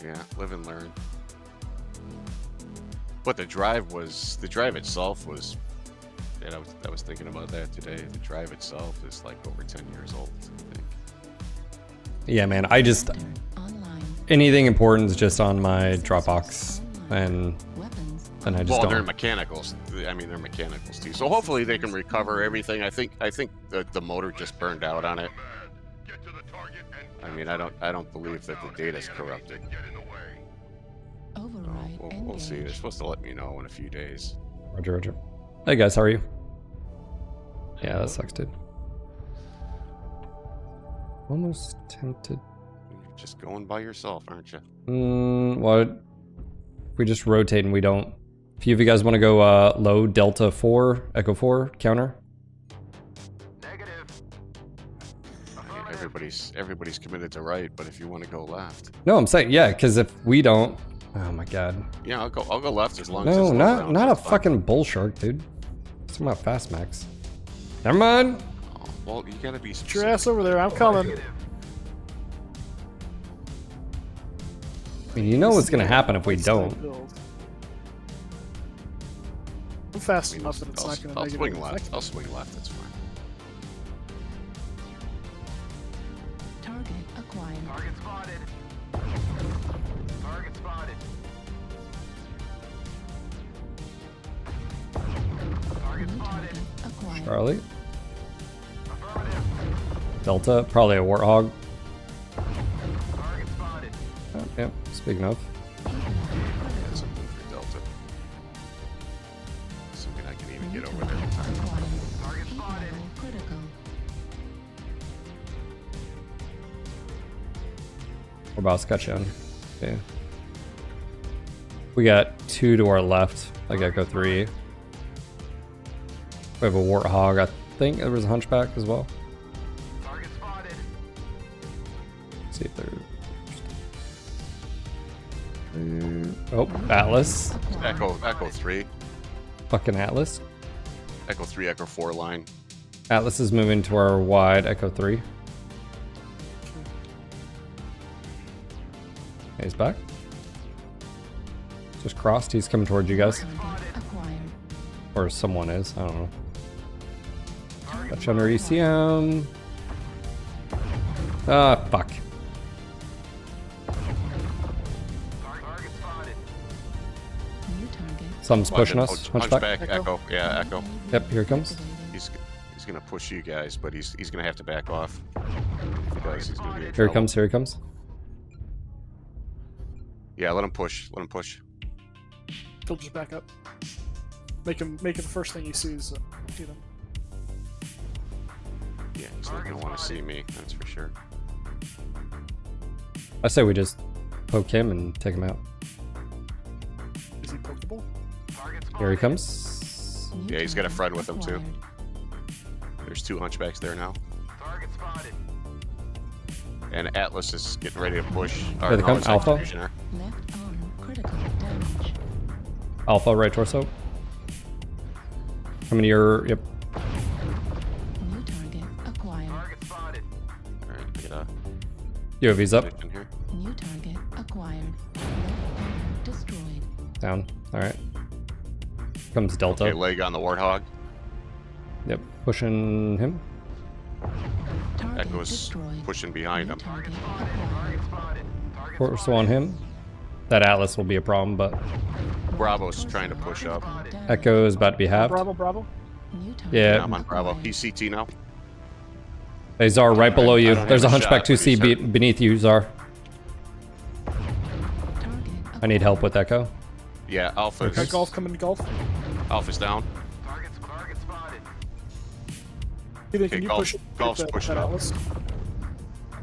Yeah, live and learn. But the drive itself was, and I was thinking about that today. The drive itself is like over 10 years old, I think. Yeah, man, I just anything important is just on my Dropbox, and I just don't. They're mechanicals. I mean, they're mechanicals too. So hopefully they can recover everything. I think the motor just burned out on it. I mean, I don't believe that the data's corrupted. We'll see. They're supposed to let me know in a few days. Roger. Hey guys, how are you? Yeah, that sucks, dude. Almost tempted. You're just going by yourself, aren't you? What? We just rotate and we don't. A few of you guys want to go low Delta 4, Echo 4 counter. Everybody's committed to right, but if you want to go left. No, I'm saying yeah, because if we don't, oh my god. Yeah, I'll go left as long as No, it's not a fucking bull shark, dude. It's about fast max. Never mind. Oh, well, you gotta be. Get your ass over there. I'm coming. I mean, you know what's gonna happen if we don't. I'm fast enough that it's not gonna I'll make swing it. left. I'll swing left. That's fine. Target acquired. Target spotted. Target spotted. Target spotted. Acquired. Charlie. Affirmative. Delta, probably a warthog. Target spotted. Oh, yep, speaking of. Yeah, something for Delta. Assuming I can even get over there in time. Target spotted. Critical. We're about to cut you on. Okay. We got 2 to our left, like Echo 3. We have a warthog. I think there was a hunchback as well. Target spotted. See if they're. Oh, Atlas. Echo 3. Fucking Atlas. Echo 3, Echo 4 line. Atlas is moving to our wide Echo 3. He's back. Just crossed. He's coming towards you guys. Acquired. Or someone is. I don't know. Touch under ECM. Ah, fuck. Target spotted. New target. Something's pushing us. Hunchback. Echo. Yeah, Echo. Yep, here it comes. He's gonna push you guys, but he's gonna have to back off. If he does, he's gonna be in Here trouble. it comes. Here it comes. Yeah, let him push. Let him push. He'll just back up. Make it the first thing he sees. See them. Yeah, he's not gonna want to see me. That's for sure. I say we just poke him and take him out. Is he pokeable? Target spotted. Here he comes. New Yeah, he's got a target friend with him, too. acquired. There's 2 hunchbacks there now. Target spotted. And Atlas is getting ready to push. Here they come, it's Alpha. executioner. Left arm critical damage. Alpha, right torso. Coming to your. Yep. New target acquired. Target spotted. Alright, get a UAV's up. position here. New target acquired. Left arm destroyed. Down. Alright. Comes Delta. Okay, leg on the Warthog. Yep. Pushing him. Target Echo's destroyed. pushing behind New him. target Target acquired. spotted. Target Torso on him. That Atlas will be a problem, but Bravo's trying to push up. Echo is about to be halved. Bravo. New target Yeah. I'm on Bravo. acquired. He's CT now. Hey, Czar, right below you. I don't There's a have a hunchback shot, but 2C he's hurt. beneath you, Czar. Target I need help with Echo. Yeah, Alpha's Got golf coming to golf. Alpha's down. Target spotted. Ethan, can Okay, you golf- push it? golf's That pushing up. Atlas?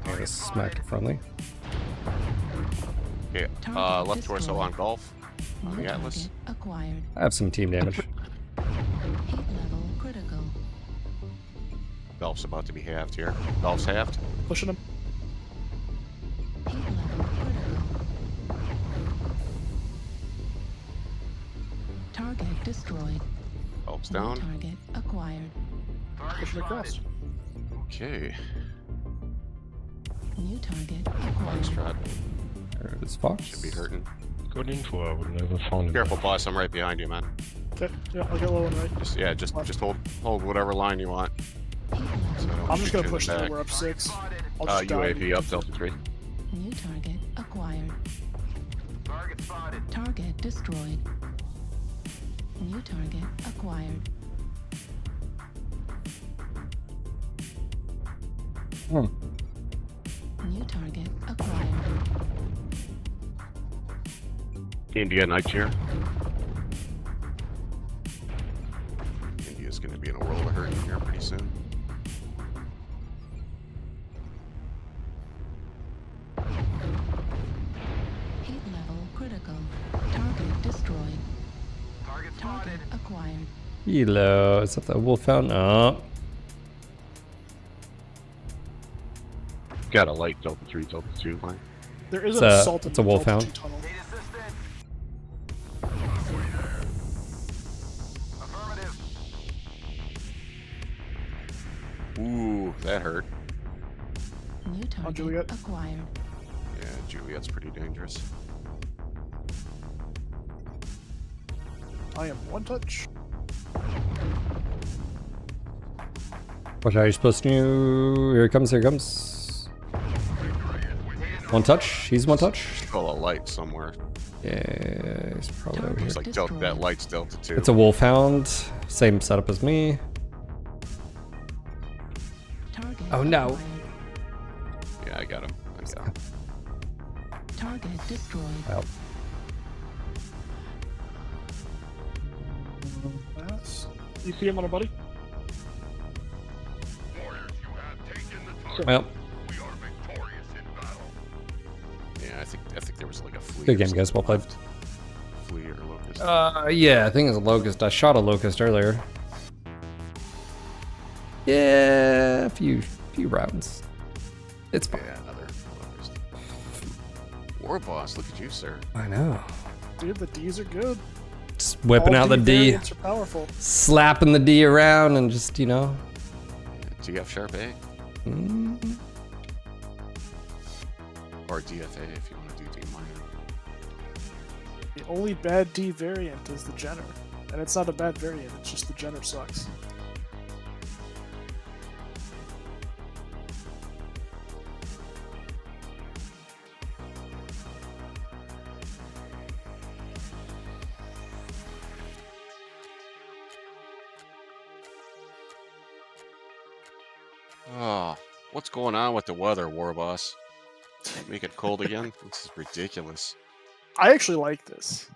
Okay, smack it friendly. Okay, Target left torso destroyed. on Golf. On New the Atlas. target acquired. I have some team damage. Heat level critical. Golf's about to be halved here. Golf's halved. Pushing him. Heat level critical. Target destroyed. Golf's New down. target acquired. Pushing across. Okay. New target acquired. Foxtrot There it is, Fox. should be hurting. Good info, I would never found it. Careful, boss. I'm right behind you, man. Okay, yeah, I'll get low and right. Just hold whatever line you want. Heat level. So I don't I'm shoot just gonna you in push the till back. we're up 6. I'll just dive. UAV up, Delta 3. New target acquired. Target spotted. Target destroyed. New target acquired. New target acquired. India night chair. soon. Heat level critical. Target destroyed. Target acquired. Hello, is that the wolf fountain? Oh. Got a light Delta 3, Delta 2 line. There is It's an a- assault in it's a the wolf Delta hound. 2 tunnel. Ooh, that hurt. New target Juliet. acquired. Yeah, Juliet's pretty dangerous. I am one touch. What are you supposed to do? Here it comes, here it comes. One touch, he's one touch. Call a light somewhere. Yeah, he's probably over here. Looks like that light's Delta 2. It's a wolfhound, same setup as me. Target Oh no. acquired. Yeah, I got him. Target destroyed. Well, You see him on a buddy? well, Yeah, I think there was like a flea. good or game, guys. Well something played. left. Flea or locust. Yeah, I think it's a locust. I shot a locust earlier. Yeah, a few rounds. It's fine. Yeah, another locust. War boss, look at you, sir. I know. Dude, the Ds are good. Just whipping All out the D, variants are powerful. slapping the D around, and just TF sharp A mm, or DFA if you want to do D minor. The only bad D variant is the Jenner. And it's not a bad variant, it's just the Jenner sucks. Oh, what's going on with the weather, War Boss? Make it cold again? This is ridiculous. I actually like this.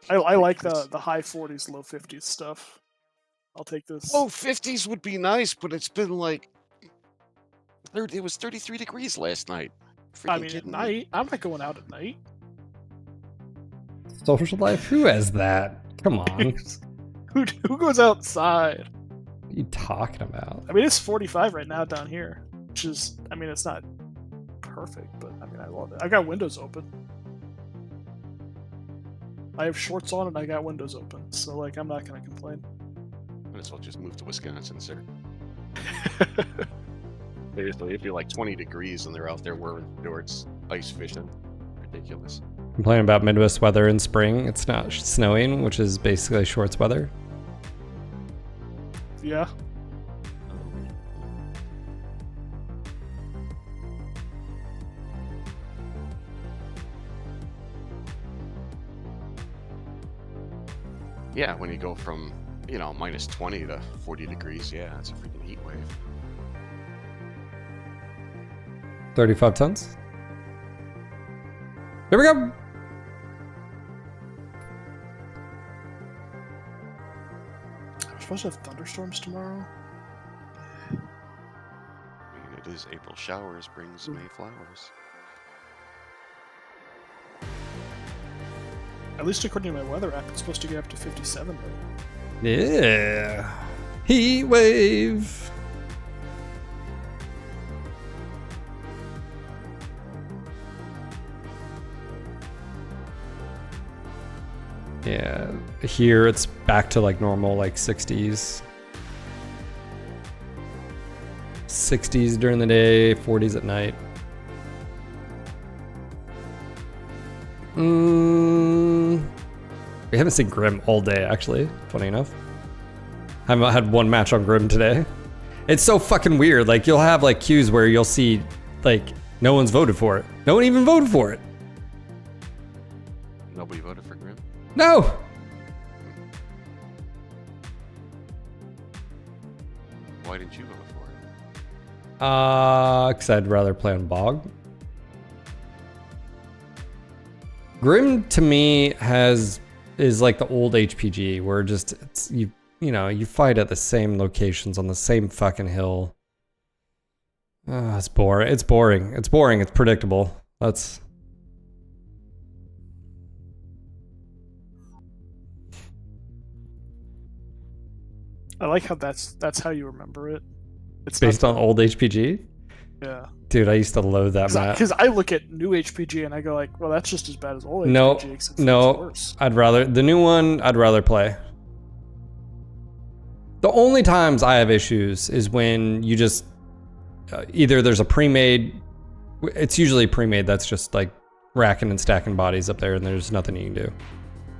I like the high 40s, low 50s stuff. I'll take this. Oh, 50s would be nice, but it's been like... It was 33 degrees last night. I mean, at night, I'm not going out at night. social life. Who has that? Come on. Who goes outside? What are you talking about? I mean, it's 45 right now down here, which is, I mean, it's not perfect, but I mean, I love it. I got windows open. I have shorts on and I got windows open, so like, I'm not gonna complain. Might as well just move to Wisconsin, sir. Seriously, if you're like 20 degrees and they're out there wearing shorts, ice fishing, ridiculous. Complaining about Midwest weather in spring. It's not snowing, which is basically shorts weather. Yeah. Yeah, when you go from, you know, minus 20 to 40 degrees, yeah, it's a freaking heat wave. 35 tons. Here we go. We're supposed to have thunderstorms tomorrow. I mean, it is April showers brings May flowers. At least according to my weather app, it's supposed to get up to 57 though. Yeah. Heat wave. Yeah, here it's back to like normal, like 60s. 60s during the day, 40s at night. We haven't seen Grim all day, actually, funny enough. I haven't had one match on Grim today. It's so fucking weird. Like, you'll have like queues where you'll see, like, no one's voted for it. No one even voted for it. Nobody voted for Grim? No! Why didn't you vote for it? Because I'd rather play on Bog. Grim to me is like the old HPG where just you know, you fight at the same locations on the same fucking hill. It's boring. It's boring. It's boring. It's predictable. That's... I like how that's how you remember it. It's based on old HPG? Yeah. Dude, I used to loathe that map. Because I look at new HPG and I go like, well, that's just as bad as old No, HPG. Except no, it's worse. I'd rather... The new one, I'd rather play. The only times I have issues is when you just... either there's a pre-made... It's usually pre-made that's just like racking and stacking bodies up there and there's nothing you can do.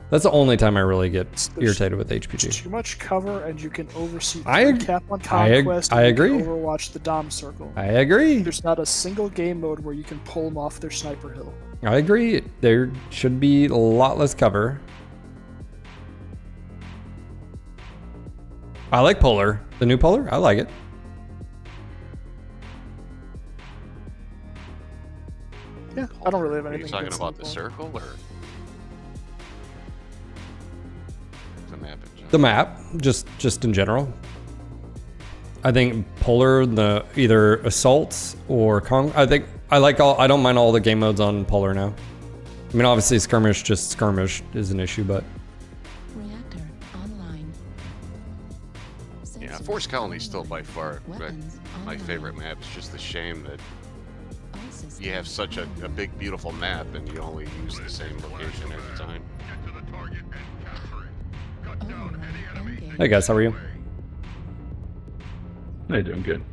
That's the only time I really get irritated with HPG. Too much cover and you can oversee cap on I Conquest. agree. You can overwatch the Dom Circle. I agree. There's not a single game mode where you can pull them off their sniper hill. I agree. There should be a lot less cover. I like Polar. The new Polar, I like it. Yeah, I don't really have Are anything. you talking against about the the circle or the map in general? The map, just in general. I think Polar, the either assaults or I think I like all. I don't mind all the game modes on Polar now. I mean, obviously skirmish, just skirmish is an issue, but Reactor online. Yeah, Force Colony is still by far my favorite map. It's just a shame that you have such a big, beautiful map and you only use the same location every time. Hey guys, how are you? Hey, doing good.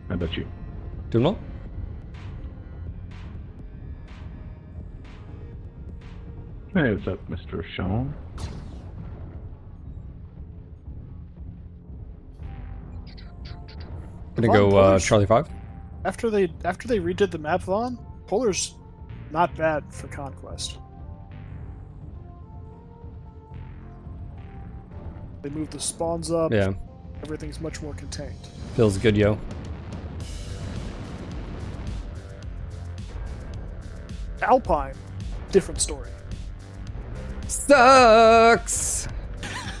How about you? Doing well? Hey, what's up, Mr. Sean? Gonna go Charlie 5. After they redid the map, Vaughn, Polar's not bad for Conquest. They moved the spawns up. Yeah. Everything's much more contained. Feels good, yo. Alpine, different story. Sucks!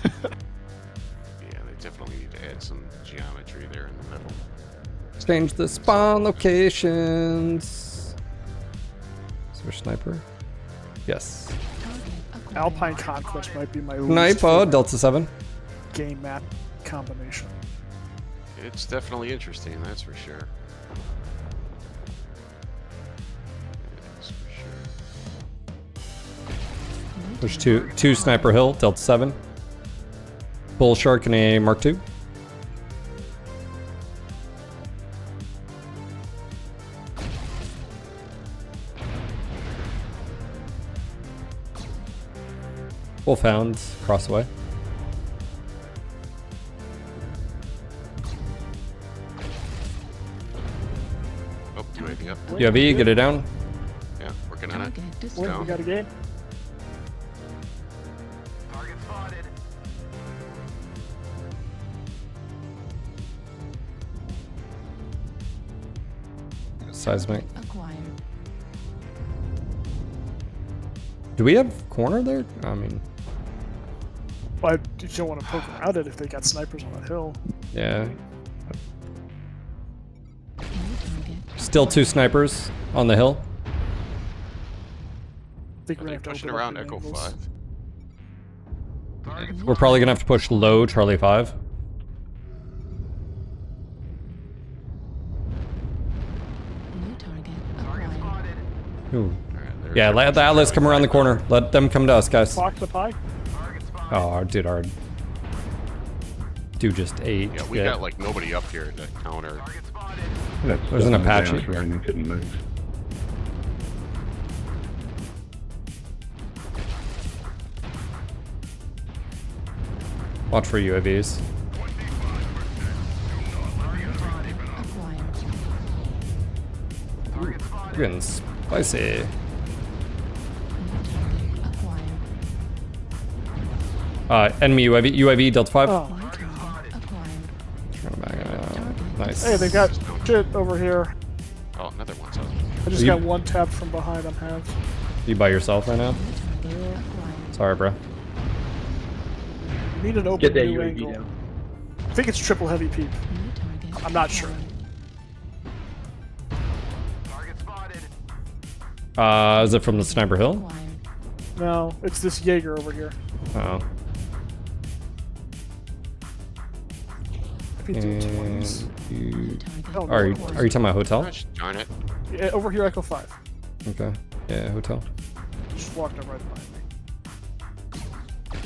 Yeah, they definitely need to add some geometry there in the middle. Change the spawn locations. Switch sniper. Yes. Alpine Conquest might be my least Sniper, favorite Delta 7. game map combination. It's definitely interesting, that's for sure. That's for sure. There's two Sniper Hill, Delta 7. Bull Shark and a Mark II. Wolfhound, Crossaway. Oh, UAV up. UAV, get it down. Yeah, working on it. It's We down. got a game. Target spotted. Seismic. Acquired. Do we have corner there? I mean, But you don't want to poke around it if they got snipers on that hill. yeah. New target. Still two snipers on the hill. I think Are we're they gonna have to pushing open up around new Echo angles. 5? We're probably gonna have to push low, Charlie 5. New target acquired. Ooh. Alright, there's Yeah, our let the Atlas come around the corner. Let them come to us, guys. Fox the pie. Oh, our dude, our dude just ate. Yeah, we got like nobody up here to counter. There's an Apache. And couldn't move. Watch for UAVs. Acquired. We're getting spicy. Enemy UAV, Delta 5. Oh. New target acquired. Turn it back. Nice. Hey, they got shit over here. Oh, another one's up. I just You- got one tap from behind on half. You by yourself right now? New target acquired. Sorry, bro. Need an open Get that new UAV angle. down. I think it's triple heavy peep. New target. I'm not sure. Target spotted. Is it from the Sniper Hill? Acquired. No, it's this Jaeger over here. Oh. If he do 20s. New target. Oh, Are you no, talking about hotel? Gosh darn it. Yeah, over here, Echo 5. Okay. Yeah, hotel. Just walked up right behind me.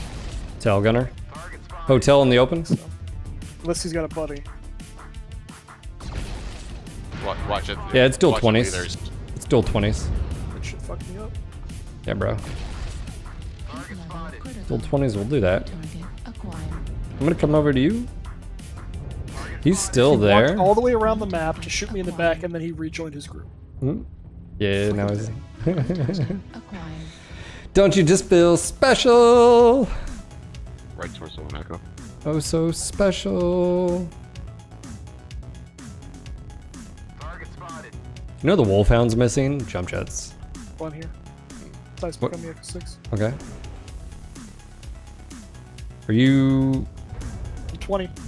Tail gunner. Target spotted. Hotel in the open. Unless he's got a buddy. Watch it. Yeah, it's dual watch it, 20s. there's- It's dual 20s. That should fuck me up. Yeah, bro. Target spotted. Dual 20s will do that. Target acquired. I'm gonna come over to you. He's still He there. walked all the way around the map to shoot me in the back, and then he rejoined his group. Hmm? Yeah, now he's. Acquired. Don't you just feel special? Right torso and echo. Oh, so special. Target spotted. You know the Wolfhound's missing? Jump jets. One here. Size What? pick on the Echo 6. Okay. Are you 20. New target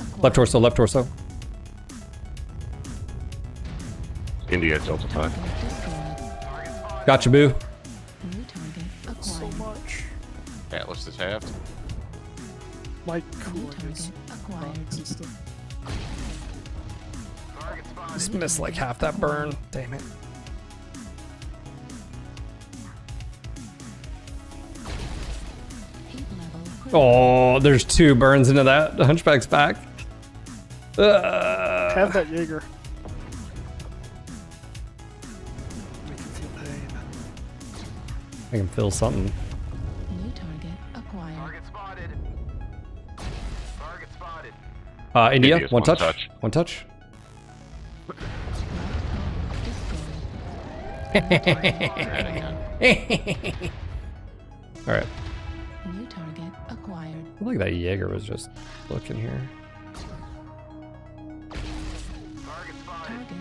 acquired. left torso? Left torso. India Delta 5. Target destroyed. Gotcha, boo. New target So acquired. much. Atlas is halved. My New core is target acquired. non-existent. Target spotted. Just missed like half that burn. Damn it. Heat level critical. Oh, there's 2 burns into that. Hunchback's back. Have that Jaeger. Make him feel pain. I can feel something. New target acquired. Target spotted. Target spotted. India, India's one one touch. touch. One touch. All right. New target acquired. I feel like that Jaeger was just looking here. Target spotted. Target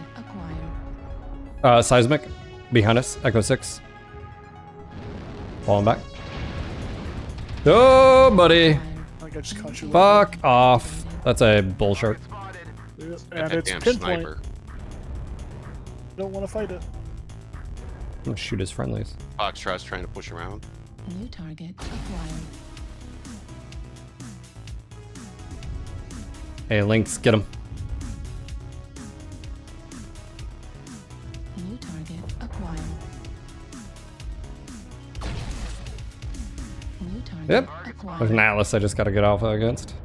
acquired. Seismic behind us. Echo 6. Falling back. Oh, buddy. I think I just caught you. Fuck off. That's a bull shark. Spotted. Yeah, That and it's damn pinpoint. sniper. Don't want to fight it. I'm gonna shoot his friendlies. Foxtrot's trying to push around. New target acquired. Hey, Lynx, get him. New target acquired. New target Yep. acquired. There's an Atlas I just gotta get alpha against.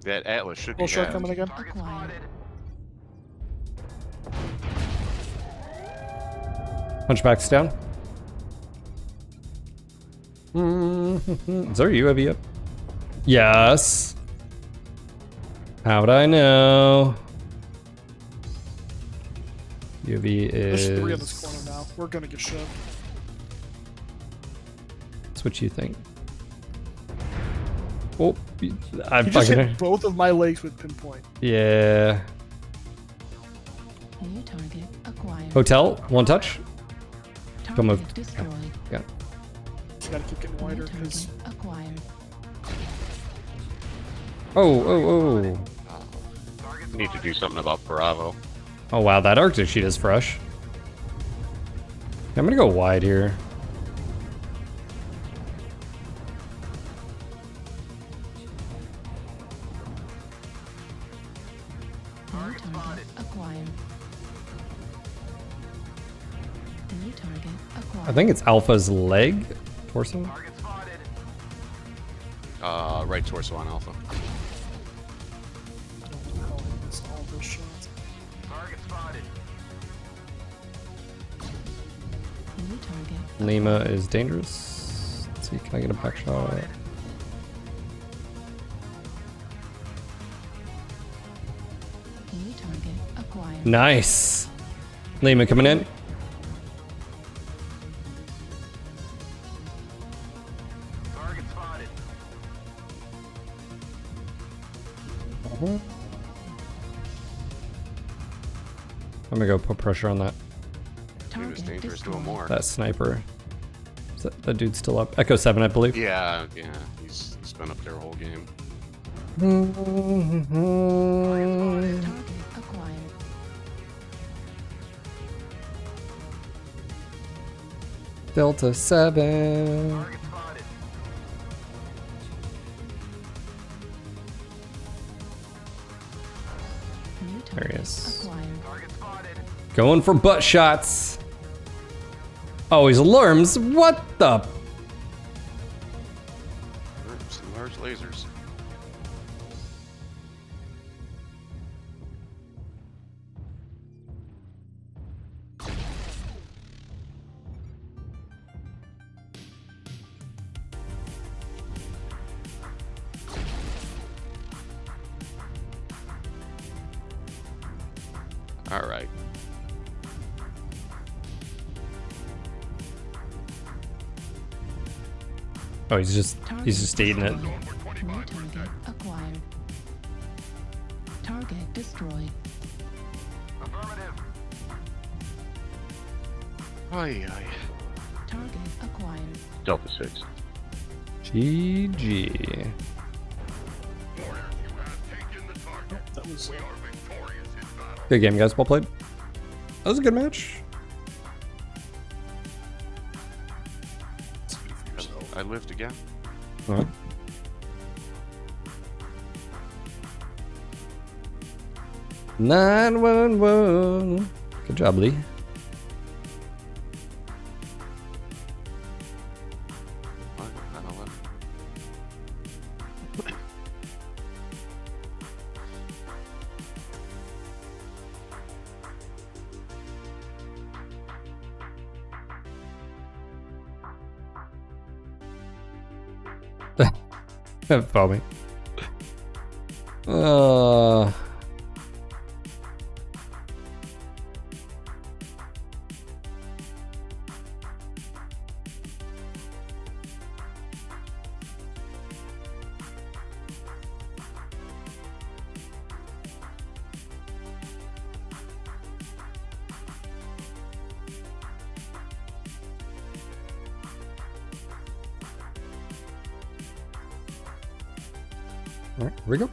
That Atlas should be Bull shark halved. coming again. Target Acquired. spotted. Hunchback's down. Is there a UAV up? Yes. How would I know? UAV There's is. 3 in this corner now. We're gonna get shoved. That's what you think. Oh, I He just fucking. hit both of my legs with pinpoint. Yeah. New target acquired. Hotel, one touch. Target Don't move. destroyed. Yeah. Just gotta keep getting New wider because target acquired. Oh. Need to do something about Bravo. Oh wow, that Arctic sheet is fresh. I'm gonna go wide here. New target acquired. New target acquired. I think it's Alpha's leg, torso. Target spotted. Right torso on Alpha. I don't know how I missed all those shots. Target spotted. New target. Lima is dangerous. Let's see, can I get a back shot? New target acquired. Nice. Lima coming in. Target spotted. I'm gonna go put pressure on that Dude, it's Target dangerous doing destroyed. more. sniper. That dude's still up. Echo 7, I believe. Yeah, he's been up there whole game. Target acquired. Delta 7. Target spotted. New There he target is. acquired. Target spotted. Going for butt shots. Oh, he's alarms. What the? Some large lasers. All right. Oh, he's just eating it. New target acquired. Target destroyed. Affirmative. Aye. Target acquired. Delta 6. GG. That was Good game, guys. Well played. That was a good match. I lived again. All right. Nine 911. Good job, Lee. Follow me. All right, here we go.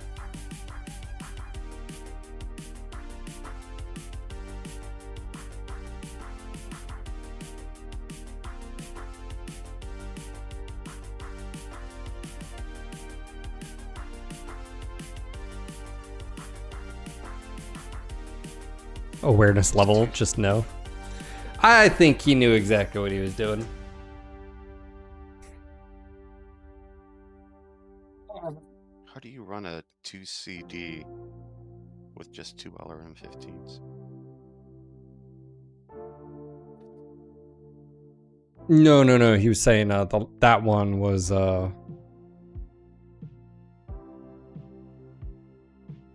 Awareness level, just no. I think he knew exactly what he was doing. How do you run a 2 CD with just 2 LRM-15s? No. He was saying that one was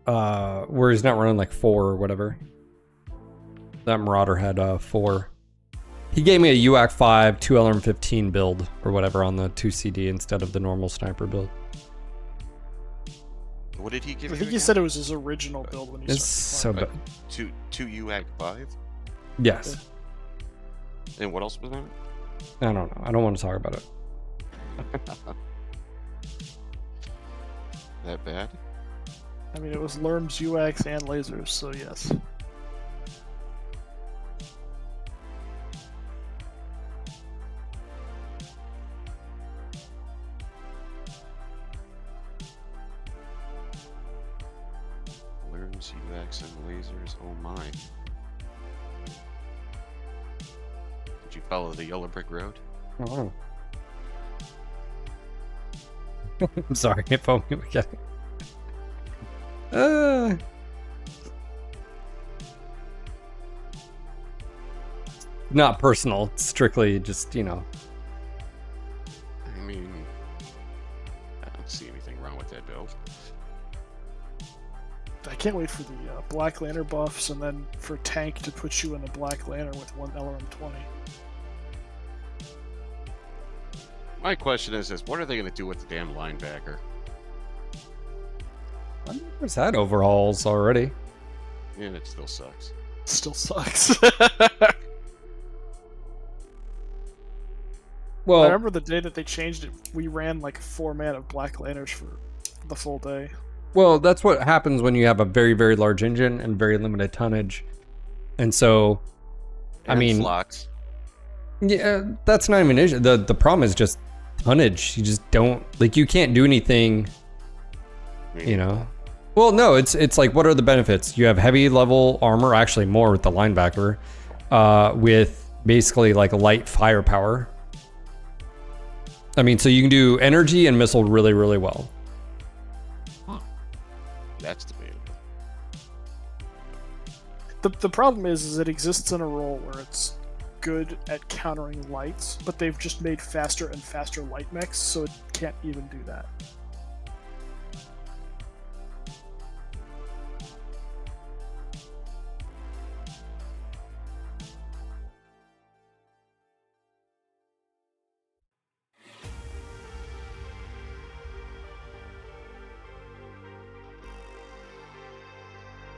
where he's not running like 4 or whatever. That Marauder had 4. He gave me a UAC 5 2 LRM-15 build or whatever on the 2 CD instead of the normal sniper build. What did he give you? I think he again? said it was his original build when he It's started so bad. Two UAC 5? Yes. And what else was on it? I don't know. I don't want to talk about it. That bad? I mean, it was Lerms, UACs, and lasers, so yes. Lerms, UX, and lasers. Oh my. Did you follow the yellow brick road? Oh. I'm sorry, if only we get not personal, strictly just, you know. I mean, I don't see anything wrong with that build. I can't wait for the Black Lantern buffs and then for Tank to put you in a Black Lantern with 1 LRM-20. My question is this, what are they going to do with the damn linebacker? I've had overhauls already. And it still sucks. Still sucks. Well, I remember the day that they changed it, we ran like 4 man of Black Lanterns for the full day. Well, that's what happens when you have a very, very large engine and very limited tonnage. And so, I mean, flocks. Yeah, that's not even an issue. The problem is just tonnage. You just don't, like, you can't do anything, you know? Well, no, it's like, what are the benefits? You have heavy level armor, actually more with the linebacker, with basically like light firepower. I mean, so you can do energy and missile really, really well. That's debatable. The problem is it exists in a role where it's good at countering lights, but they've just made faster and faster light mechs, so it can't even do that.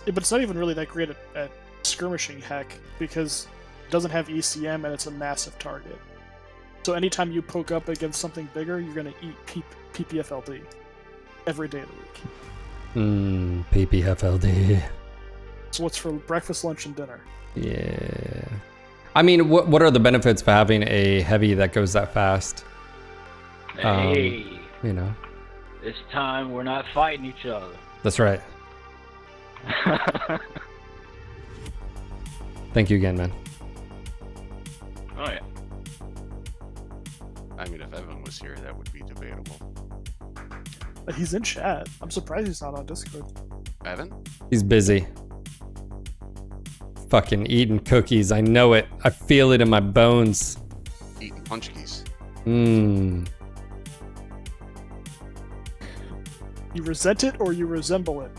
Yeah, but it's not even really that great at skirmishing, heck, because it doesn't have ECM and it's a massive target. So anytime you poke up against something bigger, you're going to eat PPFLD every day of the week. PPFLD. So what's for breakfast, lunch, and dinner? Yeah. I mean, what are the benefits of having a heavy that goes that fast? Hey, you know, this time we're not fighting each other. That's right. Thank you again, man. Oh yeah. I mean, if Evan was here, that would be debatable. He's in chat. I'm surprised he's not on Discord. Evan? He's busy. Fucking eating cookies. I know it. I feel it in my bones. Eating punchkies. Mmm. You resent it or you resemble it?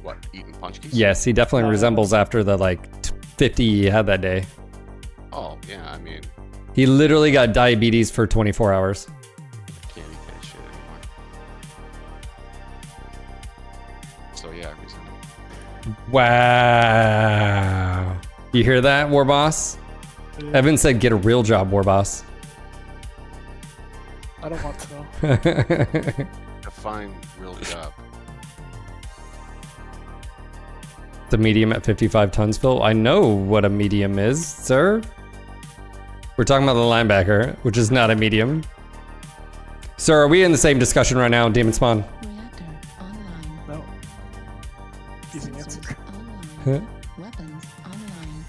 What, eating punchkies? Yes, he definitely resembles after the like 50 he had that day. Oh, yeah, I mean, He literally got diabetes for 24 hours. I can't eat that shit anymore. So yeah, I reason. Wow. You hear that, War Boss? Yeah. Evan said get a real job, War Boss. I don't want to know. Define real job. The medium at 55 tons, Phil. I know what a medium is, sir. We're talking about the linebacker, which is not a medium. Sir, are we in the same discussion right now, Demon Spawn? Reactor online. No. Easy answer. Online. Weapons online.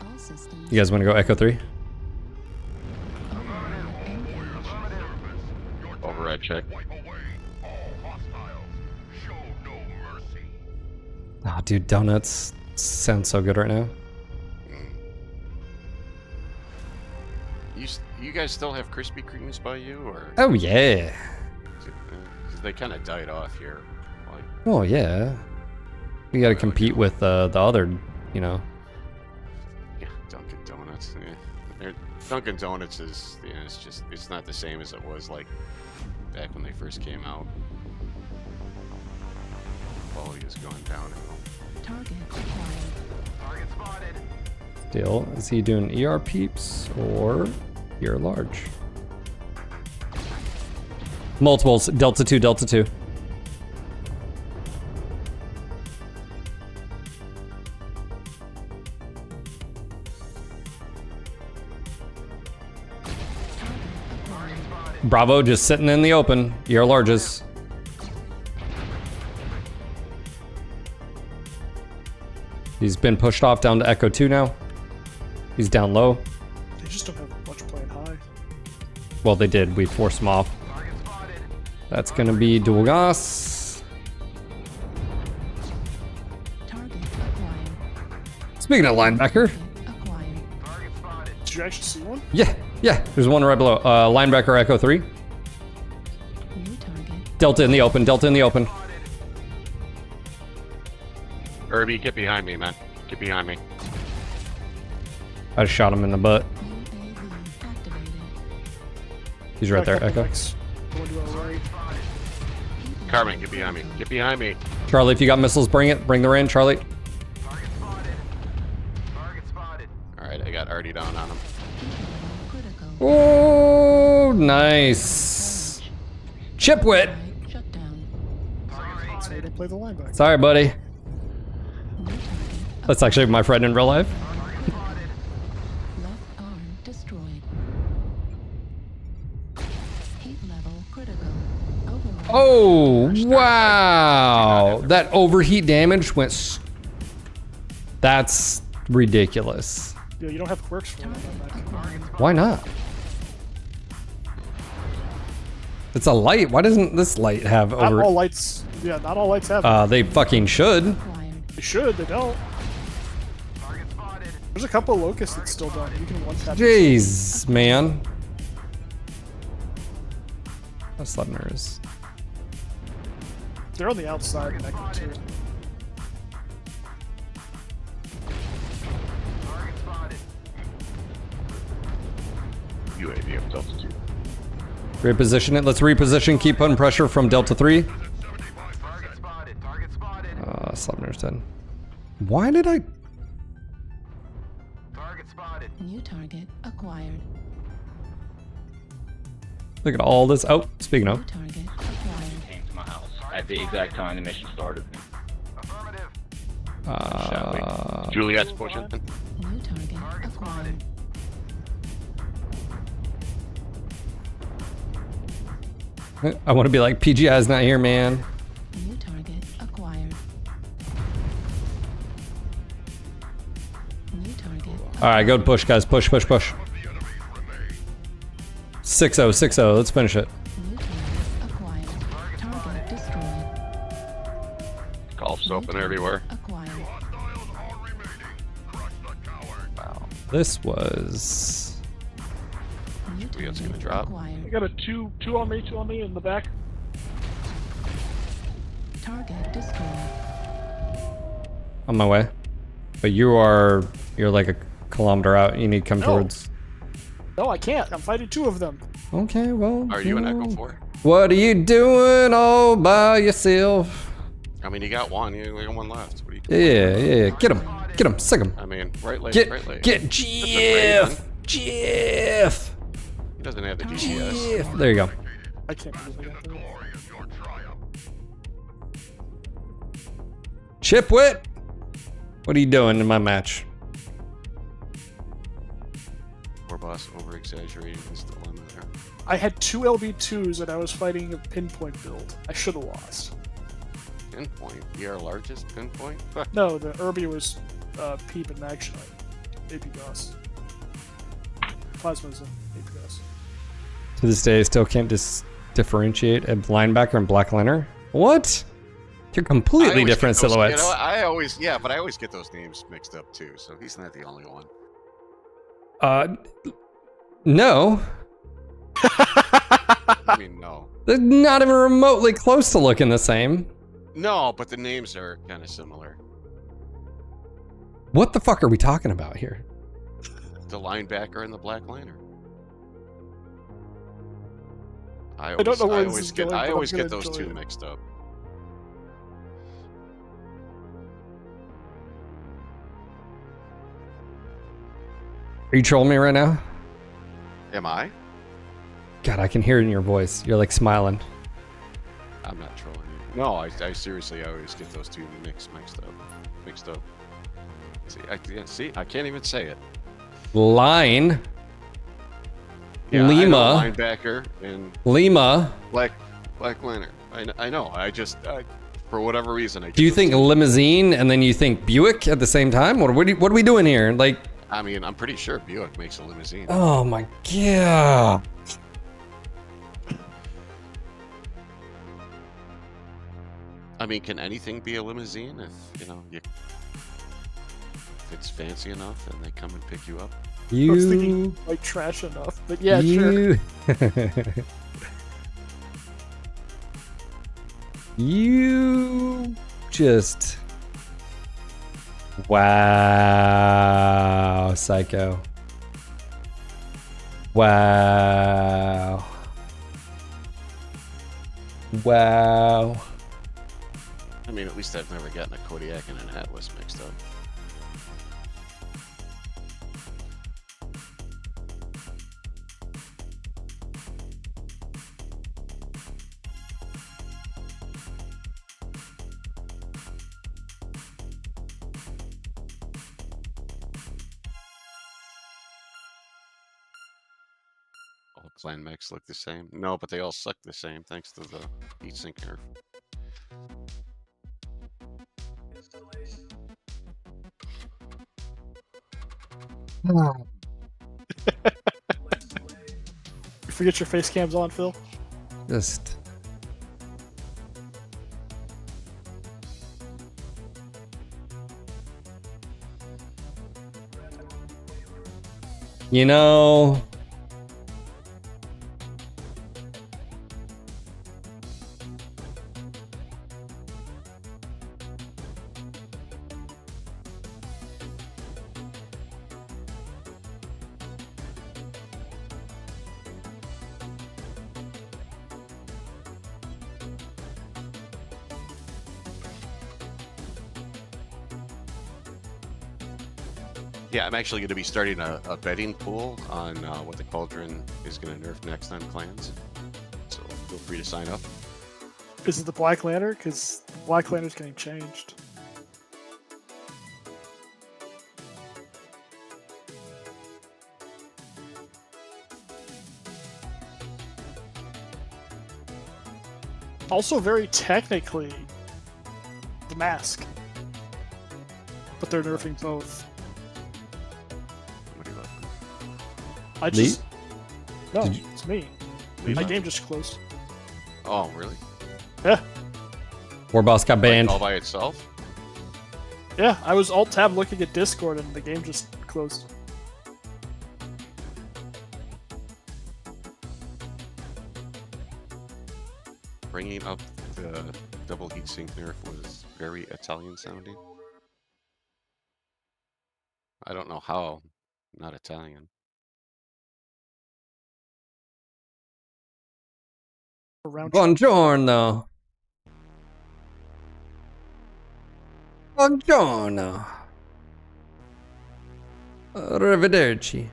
All systems. You guys want to go Echo 3? Override check. Oh, dude, donuts sound so good right now. You guys still have Krispy Kremes by you, or? Oh, yeah. Because they kind of died off here. Like, Oh, yeah. We got to compete with the other, you know. yeah, Dunkin' Donuts. Yeah. Dunkin' Donuts is, you know, it's not the same as it was like back when they first came out. Quality is going downhill. Target acquired. Target spotted. Still, is he doing ER peeps or ER large? Multiples, Delta 2, Delta 2. Bravo just sitting in the open. ER larges. He's been pushed off down to Echo 2 now. He's down low. They just don't have much playing high. Well, they did. We forced him off. That's going to be dual gas. Target acquired. Speaking of linebacker. Acquired. Did you actually see one? Yeah. There's one right below. Linebacker Echo 3. New target. Delta in the open. Delta in the open. Irby, get behind me, man. Get behind me. I just shot him in the butt. UAV activated. He's right there, Echo. Going to our right. Carmen, get behind me. Get behind me. Charlie, if you got missiles, bring it. Bring the rain, Charlie. Target spotted. Target spotted. All right, I got already down on him. Critical. Oh, nice. Chipwit. Shut down. So we don't play the linebacker. Sorry, buddy. New target. That's actually my friend in real life. Left arm destroyed. Heat level critical. Override. Oh, wow. That overheat damage went... That's ridiculous. Yeah, you don't have quirks for that. Why not? It's a light. Why doesn't this light have Not over... all lights. Yeah, not all lights have. They fucking should. Acquired. They should. They don't. There's a couple of locusts that still don't. You can one tap. Jeez, man. That's Slebner's. They're on the outside and that too. UAV up Delta 2. Reposition it. Let's reposition. Keep putting pressure from Delta 3. Slebner's dead. Why did I... New target acquired. Look at all this. Oh, speaking New of. target acquired. Came to my house at the exact time the mission started. Juliet's pushing. New target acquired. I want to be like, PGI's not here, man. New target acquired. New target. All right, go push, guys. Push, push, push. 6-0, 6-0. Let's finish it. New target acquired. Target destroyed. Golf's open everywhere. Acquired. Wow. This was... New Juliet's gonna target drop. I acquired. got a two on me in the back. Target destroyed. on my way. But you're like a kilometer out. You need to come towards... No, I can't. I'm fighting two of them. Okay, well... Are you an Echo 4? What are you doing all by yourself? I mean, you got one. You only got one left. What are you Yeah, yeah. Get him. Get him. Sick him. I mean, right leg, Get, right leg. get Jeff. Jeff. He doesn't have the GPS. Jeff. There you go. I can't believe I got that. Chipwit. What are you doing in my match? Poor boss over-exaggerating his dilemma there. I had two LB2s and I was fighting a pinpoint build. I should have lost. Pinpoint? Be our largest pinpoint? No, the Irby was Peep and Mag Shot. AP DOS. Plasma's an AP DOS. To this day, I still can't differentiate a linebacker and black liner. What? You're completely different silhouettes. You know, I always get those names mixed up too. So he's not the only one. No. I mean, no. They're not even remotely close to looking the same. No, but the names are kind of similar. What the fuck are we talking about here? The linebacker and the black liner. I don't know where this always is get going, I but always I'm get gonna those enjoy two it. mixed up. Are you trolling me right now? Am I? God, I can hear it in your voice. You're like smiling. I'm not trolling you. No, I seriously always get those two mixed up. See, I can't even say it. Line. Yeah, Lima. I know linebacker and Lima. black liner. I know. For whatever reason, I get Do you those think two. limousine and then you think Buick at the same time? What are we doing here? Like, I mean, I'm pretty sure Buick makes a limousine. oh my god. I mean, can anything be a limousine if if it's fancy enough and they come and pick you up? I was thinking like trash enough, but yeah, sure. You just... Wow, psycho. Wow. Wow. I mean, at least I've never gotten a Kodiak and an Atlas mixed up. clan mechs look the same. No, but they all suck the same thanks to the heatsink nerf. You forget your face cam's on, Phil? Just. You know. Yeah, I'm actually going to be starting a betting pool on what the Cauldron is going to nerf next on clans. So feel free to sign up. Is it the Black Lantern? Because Black Lantern's getting changed. Also, very technically, the mask. But they're nerfing both. What do you like? I just. No, Did you- it's me. Leave My that? game just closed. Oh, really? Yeah. War Boss got banned. Like all by itself? Yeah, I was alt-tab looking at Discord and the game just closed. Bringing up the double heatsink nerf was very Italian sounding. I don't know how, not Italian. Around Buongiorno. Buongiorno. Arrivederci.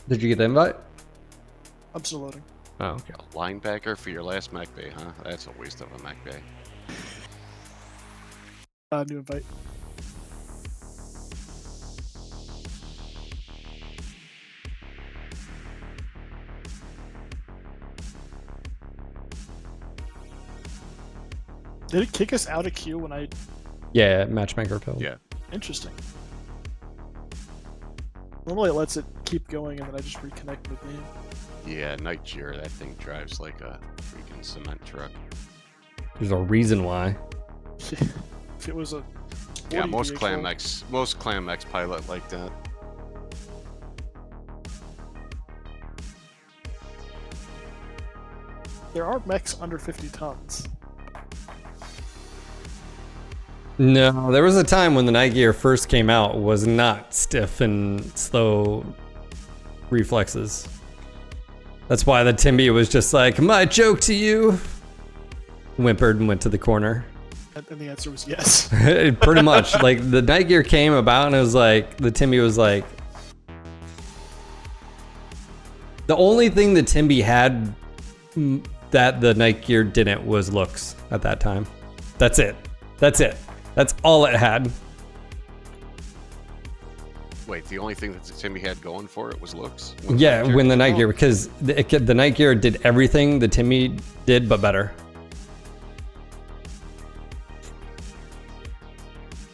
Did you get the invite? I'm still loading. Oh, okay. A linebacker for your last mech bay, huh? That's a waste of a mech bay. New invite. Did it kick us out of queue when I... Yeah, matchmaker killed. Yeah. Interesting. Normally it lets it keep going and then I just reconnect the game. Yeah, Night Jeer, that thing drives like a freaking cement truck. There's a reason why. If it was a... Yeah, 40 most clan vehicle- mechs pilot like that. There are mechs under 50 tons. No, there was a time when the Night Gear first came out was not stiff and slow reflexes. That's why the Timby was just like, my joke to you. Whimpered and went to the corner. And the answer was yes. Pretty much. Like the Night Gear came about and it was like, the Timby was like, the only thing the Timby had that the Night Gear didn't was looks at that time. That's it. That's it. That's all it had. Wait, the only thing that the Timmy had going for it was looks? Yeah, when the Night Gear, because the Night Gear did everything the Timmy did, but better.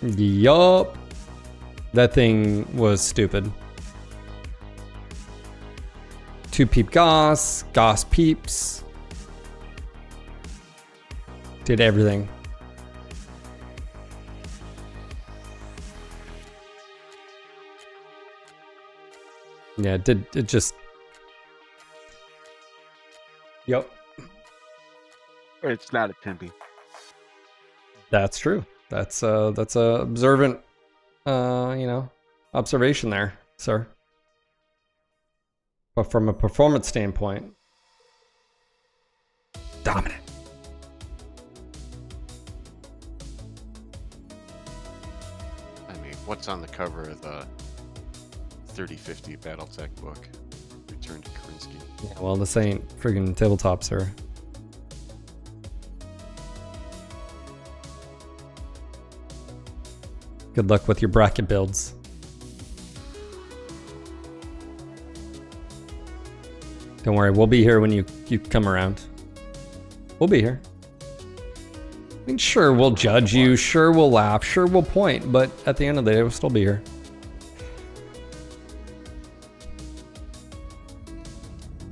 Yup. That thing was stupid. 2 peep Goss peeps. Did everything. Yeah, it just... Yep. It's not a Tempe. That's true. That's a observant, observation there, sir. But from a performance standpoint, dominant. I mean, what's on the cover of the 3050 Battletech book? Return to Krinsky. Yeah, well, this ain't friggin' tabletop, sir. Good luck with your bracket builds. Don't worry, we'll be here when you come around. We'll be here. I mean, sure, we'll judge you, sure, we'll laugh, sure, we'll point, but at the end of the day, we'll still be here.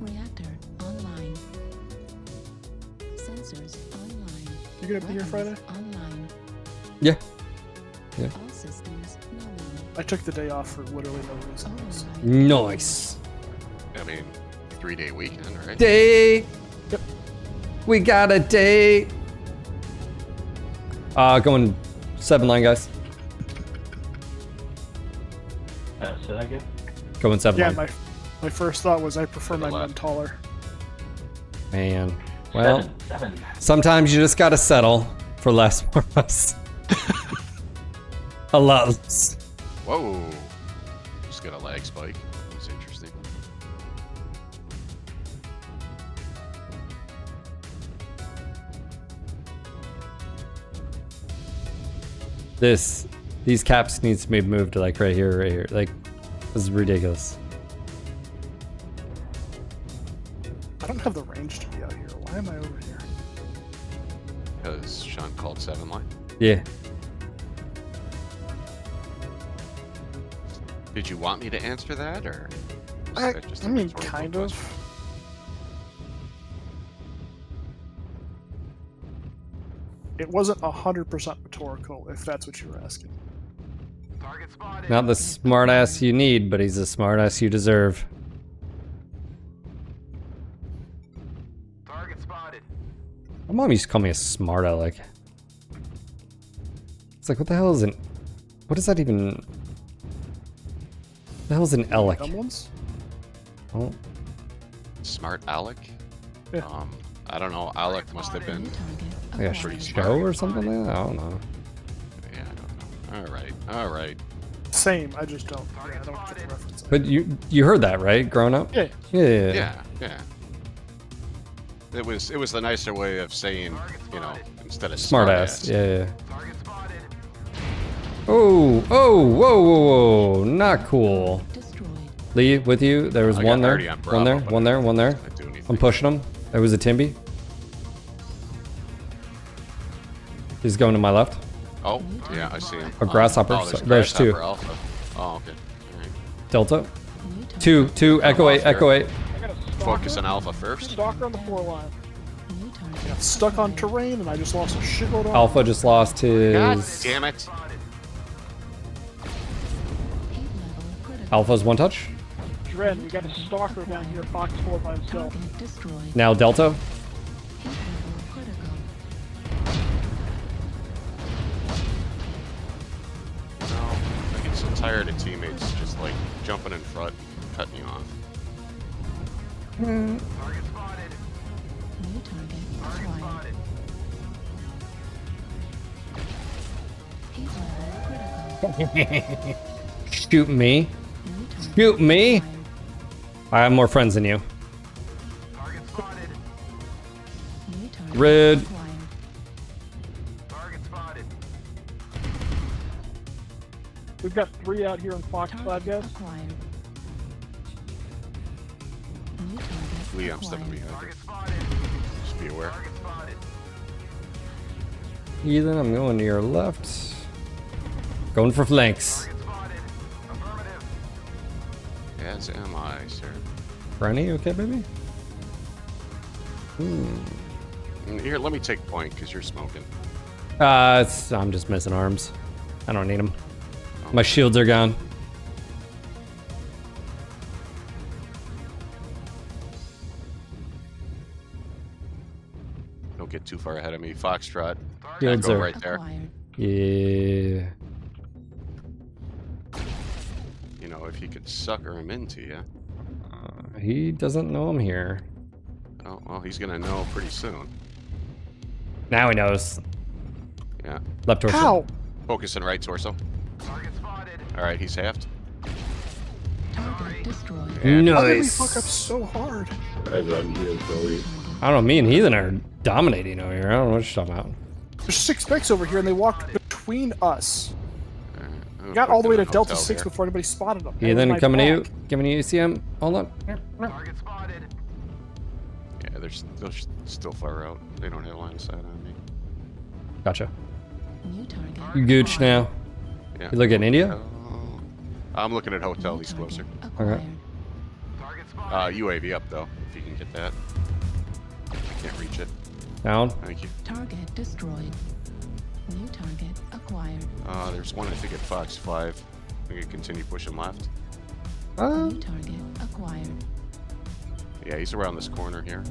Reactor online. Sensors online. You gonna be here Friday? Online. Yeah. Yeah. All systems nominal. I took the day off for literally no reason. Nice. I mean, 3-day weekend, right? Date. Yep. We got a date. Going 7 line, guys. Say that again? Going 7 Yeah, line. my first thought was I prefer my men taller. Man. Well, Seven. sometimes you just gotta settle for less for us. A lot less. Whoa. Just got a lag spike. That's interesting. These caps needs to be moved to like right here. Like, this is ridiculous. I don't have the range to be out here. Why am I over here? Because Sean called 7 line. Yeah. Did you want me to answer that, or? was I that just a mean, rhetorical kind question? of. It wasn't 100% rhetorical, if that's what you were asking. Target spotted. Not the smartass you need, but he's the smartass you deserve. Target spotted. My mom used to call me a smart aleck. It's like, what the hell is an... What is that even... What the hell is an aleck? Dumb ones? Oh, Smart Alec? Yeah. I don't know. Alec must have been. like a Pretty show smart. or something like that? I don't know. Yeah, I don't know. All right. All right. Same, I just don't. Yeah, I don't get the reference. But you heard that, right? Growing up? Yeah. Yeah. Yeah. Yeah. It was the nicer way of saying, you know, instead of Smart smart ass. Yeah. Oh, whoa, whoa. Not cool. Lee, with you? There was I one got there. 30 on Bravo, One there. but One there. I don't One think there. it's gonna do anything. I'm pushing him. There was a Timby. He's going to my left. Oh, yeah, I see him. A grasshopper. Oh, there's, a There's two. grasshopper alpha. Oh, okay. All right. Delta. Two. Echo 8. Echo 8. I got a stalker. Focus on alpha first. Stalker on the 4 line. I got stuck on terrain and I just lost a shitload of Alpha just lost God his... damn it. Alpha's one touch. Dren, we got a stalker down here, box 4 by himself. Now Delta. No, I get so tired of teammates just like jumping in front, cutting you off. Target spotted. Target spotted. Shoot me. Shoot me. I have more friends than you. Target spotted. Red. Target spotted. We've got 3 out here in Fox 5, guys. Lee, I'm stepping behind. Target spotted. Just be aware. Target spotted. Ethan, I'm going to your left. Going for flanks. Target spotted. Affirmative. As am I, sir. Brenny, you okay, baby? Here, let me take point because you're smoking. I'm just missing arms. I don't need them. My shields are gone. Don't get too far ahead of me. Foxtrot. Shields Echo are... right there. Yeah. You know, if you could sucker him into you. He doesn't know I'm here. Oh, well, he's gonna know pretty soon. Now he knows. Yeah. Left torso. How? Focusing right torso. Target spotted. All right, he's halved. Target destroyed. How did we Nice. fuck up so hard? I don't know. Me and Heathen are dominating over here. I don't know what you're talking about. There's 6 mechs over here and they walked between us. I'm Got gonna all the put way them to in Delta hotel 6 here. before anybody spotted them. Heathen coming to you. Giving you ECM. Hold on. Target spotted. they're still far out. They don't have line of sight on me. Gotcha. New target. You gooch now. Yeah. You look at India? I'm looking at hotel. New He's target closer. acquired. UAV up though, if you can get that. I can't reach it. Down. Thank you. Target destroyed. New target acquired. There's one I think at Fox 5. I can continue pushing left. New target acquired. Yeah, he's around this corner here.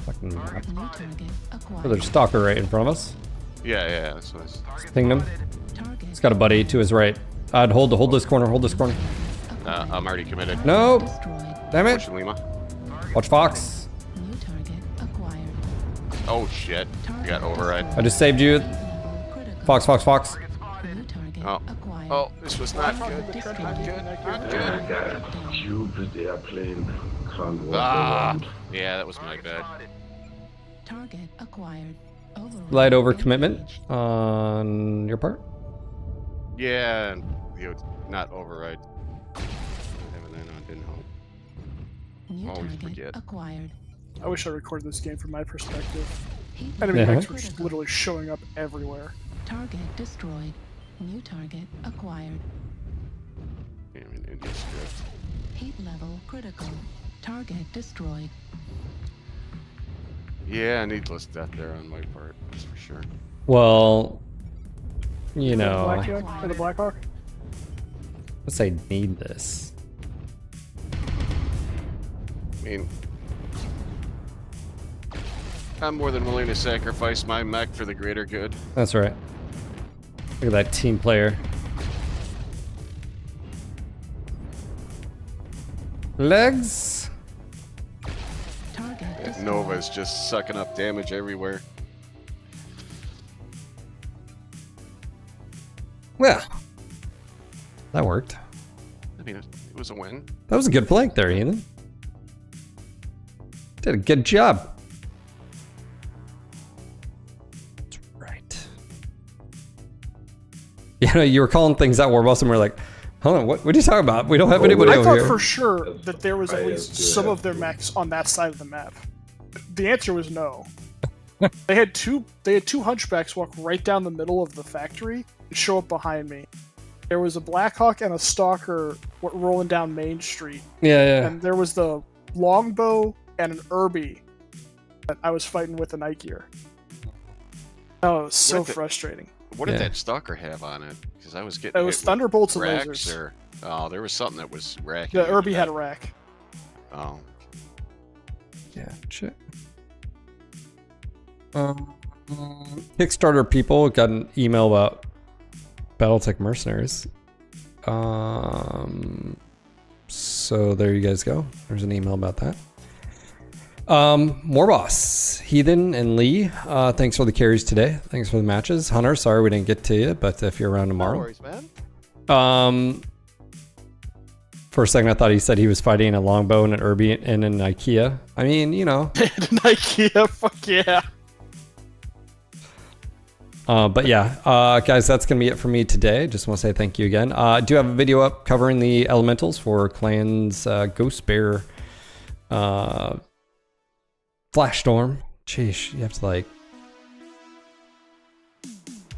Fucking New target oh, acquired. there's a stalker right in front of us. Yeah, that's what I was. Pinged him. Target He's got a buddy to his right. I'd hold this corner, hold this corner. I'm already committed. No! destroyed. Damn it! Pushing Lima. Watch Fox. New target acquired. Oh shit! You got override. I just saved you. Critical. Fox, Fox, Fox. New target Oh. acquired. Oh, this was not good. Destroyed. Stupid airplane can't walk Ah, around. yeah, that was my bad. Target acquired. Override Light overcommitment engaged. on your part. Yeah, and not override. Having that on didn't help. New Always target forget. acquired. I wish I recorded this game from my perspective. Heat Enemy Yeah. mechs were just literally showing up everywhere. Target destroyed. New target acquired. Damn it, India script. Heat level critical. Target destroyed. Yeah, needless death there on my part, that's for sure. Well, you know, Blackhawk or the Blackhawk? let's say need this. I mean, I'm more than willing to sacrifice my mech for the greater good. That's right. Look at that team player. Legs. Target destroyed. Nova's just sucking up damage everywhere. Well, that worked. I mean, it was a win. That was a good flank there, Ethan. Did a good job. That's right. You know, you were calling things out where most of them were like, hold on, what are you talking about? We don't have anybody I over thought here. for sure that there was at least some of their mechs on that side of the map. The answer was no. They had two hunchbacks walk right down the middle of the factory and show up behind me. There was a Blackhawk and a Stalker rolling down Main Street. Yeah. And there was the Longbow and an Irby that I was fighting with a Night Gear. Oh, it was so frustrating. What did that Stalker have on it? Because I was getting. It was Thunderbolts and racks lasers. or oh, there was something that was racking. The Irby had a rack. Oh. Yeah, shit. Kickstarter people got an email about Battletech Mercenaries. So there you guys go. There's an email about that. Morboss, Heathen, and Lee, thanks for the carries today. Thanks for the matches. Hunter, sorry we didn't get to you, but if you're around tomorrow. No worries, man. For a second I thought he said he was fighting a longbow and an Irby and an IKEA. I mean, you know. An IKEA, fuck yeah. But yeah, guys, that's going to be it for me today. Just want to say thank you again. I do have a video up covering the elementals for Clan's Ghost Bear Flash Storm. Sheesh, you have to like...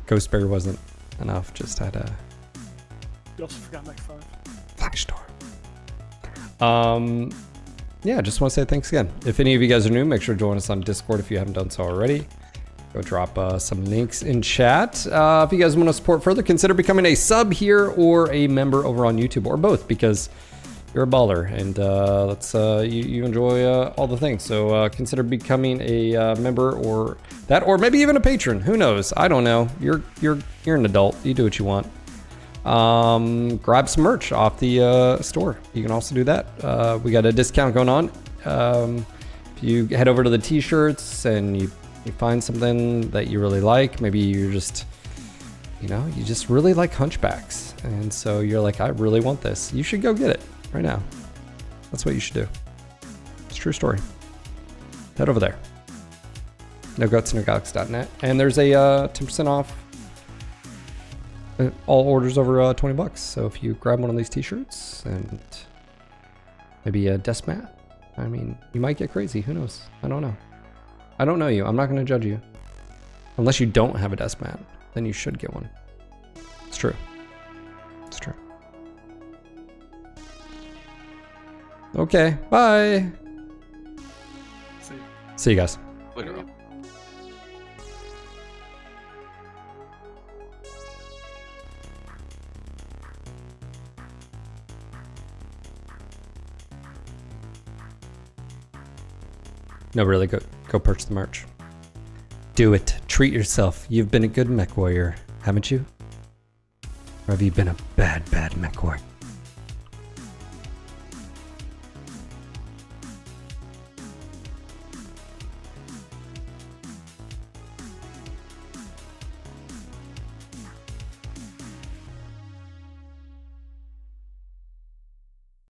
Ghost Bear wasn't enough, just had a... You also forgot Mech 5. Flash Storm. Yeah, just want to say thanks again. If any of you guys are new, make sure to join us on Discord if you haven't done so already. Go drop some links in chat. If you guys want to support further, consider becoming a sub here or a member over on YouTube, or both, because you're a baller and you enjoy all the things. So consider becoming a member or that, or maybe even a patron. Who knows? I don't know. You're an adult. You do what you want. Grab some merch off the store. You can also do that. We got a discount going on. If you head over to the t-shirts and you find something that you really like, maybe you're just, you just really like hunchbacks, and so you're like, I really want this, you should go get it right now. That's what you should do. It's a true story. Head over there, nogutsnogalax.net, and there's a 10% off all orders over 20 bucks. So if you grab one of these t-shirts and maybe a desk mat, I mean, you might get crazy. Who knows? I don't know. I don't know you. I'm not going to judge you. Unless you don't have a desk mat, then you should get one. It's true. It's true. Okay, bye. See you guys. Later on. No, really, go purchase the merch. Do it. Treat yourself. You've been a good mech warrior, haven't you? Or have you been a bad mech warrior?